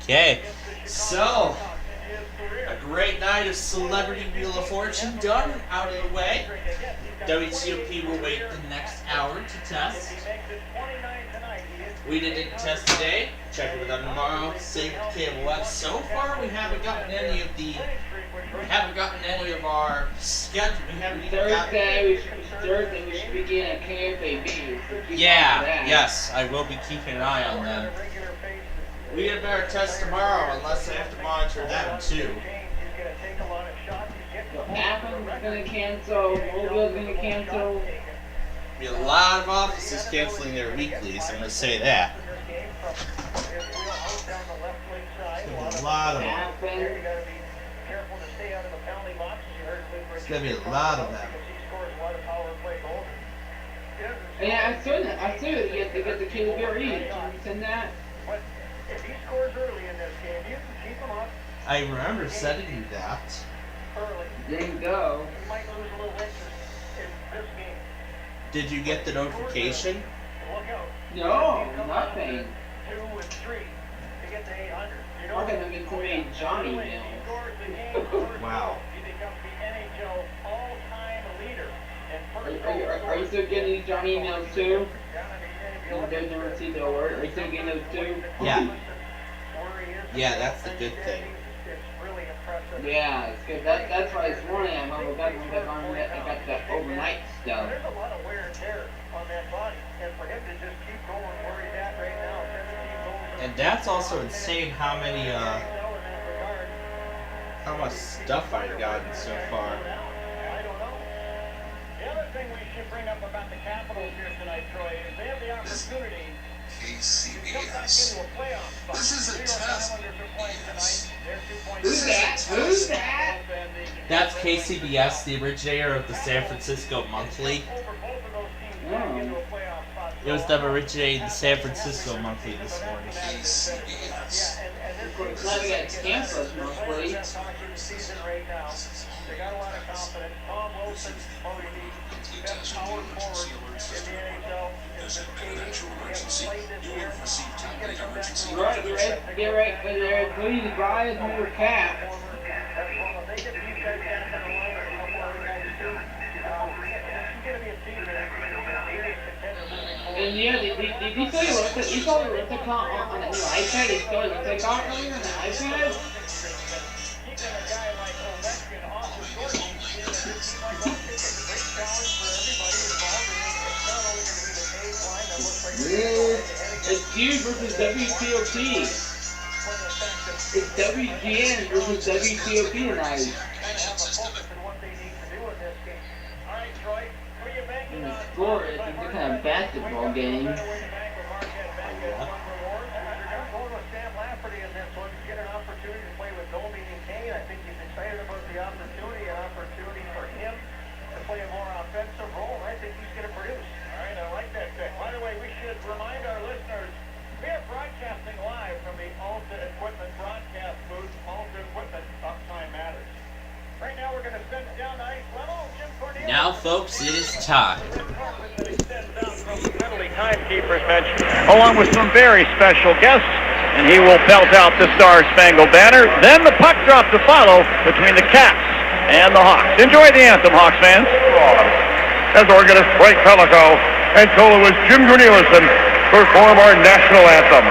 Okay, so a great night of Celebrity Wheel of Fortune done, out of the way. WCOP will wait the next hour to test. We didn't test today. Check it with them tomorrow. Save the cable up. So far, we haven't gotten any of our schedule. We haven't even gotten. Thursday we should begin at KFAB. Yeah. Yes, I will be keeping an eye on them. We had better test tomorrow, unless I have to monitor them too. Athens is gonna cancel. Mobile's gonna cancel. Be a lot of offices canceling their weeklies. I'm gonna say that. A lot of them. It's gonna be a lot of them. Yeah, I saw that. I saw that you get the KFAB. Did you send that? If he scores early in this game, you can keep him up. I remember sending you that. Early. There you go. You might lose a little interest in this game. Did you get the notification? Look out. No, nothing. 2 and 3 to get to 800. You know, I'm gonna get so many Johnny emails. Wow. He becomes the NHL all-time leader. Are you still getting these Johnny emails too? You never received the alert. Are you still getting those too? Yeah. Yeah, that's the good thing. Yeah, it's good. That's why this morning I'm over back when I got that overnight stuff. There's a lot of wear and tear on that body, and for him to just keep going where he's at right now, 17 goals. And that's also insane how many how much stuff I've gotten so far. I don't know. The other thing we should bring up about the Capitals here tonight, Troy, is they have the opportunity KCBS. This is a test. Who's that? Who's that? That's KCBS, the originator of the San Francisco Monthly. It was them originating the San Francisco Monthly this morning. KCBS. Glad we got campus mostly. They got a lot of confidence. Tom Wilson, probably the best power forward in the NHL. There's a potential emergency. You will receive timely emergency. Right, get right there. Please rise from your cap. And yeah, did you say you looked at on the new iPad? You saw the TikTok earlier on the iPad? It's Dude versus WTOP. It's WGN versus WTOP tonight. And the score is some kind of basketball game. Play a more offensive role, and I think he's going to produce. All right, I like that pick. By the way, we should remind our listeners, we are broadcasting live from the Alta Equipment broadcast booth. Alta Equipment, uptime matters. Right now, we're going to send it down to ice level. Jim Cornelius. Now, folks, it is time. Penalty timekeepers bench, along with some very special guests, and he will belt out the Star-Spangled Banner. Then the puck drop to follow between the Caps and the Hawks. Enjoy the anthem, Hawks fans. As organist Frank Pelico and soloist Jim Cornelius perform our national anthem.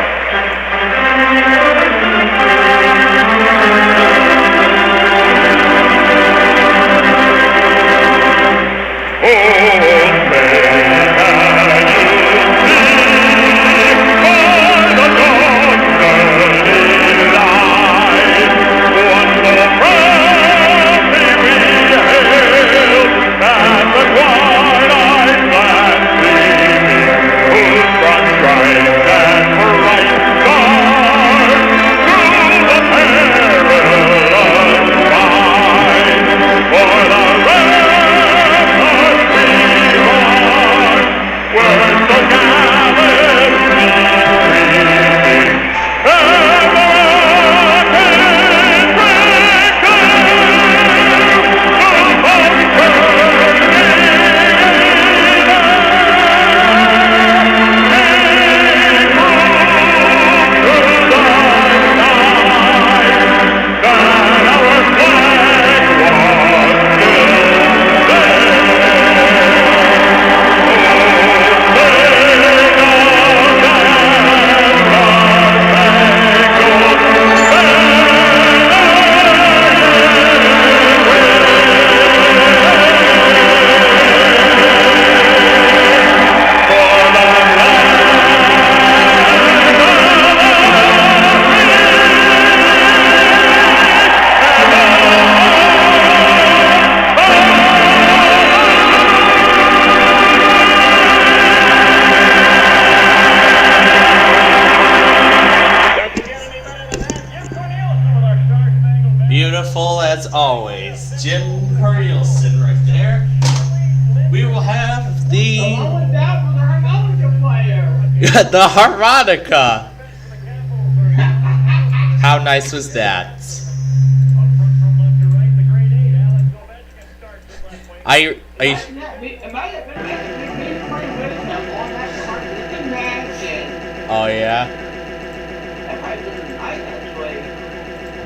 Beautiful as always. Jim Cornelius right there. We will have the the harmonica. How nice was that? I Oh yeah.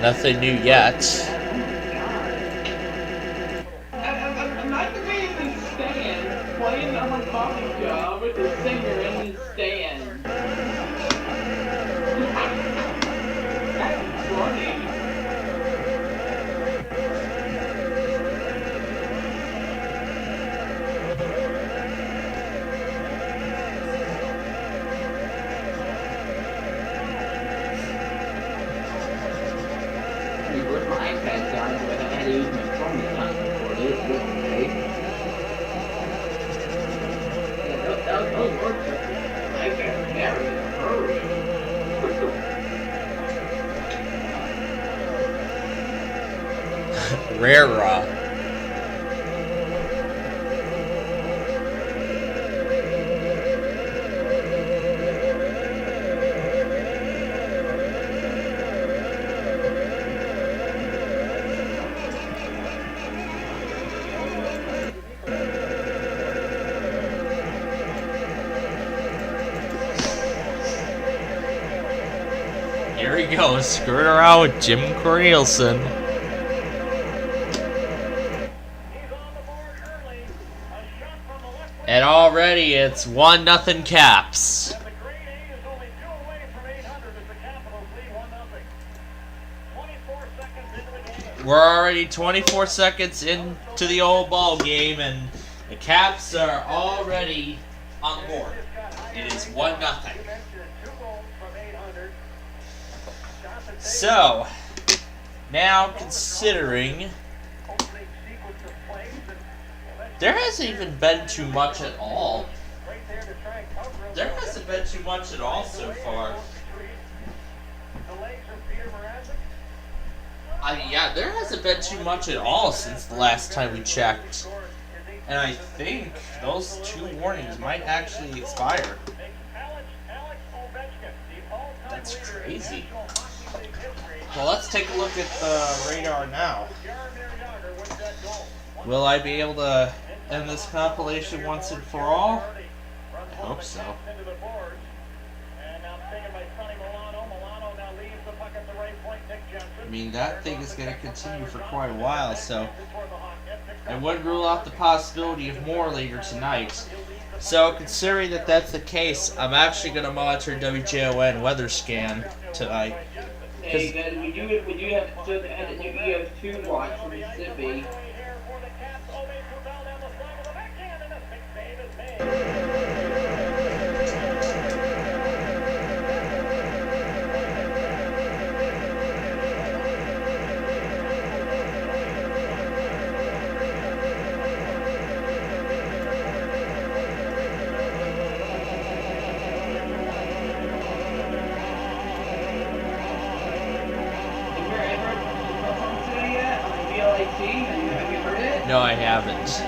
Nothing new yet. I'm not the way in the stand, playing the harmonica with the singer in the stand. That's funny. Where's my iPad gone? I had to use my phone this time to record it. It wasn't great. Yeah, that was worth it. My iPad carried in a hurry. Rara. Here we go, screwing around with Jim Cornelius. And already it's 1-0 Caps. We're already 24 seconds into the old ball game, and the Caps are already on the board. It is 1-0. So, now considering there hasn't even been too much at all. There hasn't been too much at all so far. Yeah, there hasn't been too much at all since the last time we checked. And I think those 2 warnings might actually expire. That's crazy. Well, let's take a look at the radar now. Will I be able to end this compilation once and for all? I hope so. I mean, that thing is going to continue for quite a while, so I wouldn't rule out the possibility of more later tonight. So, considering that that's the case, I'm actually going to monitor WJON weather scan tonight. Hey guys, we do have to still add a new ES2 watch from Mississippi. No, I haven't.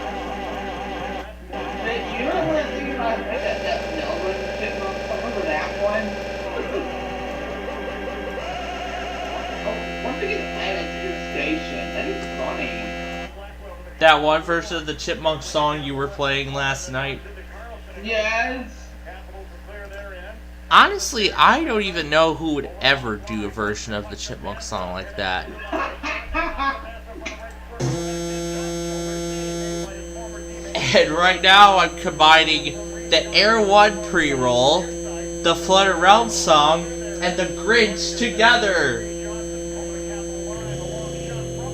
You know what I'm thinking about that Melbourne chipmunk? Remember that one? Once we get added to the station, that is funny. That one version of the Chipmunk song you were playing last night? Yes. Honestly, I don't even know who would ever do a version of the Chipmunk song like that. And right now I'm combining the Air 1 pre-roll, the Flooded Realm song, and the Grinch together.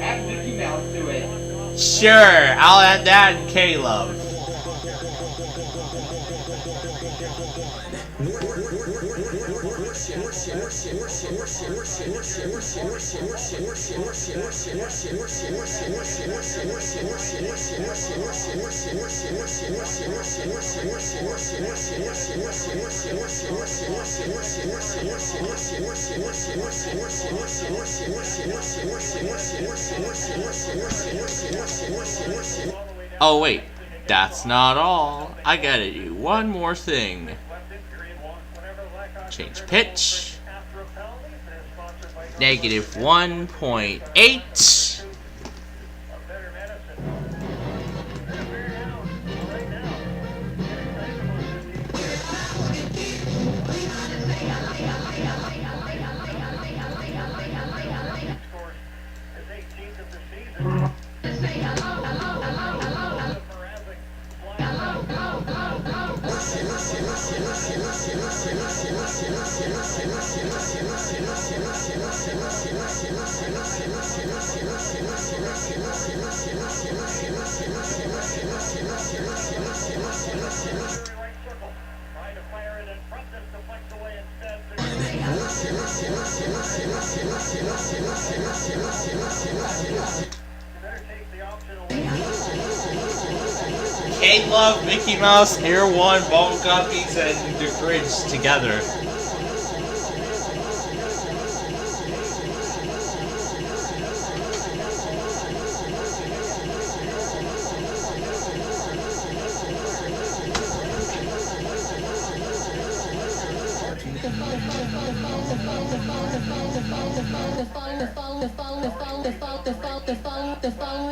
Add Mickey Mouse to it. Sure, I'll add that in K-Love. Oh wait, that's not all. I gotta do one more thing. Change pitch. -1.8. K-Love, Mickey Mouse, Air 1, Bubble Guppies, and the Grinch together. The following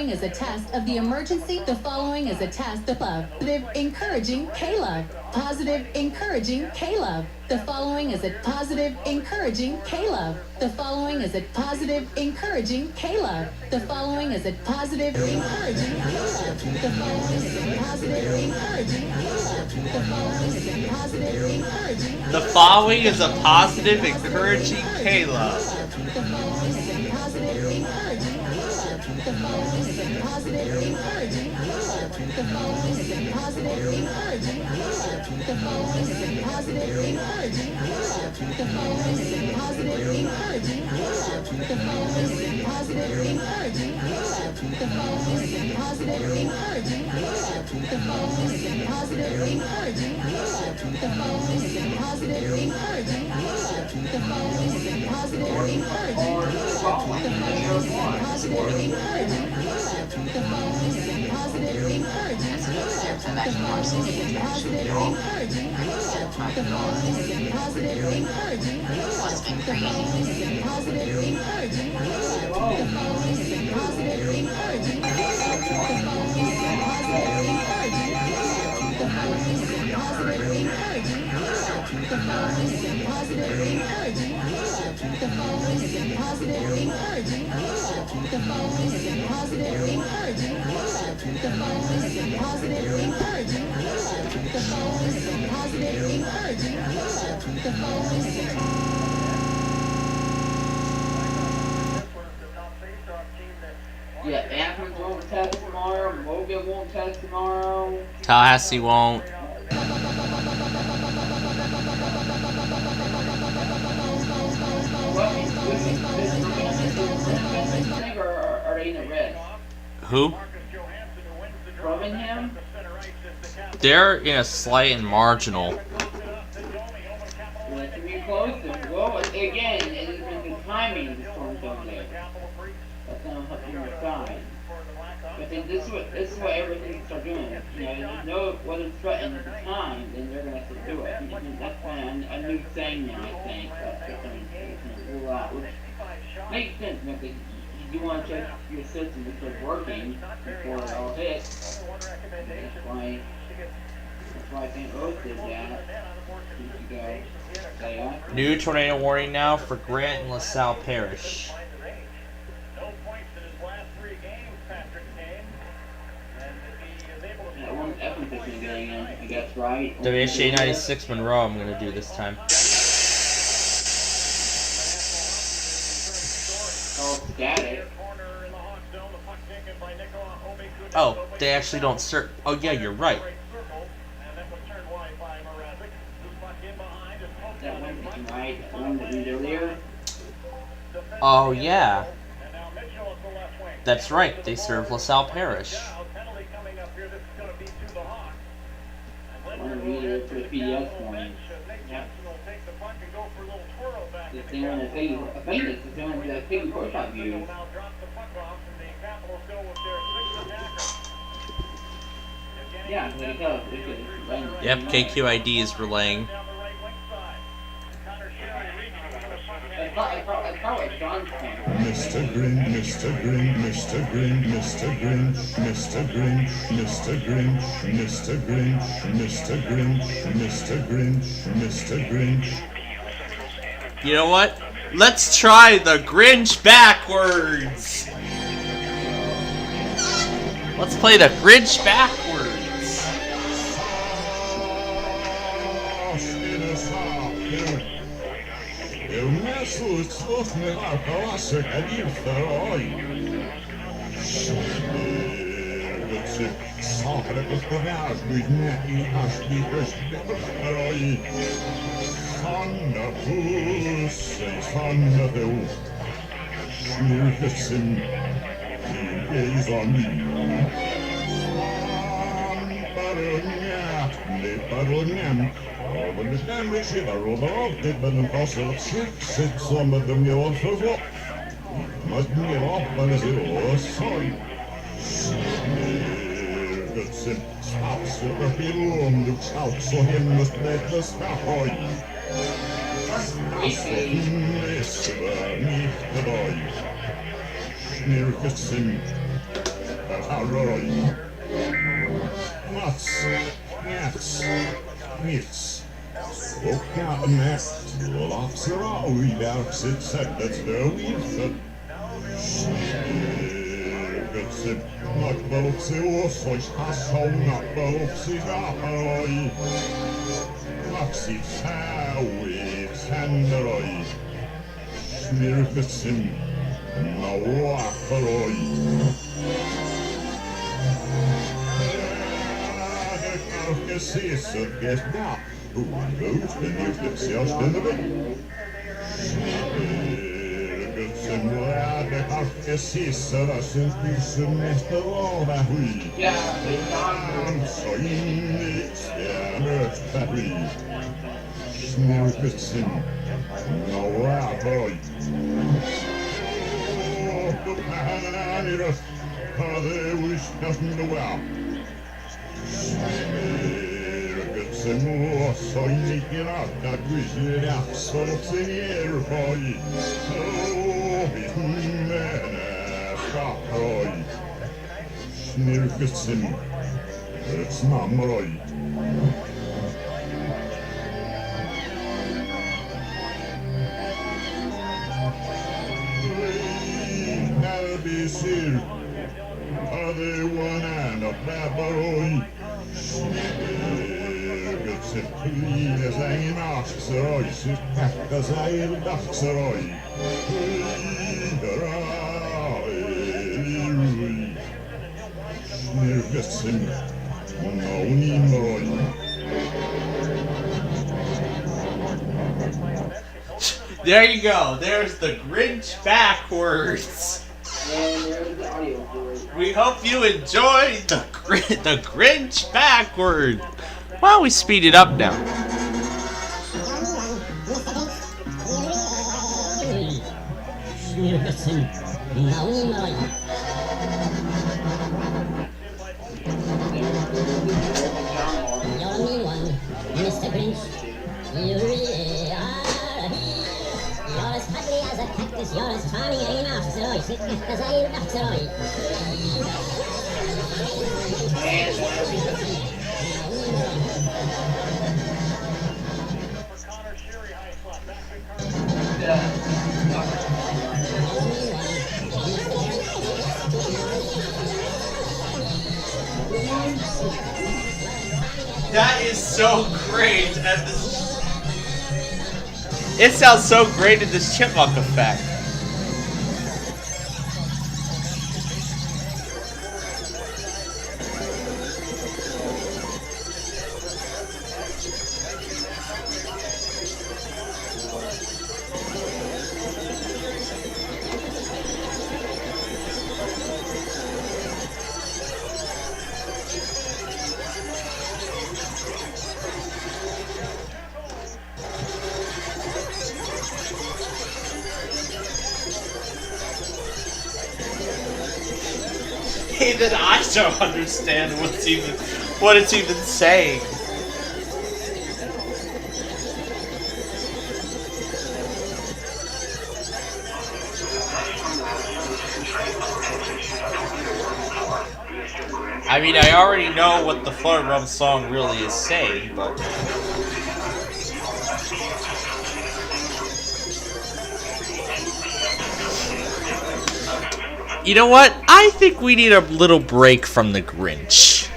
is a test of the emergency. The following is a test of love. Positive, encouraging K-Love. Positive, encouraging K-Love. The following is a positive, encouraging K-Love. The following is a positive, encouraging K-Love. The following is a positive, encouraging K-Love. The following is a positive, encouraging K-Love. The following is a positive, encouraging. The following is a positive, encouraging K-Love. The following is a positive, encouraging K-Love. The following is a positive, encouraging K-Love. Yeah, Athens won't test tomorrow. Logan won't test tomorrow. Tallahassee won't. Or are they in the red? Who? Birmingham? They're in a slight and marginal. Well, to be close to, well, again, it has been the timing of the storms over there. That's going to help you decide. But then this is what everything can start doing. You know, you know whether it's threatened at the time, then they're going to have to do it. That's kind of a new thing now, I think. That's what they're going to rule out, which makes sense, because you do want to check your system if it's working before it all hits. That's why I think Rose did that. New tornado warning now for Grant and LaSalle Parish. That's right. WHA 96 Monroe I'm going to do this time. Oh, they actually don't serve. Oh yeah, you're right. Oh yeah. That's right, they serve LaSalle Parish. Yep, KQID is relaying. Mr. Grinch, Mr. Grinch, Mr. Grinch, Mr. Grinch, Mr. Grinch, Mr. Grinch, Mr. Grinch, Mr. Grinch, Mr. Grinch, Mr. Grinch. You know what? Let's try the Grinch backwards! Let's play the Grinch backwards! There you go. There's the Grinch backwards. We hope you enjoyed the Grinch backwards. Why don't we speed it up now? Mr. Grinch, you really are a he. You're as ugly as a cactus, you're as charming as an ox, sweet as a duck, That is so great at this. It sounds so great in this chipmunk effect. Even I don't understand what it's even saying. I mean, I already know what the Flood Rum song really is saying, but... You know what? I think we need a little break from the Grinch.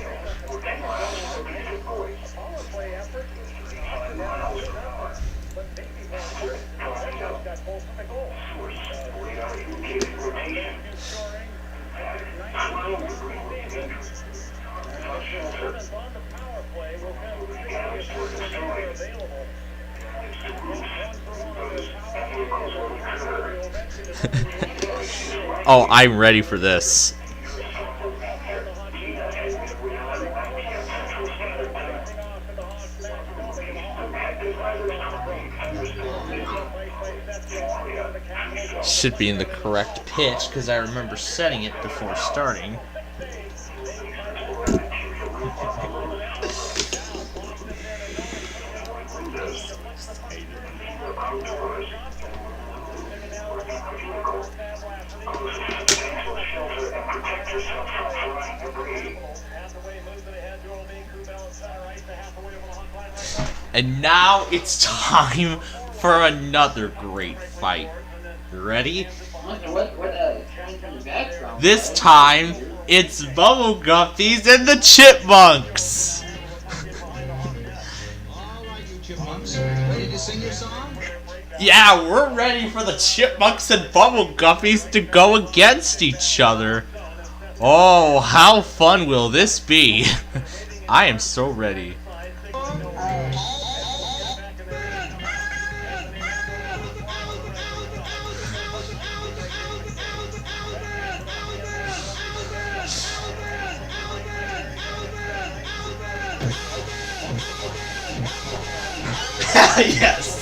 Oh, I'm ready for this. Should be in the correct pitch because I remember setting it before starting. And now it's time for another great fight. You ready? This time, it's Bubble Guppies and the Chipmunks! Alright, you chipmunks, ready to sing your song? Yeah, we're ready for the Chipmunks and Bubble Guppies to go against each other. Oh, how fun will this be? I am so ready. Yes.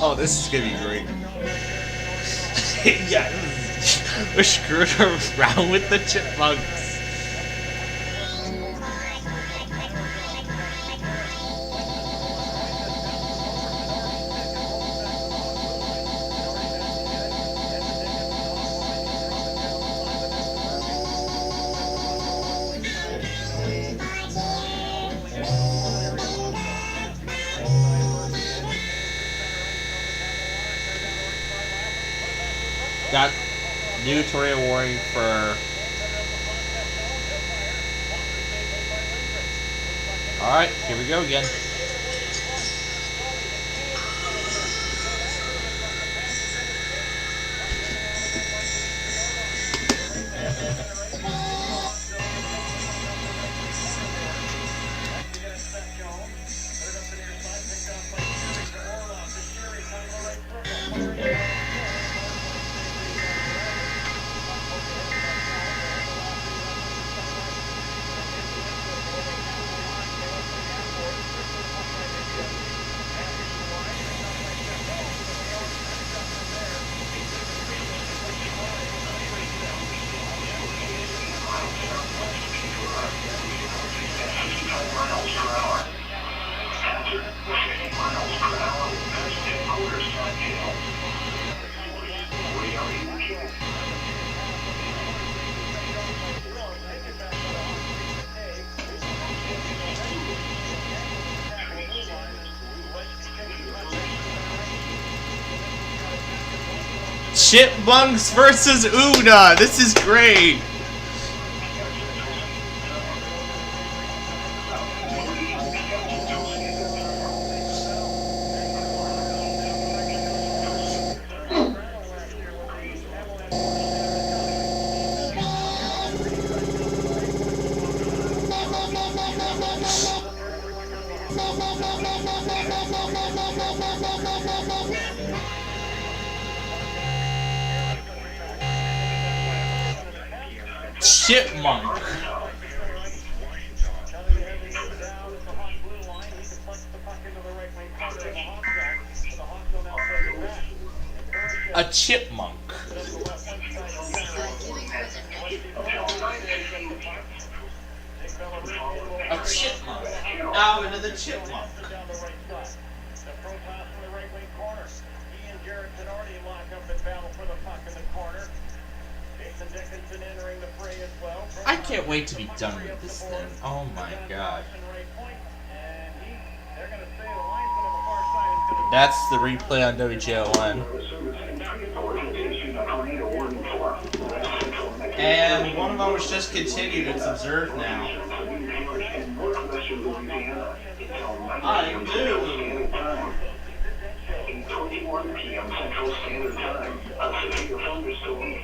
Oh, this is gonna be great. Yeah, we're screwing around with the chipmunks. Got new tornado warning for. Alright, here we go again. Chipmunks versus Una. This is great. Chipmunk. A chipmunk. A chipmunk. Alvin of the chipmunk. I can't wait to be done with this thing. Oh my god. That's the replay on WJON. And one of them was just continued. It's observed now. I do. 8:21 p.m. Central Standard Time. A severe thunderstorm.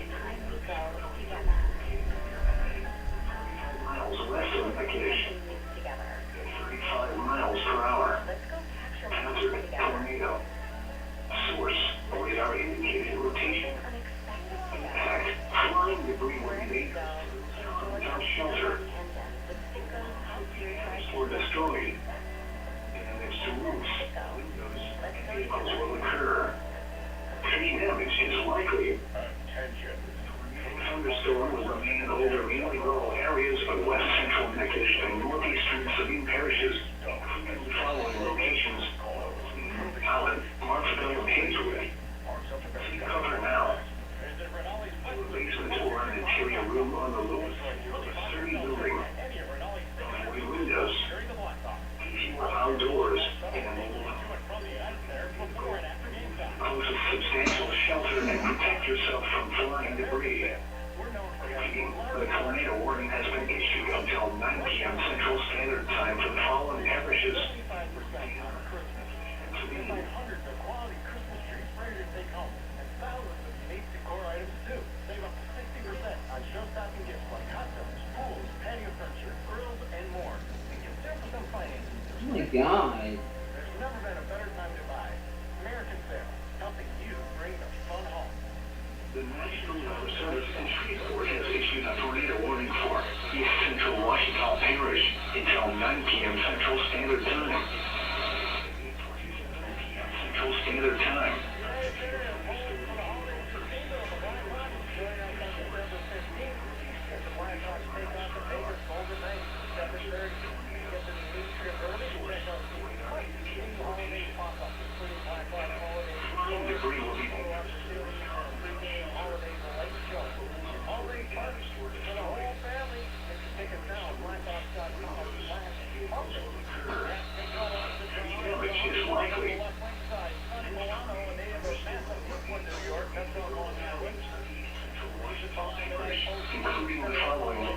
Miles west of Vacation. 35 miles per hour. Hazard tornado. Source radar indicated rotation. Impact flying debris will be made without shelter. Or destroyed. Damage to roofs, windows, and vehicles will occur. Tree damage is likely. Thunderstorm will remain over mainly rural areas of west central Neckish and northeastern Sabine parishes. Following locations: Allen, Marksville, and Hazelwood. See cover now. Basement or an interior room on the roof of a sturdy building. Avoid windows. If you are outdoors and close a substantial shelter and protect yourself from flying debris. The tornado warning time for the following temperatures. Hundreds of quality Christmas trees ready to take home, and thousands of unique decor items too. Save up to 60% on show-stopping gifts like hot dogs, pools, patio furniture, grills, and more. And consider for some financing. Oh my god. There's never been a better time to buy. American Sale, helping you bring the fun home. The National Weather Service in Shreveport has issued a tornado warning for East Central Washington Parish until 9 p.m. Central Standard Time. Central Standard Time. Debris will be damage is likely. Including the following.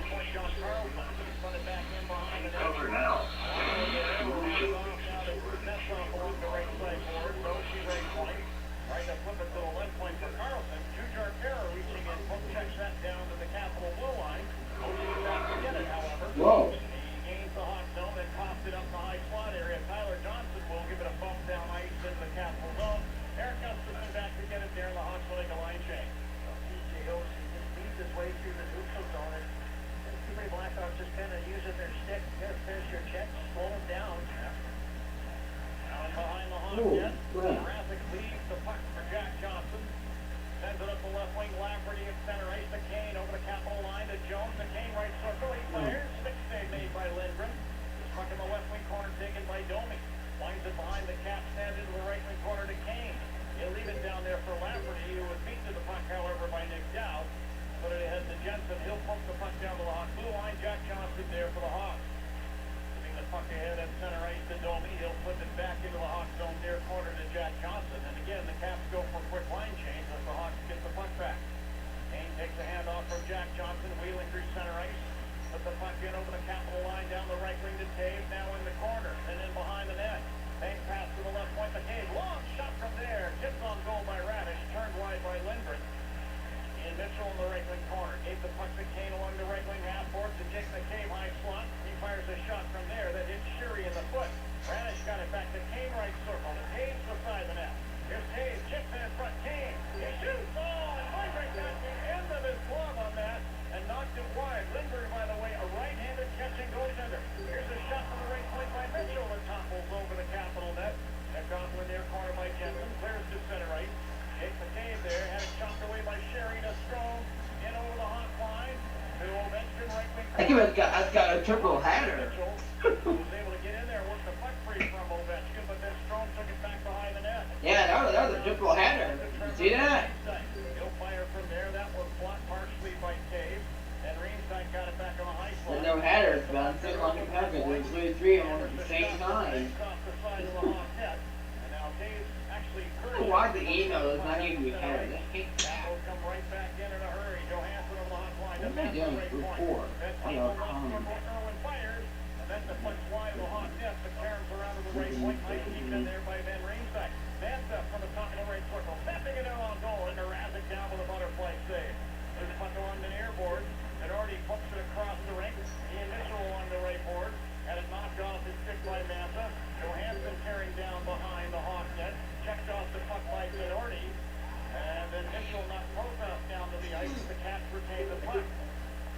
Cover now. Right to flip it to the left point for Carlson. Jujar Terra reaching in, book checks that down to the Capitol blue line. Ocean back to get it, however. Whoa. He gains the hot zone and pops it up the high slot area. Tyler Johnson will give it a bump down ice into the Capitol zone. Eric Gustafson back to get it there in the hot Lake line change. TJ Ocean just beats his way through the neutral zone, and too many Blackhawks just kind of using their stick. You gotta finish your check, slow them down. Now behind the hot net, Rathik leaves the puck for Jack Johnson. Sends it up the left wing, Lafferty at center ice to Kane over the Capitol line to Jones. The Kane right circle, he fires. Stick save made by Lindgren. This puck in the left wing corner taken by Domi. Winds it behind the cap, stands into the right wing corner to Kane. He'll leave it down there for Lafferty, who was beat to the puck, however, by Nick Dow. Put it ahead to Jensen. He'll pump the puck down to the Hawks blue line. Jack Johnson there for the Hawks. Putting the puck ahead at center ice to Domi. He'll flip it back into the Hawks zone near corner to Jack Johnson. And again, the Caps go for a quick line change as the Hawks get the puck back. Kane takes a handoff from Jack Johnson, wheeling through center ice. Put the puck in over the Capitol line, down the right wing to Taves, now in the corner, and then behind the net. Bang pass to the left point to Taves. Long shot from there. Tipped on goal by Radish, turned wide by Lindgren. And Mitchell in the right wing corner. Gave the puck to Kane along the right wing half board to Jake McCabe, high slot. He fires a shot from there that hits Cerri in the foot. Radish got it back to Kane, right circle. To Taves beside the net. Here's Taves, chips in front. Kane. He shoots. Oh, and Lindgren got the end of his glove on that and knocked it wide. Lindgren, by the way, a right-handed catching goaltender. Here's a shot from the right point by Mitchell that topples over the Capitol net. That goes in the near corner by Jensen. Clears to center right. Jake McCabe there. Had it chopped away by Cerri to Strome. In over the hot line. To Ovechkin, right wing. I think I've got a triple header. Mitchell was able to get in there, work the puck free from Ovechkin, but then Strome took it back behind the net. Yeah, that was a triple header. You see that? He'll fire from there. That was blocked partially by Cave. And Riemsdyk got it back on the high slot. And no headers, man. Sitting on the package. There's really three of them at the same time. Off the side of the hot net. And now Cave actually Why the email is not even be headers? I hate that. will come right back in a hurry. Johansson over the hot line. What am I doing before? Irwin fires. And then the puck's wide of the hot net. The Cairns around to the right point. Nice keep in there by Ben Riemsdyk. Mantha from the top of the right circle. Snapping it in on goal. And Rathik down with a butterfly save. There's the puck along the near board. It already pumps it across the rink. The initial along the right board. Had it knocked off his stick by Mantha. Johansson carrying down behind the hot net. Checked off the puck by Minority. And then Mitchell knocked Prothrock down to the ice. The Cats retain the puck.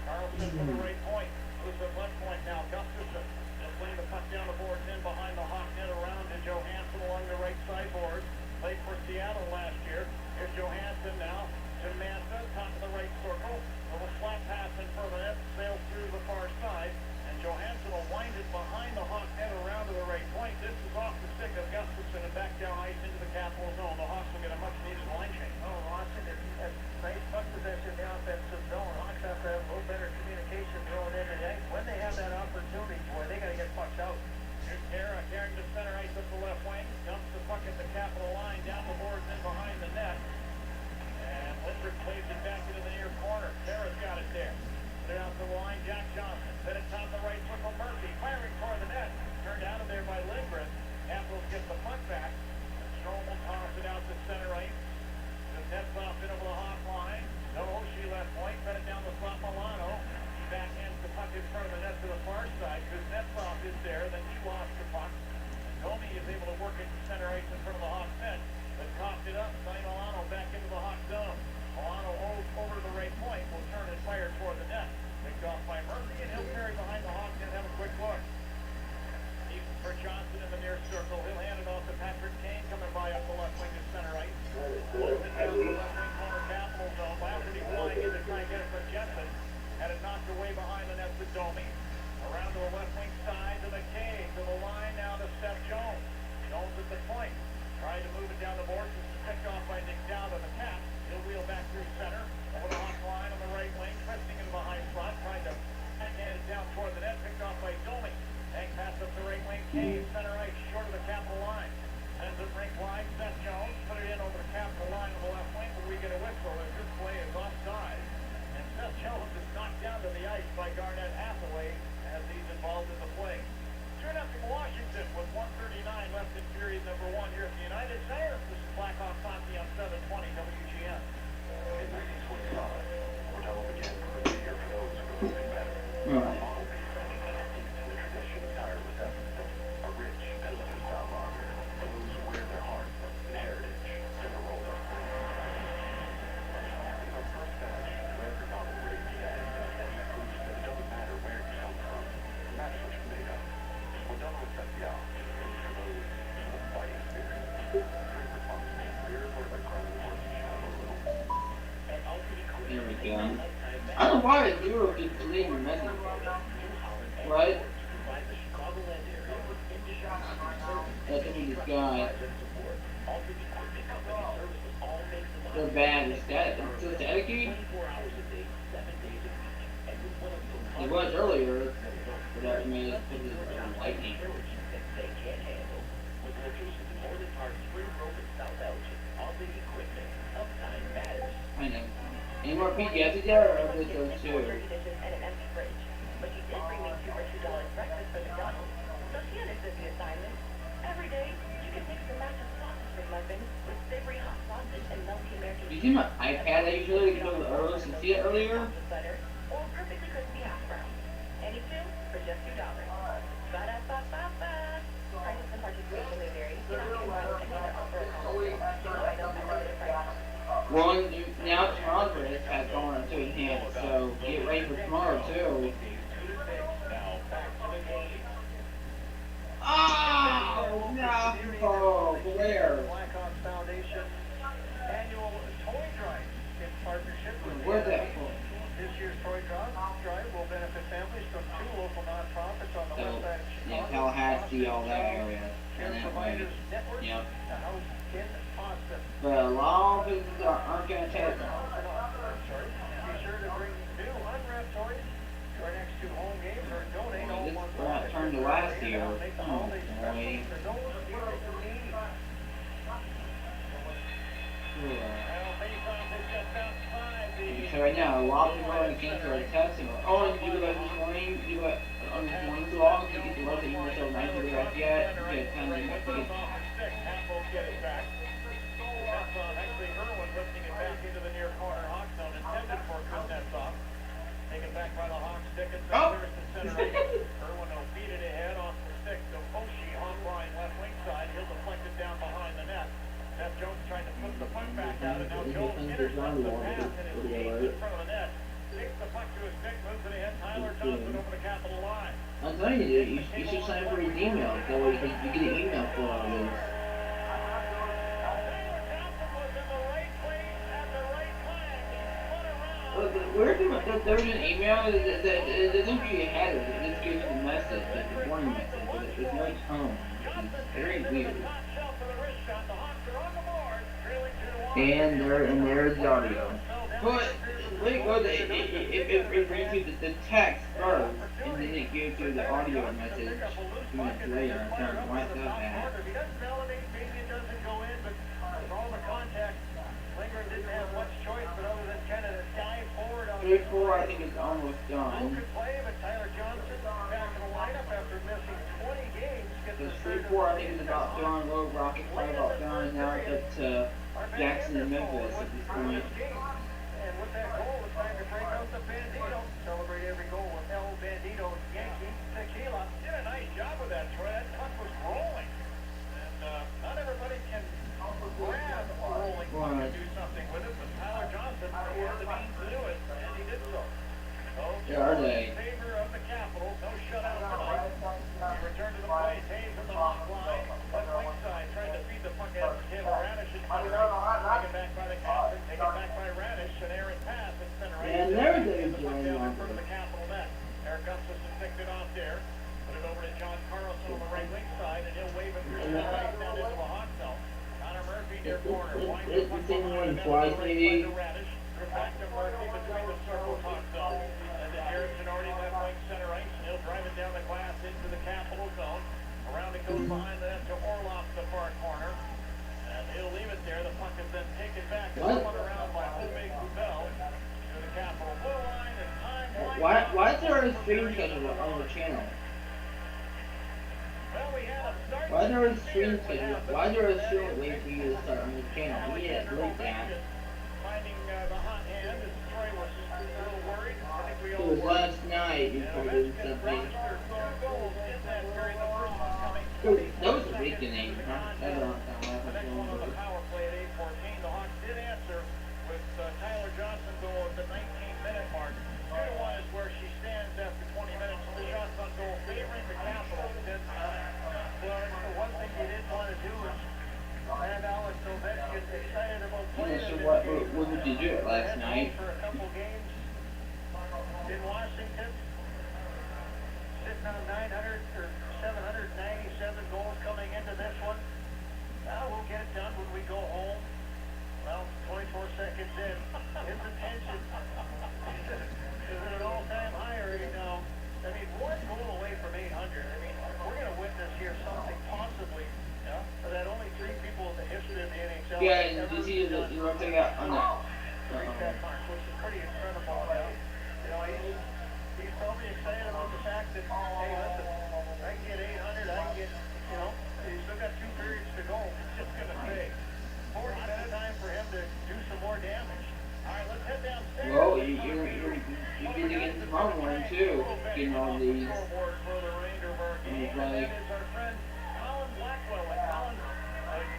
Carlson from the right point. Moves the left point now. Gustafson. Just laying the puck down the boards in behind the hot net around to Johansson along the right sideboard. Played for Seattle last year. Here's Johansson now to Mantha. Top of the right circle. Little flat pass in front of the net. Sails through the far side. And Johansson will wind it behind the hot net around to the right point. This is off the stick of Gustafson and back down ice into the Capitol zone. The Hawks will get a much needed line change. Oh, Washington has nice puck possession in the offensive zone. Hawks have to have a little better communication thrown in today. When they have that opportunity, boy, they got to get pucks out. Here's Terra carrying the center ice up the left wing. Dumps the puck at the Capitol line, down the boards and behind the net. And Lindgren plays it back into the near corner. Terra's got it there. Put it out to the line. Jack Johnson. Set it top the right circle. Murphy firing toward the net. in front of the net to the far side. Kuznetsov is there, then he lost the puck. Domi is able to work it to center ice in front of the Hawks net, but coughed it up. Sign Milano back into the Hawk zone. Milano over the right point will turn and fire toward the net. Picked off by Murphy, and he'll carry behind the Hawks and have a quick look. Deep for Johnson in the near circle. He'll hand it off to Patrick Kane coming by up the left wing to center ice. Moves it down to the left wing corner capital zone. Blasity flying in to try and get it from Jensen. Had it knocked away behind the net to Domi. Around to the left wing side to McKay. To the line now to Seth Jones. Jones at the point. Trying to move it down the boards. It's picked off by Nick Dowd on the tap. He'll wheel back through center. Over the Hawk line on the right wing. Twisting in behind front. Trying to hand it down toward the net. Picked off by Domi. Hang pass up the right wing. Kane center ice short of the capital line. Sends it rink wide. Seth Jones put it in over the capital line on the left wing. But we get a whistle as this play is offside. And Seth Jones is knocked down to the ice by Garnett Hathaway as he's involved in the play. 2-0 Washington with 1:39 left in period number 1 here at the United Center. This is Blackhawks Hockey on 720 WGN. We're telling again for the year for those who are better. There we go. I don't know why the Euro keeps deleting messages. Right? Look at this guy. They're bad. It's staticky. It was earlier, but that made it lightning. I know. Any more PDFs there, or is those two? You see my iPad I usually go to earlier and see it earlier? Well, now tomorrow's race has gone on 2 hands, so get ready for tomorrow too. Oh no! Oh, Blair. Blackhawks Foundation annual toy drive in partnership with Where's that for? This year's toy drive will benefit families from 2 local nonprofits on the west side of Chicago. Yeah, Tallahassee, all that area. And that way. Yep. But a lot of businesses aren't going to take it. Be sure to bring new unwrapped toys to our next 2 home games or donate all This month we're not turned to last year. Oh, boy. So right now, a lot of people are going to cancel their tests and go, oh, you do that this morning, you do that on this morning's log, you get the look that you went till 9 to the rest yet, you get 10 minutes to get Actually, Irwin lifting it back into the near corner Hawk zone, intended for Kuznetsov. Taken back by the Hawks, Dickinson, first and center. Irwin will feed it ahead off the stick to Oshie, Hawk line left wing side. He'll deflect it down behind the net. Seth Jones trying to put the puck back out, and now Jones intercepts the pass and is gained in front of the net. Takes the puck to his stick, moves it ahead. Tyler Johnson over the capital line. I'm telling you, dude, you should sign up for his email, so you get an email for all this. There's an email that doesn't give you a header, it just gives you the message, like the warning message, but there's no tone. It's very weird. And there's the audio. But wait, well, it brings you the text first, and then it gives you the audio message 2 minutes later. I'm trying to why it's that bad. Lingard didn't have much choice, but other than kind of dive forward on 3-4, I think it's almost done. good play, but Tyler Johnson back in the lineup after missing 20 games. This 3-4, I think is about done. Low Rocket play about done. And now it's up to Jackson and Memphis at this point. And with that goal, it's time to break out the Bandito. Celebrate every goal with El Bandito back by the captain, taken back by Radish, an errant pass. It's been right And there. there's a The puck down in Gwinnett front of the Capital net. Eric Gustafson picked it off there. Put it over to John Carlson on the right wing side, and he'll wave it through the right down into the hot zone. Connor Murphy near corner. Winds the puck behind twice, maybe. to Radish. Back to Murphy between the circles hot zone. And then Jared Tenardi left wing center ice, and he'll drive it down the glass into the Capital zone. Around it goes behind that to Orloff, the far corner. And he'll leave it there. The puck is then taken back and spun around by Jose Kubel to the Capital blue line. And time Why is there a stream schedule on the channel? Why is there a stream schedule? Why is there a stream link for you to start on the channel? We need to link that. finding the hot hand, and Cerri was a little worried. I think we It all was were. last night you posted something. That was a weakening, huh? That don't sound like a On the power play at 8:14, the Hawks did answer with Tyler Johnson goal at the 19-minute mark. 2-1 is where she stands after 20 minutes. The shots on goal favoring the Capitals. Well, the one thing you didn't want to do is have Alex Ovechkin excited about playing. So what did you do last night? For a couple games in Washington, sitting on 900 or 797 goals coming into this one. Now we'll get it done when we go home. Well, 24 seconds in, his attention is at an all-time high already now. I mean, one goal away from 800. I mean, we're going to witness here something possibly, that only 3 people in the history of the NHL. Yeah, did you see the one thing out on that? Reach that mark, which is pretty incredible. You know, he's probably excited about the fact that, hey, listen, I can get 800, I can get, you know, he's still got 2 periods to go. It's just going to take 40 minutes time for him to do some more damage. All right, let's head downstairs. Well, you get to get the wrong one too. Getting all these. And it's like.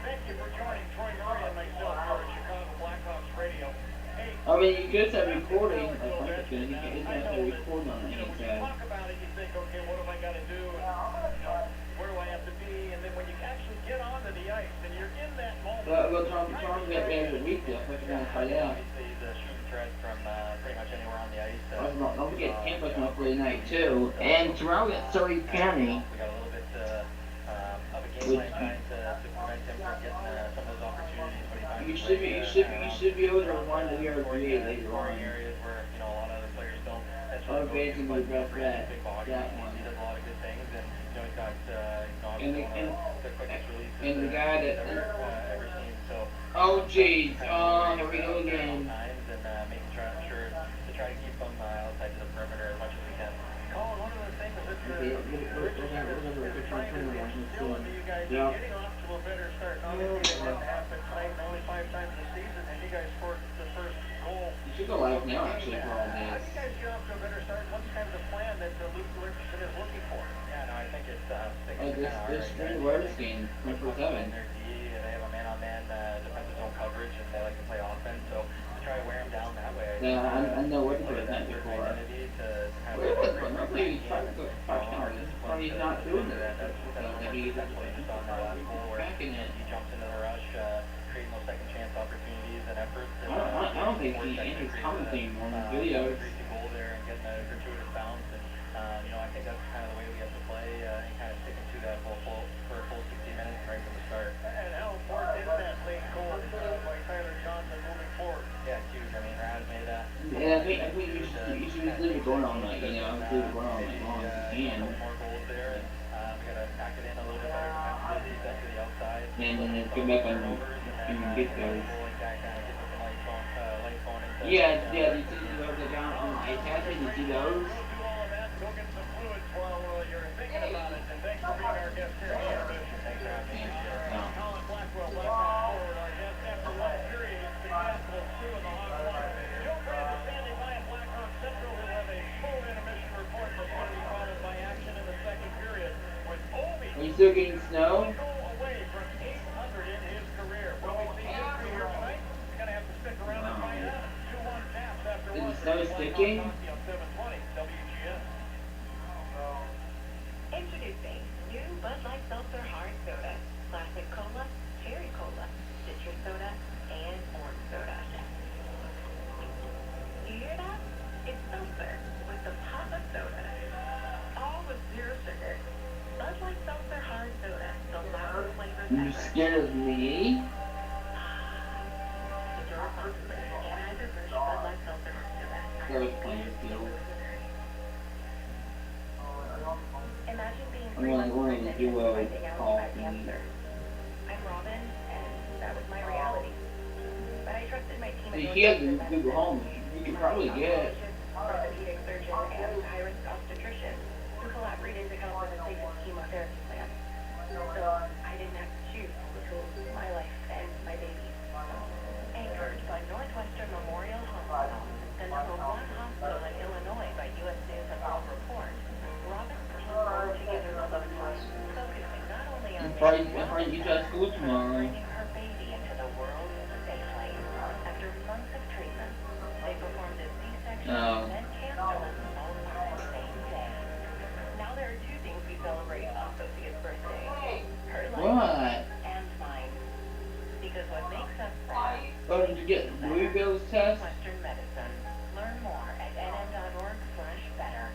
Thank you for joining Troy Murray and myself here at Chicago Blackhawks Radio. Hey, I mean, you could have recording. I think it's good. You can have to record on the inside. talk about it, you think, okay, what have I got to do? And, where do I have to be? And then when you actually get onto the ice and you're in that moment. Well, Tom got there the week there. What you gonna find out? Obviously, the shooting threat from pretty much anywhere on the ice. Don't forget Tampa's on Friday night too, and tomorrow we got Cerri County. We got a little bit of a game plan trying to prevent him from getting some of those opportunities. But You should be able to run to your grade later on. areas where a lot of other players don't. That's Or basically about that one. He does a lot of good things, and he's got the quickest release. And the guy that. Ever seen. So. Oh jeez. Oh, here we go again. Times and making sure to try to keep them outside to the perimeter as much as we can. Colin, one of the things that Yeah. getting off to a better start. Obviously, it didn't happen tonight, only 5 times this season, and you guys scored the first goal. You should go live now, actually, for all How do this. you guys get off to a better start? What's kind of the plan that Luke Richardson is looking for? Yeah, no, I think it's This spring awareness game, 24/7. Their D, they have a man-on-man defensive zone coverage, and they like to play offense, so to try to wear him down that way. Yeah, I know what to put it that before. Normally, he's not doing that. He's cracking it. He jumps into the rush, creating those second chance opportunities and efforts. I don't think he's commentating on the videos. Goal there and getting a gratuitous bounce, and I think that's kind of the way we have to play and kind of sticking to that for a full 60 minutes right from the start. And how important is that late goal by Tyler Johnson moving forward? Yeah, it's huge. I mean, Rad made that. Yeah, I think you should just leave it going all night, leave it going all night long if you can. More goals there, and we got to pack it in a little bit better defensively, defense to the outside. And then come back on and get those. Yeah, you see those that down on the iPad, you see those? Go get some fluids while you're thinking about it, and thanks for being our guest here at the intermission. Thanks for having me. Colin Blackwell, Blackhawks forward, our guest after one period. It's the Capitals 2 and the Hawks 1. Joe Fraser standing by at Blackhawk Central. We'll have a full intermission report that's going to be followed by action in the second period with Ovi. Are you still getting snow? Away from 800 in his career. Will we see history here tonight? We're going to have to stick around and find out. 2-1 taps after Is one. the snow sticking? On 720 WGN. Introducing new Bud Light Seltzer Hard Soda, Classic Cola, Cherry Cola, Citrus Soda, seltzer with the pop of soda. All with zero sugar. Bud Light Seltzer Hard Soda, the loudest flavors You ever. scared of me? Enjoy responsibly. Anheuser-Busch Bud Light Seltzer Hard Soda. FairfaxCountyEAS. Imagine being I'm 3 gonna months pregnant do and a finding out you call had cancer. I'm Robin, and that was my reality. But I trusted my team at If you have to Northwestern Google Home, you can probably get. orthopedic surgeon and high-risk obstetrician who collaborated to come up with the safest chemotherapy plan. So I didn't have to choose between my life and my baby. Anchored by Northwestern Memorial Hospital, the #1 hospital in Illinois by U.S. News and World Report, Robin's team worked together to love life, focusing not only on If you just school tomorrow. bringing her baby into the world safely. After months of treatment, they performed a C-section and then canceled all on the same day. Now there are two things we celebrate on Sophia's birthday. Her life and mine. Because what makes us proud Oh, did you get Louisville's test? Western medicine. Learn more at nm.org/better.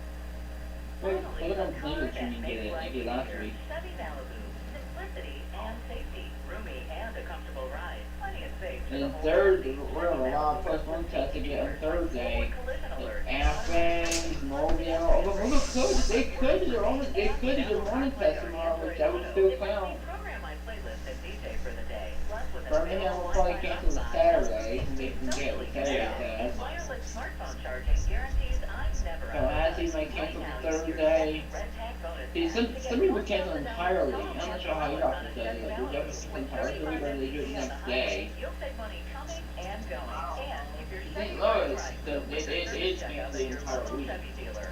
What about Plymouth you didn't get it? I did last week. Chevy Malibu. Simplicity and safety. Roomy and a comfortable ride. Plenty of space. And Thursday, we're on a lot of +1 tests to get on Thursday. Athens, Mobile. But look, they could do their morning test tomorrow, which that would still count. Birmingham will probably cancel the Saturday, so they can get the Saturday test. Wireless smartphone charging guarantees I'm never Tallahassee might cancel the Thursday. See, some people cancel entirely. I'm not sure how your office does it. Like, would you ever cancel entirely, or they do it the next day? You'll save money coming and going. And if you're St. Louis, it's canceled the entire week.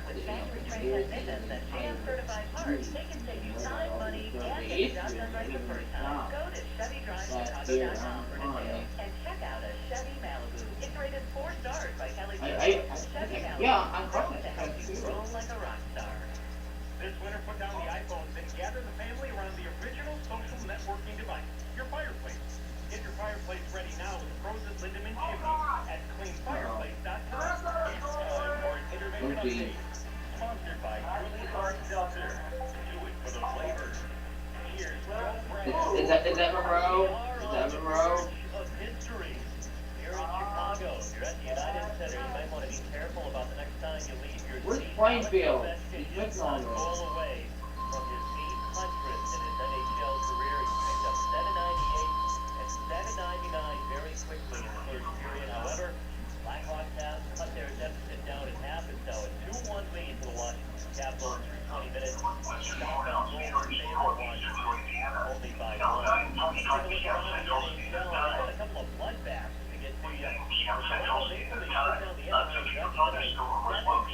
with factory trained technicians and GM certified parts, they can save you time, money, and get the job done right the first time. Go to ChevyDriveChicago.com for details and check out a Chevy Malibu. It's rated 4 stars by Kelly Chevy Malibu. I'm to help you roll like a rock star. This winter, put down the iPhones and gather the family around the original social networking device, your fireplace. Get your fireplace ready now with Frozen Lindemann Chimney at cleanfireplace.com. It's time for an intervention update. Sponsored by Truly Hard Seltzer. Do it for the flavor. Here's Is that Monroe? Is that Monroe? Of history. Here in Chicago, you're at the United Center. You might want to be careful about the next time you leave your Where's seat. Plainfield? Alex He's Ovechkin missing on goal this. away from his 800th in his NHL career. He picked up 798 and 799 very quickly in the first period. However, Blackhawks have cut their deficit down in half. It's now a 2-1 lead for the Washington Capitals through 20 minutes. Knockout goal in favor of Washington, only by 1. Take a look around the NHL. I had a couple of bloodbaths to get to you. Toronto Maple Leafs shut down the Anaheim Ducks tonight. 7-0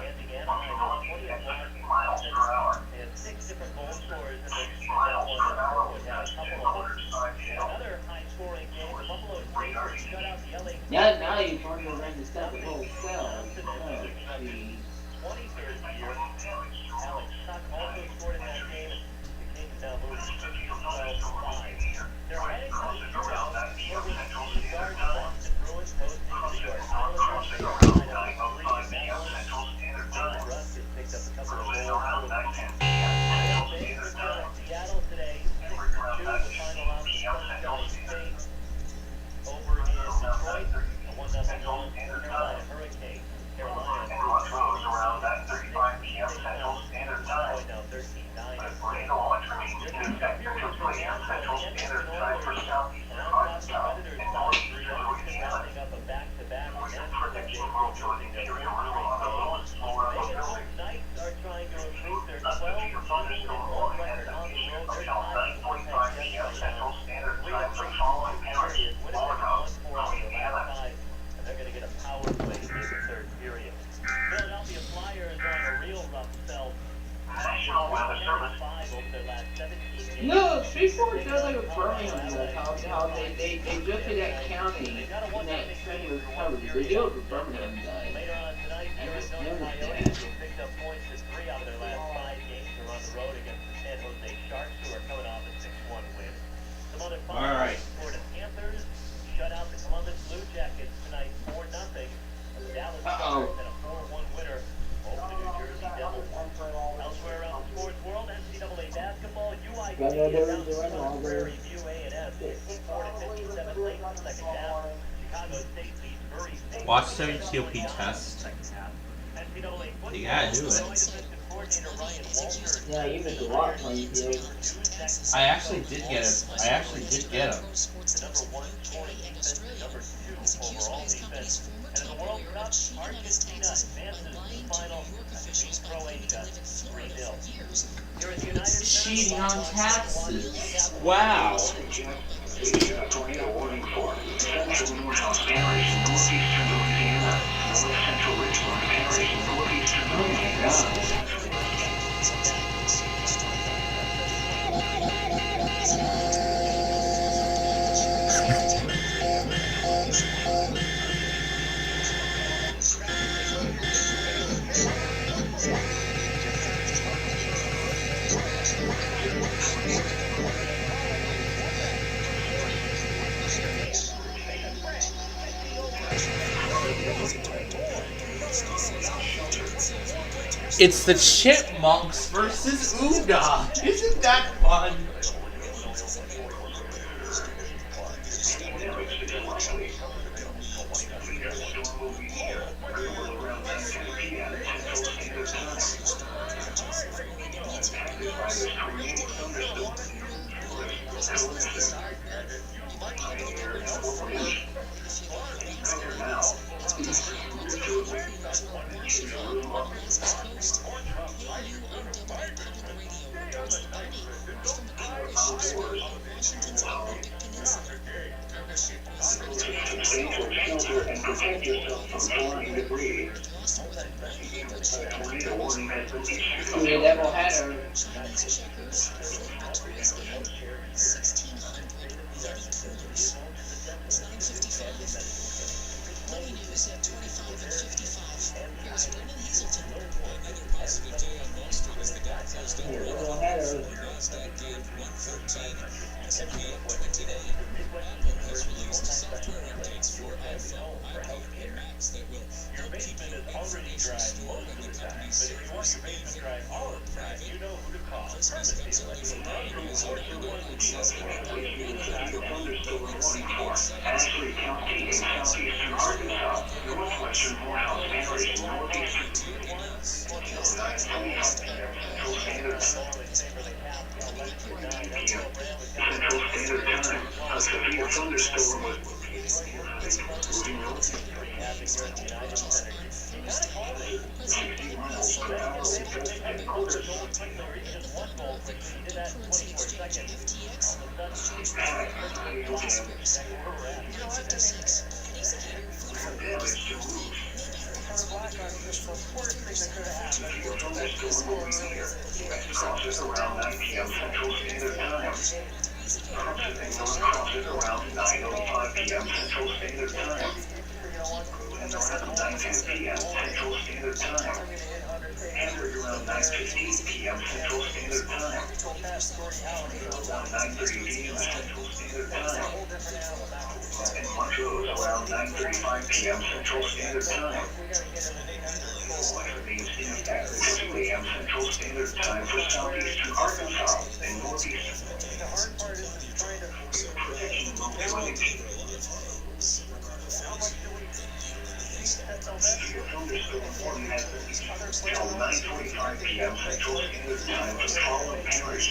against Anaheim. 20th last season. They had 6 different goal scorers in that one. Would have a couple of them. Another high-scoring game. The Buffalo Sabres shut out the LA. Now you're trying to run the stuff with whole cells. Oh, jeez. 23rd year. Alex Tuck also scored in that game. The Kings now move to 12-5. They're heading to the shootout over the guard Boston Bruins hosting New York. Islanders are tied up 3 in that one. Dave Russ has picked up a couple of goals. Bay took down Seattle today, 6-2. The final out to Sunshine State. Over in Detroit, a 1-0 win for Carolina Hurricanes. Carolina close around that 35 p.m. Central Standard Time. Now 13-9. Central Standard Time for Southeastern Arkansas. And Northeastern Louisiana. Up a back-to-back Vegas Knights are trying to improve their 12-1 record on the road. They're tying the Winnipeg Jets Central Standard Time for following period. Winnipeg won 4 out of the last 5, and they're going to get a power play in the third period. Philadelphia Flyers are on a real rough spell. National Weather Service 5 over their last 17 games. No, Shreveport does like a Birmingham does. How they just did that county and that thing was covered. They do it with Birmingham does. Later on tonight, the Arizona Coyotes who picked up points in 3 out of their last 5 games. They're on the road against the San Jose Sharks, who are coming off a 6-1 win. Some other finals, Florida Panthers shut out the Columbus Blue Jackets tonight 4-0. The Dallas Stars had a 4-1 Got no difference in right now. Prairie View A&S 64 to 57 late in the second half. Chicago State leads Murray State. Watch WTOP test. You gotta do it. Yeah, you missed a lot playing field. I actually did get it. I actually did get him. The number 1 scoring defense, number 2 overall defense. And in the World Cup, Argentina advances to the final. Croatia 3-0. Here in the United States, Cheating on taxes. Wow. Tornado warning for central Morehouse Parish, northeastern Louisiana, north central Richland Parish, northeastern Louisiana. It's the Chipmunks versus Ooga. Isn't that fun? Shelter and protect yourself from falling debris. Tornado warning has been issued. The devil had her. Another positive day on Wall Street as the Dow closed up NASDAQ gained 113. S&P up 28. Apple has released software updates for iPhone, iPad, and Macs that will help keep your information stored on the company's servers even more private. Christmas comes early for buying, as airline says it will be Ashley County in southeastern Arkansas, northwestern Morehouse Parish, northeastern Central Standard Time. A severe thunderstorm was moving north. 60 miles per hour and quarters. Damage to roof. Severe thunderstorm will be near. Crosses around 9 p.m. Central Standard Time. Crosses around 9:05 p.m. Central Standard Time. And around 9:10 p.m. Central Standard Time. Hamburg around 9:15 p.m. Central Standard Time. Around 9:30 p.m. Central Standard Time. And Montrose around 9:35 p.m. Central Standard Time. Remains in effect at 2 a.m. Central Standard Time for southeastern Arkansas and northeastern. Protection ropes running. Severe thunderstorm warning has been issued till 9:45 p.m. Central Standard Time for following parish.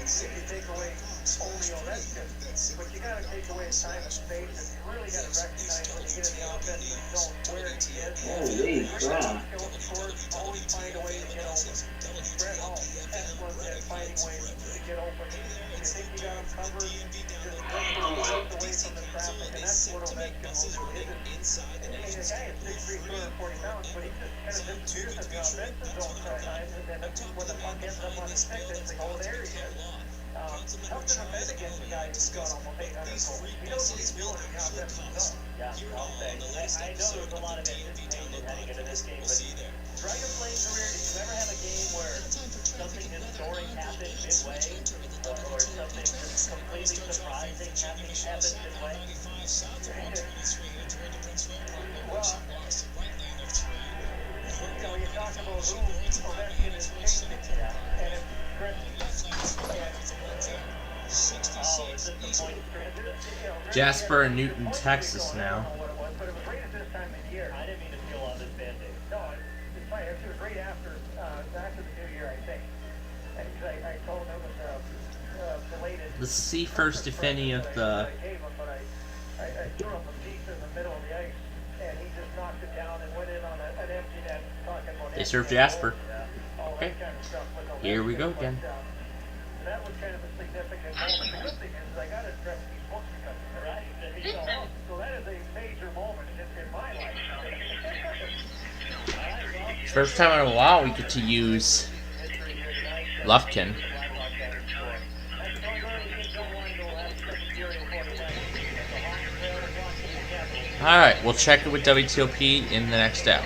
If you take away polio, that's good. But you gotta take away time and space, and you really gotta recognize when you get in the offensive zone where it is. Holy crap. Always find a way to get open. Brett Hall, excellent at finding ways to get open. You think you got them covered, just don't away from the traffic, and that's what Ovechkin will do. I mean, the guy is 6'3", 240 pounds, but he just kind of disappears in the offensive zone sometimes, and then when the puck ends up on his stick, that's the whole area. Tough to defend against a guy who's got almost 800 goals. He knows what he's doing in the offensive zone. Yeah, I'll say. I know there's a lot of anticipation heading into this game, but throughout your playing career, did you ever have a game where something historic happened midway, or something just completely surprising happened midway? Well, you talk about who Ovechkin is changing, and it's Jasper in Newton, Texas now. But it was right at this time of year. I didn't mean to peel on this Band-Aid. No, it's fine. It was right after the New Year, I think. And I told him it was belated. Let's see first if any of the... I threw him a piece in the middle of the ice, and he just knocked it down and went in on an empty net talking about They serve Jasper. Okay. Here we go again. That was kind of a significant moment. The good thing is I got to address these books because so that is a major moment in my life. First time in a while we get to use Lufkin. Alright, we'll check it with WTOP in the next hour.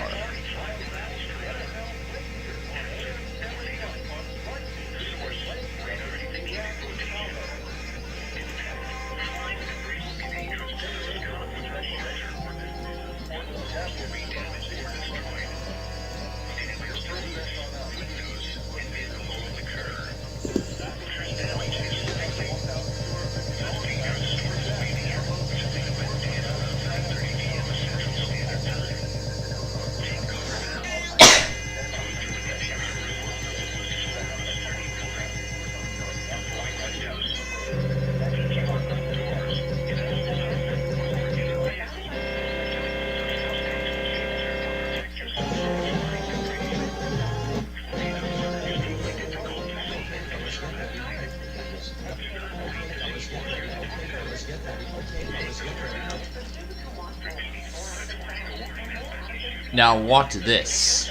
Now watch this.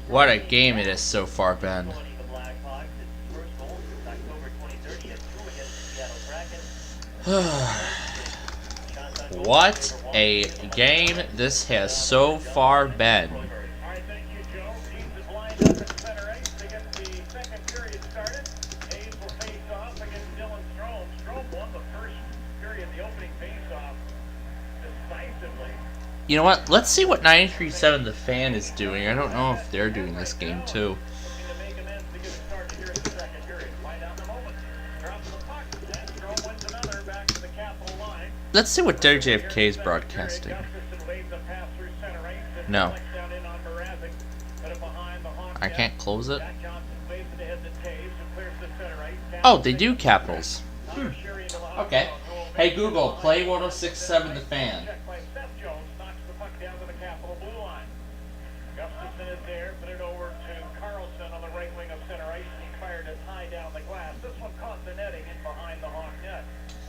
What a game it is so far, Ben. What a game this has so far been. You know what? Let's see what 93.7 The Fan is doing. I don't know if they're doing this game too. Let's see what WJFK is broadcasting. No. I can't close it. Oh, they do Capitals. Okay. Hey Google, play 106.7 The Fan.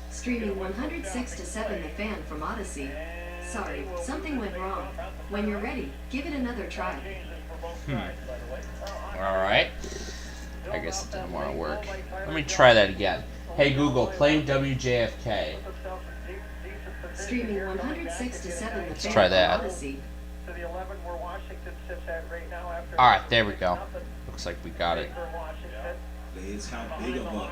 Streaming 106.7 The Fan from Odyssey. Sorry, something went wrong. When you're ready, give it another try. Alright. I guess it didn't want to work. Let me try that again. Hey Google, play WJFK. Streaming 106 to 7 the Let's fan try from that. Odyssey. To the 11 where Washington sits at right now after. All right, there we go. Looks like we got it. Is how big of a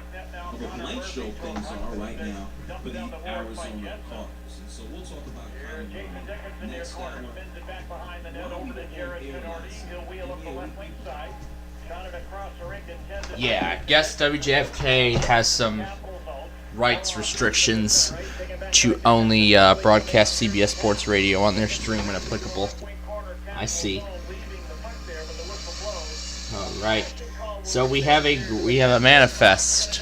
blank show things are right now for the Arizona Cardinals. And so we'll talk about Kyler next hour. Yeah, I guess WJFK has some rights restrictions to only broadcast CBS Sports Radio on their stream when applicable. I see. All right. So we have a manifest.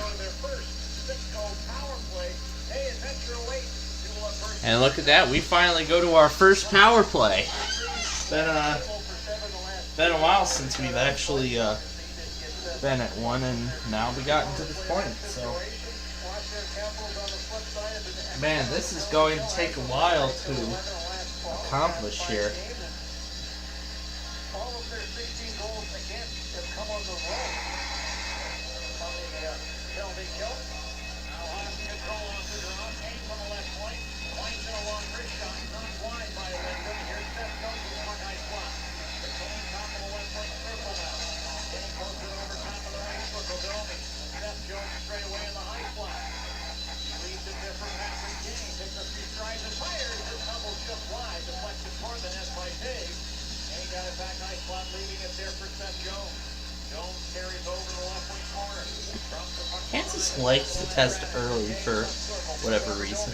And look at that, we finally go to our first power play. It's been a while since we've actually been at one, and now we gotten to this point. So, man, this is going to take a while to accomplish here. All of their 16 goals against have come on the road. Penalty kill. Now Hawks control off the draw. Kane from the left point. Points in a long wrist shot. Knocked wide by Wyndham. Here's Seth Jones with one high slot. The Kane top of the left point circle now. Getting closer over top of the right circle. Domi. Seth Jones straight away in the high slot. Leaves it there for Patrick King. Takes a few strides and fires. This double just wide. Deflected toward the net by Tate. He got it back high slot, leaving it there for Seth Jones. Jones carries over the left wing corner. Kansas likes to test early for whatever reason.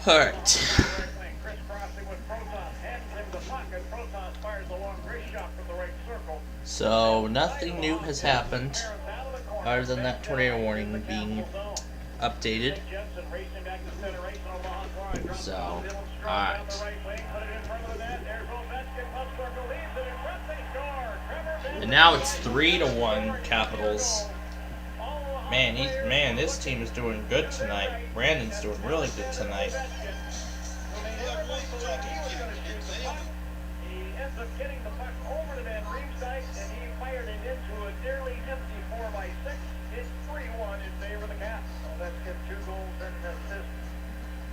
Alright. So, nothing new has happened other than that tornado warning being updated. So, alright. And now it's 3-1 Capitals. Man, this team is doing good tonight. Brandon's doing really good tonight. He ends up getting the puck over to Van Riemsdyk, and he fired it into a nearly empty 4x6. It's 3-1 in favor of the Caps. So let's get 2 goals and an assist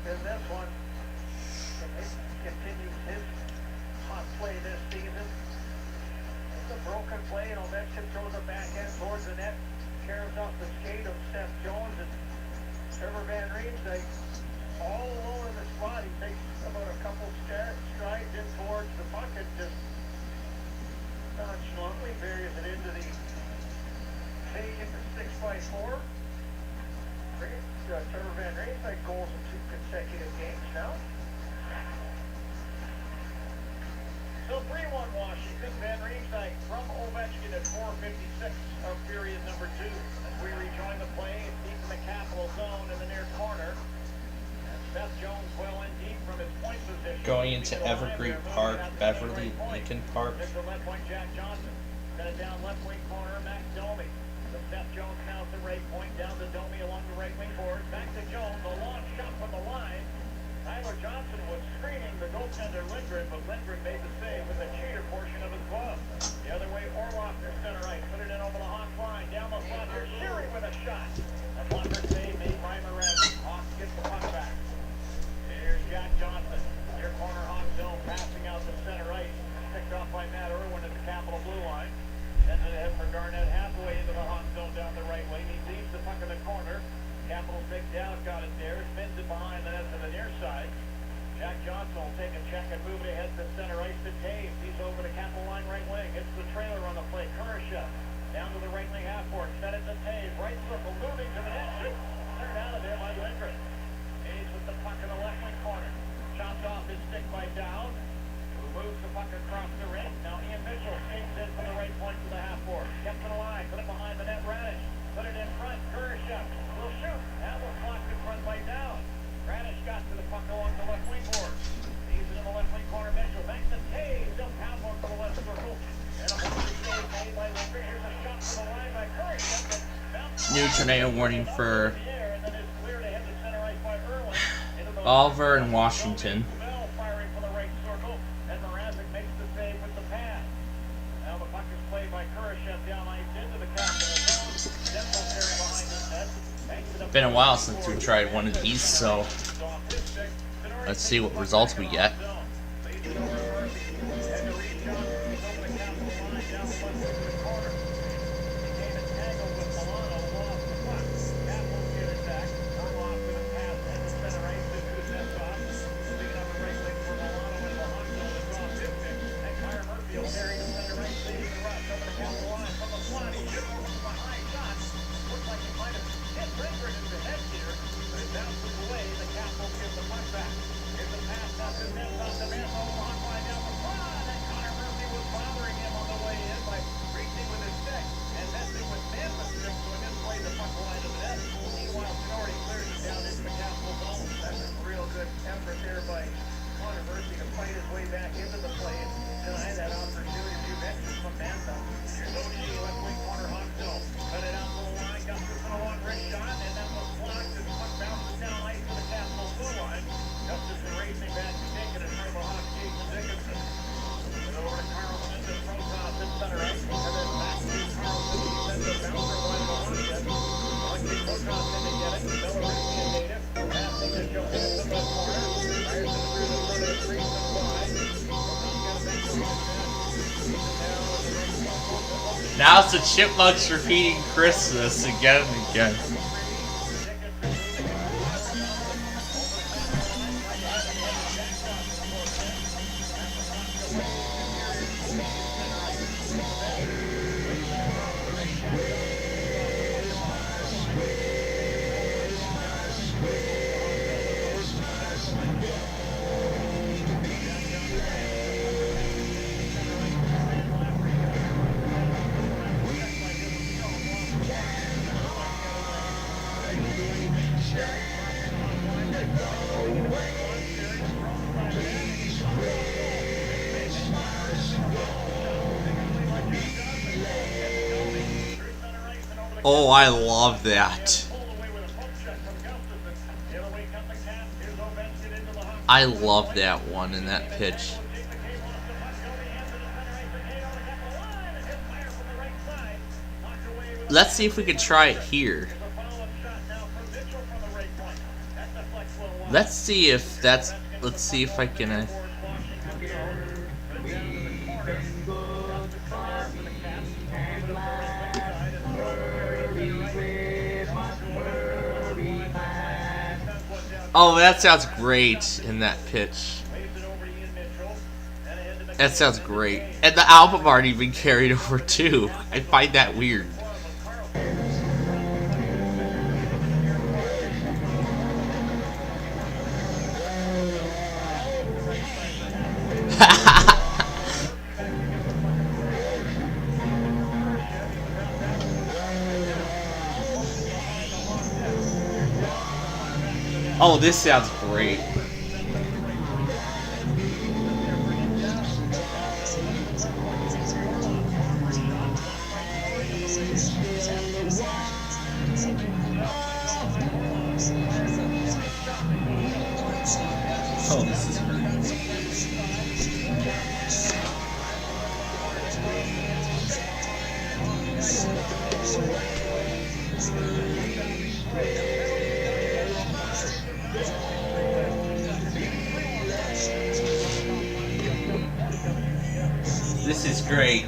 in this one. He continues his hot play this season. It's a broken play, and Ovechkin throws it back in towards the net. Carries off the skate of Seth Jones, and Trevor Van Riemsdyk all alone in the spot. He takes about a couple strides in towards the puck and just nonchalantly buries it into the Canadian 6x4. Trevor Van Riemsdyk goals in 2 consecutive games now. So 3-1 Washington. Van Riemsdyk from Ovechkin at 4:56 of period number 2. As we rejoin the play, it's deep in the Capital zone in the near corner. And Seth Jones well in deep from his point position. Going into Evergreen Park, Beverly, Lincoln Park. Left wing Jack Johnson. Got it down left wing corner, Max Domi. So Seth Jones now at the right point, down to Domi along the right wing board. Back to Jones, a long shot from the line. Tyler Johnson was screening the goaltender Lindgren, but Lindgren made the save with the cheater portion of his glove. The other way, Orloff to center right, put it in over the Hawks line, down the front. Here's Cerri with a shot. A blocker save made by Mrazek. Hawks gets the puck back. Here's Jack Johnson. Near corner Hawks zone, passing out to center right. Picked off by Matt Irwin at the Capital blue line. Sends it ahead for Garnett halfway into the Hawks zone down the right wing. He leaves the puck in the corner. Capital's big down, got it there. Spins it behind the net to the near side. Jack Johnson will take a check and move it ahead to center ice to Taves. He's over the Capital line right wing. Hits the trailer on the play. Kurashev down to the right wing half board. Set it to Taves. Right circle moving to the net. Shoot! Turned out of there by Lindgren. Taves with the puck in the left wing corner. Chopped off his stick by Down, who moves the puck across the ring. Now Ian Mitchell skates in from the right point to the half board. Kept it alive. Put it behind the net. Radish. Put it in front. Kurashev will shoot. That was blocked in front by Down. Radish got to the puck along the left wing board. He's in the left wing corner. Mitchell back to Taves. Don't pound one to the left circle. And a holding save made by Lindgren. Here's a shot from the line by Kurashev. New tornado warning for Oliver and Washington. Firing from the right circle. And Mrazek makes the save with the pass. Now the puck is played by Kurashev down ice into the Capital zone. Denzel Cerri behind the net. Been a while since we tried one of these, so let's see what results we get. Now it's the Chipmunks repeating Christmas again and again. Oh, I love that. I love that one in that pitch. Let's see if we can try it here. Let's see if that's... Let's see if I can... Oh, that sounds great in that pitch. That sounds great. And the album art even carried over too. I find that weird. Oh, this sounds great. Oh, this is great. This is great.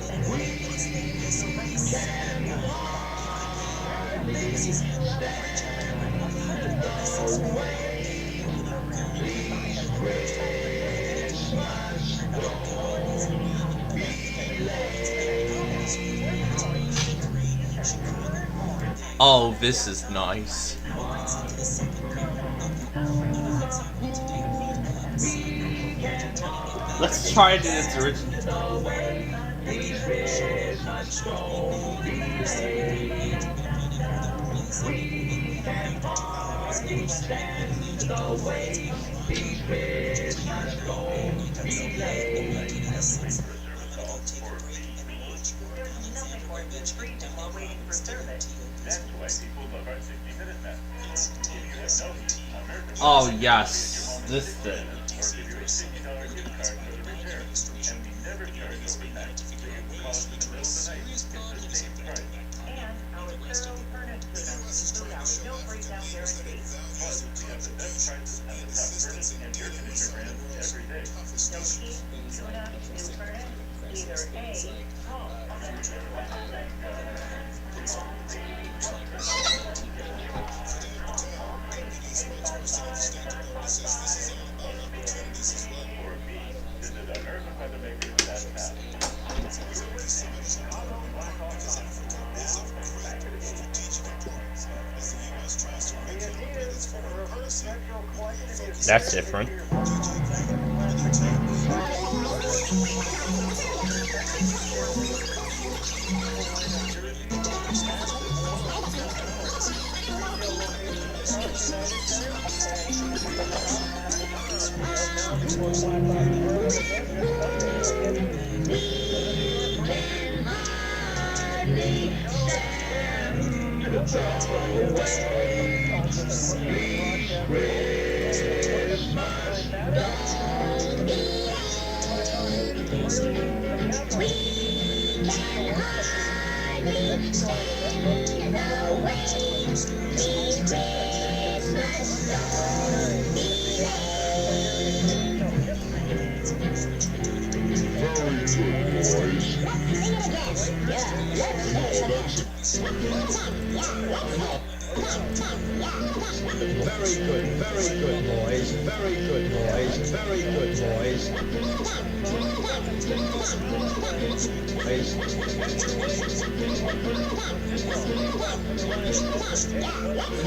Oh, this is nice. Let's try it in its original. Oh yes, this thing. That's different.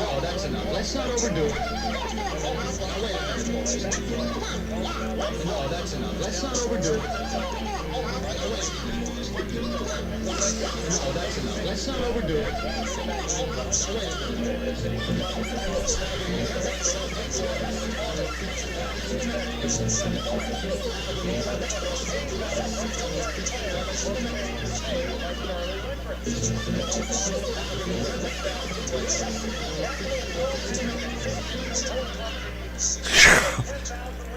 Oh, that's enough. Let's not overdo it. Oh, that's enough. Let's not overdo it. Oh, that's enough. Let's not overdo it.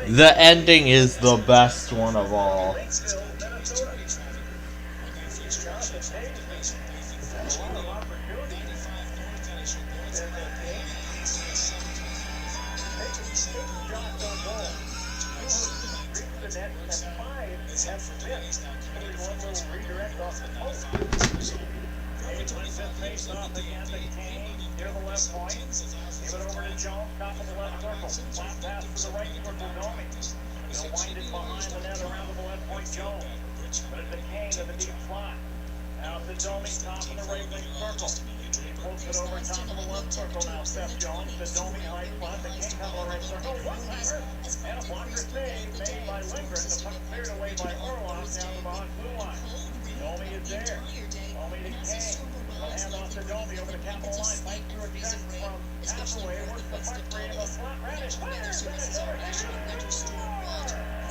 The ending is the best one of all.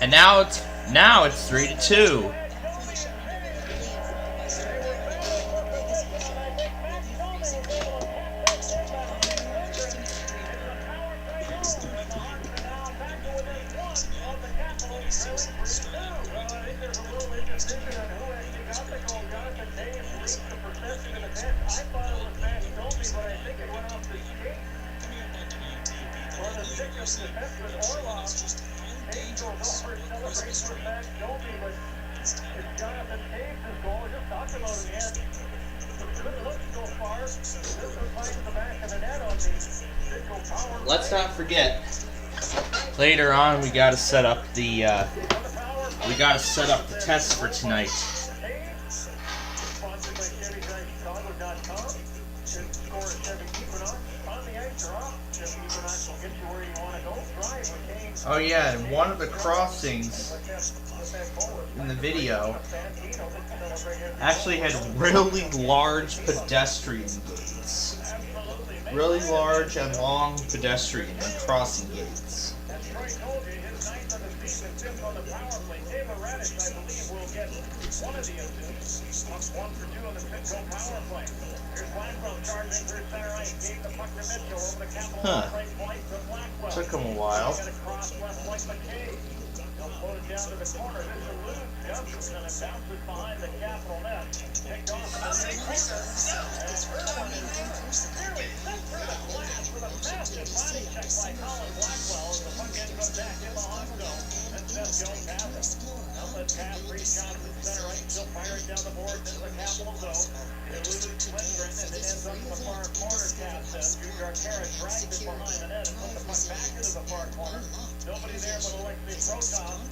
And now it's 3-2. Let's not forget, later on we gotta set up the test for tonight. Oh yeah, and one of the crossings in the video actually had really large pedestrian gates. Really large and long pedestrian and crossing gates. Huh. Took him a while. Nobody there but Alexei Protas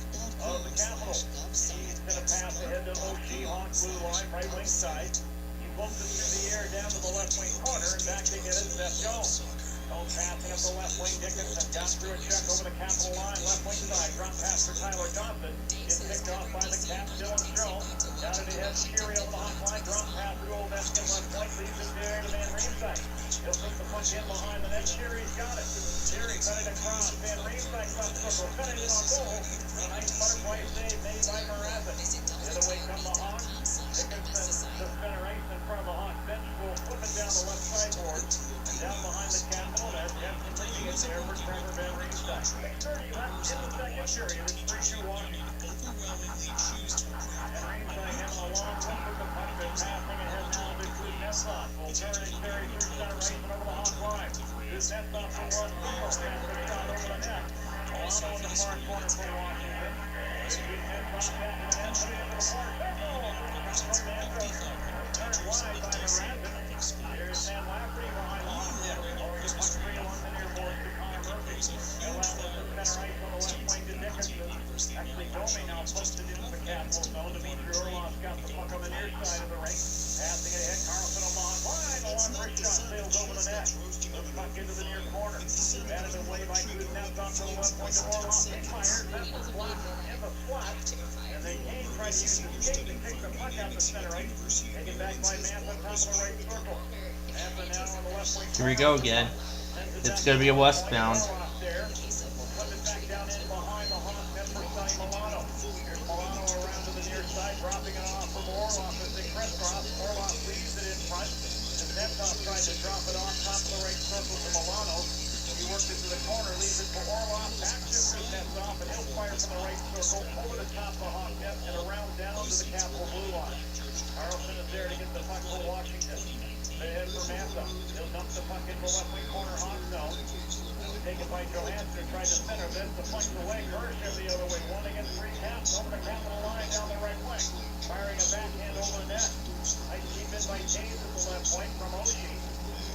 of the Capitol. He's going to pass ahead to O'Shea, Hawk blue line, right wing side. He bumps it through the air down to the left wing corner, and back to get it, Seth Jones. Jones passing up the left wing, Dickinson down through a check over the Capitol line, left wing side, drop pass for Tyler Johnson. It's picked off by the Cap, Dylan Strome. Down to the head, Cerri over the hot line, drop pass through Old Eskin, left point, leaves it there to Van Riemsdyk. He'll put the puck in behind the net, Cerri's got it. Cerri cutting across, Van Riemsdyk left circle, cutting it on goal. A nice butterfly save made by Mrazek. The other way come the Hawks. Dickinson to center ice in front of the Hawks bench, will flip it down the left sideboard. And down behind the Capitol, there's Jensen leading it there for Trevor Van Riemsdyk. 6:30 left in the second period. It's 3-2 Washington. And Riemsdyk having a long look at the puck, and passing ahead now to Kuznetsov. Will turn it Cerri through center ice and over the Hawk line. Kuznetsov for one, pass the shot over the net. Alano in the far corner for Washington. Kuznetsov back to the net, put it into the far circle. From the end zone. Turned wide by Mrazek. There's Sam Lafferty behind the Hawks. Over the puck free along the near boards to Connor Murphy. Bill Allen to center ice on the left wing to Dickinson. Actually, Domi now posted into the Capitol zone. Dimitri Orlov's got the puck on the near side of the rink. Passing it ahead, Carlson on the hot line. The long wrist shot sails over the net. The puck into the near corner. Batted away by Kuznetsov to the left point to Orlov. He fires. That's the slot in the slot. And they can't try to use the skate to take the puck out the center ice. Taken back by Mantha, top of the right circle. Mantha now on the left wing. Here we go again. It's going to be a westbound. Flip it back down in behind the Hawks. That's for Sonny Milano. Here's Milano around to the near side, dropping it off for for Orloff as they crisscross. Orloff leaves it in front. As Netsov tried to drop it off top of the right circle to Milano. He works it to the corner, leaves it for Orloff. Back shift to Netsov, and he'll fire from the right circle over the top of the hawk net and around down to the Capital Blue line. Carlson is there to get the puck for Washington. They head for Massa. He'll dump the puck into the left wing corner hawk zone. Taken by Johansson, tried to center this, the point's away, Kershaw the other way, 1 against 3 caps, over the Capital line down the right wing, firing a backhand over the net. Nice keep in by James at the left point from Oshie,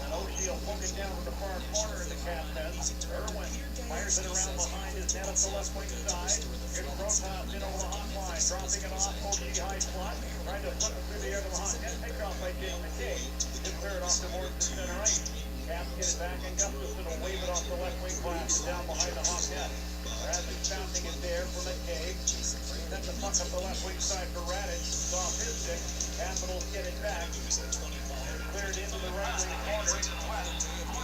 and Oshie will poke it down to the far corner of the cap net. Irwin fires it around behind his net up the left wing side, here's Protas in over the hot line, dropping it off, Oshie high slot, trying to flip it through the air to the hot net, picked off by James McKay, his third off the board to center right. Caps get it back, and Gustafson will wave it off the left wing glass down behind the hawk net. Radich bouncing it there for McKay. Sent the puck up the left wing side for Radich. It's off his stick. Capitals get it back. It's cleared into the right wing corner.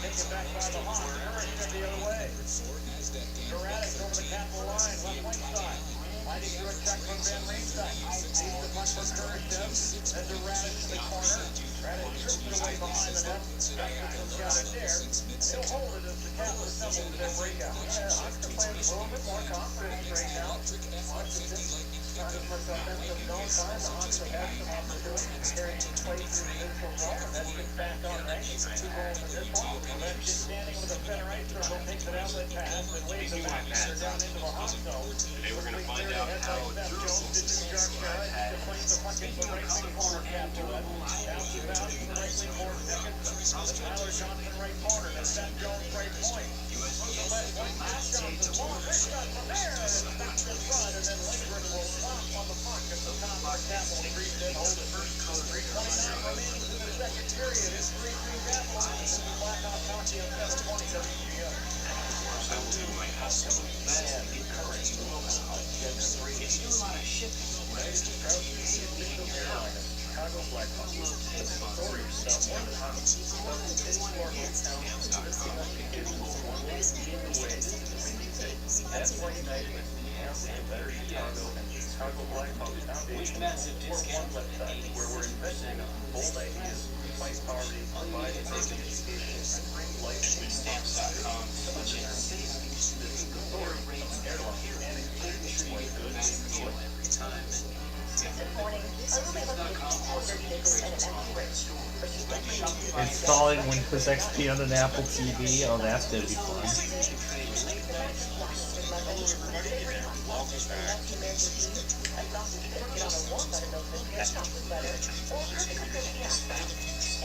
Taken back by the hawk. Kershaw the other way. Radich over the Capital line, left wing side. Fighting through a check from Van Riemsdyk. Leaves the puck for Kershaw. Then to Radich in the corner. Radich trips it away behind the net. Gustafson's got it there. He'll hold it as the Caps assemble to their breakout. Yeah, Husker playing a little bit more confidence right now. Washington, not as much offensive zone time. The Husker have some opportunities to carry some play through the neutral zone, and then gets back on range. 2 goals in this one. Ovechkin standing with the center ice circle, takes an outlet pass, and waves it back down into the hot zone. Today we're going to find out how durable this plays the puck into the right wing corner, Capulette. Bounces out to the right wing corner, second. Tyler Johnson right corner, and Seth Jones right point. The left point, Matt Johnson, big shot from there, and it's back to the front, and then Lindgren will stop on the puck at the top of the Capital Street, then hold it. 29 remaining in the second period. It's 3-3 Capital. This is Blackhawk County on 720 WGS. Man, encouraged to move out. It's doing a lot of shipping. Chicago Blackhawks. Story stuff. One time. That's why United has a better Chicago and Chicago Blackhawks Foundation. We're one website where we're investing in bold ideas, fight poverty, provide basic education, and bring life to stamps.com. Such as Installing Windows XP on an Apple TV. Oh, that's gonna be fun.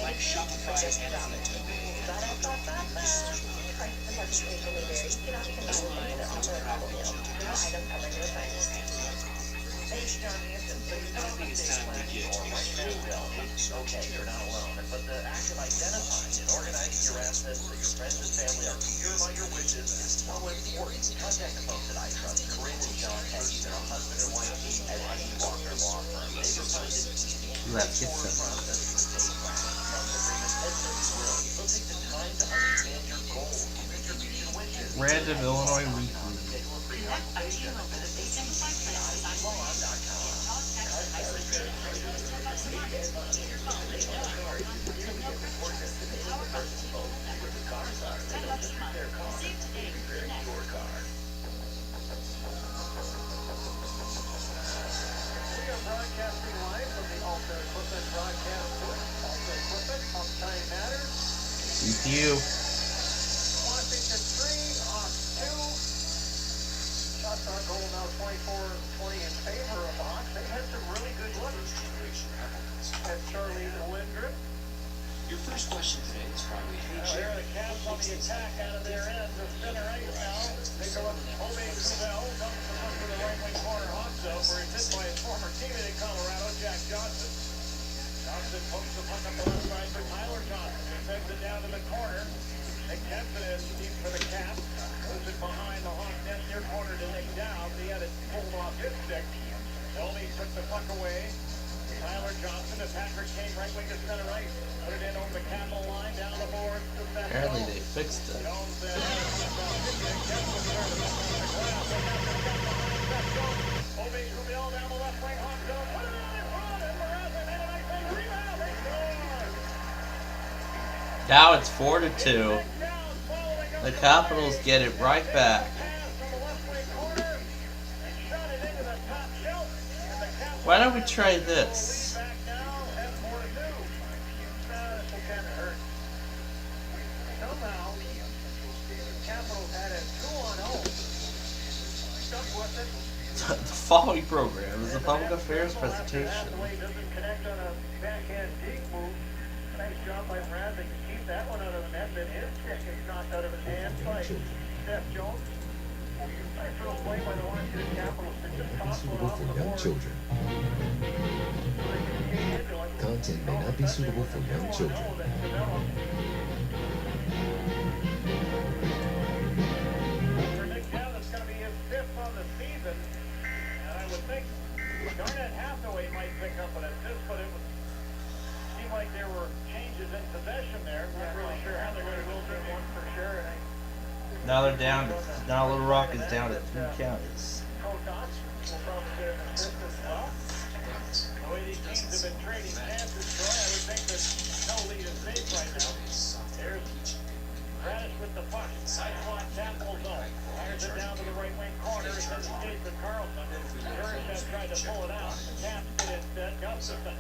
Like Shopify okay, you're not alone. But the act of identifying and organizing your assets so your friends and family are clear about your wishes is so important. Contact the folks at I Trust, Corinne and John Hedges, and a husband and wife team at Eddie Walker Law Firm. They decided Let's get some. So take the time to understand your goals, your future wishes. Random Illinois Weekly. Broadcasting live from the Alta Equipment Broadcast Booth. Alta Equipment, uptime matters. EQ. Washington 3, off 2. Shots on goal now 24-20 in favor of the Hawks. They've had some really good looks. That's Charlie Lindgren. Your first question today is probably, hey, There are the Cavs on the attack out of their end. The center ice now. They go up Ove Cubell, comes to the right wing corner hot zone, where he's hit by his former teammate in Colorado, Jack Johnson. Johnson pokes the puck up the left side for Tyler Johnson. He sends it down to the corner. Nick Kempson is deep for the Caps. Moves it behind the Hawk net near corner to Nick Dowd. He had it pulled off his stick. Elmy took the puck away. Tyler Johnson to Patrick Kane, right wing to center right. Put it in over the Capital line, down the board. Apparently they fixed it. Ove Cubell down the left wing, hot zone. Put it in front, and Now it's 4-2. The Capitals get it right back. Why don't we try this? The following program is a public affairs presentation. Nice job by Bradley to keep that one out of the net, but his stick is knocked out of his hands by Seth Jones. Nice little play by the Washington Capitals to just toss one Suitable off for the young board. children. Content may not be suitable for young children. For Nick Down, it's going to be his 5th on the season, and I would think Garnett Hathaway might pick up an assist, but it seemed like there were changes in possession there. Not really sure how they're going to go through one for sure. And Now they're down to, now Little Rock is down to 3 counties. will probably get an assist as well. The way these teams have been trading chances, Troy, I would think that no lead is safe right now. There's Radish with the puck. Side block, Capitol zone. Fires it down to the right wing corner. It's in the skate for Carlson. Kurashev tried to pull it out. The Caps get it instead. Gustafson.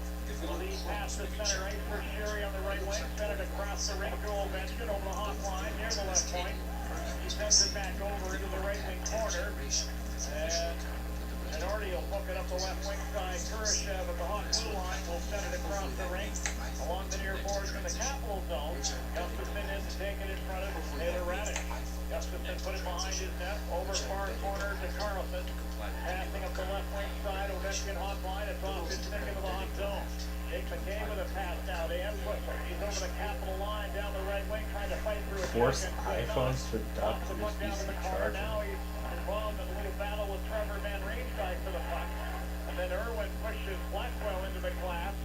Lead pass to center right for Cerri on the right wing. Sent it across the rink to Ovechkin over the hot line near the left point. He sends it back over into the right wing corner. And Artie will hook it up the left wing side. Kurashev at the hot blue line will send it across the rink along the near boards in the Capitol zone. Gustafson is taken in front of Taylor Radish. Gustafson put it behind his net, over far corner to Carlson. Passing up the left wing side, Ovechkin hot line. It's off his stick into the hot zone. Jake McKay with a pass now to Ed Whistler. He's over the Capitol line down the right wing, trying to fight through a Force iPhones to adopt the this puck down to the corner. Now he's involved in a little battle with Trevor Van Riemsdyk for the puck. And then Irwin pushes Blackwell into the glass.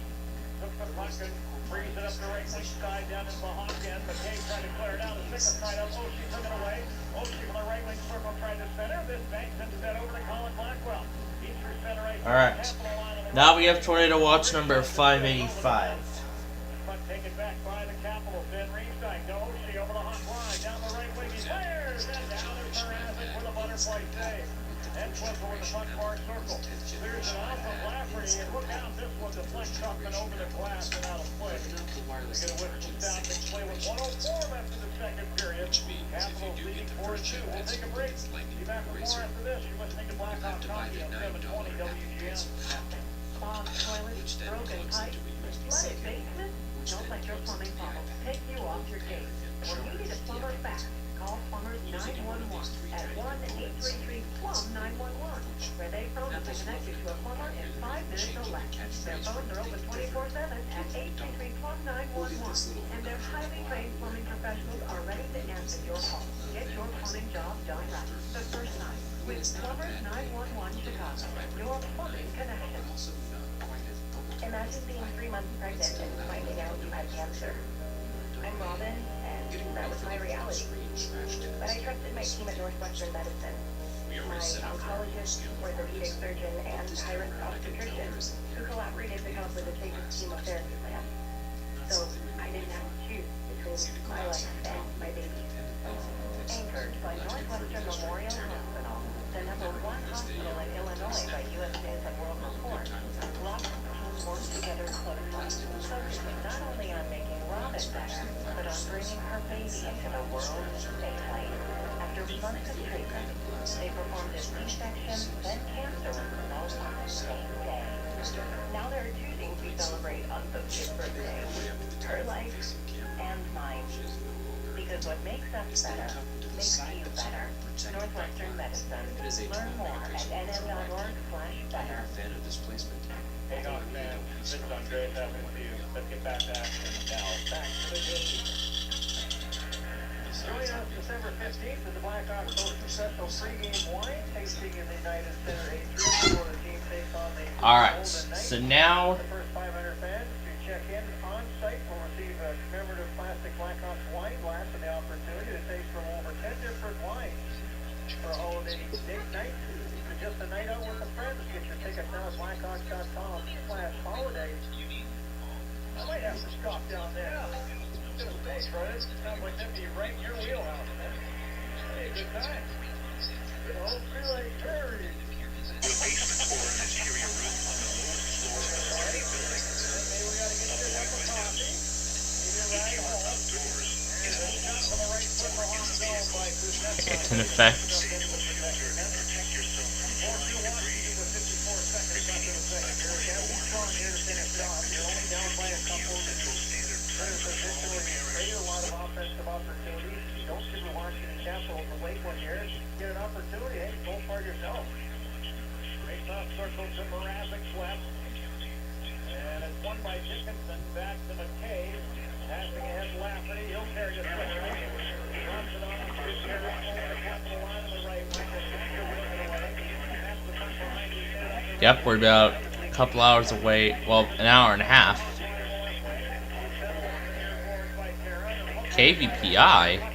Took the puck and frees it up the right wing side down into the hot end. McKay trying to clear it out. The second side up. Oshie took it away. Oshie from the right wing circle trying to center. This bank sends it over to Colin Blackwell. He's through center ice. Alright. Now we have Tornado Watch number 585. Puck taken back by the Capitals. Van Riemsdyk to Oshie over the hot line. Down the right wing. He fires. And down there's Mrazek with a butterfly save. And Whistler with the front bar circle. Clears it off of Lafferty. And look out, this one deflects up and over the glass and out of play. They get a whistle down. Big play with 1:04 left in the second period. Capitals leading 4-2. We'll take a break. Be back with more after this. You're listening to Blackhawk Coffee on 720 WGN. Clogged toilets, broken pipes, flooded basement? Don't let your plumbing problem take you off your game. When you need a plumber fast, call Plumbers 911 at 1-833-PLUM-911, where they promise to connect you to a plumber in 5 minutes or less. Their phones are open 24/7 at 833-PLUM-911, and their highly trained plumbing professionals are ready to answer your call. Get your plumbing job done right the first time with Plumbers 911 Chicago, your plumbing connection. Imagine being 3 months pregnant and finding out you had cancer. I'm Robin, and that was my reality. But I trusted my team at Northwestern Medicine. My oncologist, orthopedic surgeon, and Tyrant's obstetrician, who collaborated to come up with the safest chemotherapy plan. So I didn't have to choose between my life and my baby. Anchored by Northwestern Memorial Hospital, the #1 hospital in Illinois by U.S. News and World Report, lots of teams work together closely, focusing not only on making Robin better, but on bringing her baby into the world safely. After months of treatment, they performed a C-section, then cancer removal on the same day. Now there are 2 things we celebrate on the Pittsburgh Day: her life and mine. Because what makes us better makes you better. Northwestern Medicine. Learn more at nm.org/better. Hey, Hawk, man. This is Andreas having with you. Let's get back to action now. Back to the game. Join us December 15th at the Blackhawks host a special pregame wine tasting in the United Center atrium before the team takes on the Alright, Golden Knights. so now The first 500 fans to check in on site will receive a commemorative plastic Blackhawks wine glass and the opportunity to taste from over 10 different wines for a holiday date night. For just a night out with a friend, get your tickets now at blackhawks.com/holidays. I might have to stop down there. gonna say, Fred, it sounds like that'd be right in your wheelhouse, man. Hey, good time. You know, feel like Cerri. The basement floor in the interior room on the lowest floor of the 30 building. Maybe we gotta get you a cup of coffee. Maybe a ride home. Outdoors is And all shot from the right foot for harm zone by Kuznetsov. It's an effect. protect yourself from falling debris. With 54 seconds left in the second period. Yeah, we're strong here to finish off. You're only down by a couple. There's a lot of offensive opportunities. You don't see the Washington Capitals the late one here. Get an opportunity, hey, go for it yourself. Face off circle to Mrazek's left. And it's won by Dickinson. Back to McKay. Passing ahead Lafferty. He'll carry this one. Drops it off. Good carry over the capital line on the right wing. That's the front behind you. Yep, we're about a couple hours away. Well, an hour and a half. KVPI.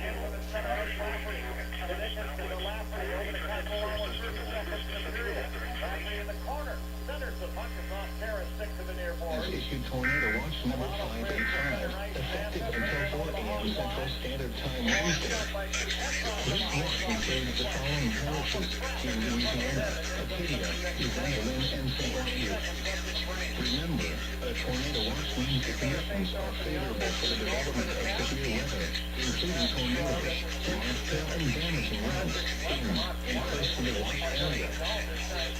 Has issued tornado watch number 585, effective until 4 a.m. Central Standard Time Wednesday. This watch includes the following parishes in Louisiana: Acadia, Evangeline, and St. Andrew. Remember, a tornado watch means the conditions are favorable for the development of severe weather, including tornadoes, large hail and damaging winds, winds, and close to the watch area.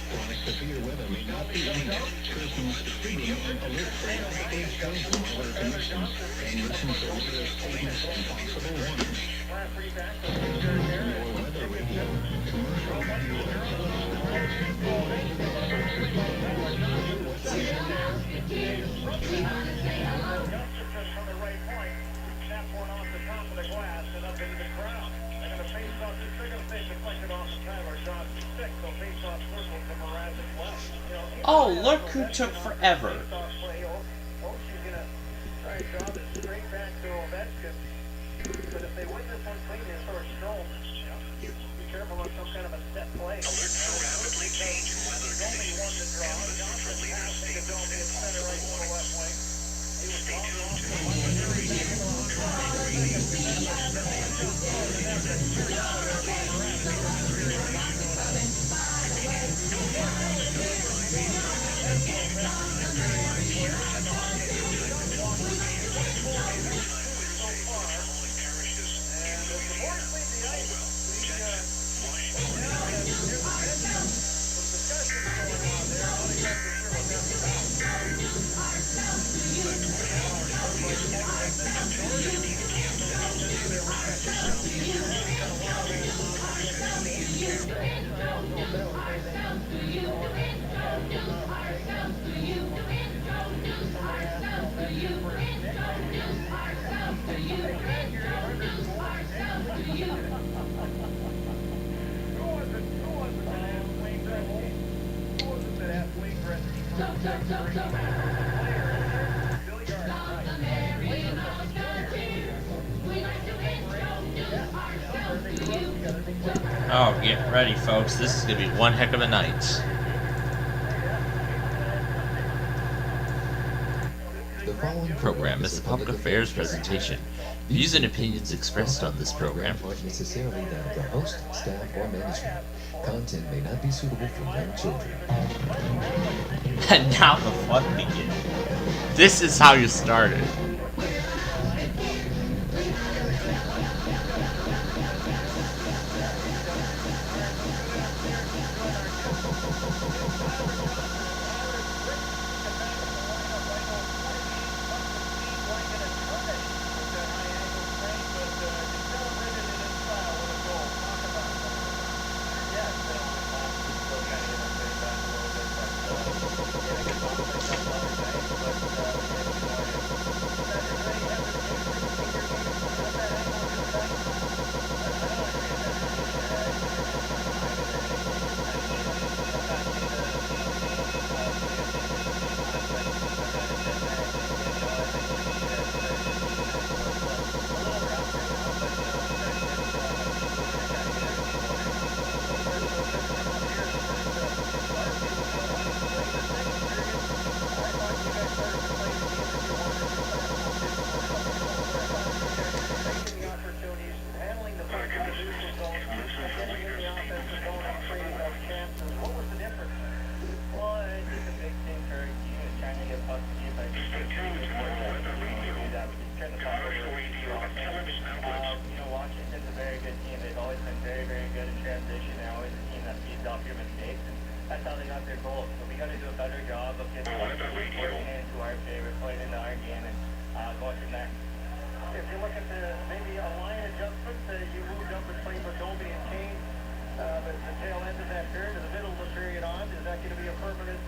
While severe weather may not be imminent, persons should remain alert for rapidly changing weather conditions and listen to weather statements and possible warnings. Your weather radio, commercial radio, and Oh, look who took forever. But if they win this one clean, they sort of stroll. Be careful of some kind of a set play. Alerts for rapidly changing weather conditions and listen for leader statements and possible warnings. Stay tuned to the Weather Radio. Oh, get ready, folks. This is going to be one heck of a night. The following Program is a public affairs presentation. Views and opinions expressed on this program aren't necessarily that of the host, staff, or management. Content may not be suitable for young children. And now the fun begins. This is how you started. Washington's a very good team. They've always been very, very good in transition. They're always a team that feeds off your mistakes, and that's how they got their goals. So we got to do a better job of getting into our favor, playing into our game, and going from there. If you look at maybe a line adjustment, you moved up and played with Dolby and Kane, the tail end of that period, to the middle of the period on. Is that going to be a permanent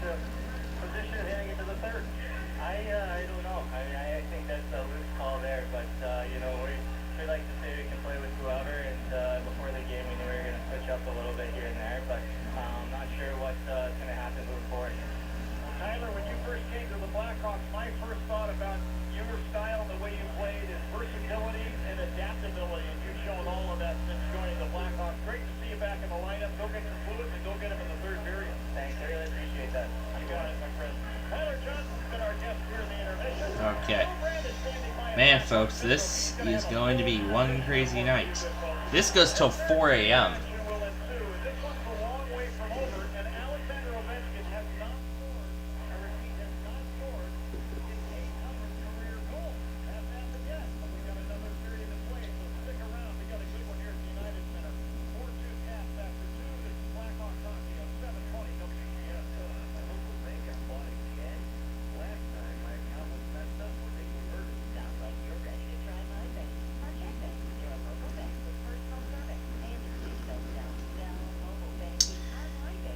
position heading into the third? I don't know. I think that's a loose call there, but we like to say we can play with whoever, and before the game we knew we were going to switch up a little bit here and there, but I'm not sure what's going to happen moving forward. Well, Tyler, when you first came to the Blackhawks, my first thought about your style and the way you played is versatility and adaptability, and you've shown all of that since joining the Blackhawks. Great to see you back in the lineup. Go get some fluids and go get them in the third period. Thanks, I really appreciate that. You got it, my friend. Tyler Johnson's been our guest here in the intermission. Okay. Man, folks, this is going to be one crazy night. This goes till 4 a.m.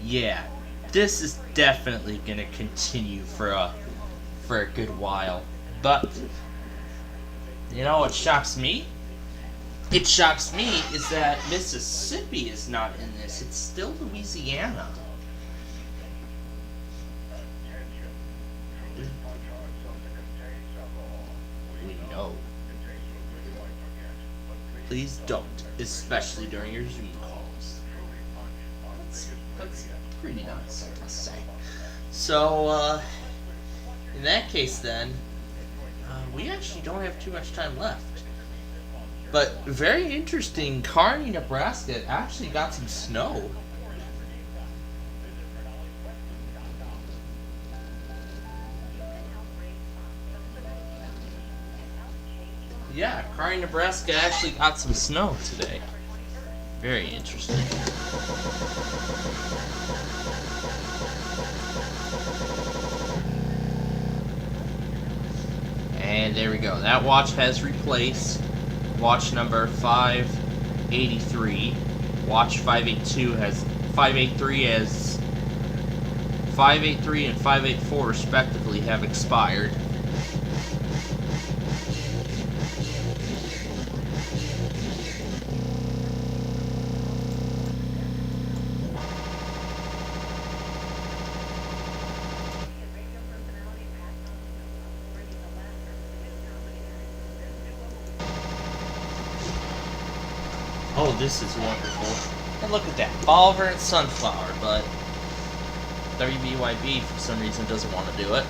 Yeah, this is definitely going to continue for a good while. But you know what shocks me? It shocks me is that Mississippi is not in this. It's still Louisiana. We know. Please don't, especially during your Zoom calls. That's pretty nice, I must say. So, in that case then, we actually don't have too much time left. But very interesting, Kearney, Nebraska actually got some snow. Yeah, Kearney, Nebraska actually got some snow today. Very interesting. And there we go. That watch has replaced watch number 583. Watch 582 has 583 as 583 and 584 respectively have expired. Oh, this is wonderful. And look at that. Bolivar and Sunflower, but WBYB for some reason doesn't want to do it.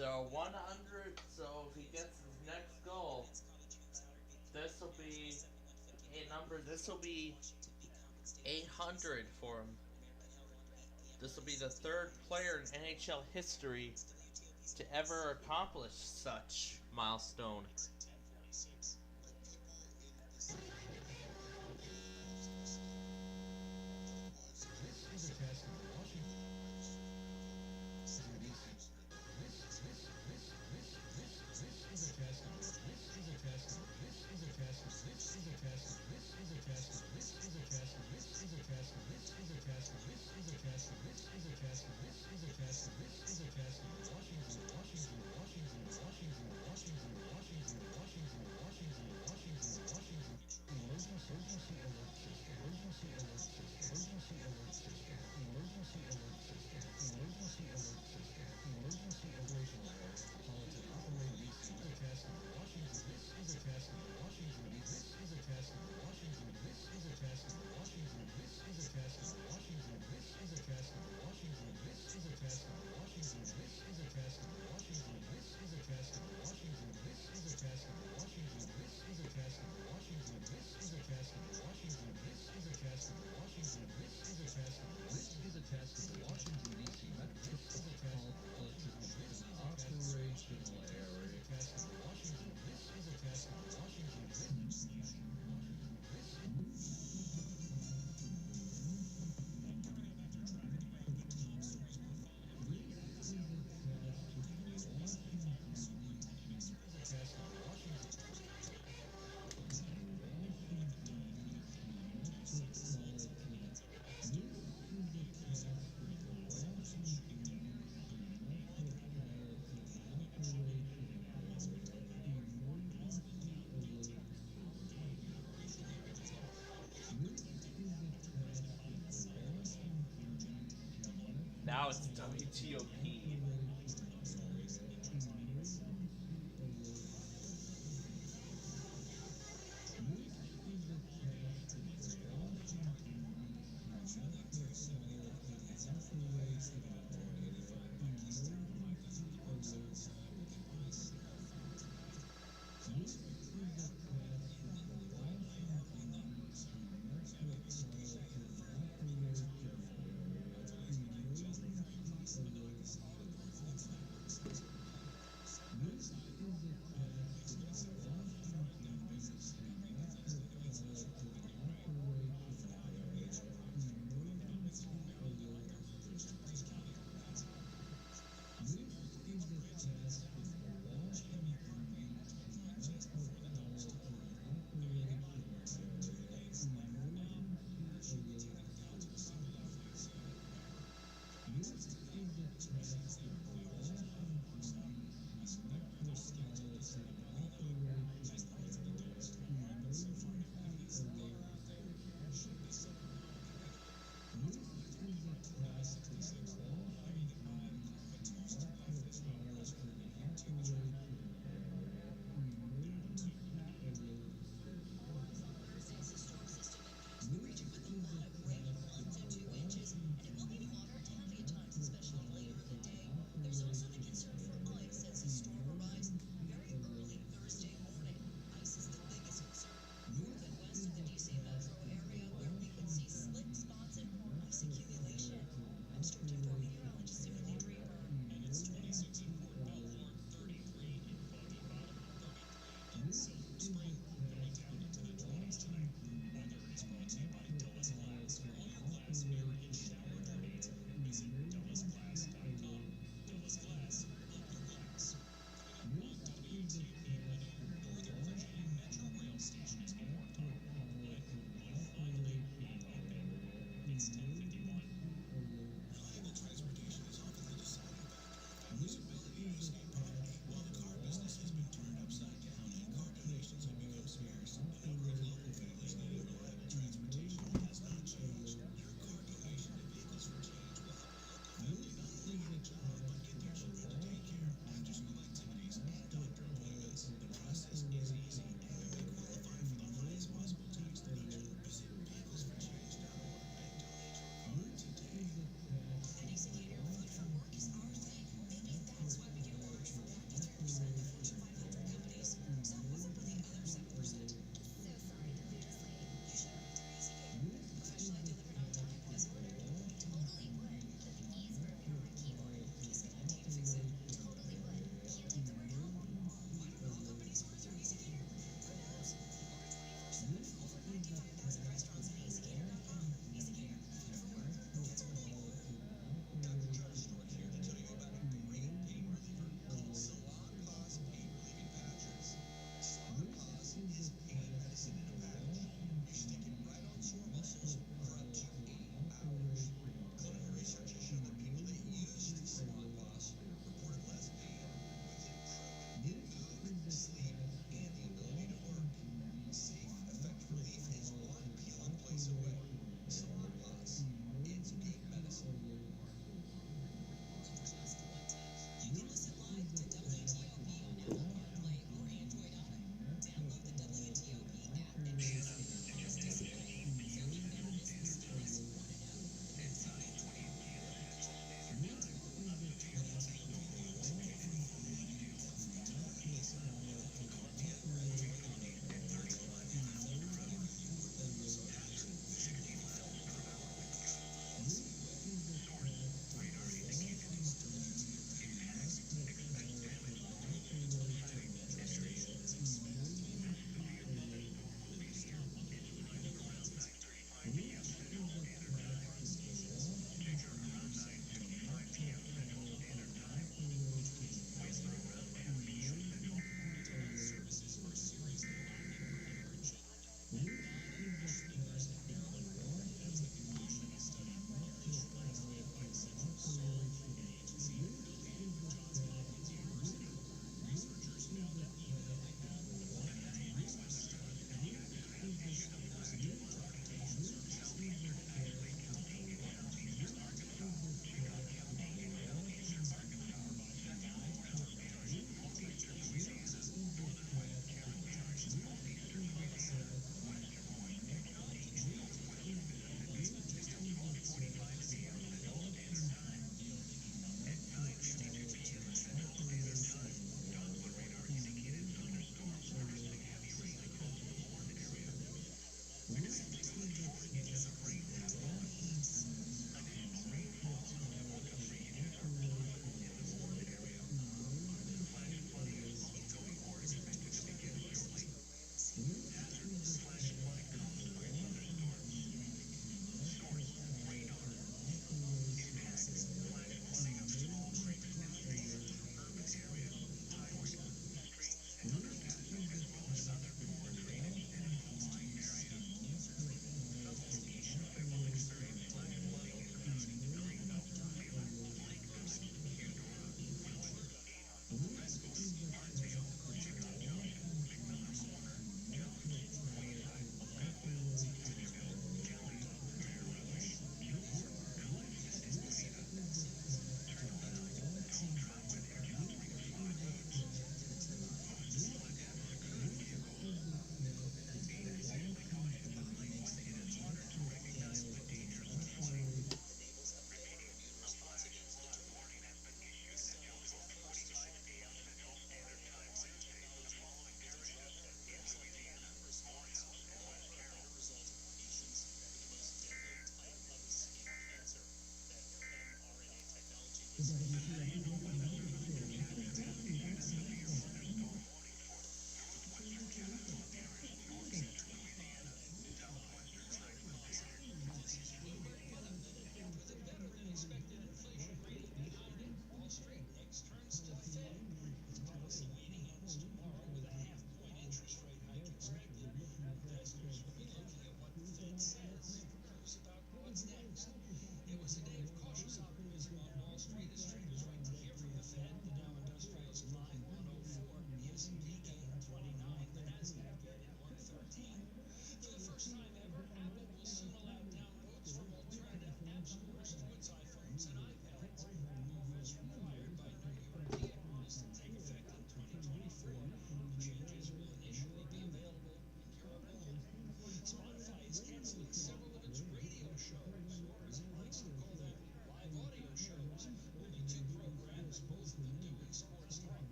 So 100. So if he gets his next goal, this will be a number. This will be 800 for him. This will be the third player in NHL history to ever accomplish such milestone. Now it's WTOP.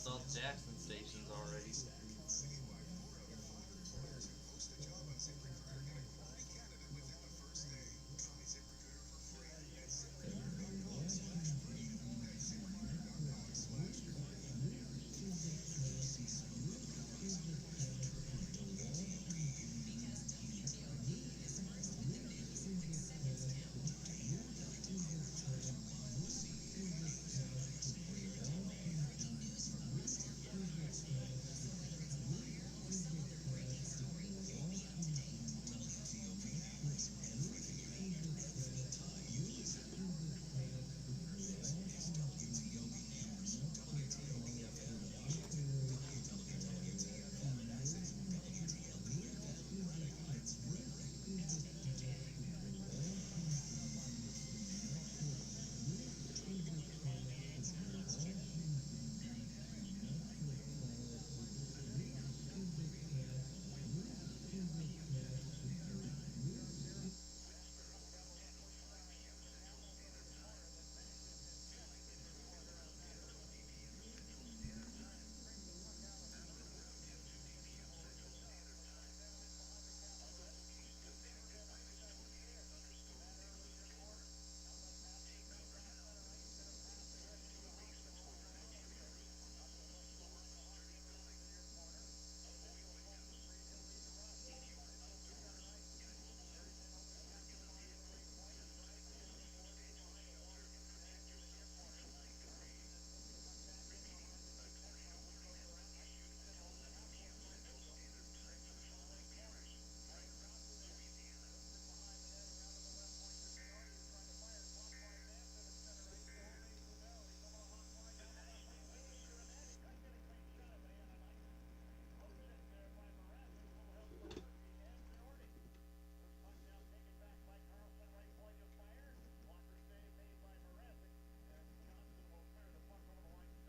South Jackson stations already.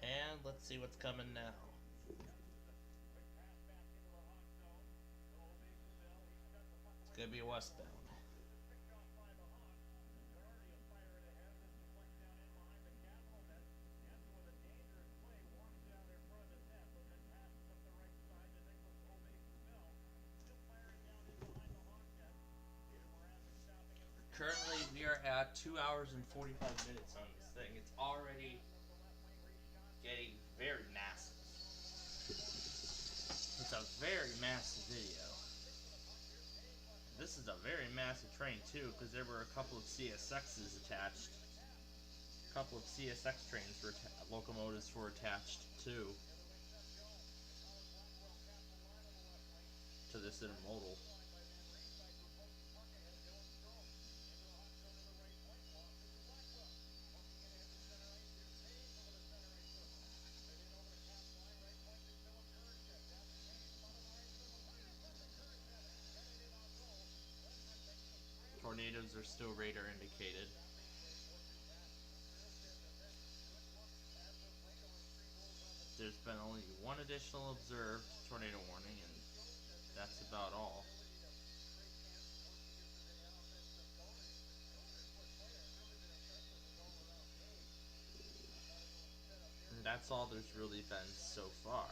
And let's see what's coming now. It's going to be a westbound. Currently, we are at 2 hours and 45 minutes on this thing. It's already getting very massive. It's a very massive video. This is a very massive train too, because there were a couple of CSXs attached. A couple of CSX trains were locomotives were attached too to this intermodal. Tornadoes are still radar indicated. There's been only one additional observed tornado warning, and that's about all. And that's all there's really been so far.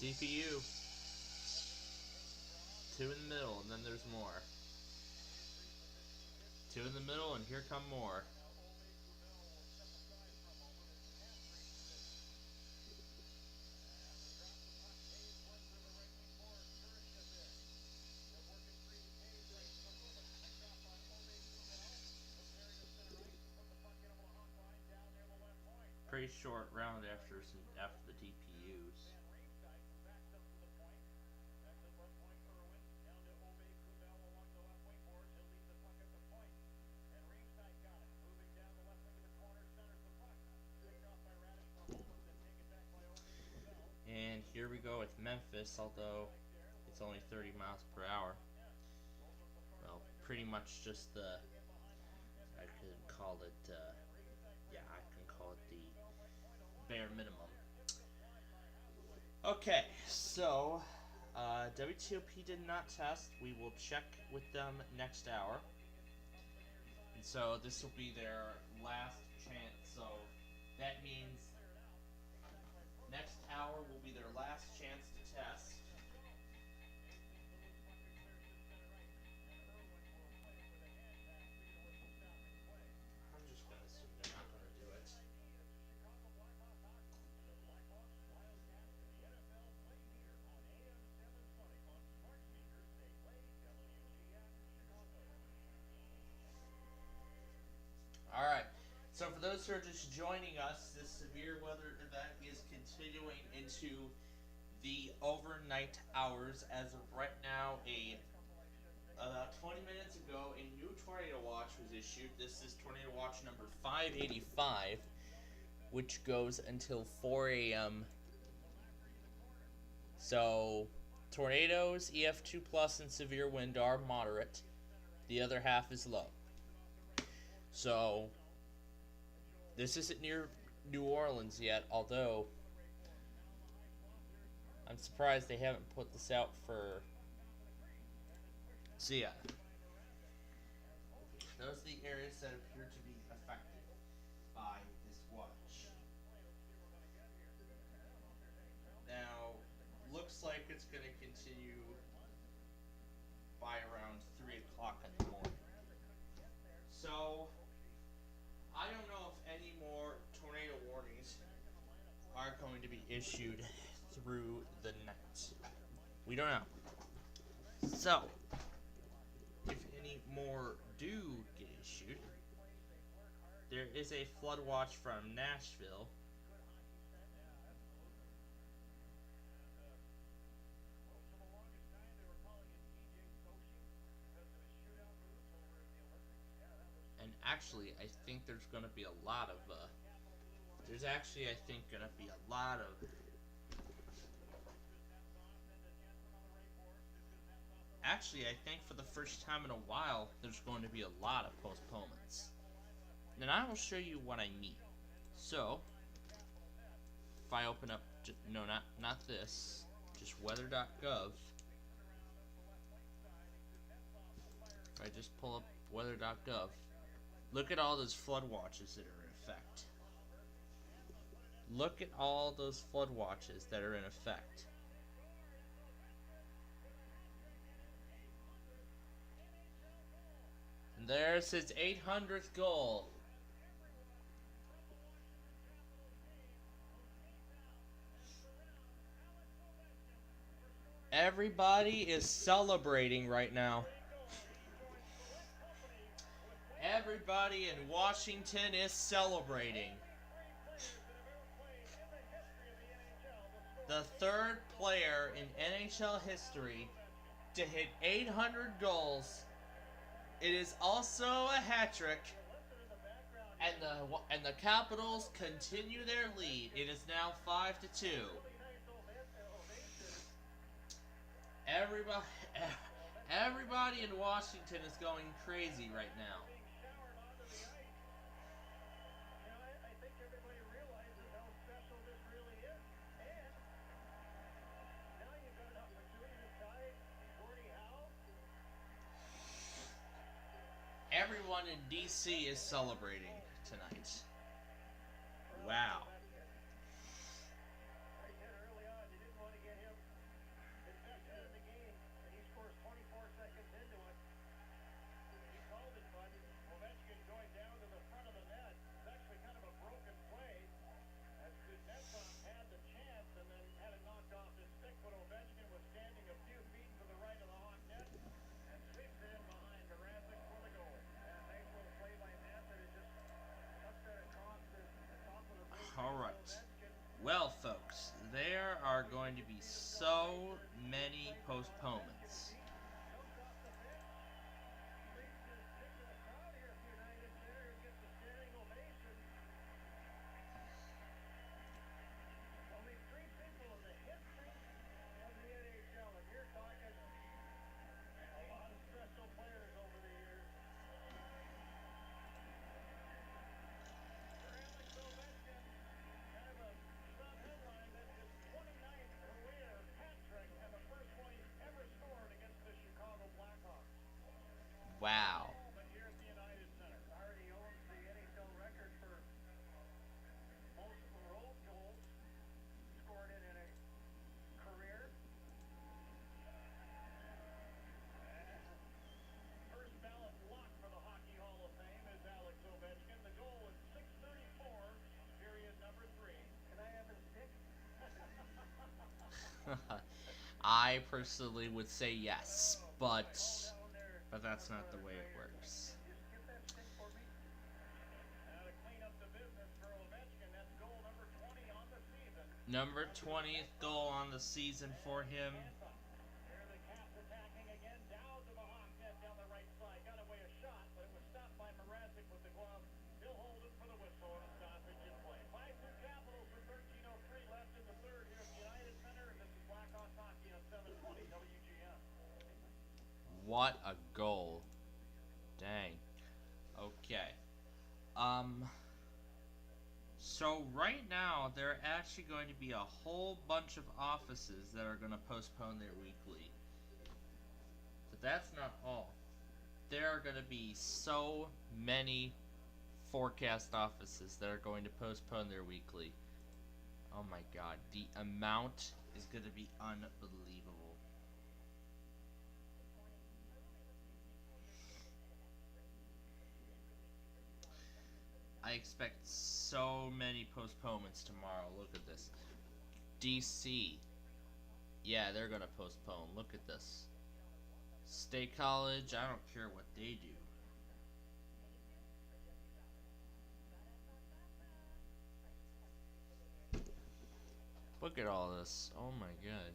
DPU. 2 in the middle, and then there's more. 2 in the middle, and here come more. Pretty short round after the DPUs. And here we go with Memphis, although it's only 30 miles per hour. pretty much just the, I could call it, yeah, I can call it the bare minimum. Okay, so WTOP did not test. We will check with them next hour. And so this will be their last chance. So that means next hour will be their last chance to test. I'm just going to assume they're not going to do it. Alright, so for those who are just joining us, this severe weather event is continuing into the overnight hours. As of right now, about 20 minutes ago, a new tornado watch was issued. This is tornado watch number 585, which goes until 4 a.m. So, tornadoes, EF2 plus, and severe wind are moderate. The other half is low. So, this isn't near New Orleans yet, although I'm surprised they haven't put this out for... So yeah, those are the areas that appear to be affected by this watch. Now, looks like it's going to continue by around 3 o'clock in the morning. So, I don't know if any more tornado warnings are going to be issued through the night. We don't know. So, if any more do get issued, there is a flood watch from Nashville. And actually, I think there's going to be a lot of, there's actually, I think, going to be a lot of, actually, I think for the first time in a while, there's going to be a lot of postponements. And I will show you what I mean. So, if I open up, no, not this, just weather.gov. If I just pull up weather.gov, look at all those flood watches that are in effect. Look at all those flood watches that are in effect. And there's his 800th goal. Everybody is celebrating right now. Everybody in Washington is celebrating. The third player in NHL history to hit 800 goals. It is also a hat trick. And the Capitals continue their lead. It is now 5-2. Everybody in Washington is going crazy right now. Everyone in DC is celebrating tonight. Wow. Wow. But here at the United Center, already owns the NHL record for most road goals scored in a career. First ballot lock for the Hockey Hall of Fame is Alex Ovechkin. The goal was 6:34, period number 3. Can I have a stick? I personally would say yes, but that's not the way it works. To clean up the business for Ovechkin, that's goal number 20 on the season. Number 20th goal on the season for him. Here the Caps attacking again, down to the Hawk net down the right side. Got away a shot, but it was stopped by Mrazek with the glove. He'll hold it for the whistle and a stoppage in play. 5-2 Capitals with 13:03 left in the third here at the United Center. This is Blackhawks hockey on 720 WGN. What a goal. Dang. Okay. So right now, there are actually going to be a whole bunch of offices that are going to postpone their weekly. But that's not all. There are going to be so many forecast offices that are going to postpone their weekly. Oh my god, the amount is going to be unbelievable. I expect so many postponements tomorrow. Look at this. DC. Yeah, they're going to postpone. Look at this. State College, I don't care what they do. Look at all this. Oh my god.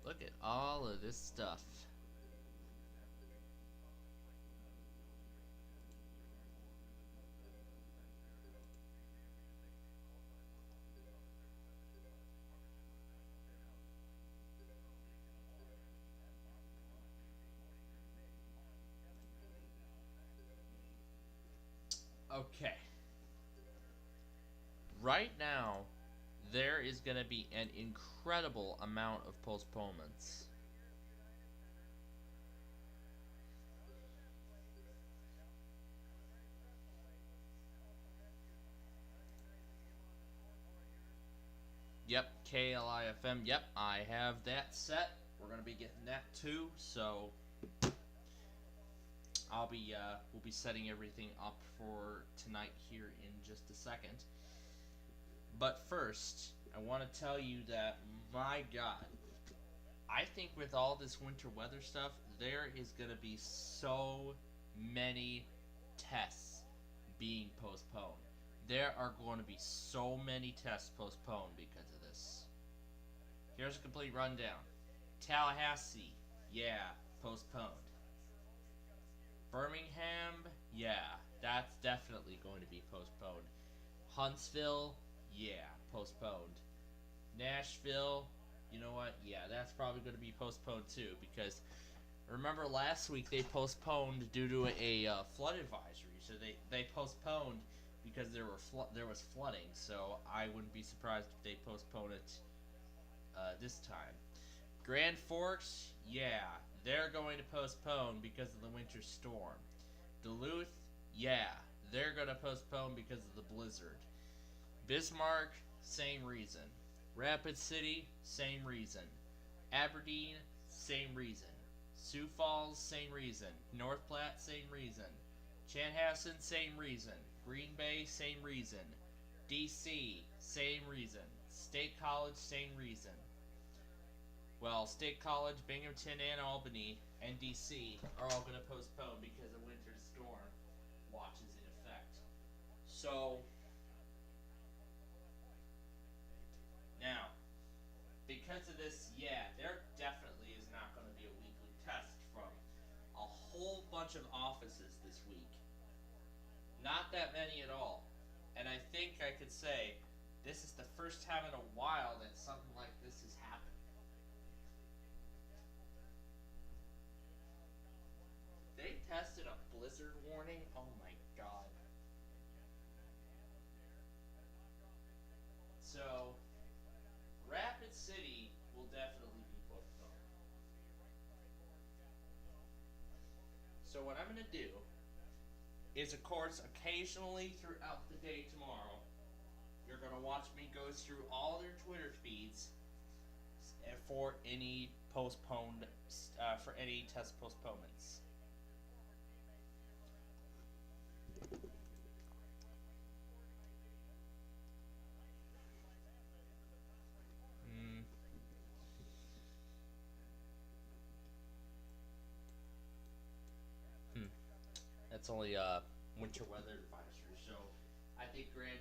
Look at all of this stuff. Okay. Right now, there is going to be an incredible amount of postponements. Yep, KLIFM. Yep, I have that set. We're going to be getting that too, so we'll be setting everything up for tonight here in just a second. But first, I want to tell you that, my god, I think with all this winter weather stuff, there is going to be so many tests being postponed. There are going to be so many tests postponed because of this. Here's a complete rundown. Tallahassee, yeah, postponed. Birmingham, yeah, that's definitely going to be postponed. Huntsville, yeah, postponed. Nashville, you know what? Yeah, that's probably going to be postponed too, because remember last week they postponed due to a flood advisory. So they postponed because there was flooding. So I wouldn't be surprised if they postpone it this time. Grand Forks, yeah, they're going to postpone because of the winter storm. Duluth, yeah, they're going to postpone because of the blizzard. Bismarck, same reason. Rapid City, same reason. Aberdeen, same reason. Sioux Falls, same reason. North Platte, same reason. Chanhassen, same reason. Green Bay, same reason. DC, same reason. State College, same reason. Well, State College, Binghamton, and Albany, and DC are all going to postpone because the winter storm watch is in effect. So, now, because of this, yeah, there definitely is not going to be a weekly test from a whole bunch of offices this week. Not that many at all. And I think I could say this is the first time in a while that something like this has happened. So what I'm going to do is, of course, occasionally throughout the day tomorrow, you're going to watch me go through all their Twitter feeds for any postponed, for any test postponements. That's only winter weather advisory, so I think Grand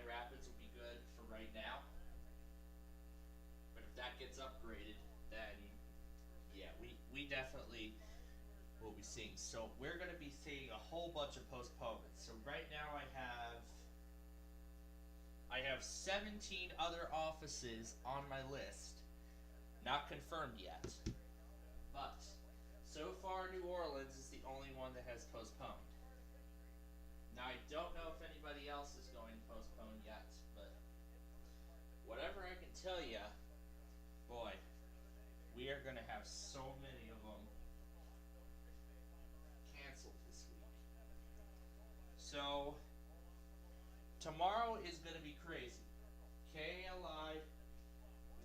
Rapids will be good for right now. But if that gets upgraded, then yeah, we definitely will be seeing. So we're going to be seeing a whole bunch of postponements. So right now I have 17 other offices on my list, not confirmed yet, but so far New Orleans is the only one that has postponed. Now I don't know if anybody else is going to postpone yet, but whatever I can tell you, boy, we are going to have so many of them canceled this week. So tomorrow is going to be crazy. KLI,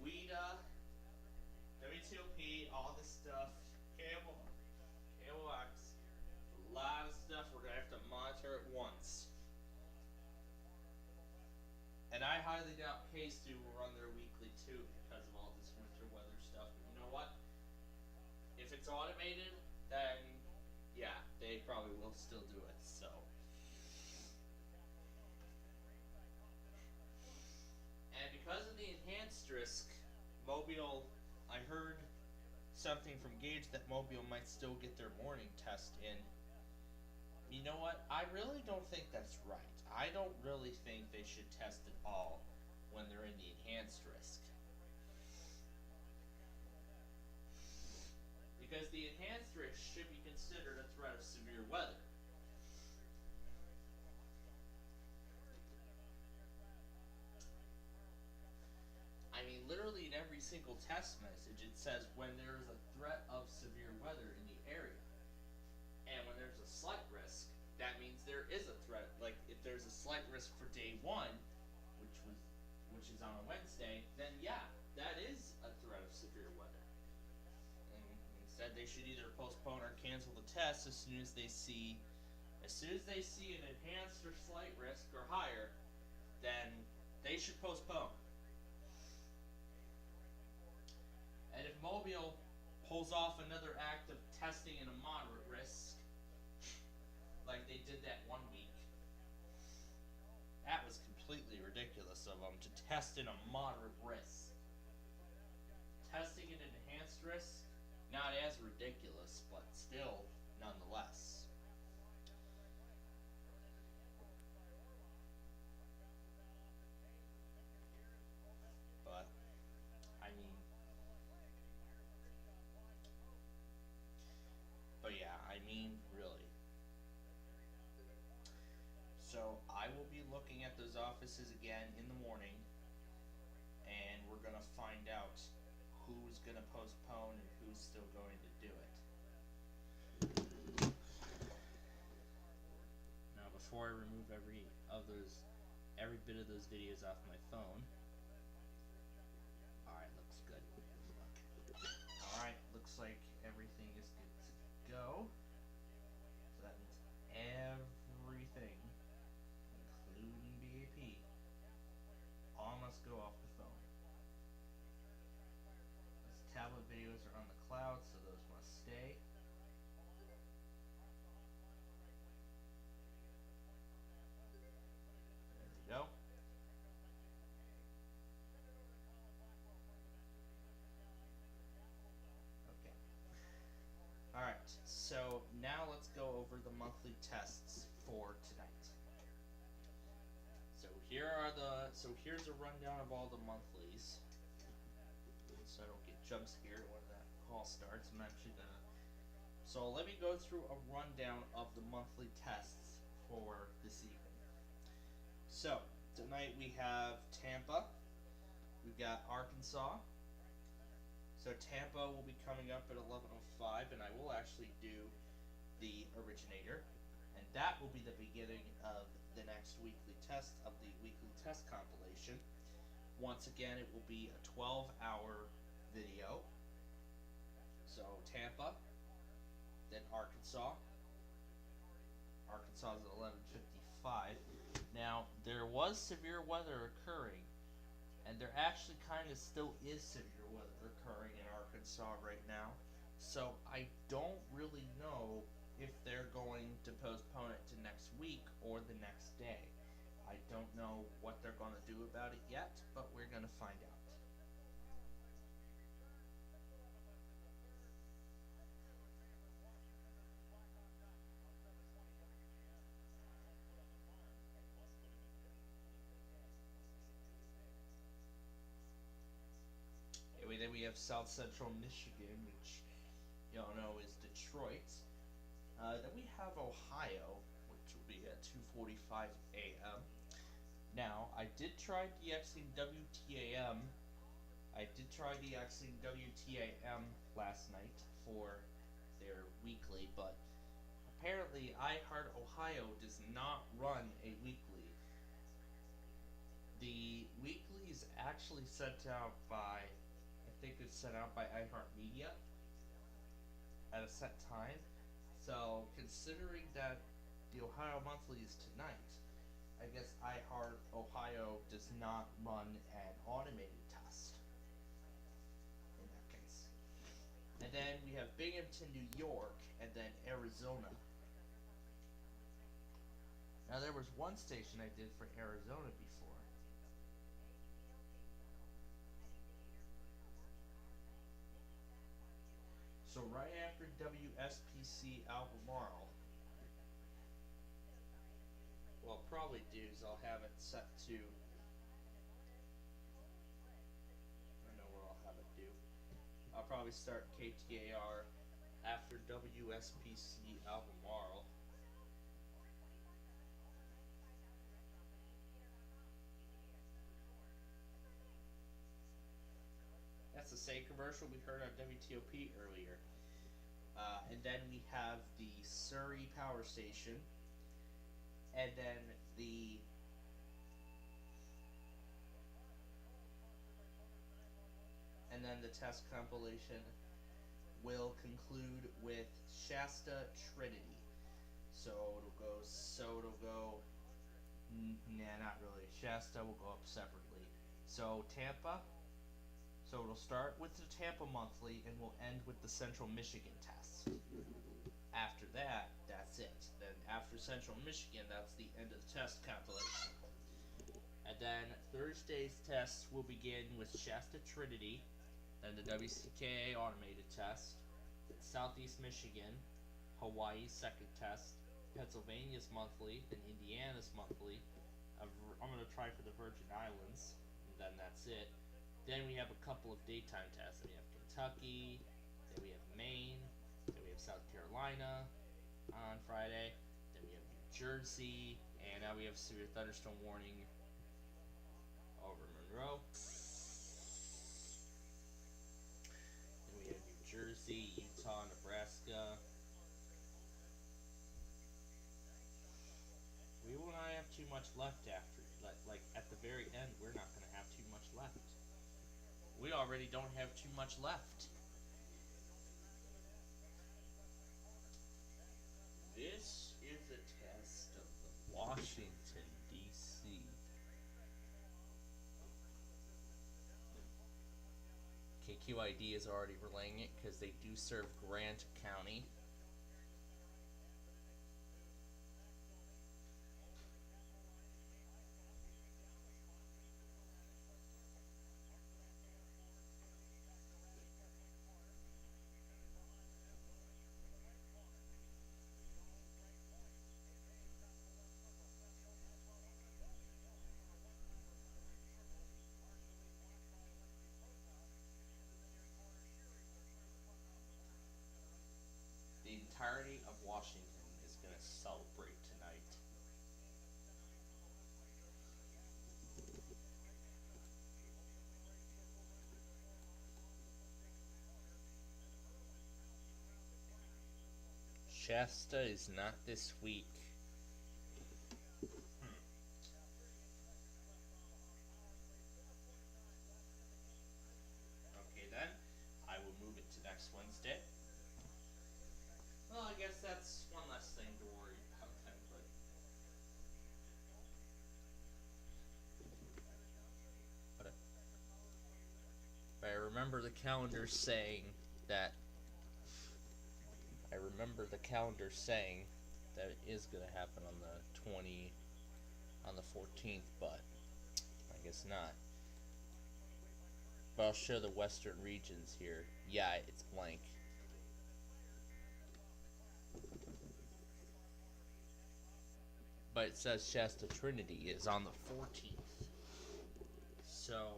WEDA, W2P, all this stuff, KLX, a lot of stuff we're going to have to monitor at once. And I highly doubt K-Stu will run their weekly too because of all this winter weather stuff. But you know what? If it's automated, then yeah, they probably will still do it. So. And because of the enhanced risk, Mobile, I heard something from Gage that Mobile might still get their morning test in. You know what? I really don't think that's right. I don't really think they should test at all when they're in the enhanced risk. Because the enhanced risk should be considered a threat of severe weather. I mean, literally in every single test message it says when there is a threat of severe weather in the area. And when there's a slight risk, that means there is a threat. Like if there's a slight risk for day 1, which is on a Wednesday, then yeah, that is a threat of severe weather. And instead they should either postpone or cancel the test as soon as they see an enhanced or slight risk or higher, then they should postpone. And if Mobile pulls off another act of testing in a moderate risk, like they did that one week, that was completely ridiculous of them to test in a moderate risk. Testing in an enhanced risk, not as ridiculous, but still, nonetheless. But, I mean, really. So I will be looking at those offices again in the morning, and we're going to find out who's going to postpone and who's still going to do it. Now, before I remove every bit of those videos off my phone. Alright, looks good. Alright, looks like everything is good to go. So that means everything, including BAP, all must go off the phone. Those tablet videos are on the cloud, so those must stay. There we go. Okay. Alright, so now let's go over the monthly tests for tonight. So here's a rundown of all the monthlies. So I don't get jump scared when that call starts. I'm actually gonna. So let me go through a rundown of the monthly tests for this evening. So tonight we have Tampa. We've got Arkansas. So Tampa will be coming up at 11:05, and I will actually do the originator, and that will be the beginning of the next weekly test of the weekly test compilation. Once again, it will be a 12-hour video. So Tampa, then Arkansas. Arkansas is at 11:55. Now, there was severe weather occurring, and there actually kind of still is severe weather occurring in Arkansas right now. So I don't really know if they're going to postpone it to next week or the next day. I don't know what they're going to do about it yet, but we're going to find out. Anyway, then we have South Central Michigan, which y'all know is Detroit. Then we have Ohio, which will be at 2:45 a.m. Now, I did try DXing WTAM. I did try DXing WTAM last night for their weekly, but apparently iHeart Ohio does not run a weekly. The weekly is actually sent out by, I think it's sent out by iHeartMedia at a set time. So, considering that the Ohio Monthly is tonight, I guess iHeart Ohio does not run an automated test in that case. And then we have Binghamton, New York, and then Arizona. Now, there was one station I did for Arizona before. So right after WSPC Albemarle, what I'll probably do is I'll have it set to, I don't know what I'll have it do. I'll probably start KTAR after WSPC Albemarle. That's the same commercial we heard on WTOP earlier. And then we have the Cerri power station. And then the test compilation will conclude with Shasta Trinity. So it'll go nah, not really. Shasta will go up separately. So Tampa. So it'll start with the Tampa monthly and we'll end with the Central Michigan test. After that, that's it. Then after Central Michigan, that's the end of the test compilation. And then Thursday's tests will begin with Shasta Trinity, then the WCKA automated test, Southeast Michigan, Hawaii's second test, Pennsylvania's monthly, then Indiana's monthly. I'm going to try for the Virgin Islands, and then that's it. Then we have a couple of daytime tests. Then we have Kentucky, then we have Maine, then we have South Carolina on Friday, then we have New Jersey, and now we have severe thunderstorm warning over Monroe. Then we have New Jersey, Utah, Nebraska. We will not have too much left after, like at the very end, we're not going to have too much left. We already don't have too much left. This is a test of the Washington, D.C. KQID is already relaying it because they do serve Grant County. The entirety of Washington is going to celebrate tonight. Shasta is not this week. Okay then, I will move it to next Wednesday. Well, I guess that's one less thing to worry about then, but I remember the calendar saying that it is going to happen on the 14th, but I guess not. But I'll show the western regions here. Yeah, it's blank. But it says Shasta Trinity is on the 14th. So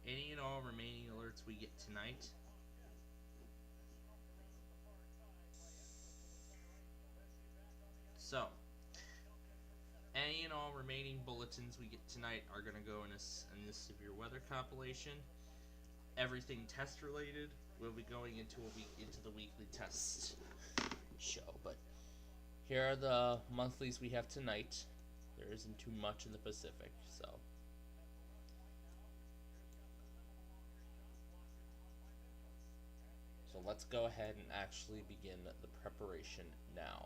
any and all remaining alerts we get tonight. So, any and all remaining bulletins we get tonight are going to go in this severe weather compilation. Everything test related will be going into the weekly test show. But here are the monthlies we have tonight. There isn't too much in the Pacific, so. So let's go ahead and actually begin the preparation now.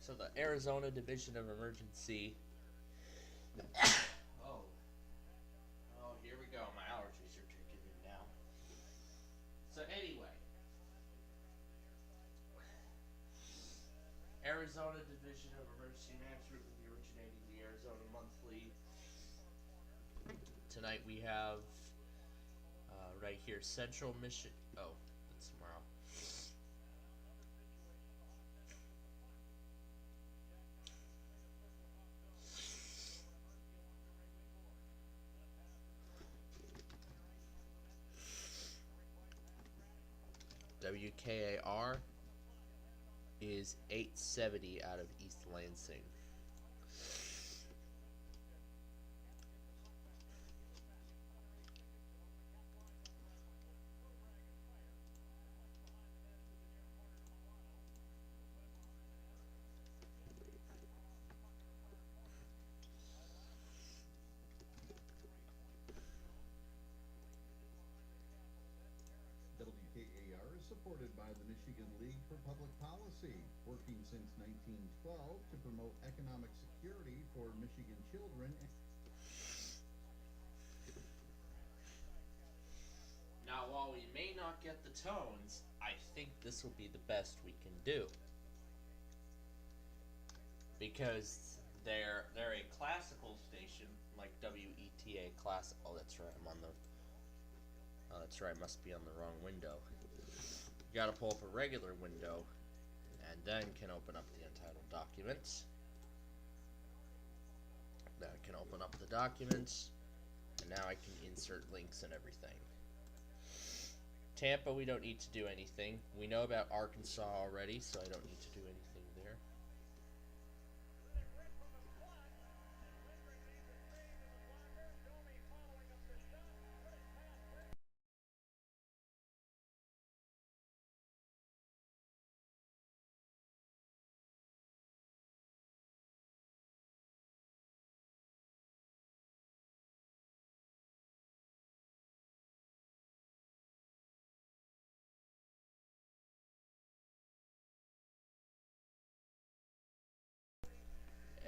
So the Arizona Division of Emergency. Oh, here we go. My allergies are kicking in now. So anyway, Arizona Division of Emergency Management will be originating the Arizona Monthly. Tonight we have right here Central Michigan. Oh, that's tomorrow. WKAR is 870 out of East Lansing. WKAR is supported by the Michigan League for Public Policy, working since 1912 to promote economic security for Michigan children. Now, while we may not get the tones, I think this will be the best we can do. Because they're a classical station, like WETA Classic. Oh, that's right, I'm on the... Oh, that's right, must be on the wrong window. You gotta pull up a regular window, and then can open up the entitled documents. Now I can open up the documents, and now I can insert links and everything. Tampa, we don't need to do anything. We know about Arkansas already, so I don't need to do anything there.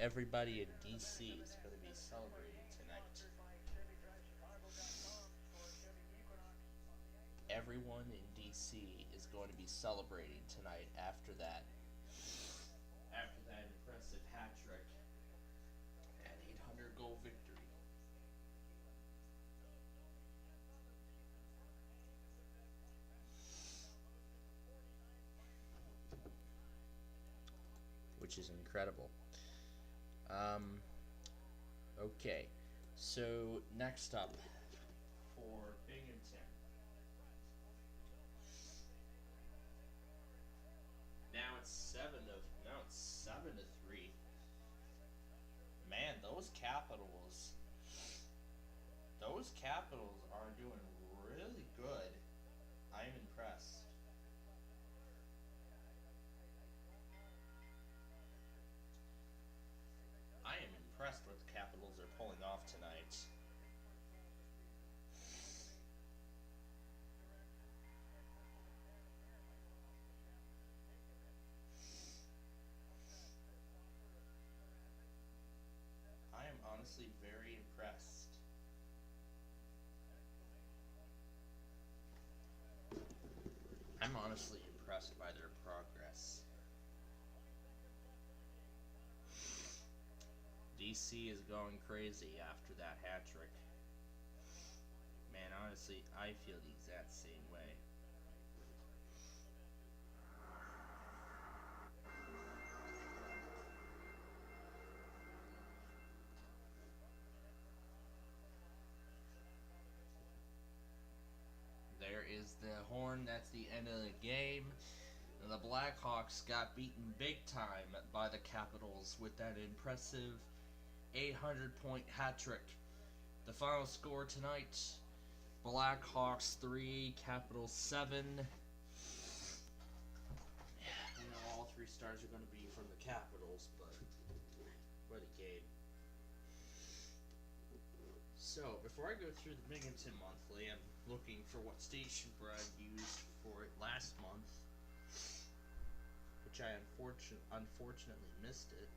Everybody in DC is going to be celebrating tonight. Everyone in DC is going to be celebrating tonight after that impressive hat trick and 800 goal victory. which is incredible. Okay, so next up for Binghamton. Now it's 7-3. Man, those Capitals are doing really good. I'm impressed. I am impressed what the Capitals are pulling off tonight. I am honestly very impressed. I'm honestly impressed by their progress. DC is going crazy after that hat trick. Man, honestly, I feel the exact same way. There is the horn. That's the end of the game. And the Blackhawks got beaten big time by the Capitals with that impressive 800-point hat trick. The final score tonight: Blackhawks 3, Capitals 7. You know, all 3 stars are going to be from the Capitals, but what a game. So, before I go through the Binghamton Monthly, I'm looking for what station Brad used for it last month, which I unfortunately missed it.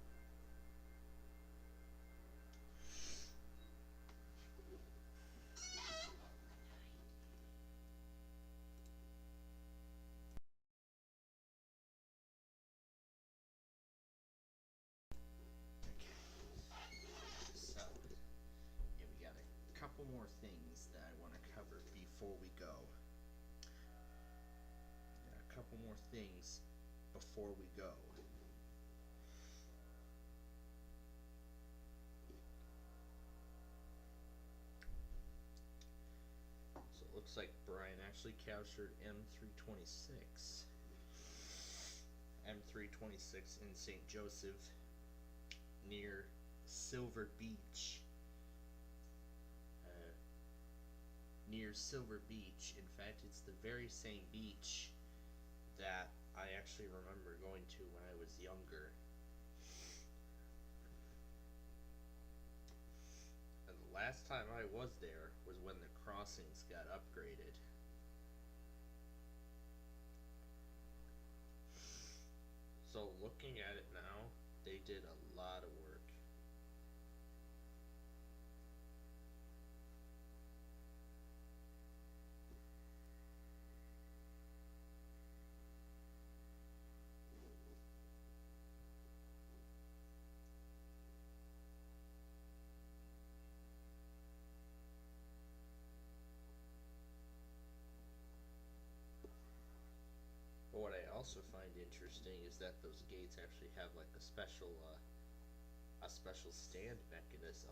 So, yeah, we got a couple more things that I want to cover before we go. Yeah, a couple more things before we go. So it looks like Brian actually captured M326. M326 in St. Joseph near Silver Beach. Near Silver Beach. In fact, it's the very same beach that I actually remember going to when I was younger. And the last time I was there was when the crossings got upgraded. So looking at it now, they did a lot of work. But what I also find interesting is that those gates actually have like a special stand mechanism.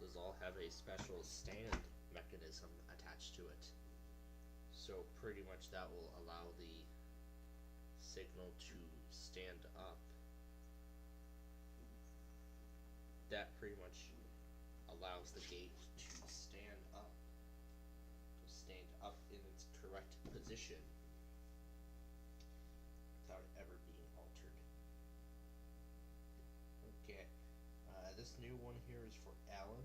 Those all have a special stand mechanism attached to it. So pretty much that will allow the signal to stand up. That pretty much allows the gate to stand up. To stand up in its correct position without it ever being altered. Okay, this new one here is for Alan.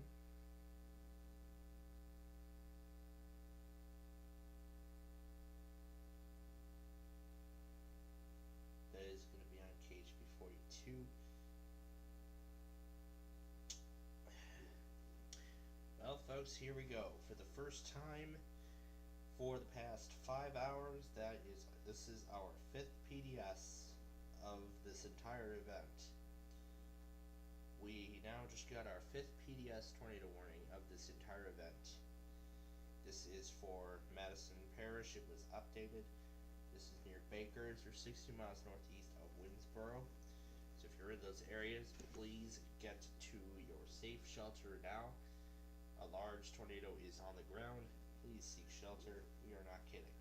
That is going to be on KHB 42. Well, folks, here we go. For the first time for the past 5 hours, this is our 5th PDS of this entire event. We now just got our 5th PDS tornado warning of this entire event. This is for Madison Parish. It was updated. This is near Bakers, or 60 miles northeast of Winnsboro. So if you're in those areas, please get to your safe shelter now. A large tornado is on the ground. Please seek shelter. We are not kidding.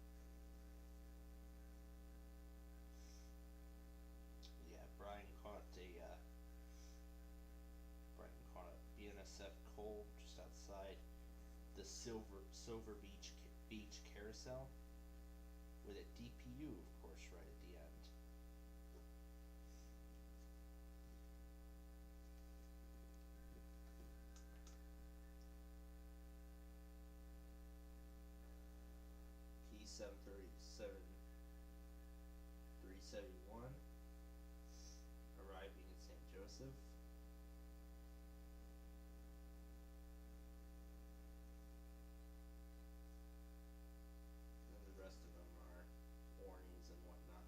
Yeah, Brian caught a BNSF Cole just outside the Silver Beach Carousel with a DPU, of course, right at the end. P737 371 arriving in St. Joseph. And the rest of them are warnings and whatnot.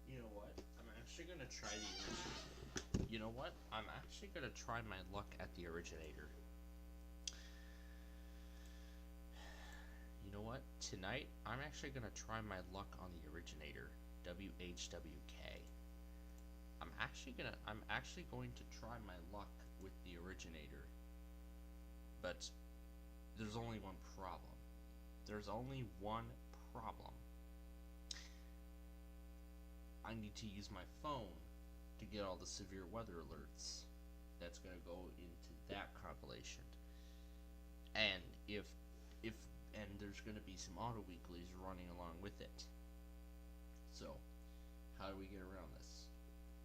You know what? I'm actually gonna try the originator. You know what? I'm actually gonna try my luck at the originator. You know what? Tonight, I'm actually gonna try my luck on the originator, WHWK. I'm actually going to try my luck with the originator. But there's only one problem. There's only one problem. I need to use my phone to get all the severe weather alerts. That's going to go into that compilation. And and there's going to be some auto weeklies running along with it. So, how do we get around this?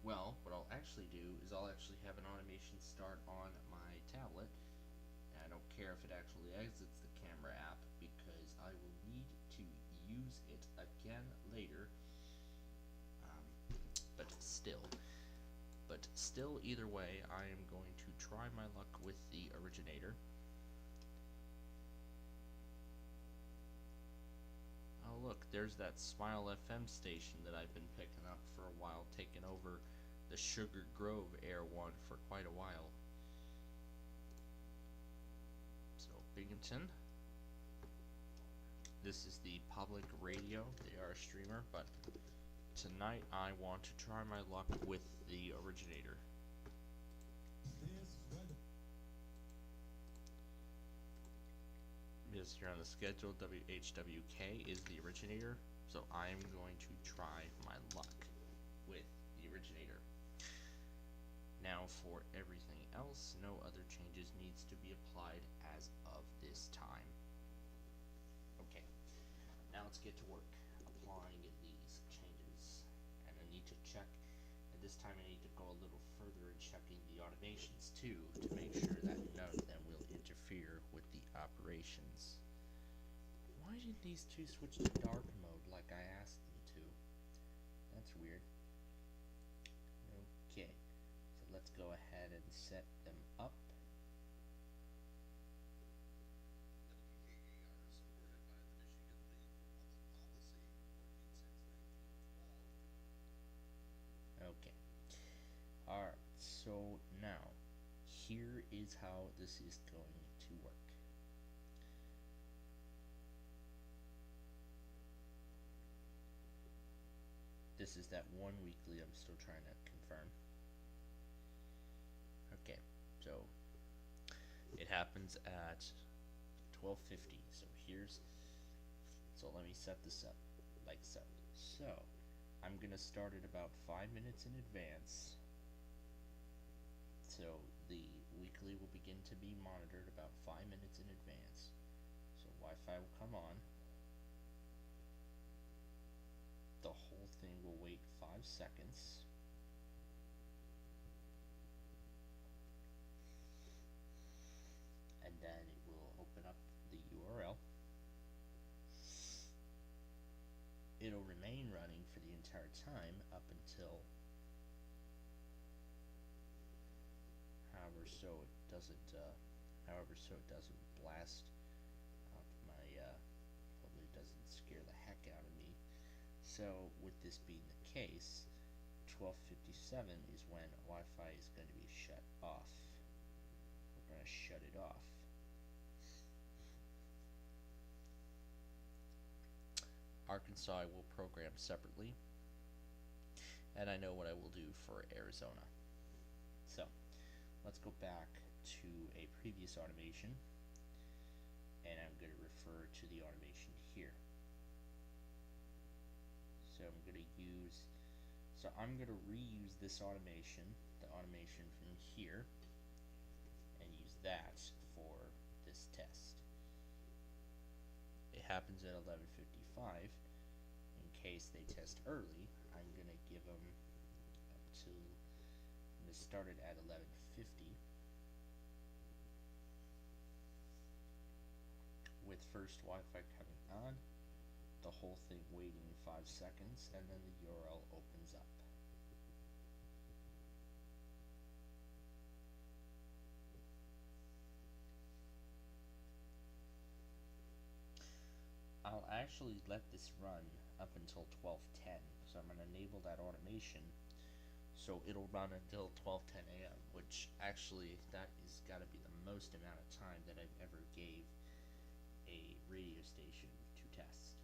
Well, what I'll actually do is I'll actually have an automation start on my tablet. And I don't care if it actually exits the camera app because I will need to use it again later. But still, either way, I am going to try my luck with the originator. Oh look, there's that Smile FM station that I've been picking up for a while, taking over the Sugar Grove Air one for quite a while. So, Binghamton. This is the public radio. They are a streamer, but tonight I want to try my luck with the originator. Because here on the schedule, WHWK is the originator, so I am going to try my luck with the originator. Now for everything else, no other changes needs to be applied as of this time. Okay, now let's get to work applying these changes. And I need to check, and this time I need to go a little further in checking the automations too, to make sure that none of them will interfere with the operations. Why did these two switch to dark mode like I asked them to? That's weird. Okay, so let's go ahead and set them up. Okay. Alright, so now, here is how this is going to work. This is that one weekly I'm still trying to confirm. Okay, so it happens at 12:50. So let me set this up like so. So I'm gonna start it about 5 minutes in advance. So the weekly will begin to be monitored about 5 minutes in advance. So Wi-Fi will come on. The whole thing will wait 5 seconds. And then it will open up the URL. It'll remain running for the entire time up until however so it doesn't blast out my probably doesn't scare the heck out of me. So with this being the case, 12:57 is when Wi-Fi is going to be shut off. We're going to shut it off. Arkansas I will program separately, and I know what I will do for Arizona. So let's go back to a previous automation, and I'm going to refer to the automation here. So I'm going to reuse this automation, the automation from here, and use that for this test. It happens at 11:55. In case they test early, I'm going to give them up to, I'm going to start it at 11:50 with first Wi-Fi coming on, the whole thing waiting 5 seconds, and then the URL opens up. I'll actually let this run up until 12:10, so I'm going to enable that automation so it'll run until 12:10 a.m., which actually that is got to be the most amount of time that I've ever gave a radio station to test.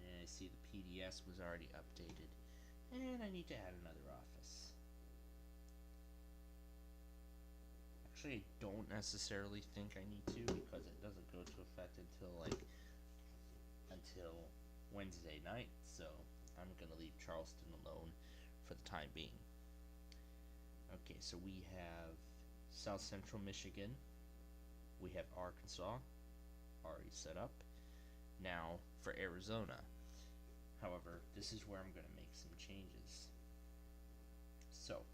And I see the PDS was already updated, and I need to add another office. Actually, I don't necessarily think I need to, because it doesn't go to effect until Wednesday night, so I'm gonna leave Charleston alone for the time being. Okay, so we have South Central Michigan, we have Arkansas already set up. Now for Arizona, however, this is where I'm gonna make some changes. So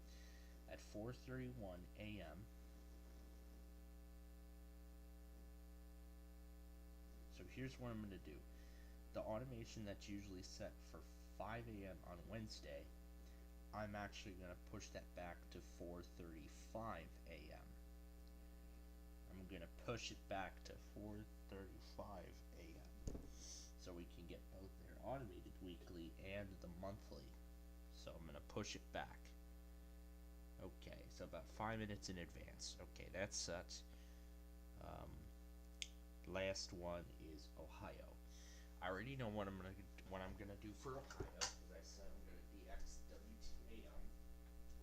at 4:31 a.m. So here's what I'm going to do. The automation that's usually set for 5 a.m. on Wednesday, I'm actually going to push that back to 4:35 a.m. I'm going to push it back to 4:35 a.m. so we can get both their automated weekly and the monthly. So I'm going to push it back. Okay, so about 5 minutes in advance. Okay, that's set. Last one is Ohio. I already know what I'm gonna do for Ohio, because I said I'm gonna DX WTAM,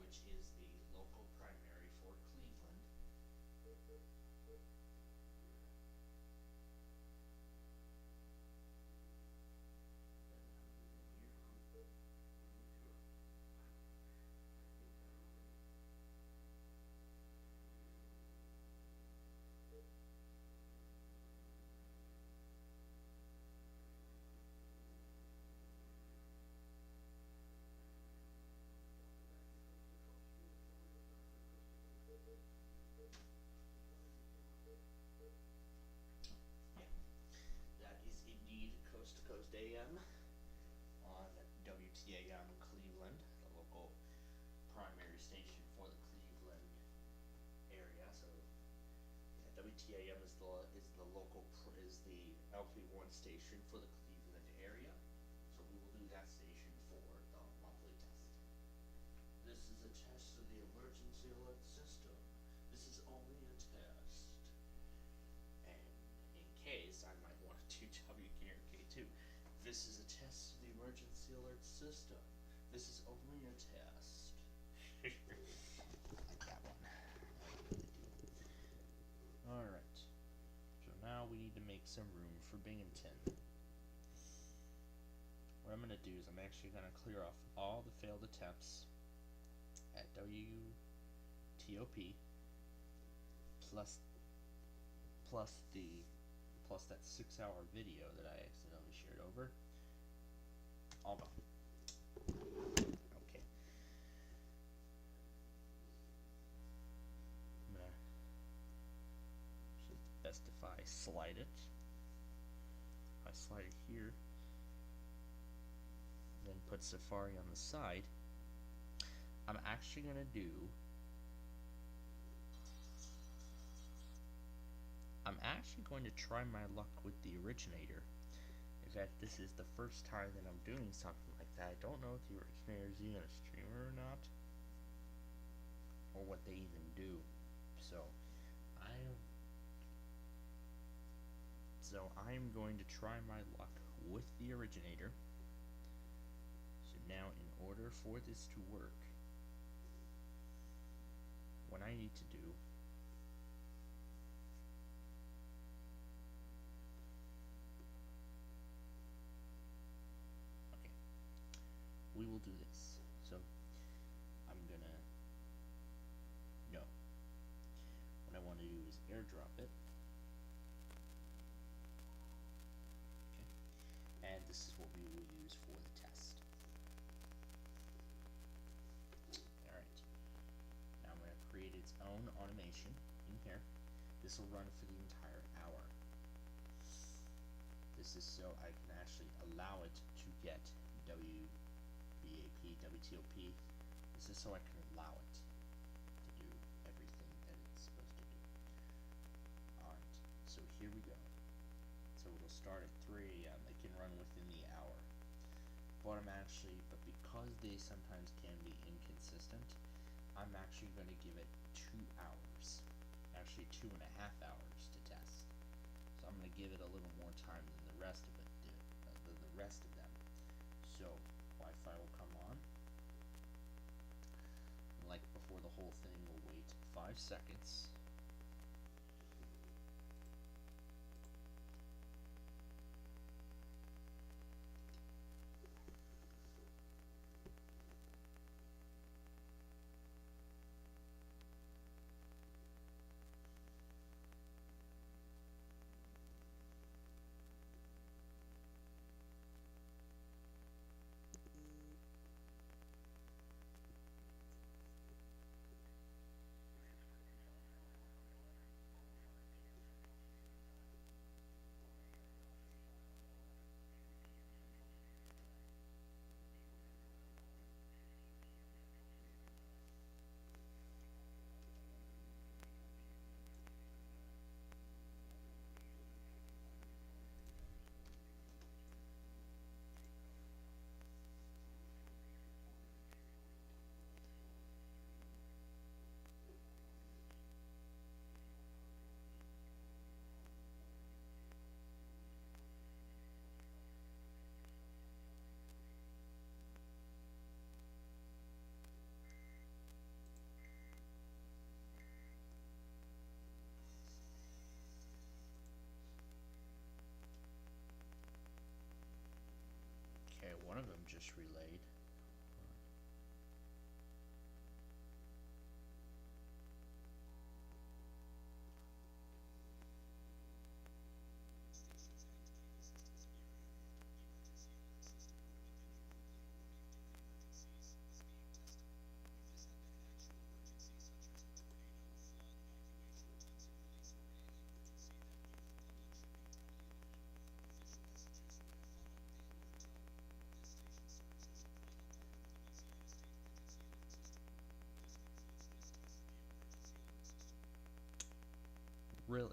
which is the local primary for Cleveland. That is indeed Coast to Coast AM on WTAM Cleveland, the local primary station for the Cleveland area. So yeah, WTAM is the LP1 station for the Cleveland area. So we will do that station for the monthly test. This is a test of the emergency alert system. This is only a test. And in case, I might want to do WKRK2. This is a test of the emergency alert system. This is only a test. I like that one. Alright. So now we need to make some room for Binghamton. What I'm going to do is I'm actually going to clear off all the failed attempts at WTOP plus that 6-hour video that I accidentally shared over. All gone. Okay. I'm gonna best if I slide it. If I slide it here, then put Safari on the side, I'm actually gonna do I'm actually going to try my luck with the originator that this is the first time that I'm doing something like that. I don't know if the originator is even a streamer or not, or what they even do. So I'm going to try my luck with the originator. So now, in order for this to work, what I need to do we will do this. So I'm gonna what I want to do is airdrop it. Okay. And this is what we will use for the test. Alright. Now I'm going to create its own automation in here. This will run for the entire hour. This is so I can actually allow it to get WBAP, WTOP. This is so I can allow it to do everything that it's supposed to do. Alright, so here we go. So it'll start at 3 AM. They can run within the hour. But because they sometimes can be inconsistent, I'm actually going to give it 2 hours. Actually 2.5 hours to test. So I'm going to give it a little more time than the rest of it did, the rest of them. So Wi-Fi will come on. And like before, the whole thing will wait 5 seconds. Okay, one of them just relayed. Really?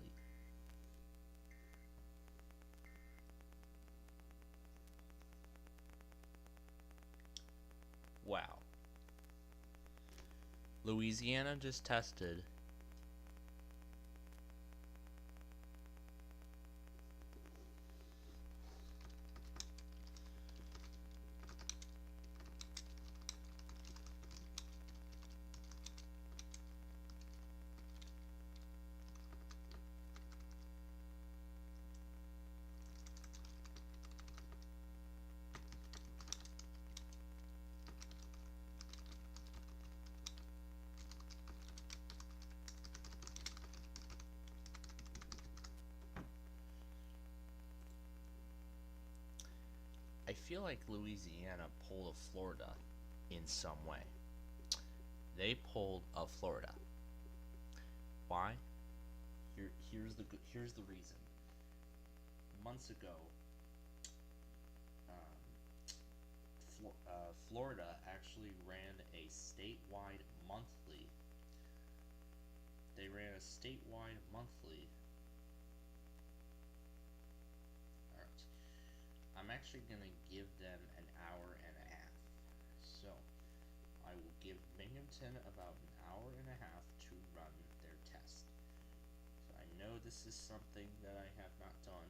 Wow. Louisiana just tested. I feel like Louisiana pulled a Florida in some way. They pulled a Florida. Why? Here's the reason. Months ago, Florida actually ran a statewide monthly. They ran a statewide monthly. Alright. actually going to give them an hour and a half. So, I will give Binghamton about an hour and a half to run their test. So I know this is something that I have not done,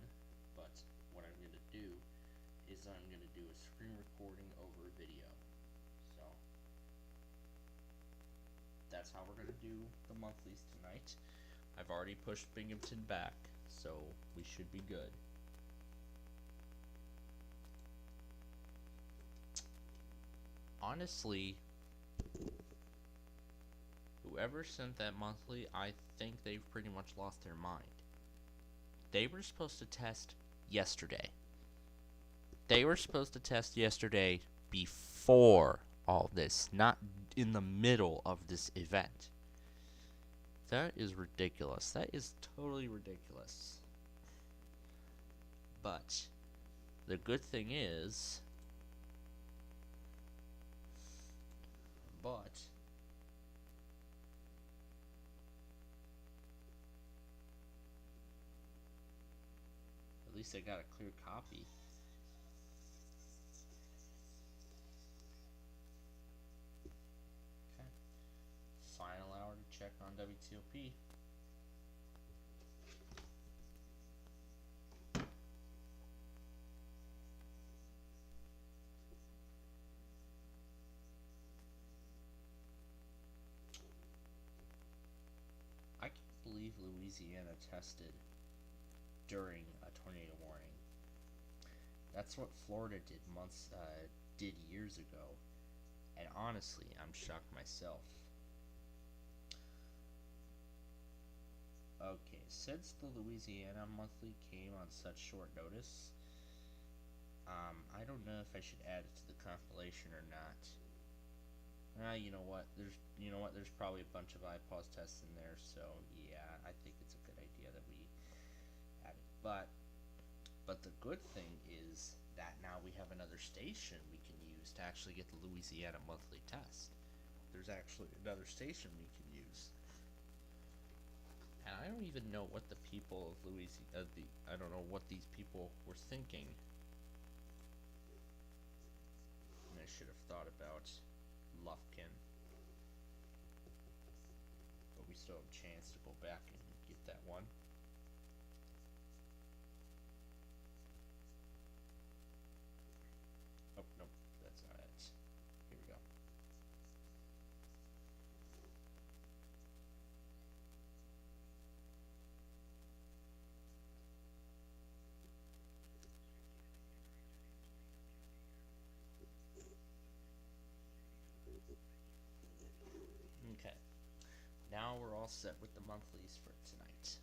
but what I'm going to do is I'm going to do a screen recording over a video. So that's how we're going to do the monthlies tonight. I've already pushed Binghamton back, so we should be good. Honestly, whoever sent that monthly, I think they've pretty much lost their mind. They were supposed to test yesterday. They were supposed to test yesterday before all this, not in the middle of this event. That is ridiculous. That is totally ridiculous. But the good thing is, at least I got a clear copy. Okay. Final hour to check on WTOP. I can't believe Louisiana tested during a tornado warning. That's what Florida did years ago, and honestly, I'm shocked myself. Okay, since the Louisiana monthly came on such short notice, I don't know if I should add it to the compilation or not. You know what? There's probably a bunch of iPause tests in there, so yeah, I think it's a good idea that we add it. But the good thing is that now we have another station we can use to actually get the Louisiana monthly test. There's actually another station we can use. And I don't even know what the people of Louisiana, I don't know what these people were thinking. And I should have thought about Lufkin. But we still have a chance to go back and get that one. Oh, nope, that's not it. Here we go. Okay. Now we're all set with the monthlies for tonight.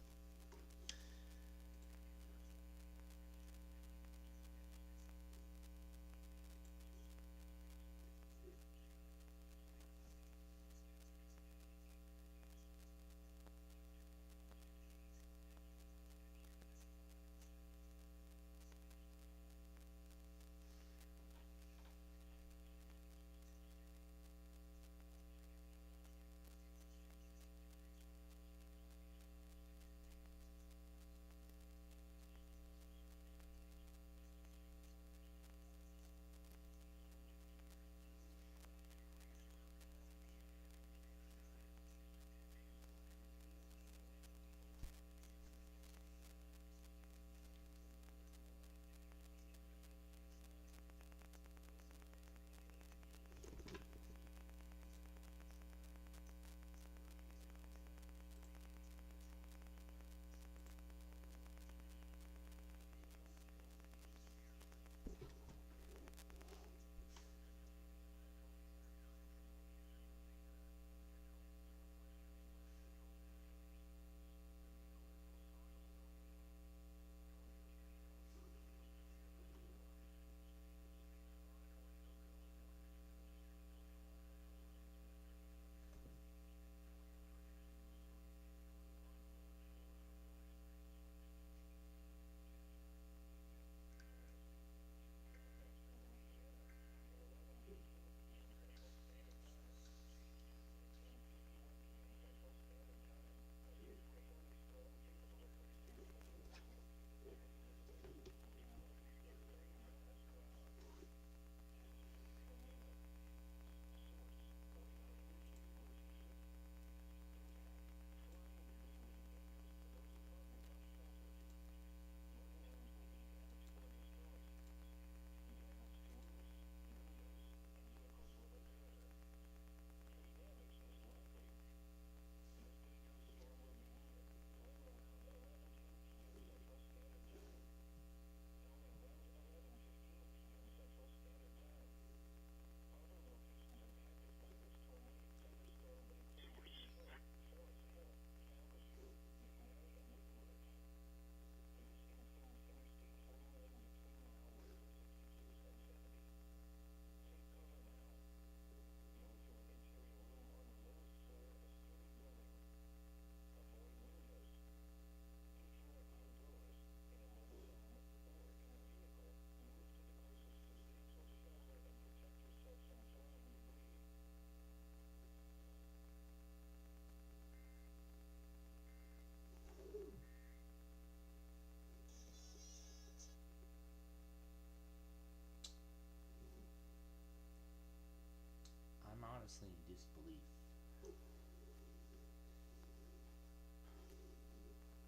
disbelief.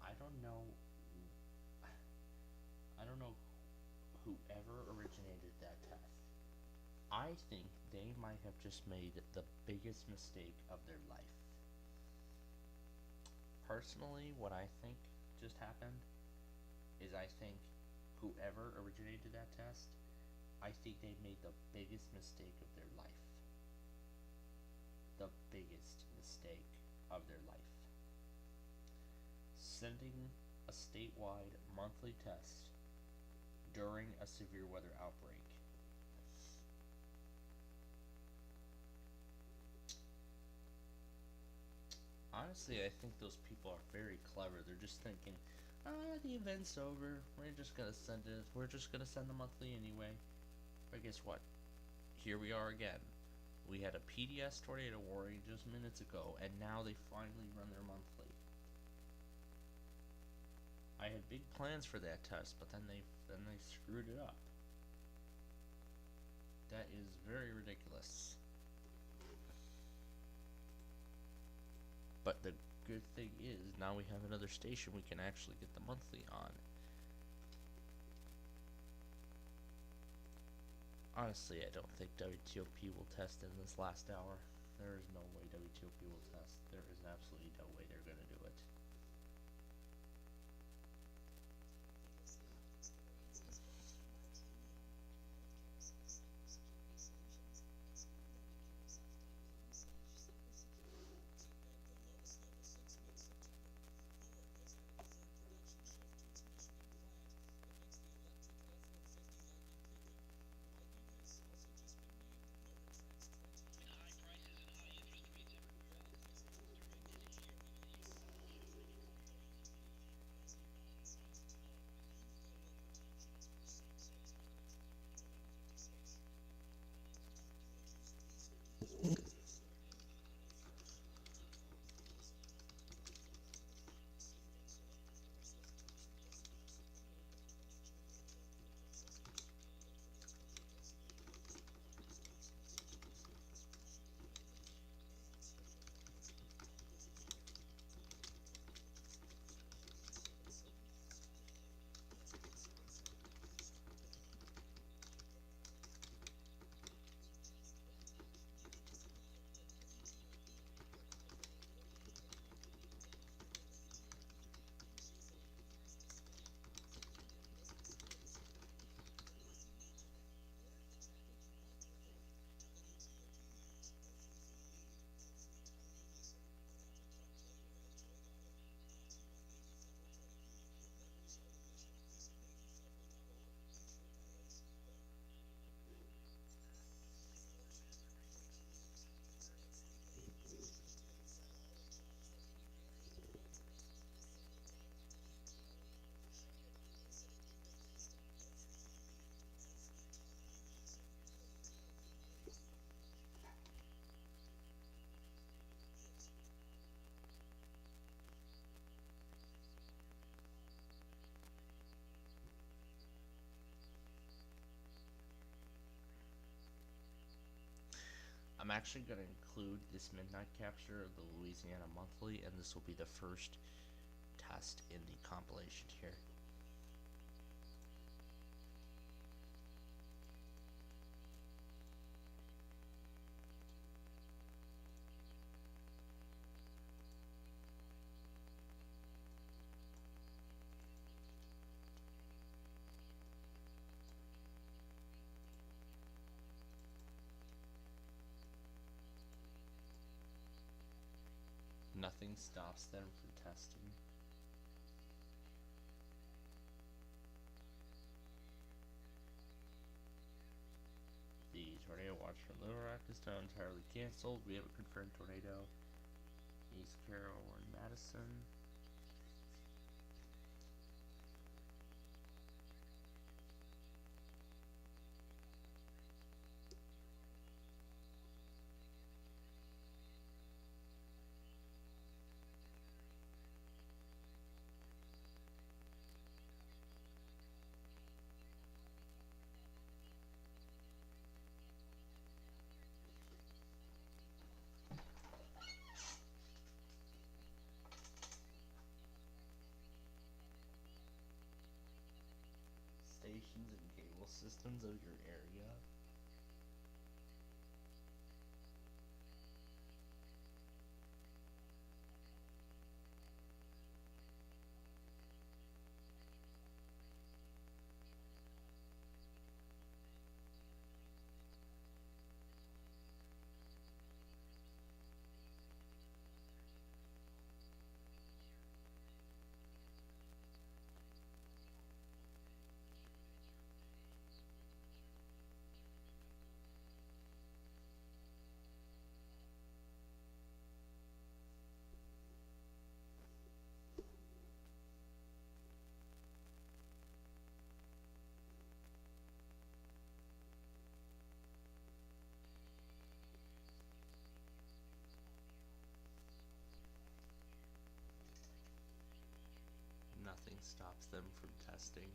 I don't know whoever originated that test. I think they might have just made the biggest mistake of their life. Personally, what I think just happened is I think whoever originated that test, I think they made the biggest mistake of their life. The biggest mistake of their life. Sending a statewide monthly test during a severe weather outbreak. Honestly, I think those people are very clever. They're just thinking, the event's over. We're just gonna send the monthly anyway. But guess what? Here we are again. We had a PDS tornado warning just minutes ago, and now they finally run their monthly. I had big plans for that test, but then they screwed it up. That is very ridiculous. But the good thing is, now we have another station we can actually get the monthly on. Honestly, I don't think WTOP will test in this last hour. There is no way WTOP will test. There is absolutely no way they're going to do it. I'm actually going to include this midnight capture of the Louisiana Monthly, and this will be the first test in the compilation here. Nothing stops them from testing. The tornado watch from Little Rock is now entirely canceled. We have a confirmed tornado. East Carroll and Madison. communications and cable systems of your area? Nothing stops them from testing.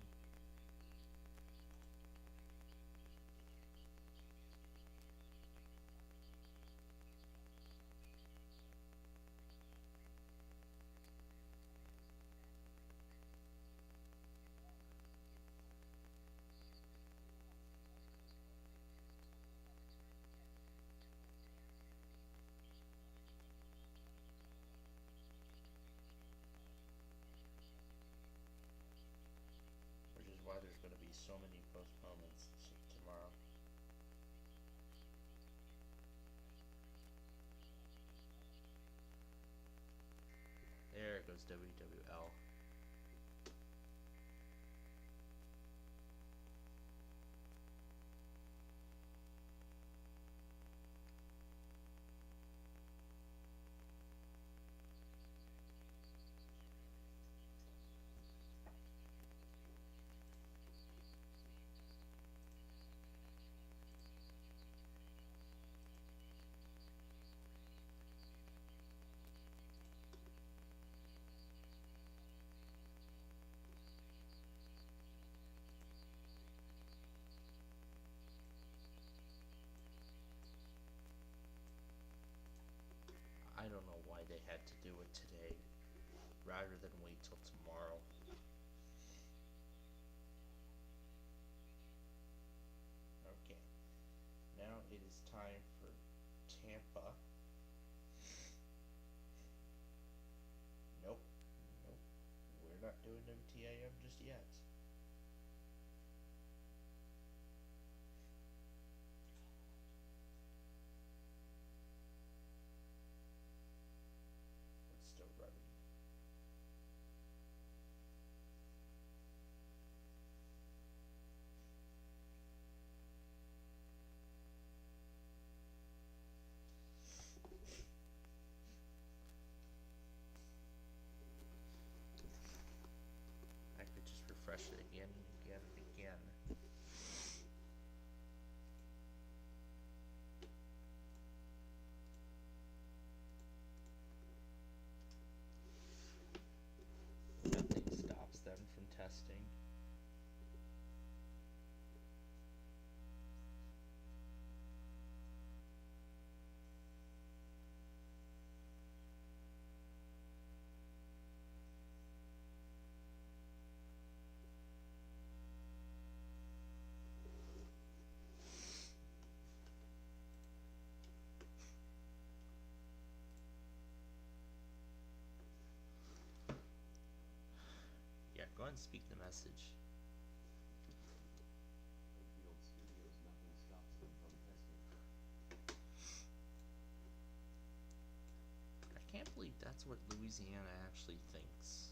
Which is why there's going to be so many postponements tomorrow. There goes WWL. I don't know why they had to do it today rather than wait till tomorrow. Okay, now it is time for Tampa. Nope, we're not doing WTAM just yet. It's still running. I could just refresh it again and again and again. Nothing stops them from testing. Yeah, go ahead and speak the message. Field Studios, nothing stops them from testing. I can't believe that's what Louisiana actually thinks.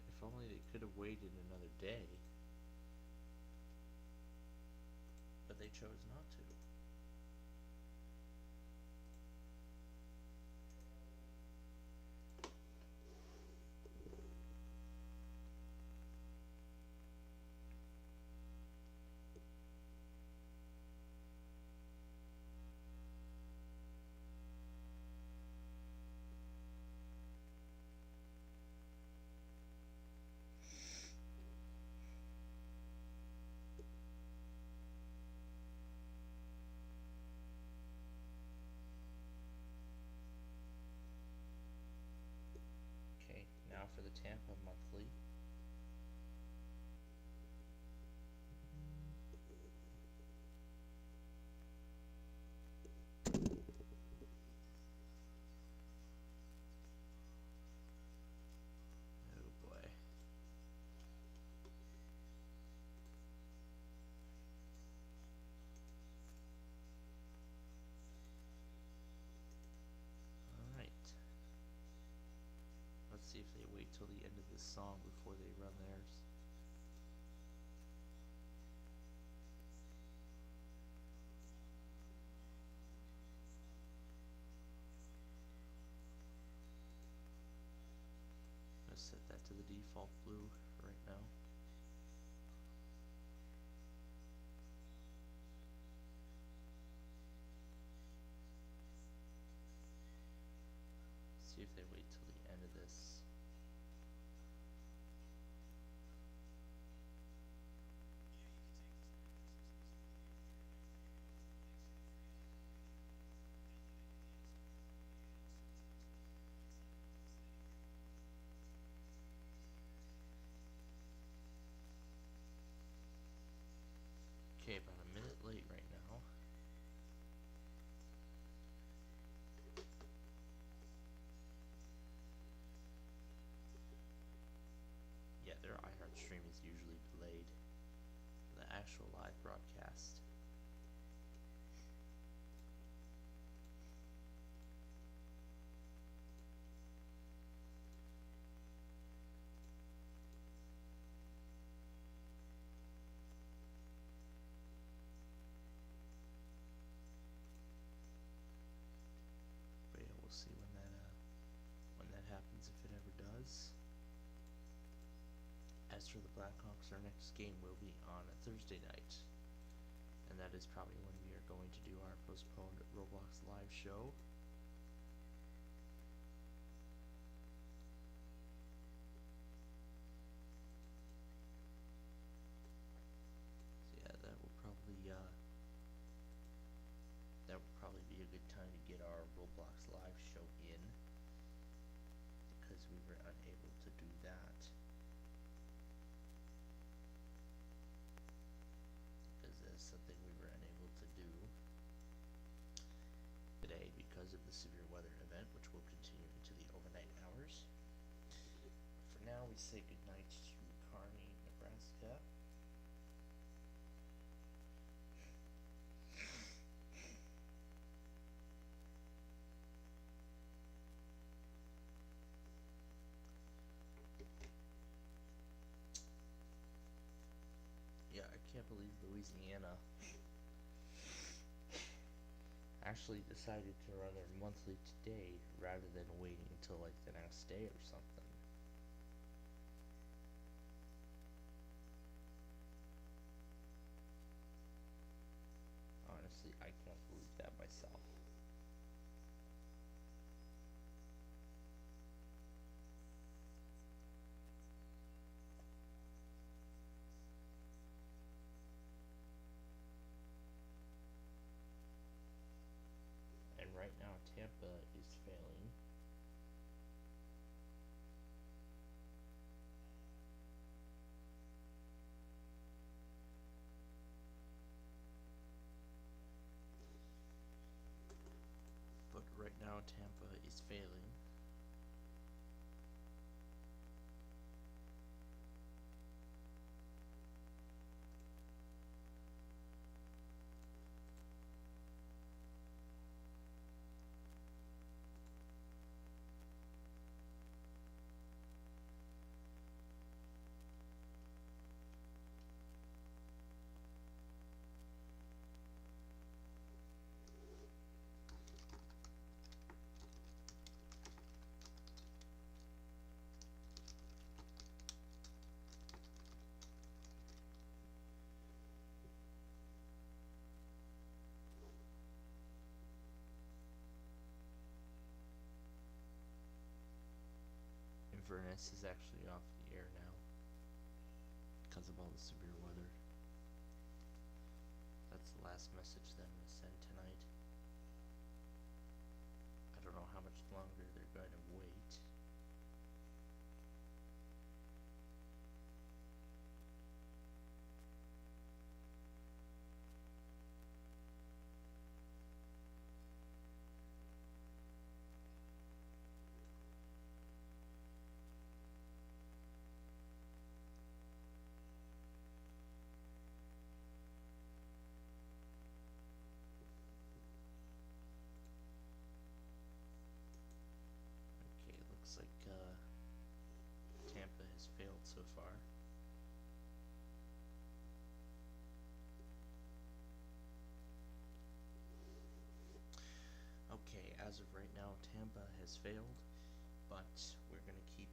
If only they could have waited another day. But they chose not to. Tampa Monthly. Oh boy. Alright. Let's see if they wait till the end of this song before they run theirs. I'm gonna set that to the default blue right now. See if they wait till the end of this. Okay, about a minute late right now. Yeah, their iHeart stream is usually delayed for the actual live broadcast. But yeah, we'll see when that happens, if it ever does. As for the Blackhawks, our next game will be on a Thursday night, and that is probably when we are going to do our postponed Roblox live show. So yeah, that will probably be a good time to get our Roblox live show in, because we were unable to do that. Because that's something we were unable to do today because of the severe weather event, which will continue into the overnight hours. For now, we say goodnight to Kearney, Nebraska. Yeah, I can't believe Louisiana actually decided to run their monthly today rather than waiting until like the next day or something. Honestly, I can't believe that myself. And right now Tampa is failing. But right now Tampa is failing. Inverness is actually off the air now because of all the severe weather. That's the last message that I'm going to send tonight. I don't know how much longer they're going to wait. far. Okay, as of right now, Tampa has failed, but we're gonna keep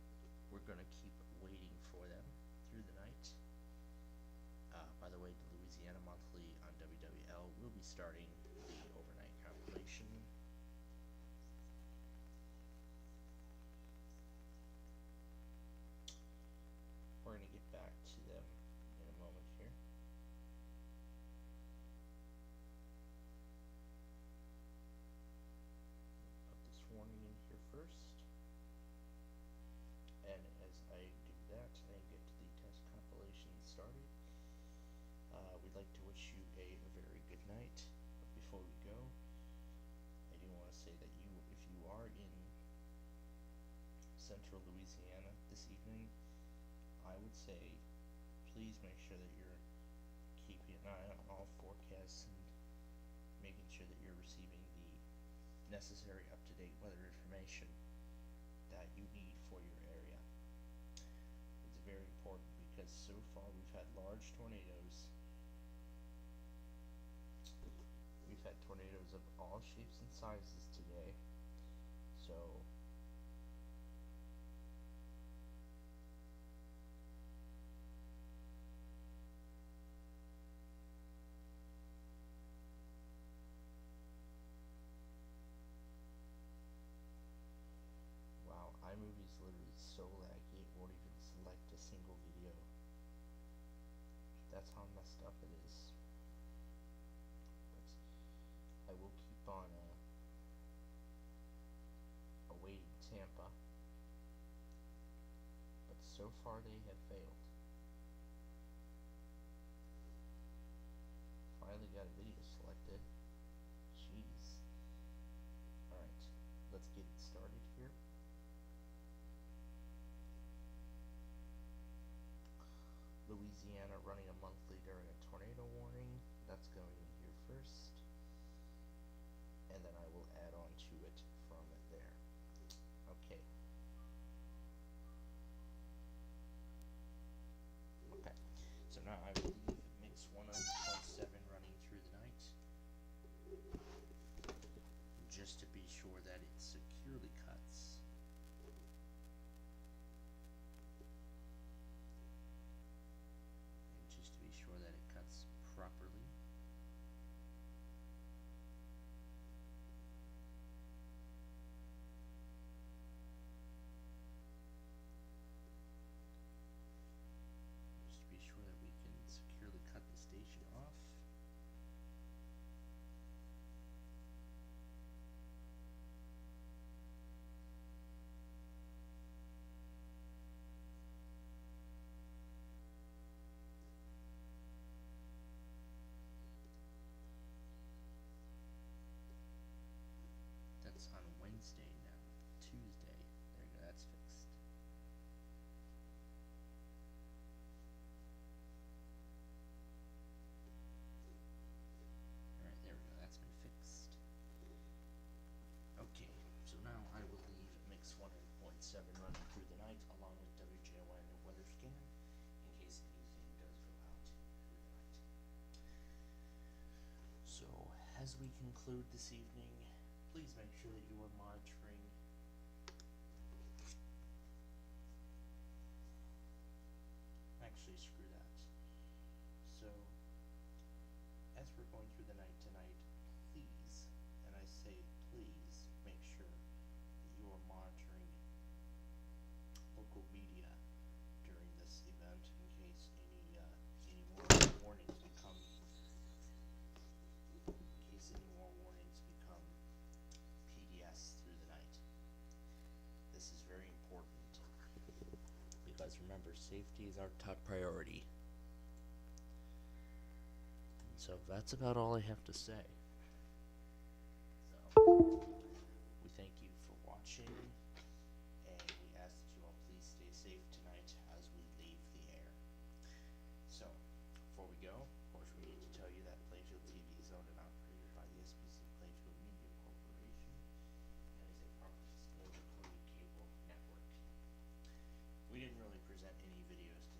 waiting for them through the night. By the way, the Louisiana Monthly on WWL will be starting the overnight compilation. We're gonna get back to them in a moment here. Put this warning in here first. And as I do that and get to the test compilation started, we'd like to wish you a very good night. But before we go, I do want to say that if you are in central Louisiana this evening, I would say please make sure that you're keeping an eye on all forecasts and making sure that you're receiving the necessary up-to-date weather information that you need for your area. It's very important because so far we've had large tornadoes. We've had tornadoes of all shapes and sizes today. So wow, iMovie's literally so laggy it won't even select a single video. That's how messed up it is. But I will keep on awaiting Tampa. But so far they have failed. Finally got a video selected. Jeez. Alright, let's get started here. Louisiana running a monthly during a tornado warning. That's going in here first. And then I will add on to it from there. Okay. Okay. So now I will leave mix 101.7 running through the night. Just to be sure that it securely cuts. Just to be sure that it cuts properly. Just to be sure that we can securely cut the station off. That's on Wednesday now. Tuesday. There you go, that's fixed. Alright, there we go, that's been fixed. Okay, so now I will leave mix 100.7 running through the night along with WJON and weather scan in case anything does go out through the night. So, as we conclude this evening, please make sure that you are monitoring actually screw that. So as we're going through the night tonight, please, and I say please, make sure that you are monitoring local media during this event in case any more warnings become PDS through the night. This is very important because remember, safety is our top priority. So that's about all I have to say. So we thank you for watching, and we ask that you all please stay safe tonight as we leave the air. So before we go, of course, we need to tell you that Plainfield TV is owned and operated by the SPCPlainfield Media Corporation and is a part of the Cable Network. We didn't really present any videos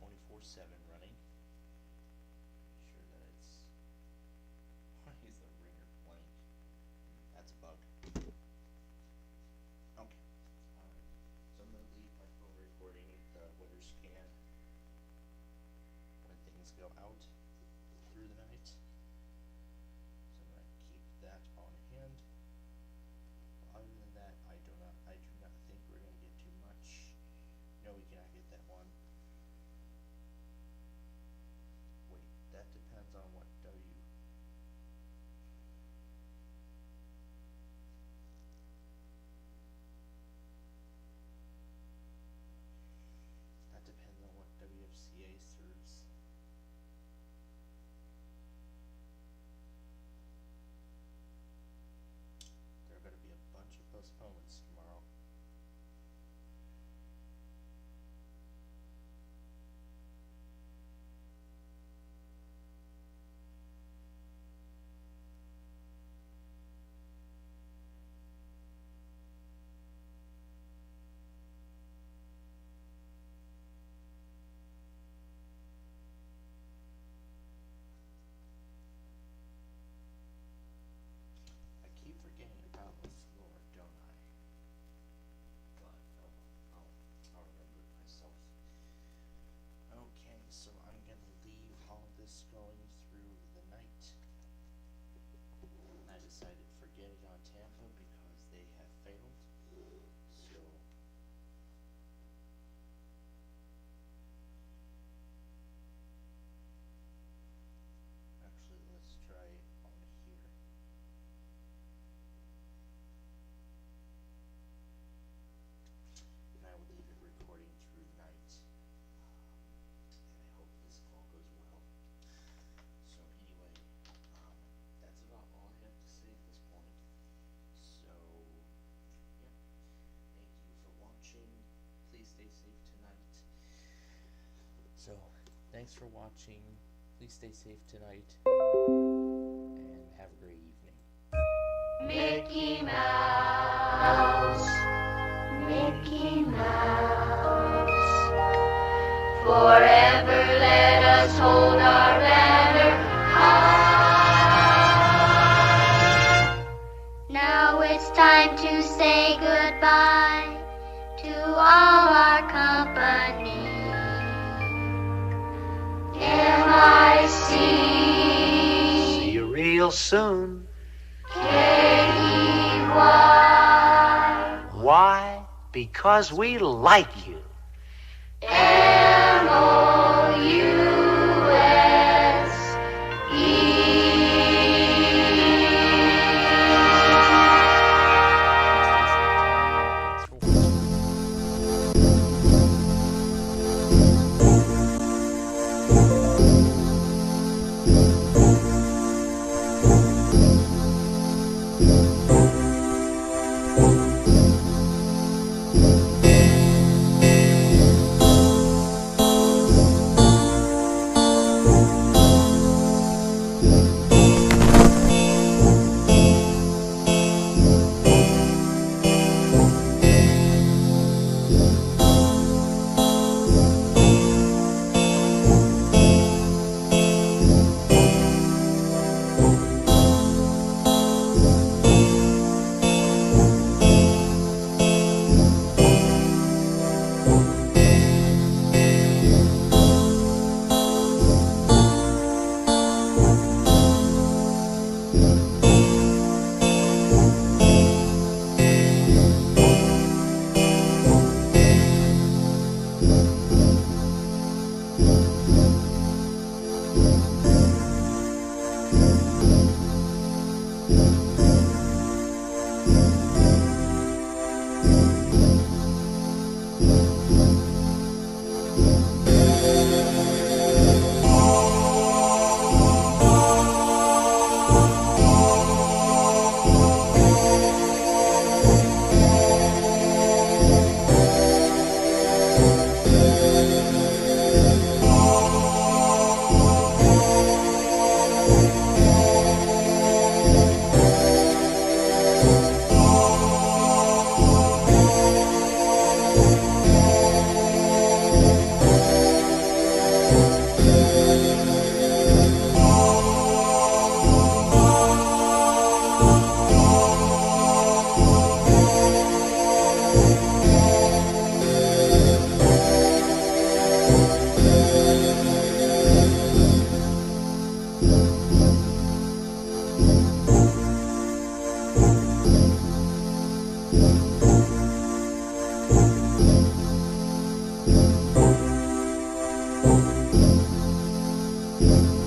24/7 running. Sure that it's. Why is the ringer blank? That's a bug. Okay. Alright. So I'm gonna leave my phone recording the weather scan when things go out through the night. So I'm gonna keep that on hand. Other than that, I do not think we're gonna get too much. No, we cannot get that one. Wait, that depends on what that depends on what WFCA serves. There are going to be a bunch of postponements tomorrow. I keep forgetting about the floor, don't I? But I'll remember it myself. Okay, so I'm gonna leave all this going through the night. I decided to forget it on Tampa because they have failed. So actually, let's try it on here. And I will leave it recording through the night. And I hope this call goes well. So anyway, that's about all I have to say at this point. So, yeah. Thank you for watching. Please stay safe tonight. So, thanks for watching. Please stay safe tonight. And have a great evening. Mickey Mouse, Mickey Mouse, forever let us hold our banner high. Now it's time to say goodbye to all our company. MIC, See you real soon. KEY, Why? Because we like you. Thank you.